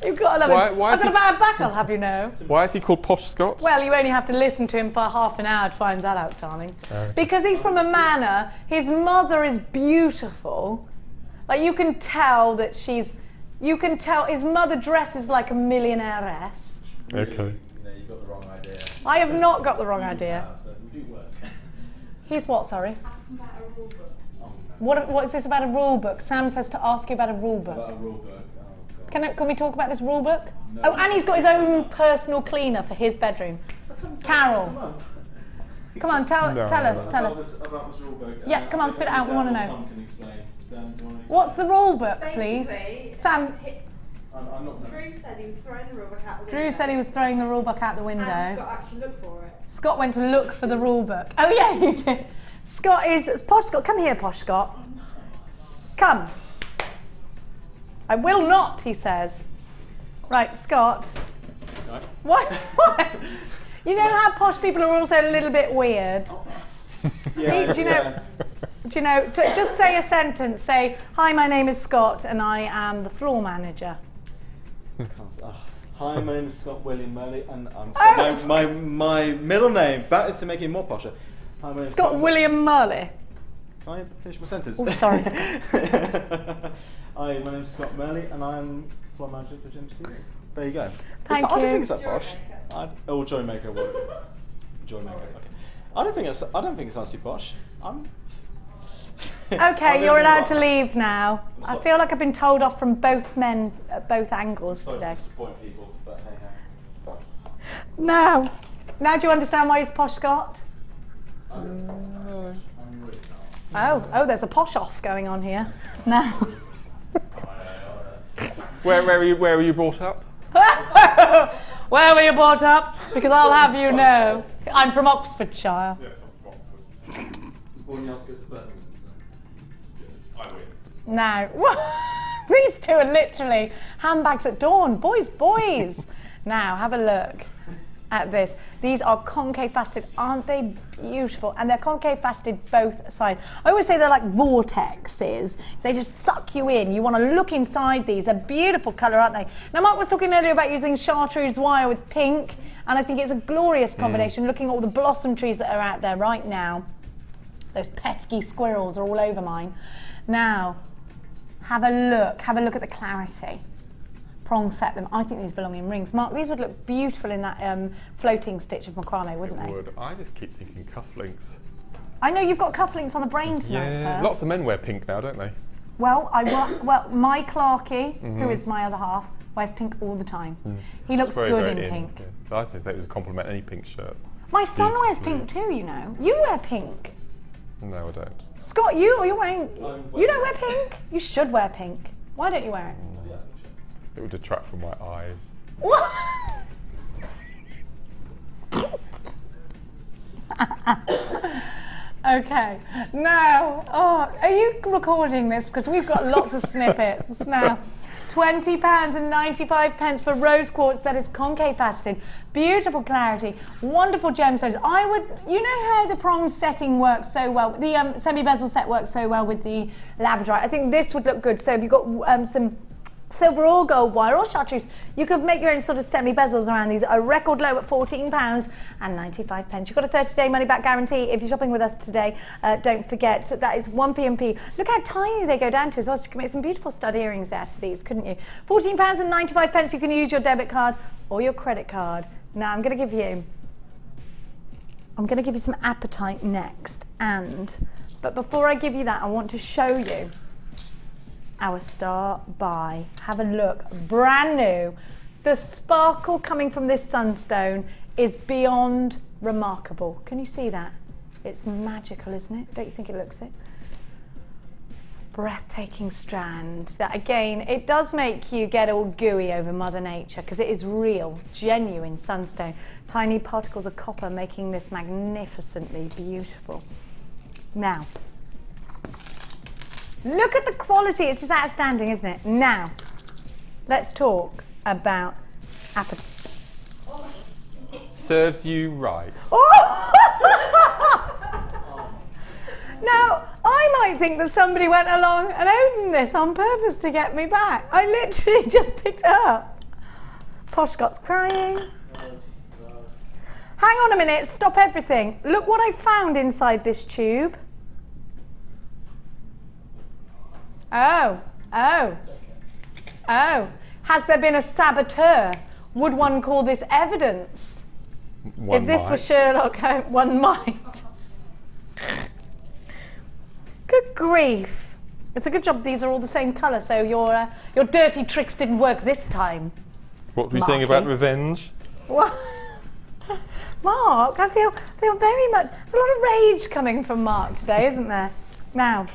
You've got to love him. I've got a bad back, I'll have you know. Why is he called Posh Scott? Well, you only have to listen to him for half an hour to find that out, darling. Because he's from a manor. His mother is beautiful. Like, you can tell that she's... You can tell his mother dresses like a millionairess. Okay. you've got the wrong idea. I have not got the wrong idea. So it do work. Here's what, sorry? Asking about a rule book. What is this about a rule book? Sam says to ask you about a rule book. About a rule book. Oh, God. Can we talk about this rule book? No. Oh, and he's got his own personal cleaner for his bedroom. Carol. Come on, tell us. About this rule book. Yeah, come on, spit it out. We want to know. Tom can explain. Dan, do you want to What's the rule book, please? Sam. I'm not Drew said he was throwing the rule book out the window. Drew said he was throwing the rule book out the window. And Scott actually looked for it. Scott went to look for the rule book. Oh yeah, you did. Scott is Posh Scott. Come here, Posh Scott. Come. I will not, he says. Right, Scott. Right. What? You know how posh people are also a little bit weird? Yeah, do you know, just say a sentence. Say, hi, my name is Scott and I am the floor manager. Hi, my name is Scott William Murley and I'm my middle name. That is to make it more posher. Hi, my name is Scott William Murley. Can I finish my sentence? Oh, sorry. Hi, my name is Scott Murley and I'm floor manager for JewelleryMaker. There you go. Thank you. I don't think it's that posh. JewelleryMaker. JewelleryMaker. Okay. I don't think it's actually posh. Okay, you're allowed to leave now. I feel like I've been told off from both men at both angles today. Sorry to disappoint people, but hey. Now do you understand why he's posh, Scott? Oh, there's a posh off going on here. Now. Where were you brought up? Where were you brought up? Because I'll have you know, I'm from Oxfordshire. Yes, I'm from Oxford. I win. Now, these two are literally handbags at dawn. Boys. Now, have a look at this. These are concave faceted, aren't they beautiful? And they're concave faceted both sides. I always say they're like vortexes. They just suck you in. You want to look inside these. They're beautiful colour, aren't they? Now, Mark was talking earlier about using chartreuse wire with pink, and I think it's a glorious combination, looking at all the blossom trees that are out there right now. Those pesky squirrels are all over mine. Now, have a look at the clarity. Prong set them. I think these belong in rings. Mark, these would look beautiful in that floating stitch of macrame, wouldn't they? Would. I just keep thinking cufflinks. I know you've got cufflinks on the brain tonight, sir. Lots of men wear pink now, don't they? Well, my Clarky, who is my other half, wears pink all the time. He looks good in pink. Yeah. I just think it would compliment any pink shirt. My son wears pink too, you know. You wear pink. No, I don't. Scott, you're wearing. You don't wear pink. You should wear pink. Why don't you wear it? It would detract from my eyes. What? Okay. Now, are you recording this? Because we've got lots of snippets now. £20.95 for rose quartz that is concave faceted, beautiful clarity, wonderful gemstones. You know how the prong setting works so well, the semi-bezel set works so well with the Labradorite. I think this would look good. So if you've got some silver or gold wire or chartreuse, you could make your own sort of semi-bezels around these. A record low at £14.95. You've got a 30-day money-back guarantee. If you're shopping with us today, don't forget that is 1p&p. Look how tiny they go down to as well. So you can make some beautiful stud earrings out of these, couldn't you? £14.95. You can use your debit card or your credit card. Now I'm going to give you some apatite next. But before I give you that, I want to show you our star buy. Have a look, brand new. The sparkle coming from this sunstone is beyond remarkable. Can you see that? It's magical, isn't it? Don't you think it looks it? Breathtaking strand. That again, it does make you get all gooey over Mother Nature because it is real, genuine sunstone. Tiny particles of copper making this magnificently beautiful. Now, look at the quality, it's just outstanding, isn't it? Now, let's talk about apatite. Serves you right. Oh! Now, I might think that somebody went along and opened this on purpose to get me back. I literally just picked it up. Posh Scott's crying. Hang on a minute, stop everything. Look what I found inside this tube. Oh. Has there been a saboteur? Would one call this evidence? One if this might. was Sherlock Holmes, one might. Good grief. It's a good job these are all the same colour, so your dirty tricks didn't work this time. What were you saying about revenge? What? Mark, I feel very much, there's a lot of rage coming from Mark today, isn't there? Now,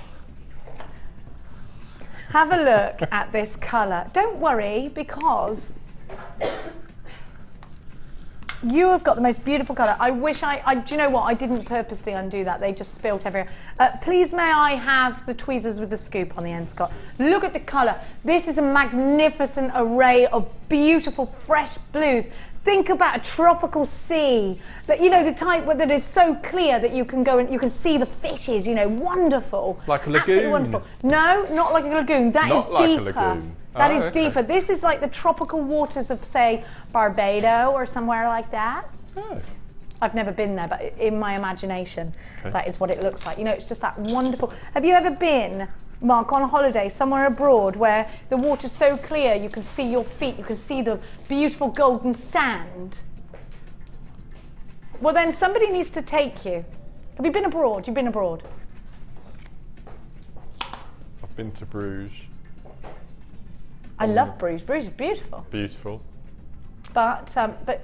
have a look at this colour. Don't worry, because you have got the most beautiful colour. I wish do you know what? I didn't purposely undo that. They just spilt everywhere. Please may I have the tweezers with the scoop on the end, Scott? Look at the colour. This is a magnificent array of beautiful, fresh blues. Think about a tropical sea, that the type that is so clear that you can go and you can see the fishes. wonderful. Like a lagoon. Absolutely wonderful. No, not like a lagoon. That is Not like deeper. a lagoon. That Oh, is okay. deeper. This is like the tropical waters of, say, Barbados or somewhere like that. Oh. I've never been there, but in my imagination, Okay. that is what it looks like. It's just that wonderful. Have you ever been, Mark, on holiday somewhere abroad where the water's so clear you can see your feet, you can see the beautiful golden sand? Well, then somebody needs to take you. Have you been abroad? You've been abroad? I've been to Bruges. I love Bruges. Bruges is beautiful. Beautiful. But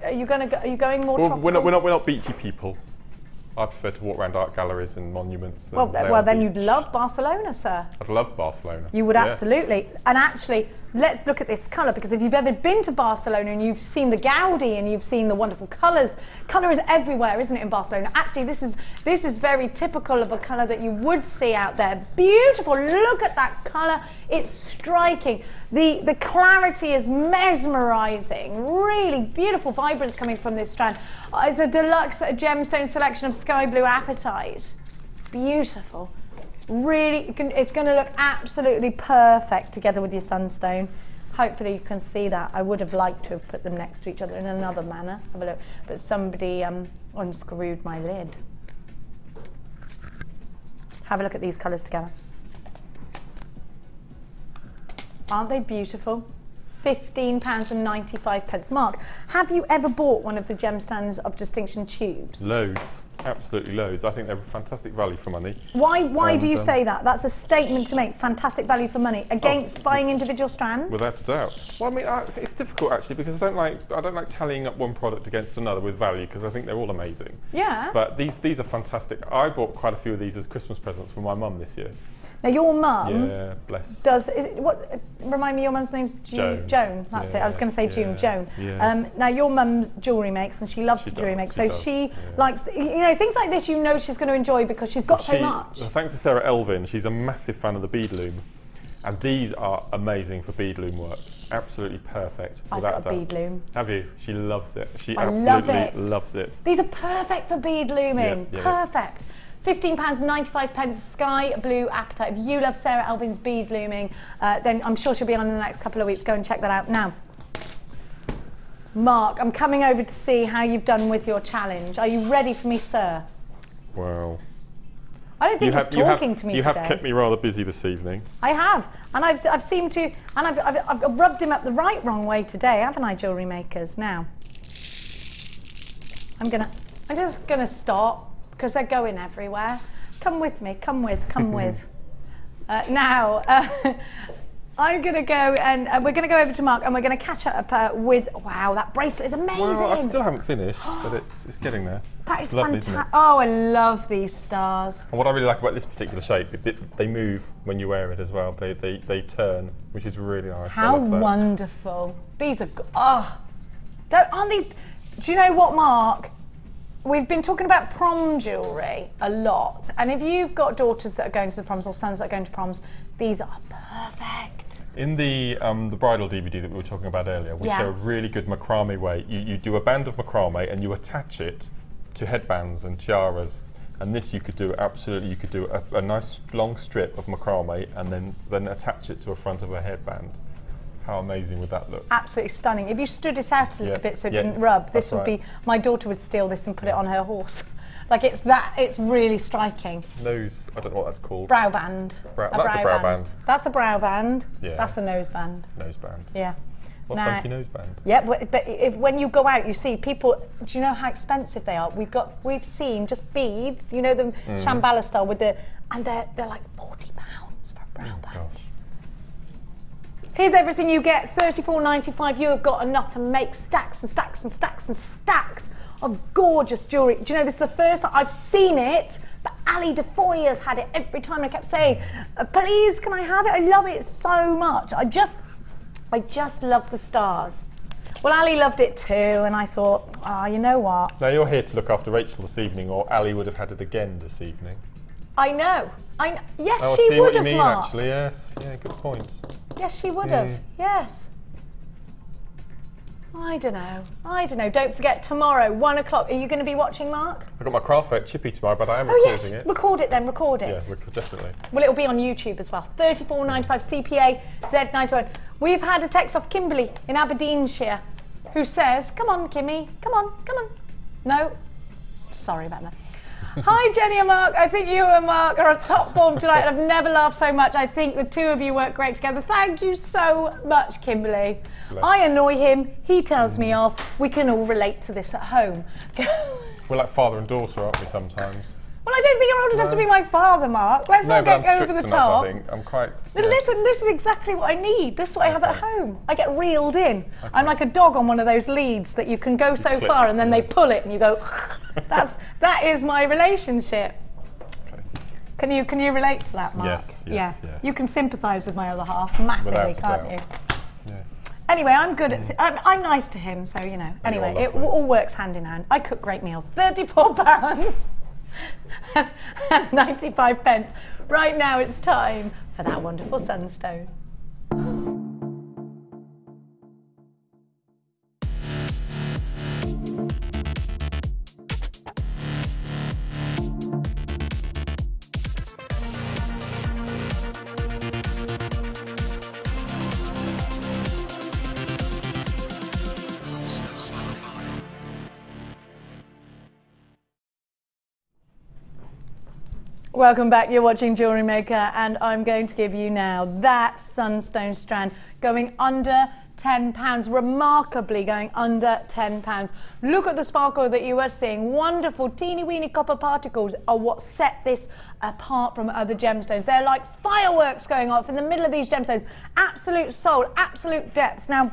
are you going to go? Are you going more Well, tropical? we're not beachy people. I prefer to walk around art galleries and monuments. Than Well, lay on well, the then beach. you'd love Barcelona, sir. I'd love Barcelona. You would Yes. absolutely. And actually, let's look at this colour, because if you've ever been to Barcelona and you've seen the Gaudi and you've seen the wonderful colours, colour is everywhere, isn't it, in Barcelona? Actually, this is very typical of a colour that you would see out there. Beautiful. Look at that colour. It's striking. The clarity is mesmerising. Really beautiful vibrance coming from this strand. It's a deluxe gemstone selection of sky blue apatite. Beautiful. Really, it's going to look absolutely perfect together with your sunstone. Hopefully you can see that. I would have liked to have put them next to each other in another manner. Have a look. But somebody unscrewed my lid. Have a look at these colours together. Aren't they beautiful? £15.95. Mark, have you ever bought one of the Gemstones of Distinction tubes? Loads, absolutely loads. I think they're fantastic value for money. Why do you say that? That's a statement to make. Fantastic value for money against buying individual strands. Without a doubt. Well, I mean, it's difficult actually, because I don't like tallying up one product against another with value, because I think they're all amazing. Yeah. But these are fantastic. I bought quite a few of these as Christmas presents for my mum this year. Now your mum, yeah, bless. Remind me, your mum's name's Joan. Joan. That's it. I was going to say June. Joan. Yes. Now your mum's jewellery makes, and she loves to jewellery make. So she likes, things like this. She's going to enjoy because she's got so much. Thanks to Sarah Elvin, she's a massive fan of the bead loom, and these are amazing for bead loom work. Absolutely perfect. I've got a bead loom. Have you? She loves it. She I absolutely loves it. These are perfect for bead looming. Yeah. Perfect. £15.95 sky blue apatite. If you love Sarah Elvin's bead looming, then I'm sure she'll be on in the next couple of weeks. Go and check that out. Now, Mark, I'm coming over to see how you've done with your challenge. Are you ready for me, sir? Well, I don't think he's talking to me You today. have kept me rather busy this evening. I have, and I've seemed to, and I've rubbed him up the wrong way today, haven't I, jewellery makers? Now, I'm just gonna stop, because they're going everywhere. Come with me, come with. Now, I'm going to go and we're going to go over to Mark and we're going to catch up with, wow, that bracelet is amazing. Well, I still haven't finished, but it's getting there. That is lovely, isn't it? fantastic. Oh, I love these stars. And what I really like about this particular shape, they move when you wear it as well. They turn, which is really nice. How wonderful. These are, aren't these, do you know what, Mark? We've been talking about prom jewellery a lot, and if you've got daughters that are going to the proms or sons that are going to proms, these are perfect. In the bridal DVD that we were talking about earlier, we show a really good macrame way. You do a band of macrame and you attach it to headbands and tiaras, and this you could do absolutely. You could do a nice long strip of macrame and then attach it to a front of a headband. How amazing would that look? Absolutely stunning. If you stood it out a little bit so it didn't rub, this would be, my daughter would steal this and put it on her horse. Like it's really striking. Nose, I don't know what that's called. Brow band. That's a brow band. That's a brow band. Yeah. That's a nose band. Nose band. Yeah. What funky noseband? Yeah, but when you go out, you see people. Do you know how expensive they are? We've seen just beads. You know the Shambhala style with the, and they're like £40 for a brown band. Gosh. Here's everything you get. $34.95. You have got enough to make stacks and stacks and stacks and stacks of gorgeous jewellery. Do you know this is the first time I've seen it? But Ali DeFoy has had it every time, and I kept saying, "Please, can I have it? I love it so much. I just love the stars." Well, Ali loved it too, and I thought, you know what? Now you're here to look after Rachel this evening, or Ali would have had it again this evening. I know. Yes, I she see would what you have, mean, Mark. actually. Yes. Yeah. Good point. Yes, she would have. Yes. I don't know. Don't forget, tomorrow, 1 o'clock. Are you going to be watching, Mark? I've got my craft fair chippy tomorrow, but I am recording it. Record it then. Record it. Yeah, definitely. Well, it'll be on YouTube as well. $34.95 CPA Z91. We've had a text off Kimberly in Aberdeenshire, who says, "Come on, Kimmy. Come on. No, sorry about that. Hi, Jenny and Mark. I think you and Mark are on top form tonight, and I've never laughed so much. I think the two of you work great together. Thank you so much, Kimberly. Bless. I annoy him. He tells me off. We can all relate to this at home." We're like father and daughter, aren't we, sometimes? Well, I don't think you're old enough to be my father, Mark. Let's not get over the top. I think. I'm quite... Listen, this is exactly what I need. This is what I have at home. I get reeled in. Okay. I'm like a dog on one of those leads that you can go so far and then they pull it and you go, that is my relationship. Okay. Can you relate to that, Mark? Yes. You can sympathise with my other half massively, can't you? Yeah. Anyway, I'm good at I'm nice to him, so you know. Anyway, it all works hand in hand. I cook great meals. £34 and 95 pence. Right now it's time for that wonderful Sunstone. Welcome back, you're watching Jewellery Maker, and I'm going to give you now that Sunstone strand going under £10, remarkably going under £10. Look at the sparkle that you are seeing. Wonderful teeny weeny copper particles are what set this apart from other gemstones. They're like fireworks going off in the middle of these gemstones. Absolute soul, absolute depth. Now,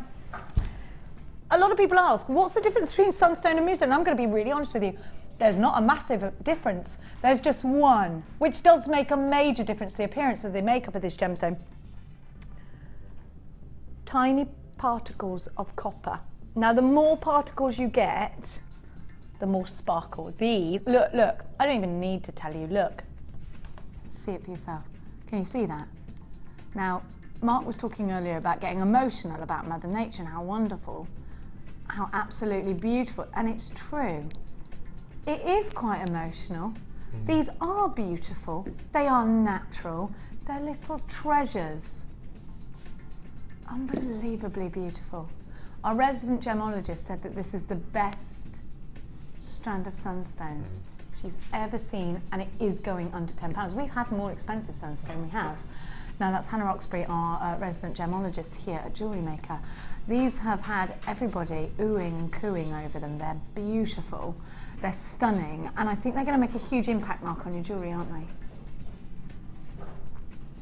a lot of people ask, what's the difference between sunstone and moonstone? And I'm going to be really honest with you. There's not a massive difference. There's just one, which does make a major difference to the appearance of the makeup of this gemstone. Tiny particles of copper. Now, the more particles you get, the more sparkle. These, look, I don't even need to tell you, look. See it for yourself. Can you see that? Now, Mark was talking earlier about getting emotional about Mother Nature and how wonderful, how absolutely beautiful, and it's true. It is quite emotional. These are beautiful. They are natural. They're little treasures. Unbelievably beautiful. Our resident gemologist said that this is the best strand of sunstone she's ever seen, and it is going under £10. We've had more expensive sunstone, we have. Now that's Hannah Roxbury, our resident gemologist here at Jewellery Maker. These have had everybody oohing and cooing over them. They're beautiful. They're stunning, and I think they're going to make a huge impact, Mark, on your jewellery, aren't they?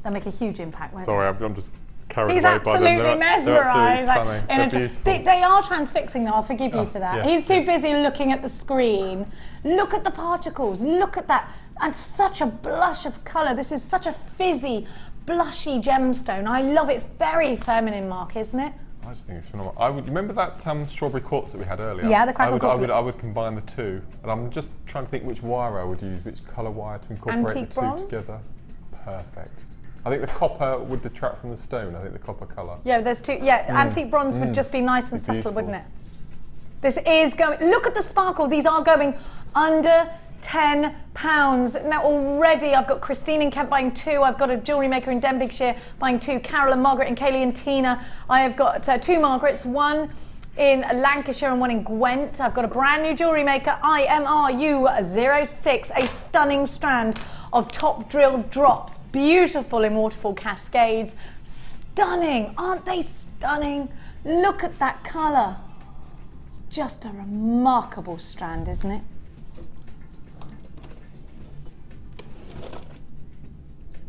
They'll make a huge impact, won't Sorry, they? I'm just carried He's away by them. absolutely mesmerised. Like, they're beautiful. They are transfixing, though, I'll forgive you for that. Yes, He's too busy looking at the screen. Look at the particles, look at that. And such a blush of colour. This is such a fizzy, blushy gemstone. I love it. It's very feminine, Mark, isn't it? I just think it's phenomenal. I would remember that strawberry quartz that we had earlier. Yeah, the crackle quartz. I would combine the two, and I'm just trying to think which wire I would use, which colour wire to incorporate Antique the two bronze? together. Perfect. I think the copper would detract from the stone. I think the copper colour. Yeah, there's two. Yeah, antique bronze would just be nice and subtle, wouldn't it? This is going. Look at the sparkle. These are going under £10. Now already I've got Christine in Kent buying 2, I've got a jewellery maker in Denbighshire buying 2, Carol and Margaret and Kaylee and Tina. I have got 2 Margarets, 1 in Lancashire and 1 in Gwent. I've got a brand new jewellery maker, IMRU06, a stunning strand of top drilled drops, beautiful in waterfall cascades, stunning, aren't they stunning? Look at that colour. It's just a remarkable strand, isn't it?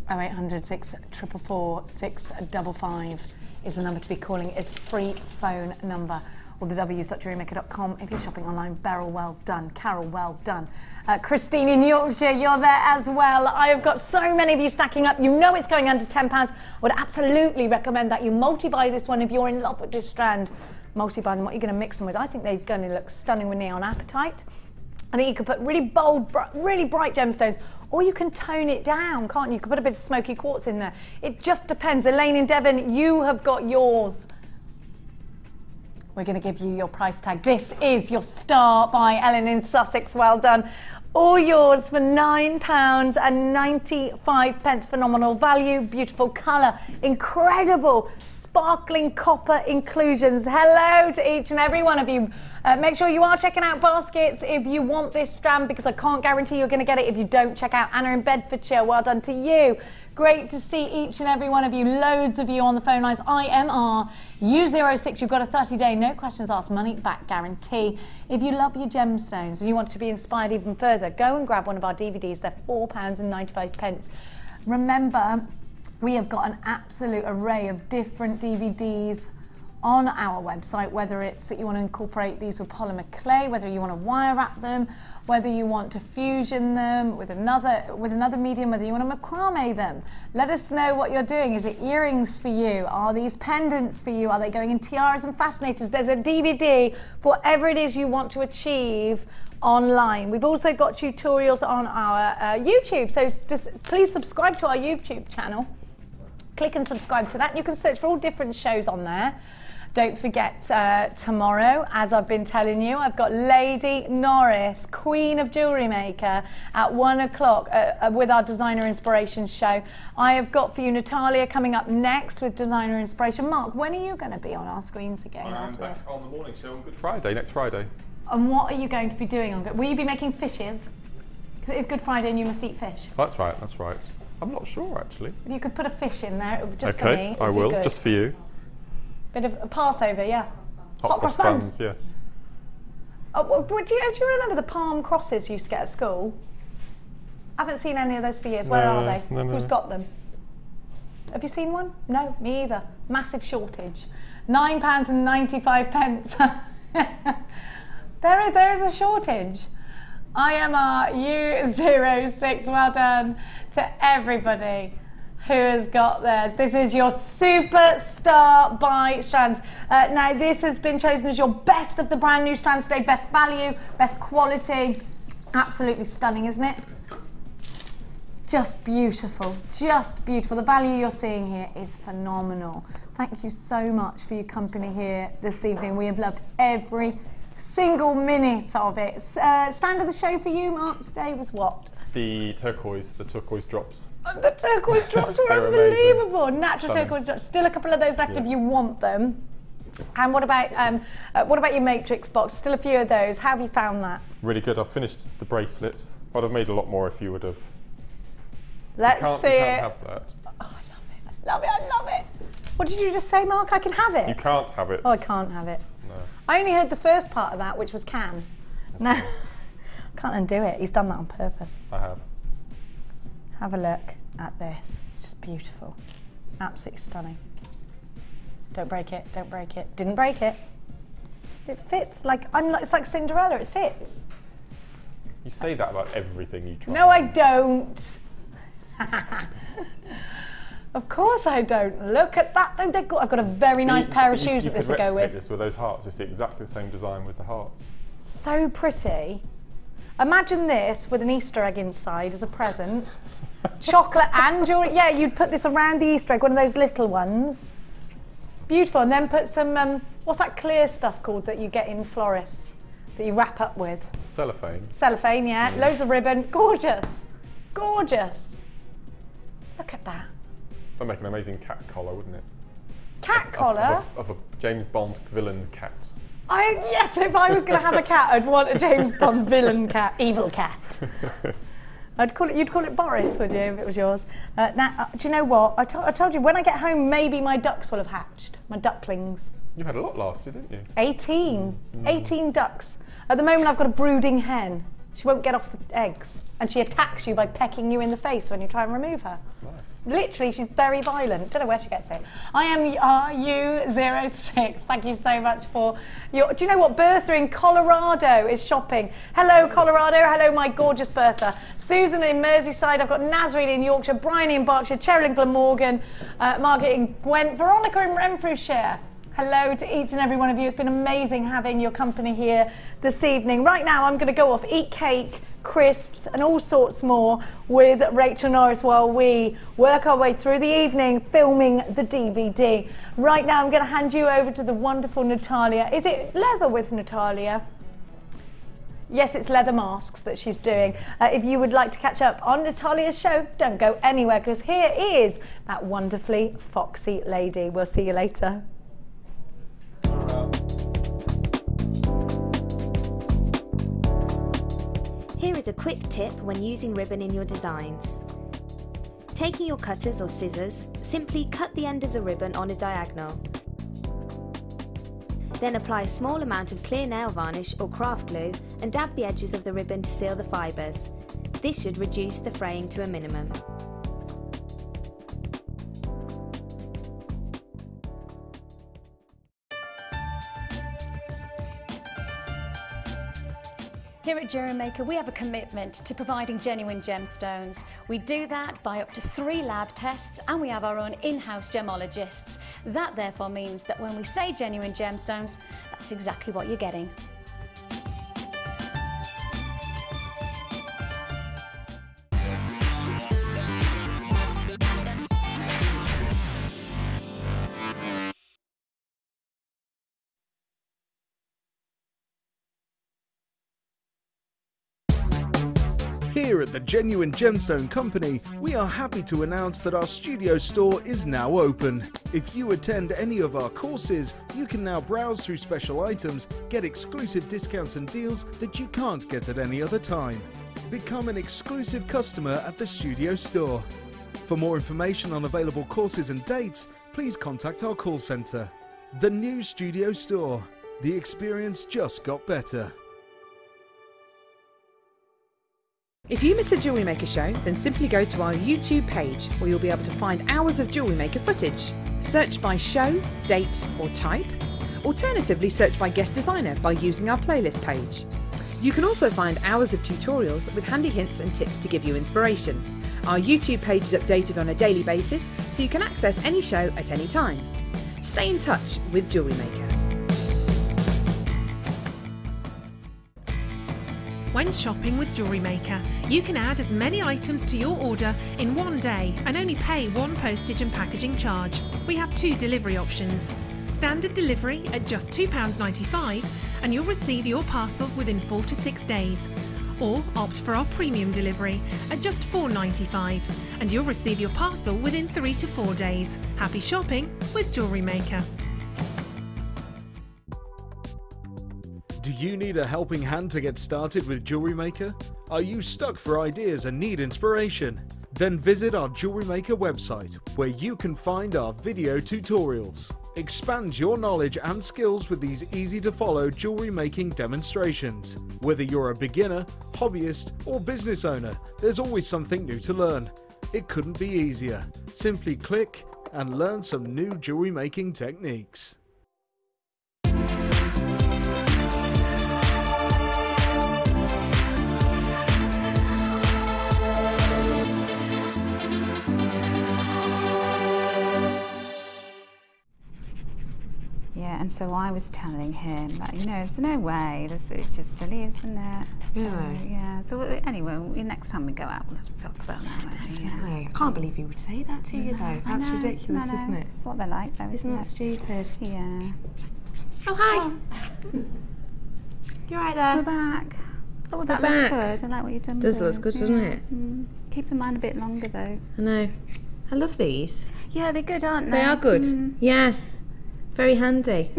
Oh, 0800 644 655 is the number to be calling. It's a free phone number. Or the www.jewellerymaker.com if you're shopping online. Beryl, well done. Carol, well done. Christine in Yorkshire, you're there as well. I have got so many of you stacking up. You know it's going under £10. I would absolutely recommend that you multi-buy this one if you're in love with this strand. Multi-buy them. What are you going to mix them with? I think they're going to look stunning with neon apatite. I think you could put really bold, really bright gemstones, or you can tone it down, can't you? You could put a bit of smoky quartz in there. It just depends. Elaine in Devon, you have got yours. We're going to give you your price tag. This is your star by Ellen in Sussex. Well done. All yours for £9.95. Phenomenal value, beautiful colour, incredible sparkling copper inclusions. Hello to each and every one of you. Make sure you are checking out baskets if you want this strand, because I can't guarantee you're going to get it if you don't check out. Anna in Bedfordshire, well done to you. Great to see each and every one of you. Loads of you on the phone lines. IMR U06, you've got a 30-day, no questions asked, money back guarantee. If you love your gemstones and you want to be inspired even further, go and grab one of our DVDs. They're £4.95. Remember, we have got an absolute array of different DVDs on our website, whether it's that you want to incorporate these with polymer clay, whether you want to wire wrap them, whether you want to fusion them with another medium, whether you want to macrame them. Let us know what you're doing. Is it earrings for you? Are these pendants for you? Are they going in tiaras and fascinators? There's a DVD for whatever it is you want to achieve online. We've also got tutorials on our YouTube, so just please subscribe to our YouTube channel. Click and subscribe to that. You can search for all different shows on there. Don't forget, tomorrow, as I've been telling you, I've got Lady Norris, Queen of Jewellery Maker, at 1 o'clock with our Designer Inspiration show. I have got for you Natalia coming up next with Designer Inspiration. Mark, when are you going to be on our screens again? I'm back on the morning show on Good Friday, next Friday. And what are you going to be doing on Good? Will you be making fishes? Because it is Good Friday and you must eat fish. That's right, that's right. I'm not sure, actually. If you could put a fish in there, just for me. Okay, I will, just for you. Bit of a Passover, yeah. Hot cross buns, yes. Oh, do you remember the palm crosses you used to get at school? I haven't seen any of those for years. Where are they? No. Who's got them? Have you seen one? No, me either. Massive shortage. £9.95. There is a shortage. IMR U06, well done to everybody who has got theirs. This is your superstar by strands. Now this has been chosen as your best of the brand new strands today. Best value, best quality. Absolutely stunning, isn't it? Just beautiful, just beautiful. The value you're seeing here is phenomenal. Thank you so much for your company here this evening. We have loved every single minute of it. Strand of the show for you, Mark, today was what? The turquoise drops. The turquoise drops were unbelievable. Amazing. Natural Stunning. turquoise drops. Still a couple of those left if you want them. And what about your matrix box? Still a few of those. How have you found that? Really good. I've finished the bracelet. I'd have made a lot more if you would have. Let's see it. You can't have that. Oh, I love it. I love it. What did you just say, Mark? I can have it. You can't have it. Oh, I can't have it. No. I only heard the first part of that, which was can. No, I can't undo it. He's done that on purpose. I have. Have a look at this. It's just beautiful. Absolutely stunning. Don't break it. Don't break it. Didn't break it. It fits like it's like Cinderella. It fits. You say that about everything you try. No, I don't. Of course I don't. Look at that. I've got a very nice pair of shoes that this will go with. This with those hearts. You see exactly the same design with the hearts. So pretty. Imagine this with an Easter egg inside as a present. Chocolate and jewellery. Yeah, you'd put this around the Easter egg, one of those little ones. Beautiful. And then put some, what's that clear stuff called that you get in florists that you wrap up with? Cellophane. Cellophane, yeah. Loads of ribbon. Gorgeous. Gorgeous. Look at that. That'd make an amazing cat collar, wouldn't it? Cat collar? Of a James Bond villain cat. Yes, if I was going to have a cat, I'd want a James Bond villain cat, evil cat. You'd call it Boris, would you, if it was yours? Now, do you know what? I told you, when I get home, maybe my ducks will have hatched, my ducklings. You had a lot last year, didn't you? 18. 18 ducks. At the moment, I've got a brooding hen. She won't get off the eggs, and she attacks you by pecking you in the face when you try and remove her. Nice. Literally, she's very violent. Don't know where she gets it. I am RU06. Thank you so much for your... Do you know what? Bertha in Colorado is shopping. Hello, Colorado. Hello, my gorgeous Bertha. Susan in Merseyside. I've got Nazarene in Yorkshire, Bryony in Berkshire, Cheryl in Glamorgan, Margaret in Gwent, Veronica in Renfrewshire. Hello to each and every one of you. It's been amazing having your company here this evening. Right now, I'm going to go off, eat cake, crisps, and all sorts more with Rachel Norris while we work our way through the evening filming the DVD. Right now, I'm going to hand you over to the wonderful Natalia. Is it leather with Natalia? Yes, it's leather masks that she's doing. If you would like to catch up on Natalia's show, don't go anywhere, because here is that wonderfully foxy lady. We'll see you later. Here is a quick tip when using ribbon in your designs. Taking your cutters or scissors, simply cut the end of the ribbon on a diagonal. Then apply a small amount of clear nail varnish or craft glue and dab the edges of the ribbon to seal the fibres. This should reduce the fraying to a minimum. Here at JewelleryMaker, we have a commitment to providing genuine gemstones. We do that by up to 3 lab tests, and we have our own in-house gemologists. That therefore means that when we say genuine gemstones, that's exactly what you're getting. Here at the Genuine Gemstone Company, we are happy to announce that our studio store is now open. If you attend any of our courses, you can now browse through special items, get exclusive discounts and deals that you can't get at any other time. Become an exclusive customer at the studio store. For more information on available courses and dates, please contact our call centre. The new studio store. The experience just got better. If you miss a JewelleryMaker show, then simply go to our YouTube page where you'll be able to find hours of JewelleryMaker footage. Search by show, date or type. Alternatively, search by guest designer by using our playlist page. You can also find hours of tutorials with handy hints and tips to give you inspiration. Our YouTube page is updated on a daily basis, so you can access any show at any time. Stay in touch with JewelleryMaker. When shopping with JewelleryMaker, you can add as many items to your order in one day and only pay one postage and packaging charge. We have 2 delivery options. Standard delivery at just £2.95 and you'll receive your parcel within 4 to 6 days. Or opt for our premium delivery at just £4.95 and you'll receive your parcel within 3 to 4 days. Happy shopping with JewelleryMaker. Do you need a helping hand to get started with JewelleryMaker? Are you stuck for ideas and need inspiration? Then visit our JewelleryMaker website, where you can find our video tutorials. Expand your knowledge and skills with these easy-to-follow jewellery making demonstrations. Whether you're a beginner, hobbyist, or business owner, there's always something new to learn. It couldn't be easier. Simply click and learn some new jewellery making techniques. Yeah, and so I was telling him that, you know, there's no way, it's just silly, isn't it? Really? So, yeah, so anyway, next time we go out, we'll have to talk about that. Definitely. I can't believe he would say that to you, though. That's ridiculous, isn't it? It's what they're like, though, Isn't that stupid? Yeah. Oh, hi. You alright there? We're back. Oh, that We're looks back. good. I like what you've done. Does with look good, those, doesn't yeah. it? Keep in mind a bit longer, though. I know. I love these. Yeah, they're good, aren't they? They are good. Yeah. Very handy.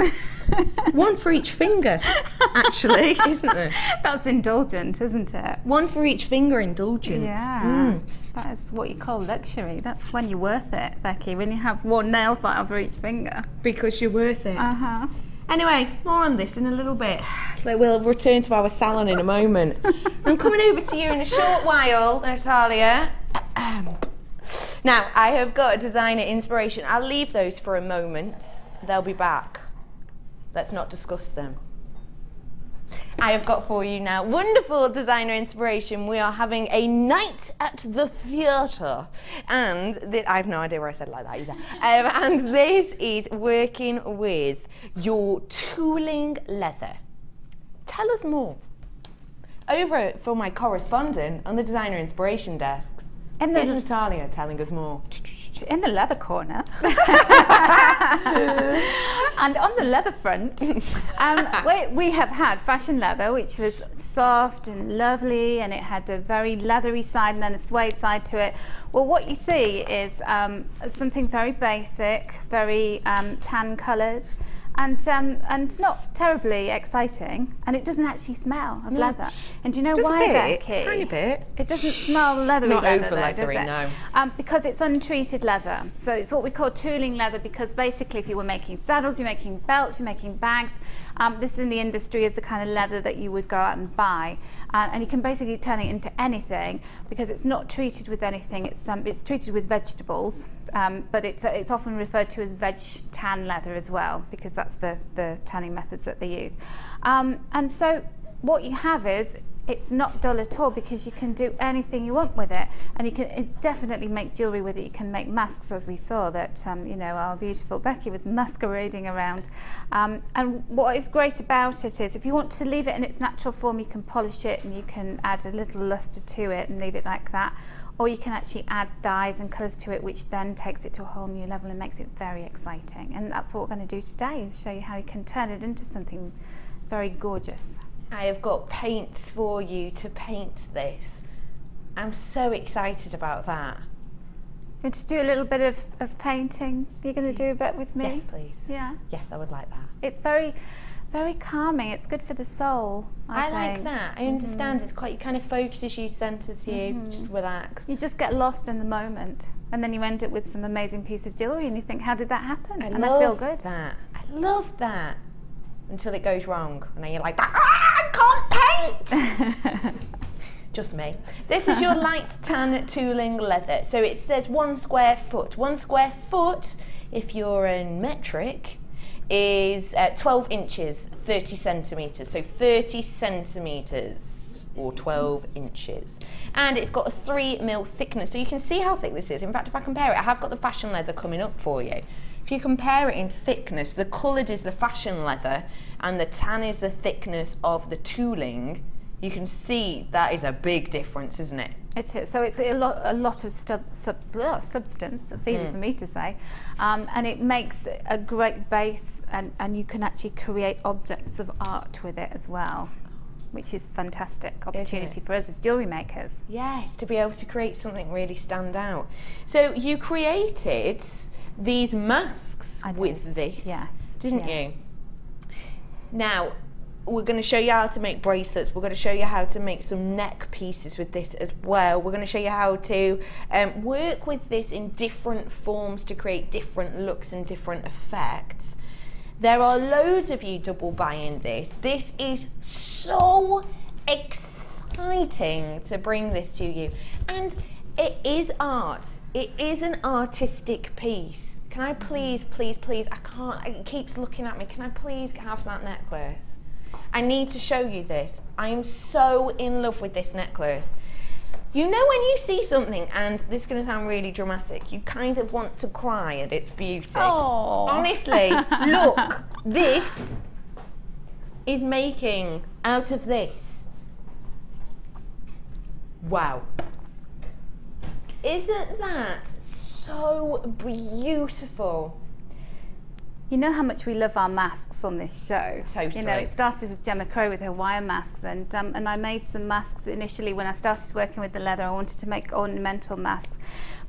One for each finger, actually, isn't there? That's indulgent, isn't it? One for each finger, indulgent. Yeah, that is what you call luxury. That's when you're worth it, Becky, when you have one nail file for each finger. Because you're worth it. Uh-huh. Anyway, more on this in a little bit. We'll return to our salon in a moment. I'm coming over to you in a short while, Natalia. Now, I have got a designer inspiration. I'll leave those for a moment. They'll be back. Let's not discuss them. I have got for you now wonderful designer inspiration. We are having a night at the theatre, and I have no idea where I said it like that either. And this is working with your tooling leather. Tell us more. Over for my correspondent on the designer inspiration desks, is Natalia telling us more. In the leather corner. And on the leather front, we have had fashion leather, which was soft and lovely, and it had the very leathery side and then a suede side to it. Well, what you see is something very basic, very tan coloured, and not terribly exciting, and it doesn't actually smell of leather. And do you know why, Becky? Tiny bit. It doesn't smell leathery Not leather, over leathery, does it? no. Because it's untreated leather. So it's what we call tooling leather, because basically if you were making saddles, you're making belts, you're making bags, this in the industry is the kind of leather that you would go out and buy. And you can basically turn it into anything because it's not treated with anything. It's treated with vegetables, but it's often referred to as veg tan leather as well, because that's the tanning methods that they use. And so what you have is, it's not dull at all because you can do anything you want with it, and you can definitely make jewellery with it. You can make masks, as we saw that you know, our beautiful Becky was masquerading around. And what is great about it is, if you want to leave it in its natural form, you can polish it and you can add a little lustre to it and leave it like that, or you can actually add dyes and colours to it, which then takes it to a whole new level and makes it very exciting. And that's what we're going to do today, is show you how you can turn it into something very gorgeous. I have got paints for you to paint this. I'm so excited about that. Want to do a little bit of painting? You're going to do a bit with me? Yes, please. Yeah. Yes, I would like that. It's very, very calming. It's good for the soul, I like think. that. I understand. It's quite, it kind of focuses you, centres you, just relax. You just get lost in the moment, and then you end up with some amazing piece of jewellery, and you think, how did that happen? I feel good. That. I love that. Until it goes wrong, and then you're like, I can't paint! Just me. This is your light tan tooling leather. So it says 1 square foot. 1 square foot, if you're in metric, is 12 inches, 30 centimetres. So 30 centimetres, or 12 inches. And it's got a 3mm thickness. So you can see how thick this is. In fact, if I compare it, I have got the fashion leather coming up for you. If you compare it in thickness, the coloured is the fashion leather and the tan is the thickness of the tooling, you can see that is a big difference, isn't it? It is. So it's a lot of substance, that's easy for me to say, and it makes a great base, and you can actually create objects of art with it as well, which is fantastic opportunity for us as jewellery makers. Yes, to be able to create something really stand out. So you created these masks with this, didn't you? Now, we're going to show you how to make bracelets. We're going to show you how to make some neck pieces with this as well. We're going to show you how to work with this in different forms to create different looks and different effects. There are loads of you double buying this. This is so exciting to bring this to you. And it is art. It is an artistic piece. Can I please, please, please, I can't, it keeps looking at me. Can I please have that necklace? I need to show you this. I am so in love with this necklace. You know when you see something, and this is going to sound really dramatic, you kind of want to cry at its beauty. Oh. Honestly, look, this is making out of this. Wow. Isn't that so beautiful? You know how much we love our masks on this show. Totally. You know, it started with Jenny Cleary with her wire masks, and I made some masks initially when I started working with the leather. I wanted to make ornamental masks,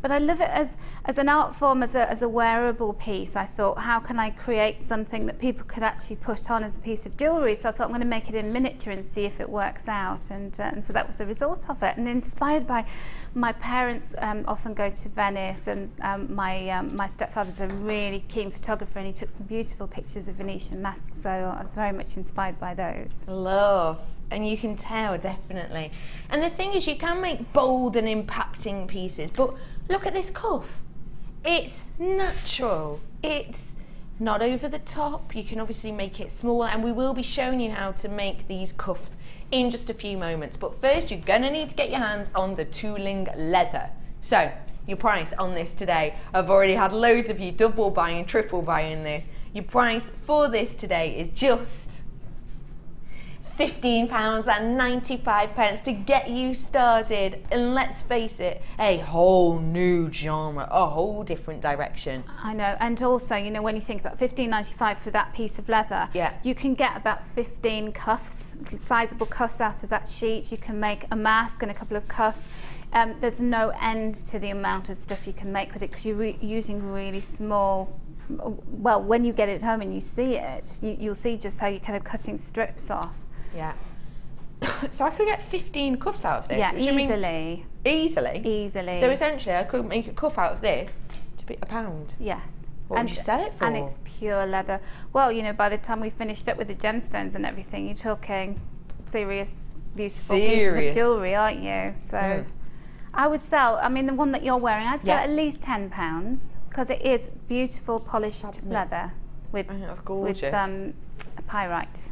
But I love it as an art form, as a wearable piece. I thought, how can I create something that people could actually put on as a piece of jewellery? So I thought I'm going to make it in miniature and see if it works out. And so that was the result of it. And inspired by my parents often go to Venice, and my stepfather's a really keen photographer, and he took some beautiful pictures of Venetian masks. So I was very much inspired by those. Love. And you can tell, definitely. And the thing is, you can make bold and impacting pieces, but look at this cuff. It's natural. It's not over the top. You can obviously make it smaller, and we will be showing you how to make these cuffs in just a few moments. But first, you're gonna need to get your hands on the tooling leather. So, your price on this today, I've already had loads of you double buying, triple buying this. Your price for this today is just £15.95 to get you started, and let's face it, a whole new genre, a whole different direction. I know, and also, you know, when you think about £15.95 for that piece of leather, you can get about 15 cuffs, sizable cuffs out of that sheet. You can make a mask and a couple of cuffs. There's no end to the amount of stuff you can make with it, because you're using really small. Well, when you get it home and you see it, you'll see just how you're kind of cutting strips off. Yeah. So I could get 15 cuffs out of this. Yeah, easily. Easily? Easily. So essentially I could make a cuff out of this to be £1. Yes. What would you sell it for? And it's pure leather. Well, you know, by the time we finished up with the gemstones and everything, you're talking serious, beautiful pieces of jewellery, aren't you? So I would sell, I mean, the one that you're wearing, I'd sell at least £10, because it is beautiful polished leather with, with pyrite.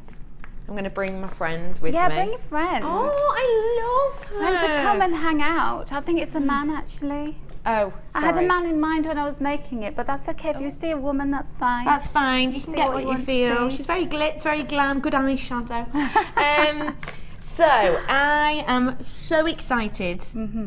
I'm going to bring my friends with me. Yeah, bring your friends. Oh, I love her. Friends that come and hang out. I think it's a man, actually. Oh, sorry. I had a man in mind when I was making it, but that's okay. If you see a woman, that's fine. That's fine. You can get what you feel. She's very glitz, very glam, good eyeshadow. So I am so excited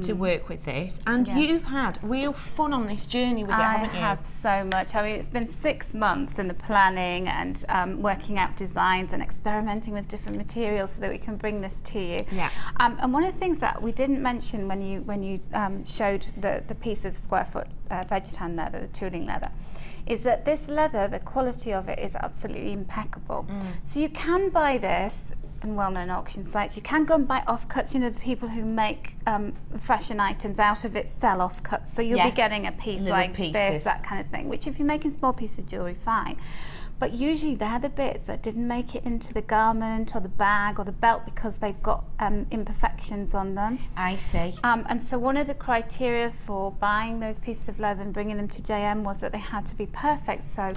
to work with this, and you've had real fun on this journey with it, haven't you? I have so much. I mean, it's been 6 months in the planning and working out designs and experimenting with different materials so that we can bring this to you. Yeah. And one of the things that we didn't mention when you showed the piece of the square foot vegetan leather, the tooling leather, is that this leather, the quality of it is absolutely impeccable. So you can buy this in well-known auction sites. You can go and buy offcuts. You know, the people who make fashion items out of it sell offcuts. So you'll be getting a piece like this, that kind of thing, which if you're making small pieces of jewellery, fine. But usually they're the bits that didn't make it into the garment or the bag or the belt because they've got imperfections on them. I see. And so one of the criteria for buying those pieces of leather and bringing them to JM was that they had to be perfect. So,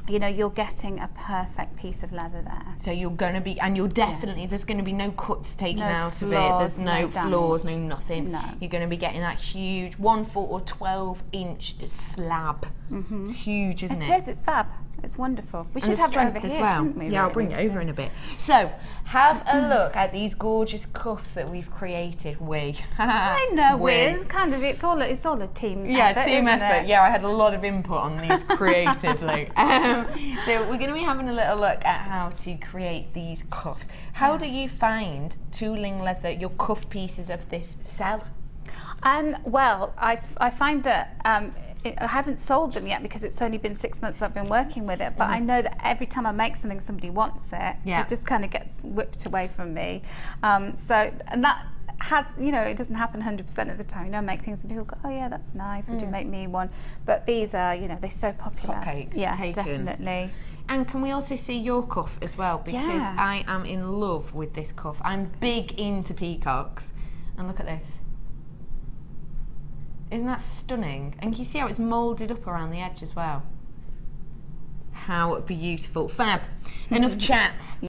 you know, you're getting a perfect piece of leather there. So you're going to be, and you're definitely, there's going to be no cuts taken out of it, there's no flaws, no nothing. No. You're going to be getting that huge 1 foot or 12-inch slab. It's huge, isn't it? It is, it's fab. It's wonderful. We should have it over here, shouldn't we? Yeah, I'll bring it over in a bit. So, have a look at these gorgeous cuffs that we've created. I know, it's kind of, it's all a team effort. Yeah, team effort. Yeah, I had a lot of input on these creatively. So we're going to be having a little look at how to create these cuffs. How do you find tooling leather, your cuff pieces of this sell? Well, I find that I haven't sold them yet because it's only been 6 months I've been working with it, but I know that every time I make something somebody wants it. It just kind of gets whipped away from me. And that has, you know, it doesn't happen 100% of the time. You know, I make things and people go, oh yeah, that's nice, would you make me one? But these are, you know, they're so popular. Hotcakes, yeah, taken. definitely. And can we also see your cuff as well? Because I am in love with this cuff. I'm big into peacocks. And look at this. Isn't that stunning? And you see how it's moulded up around the edge as well. How beautiful. Fab. Enough chat.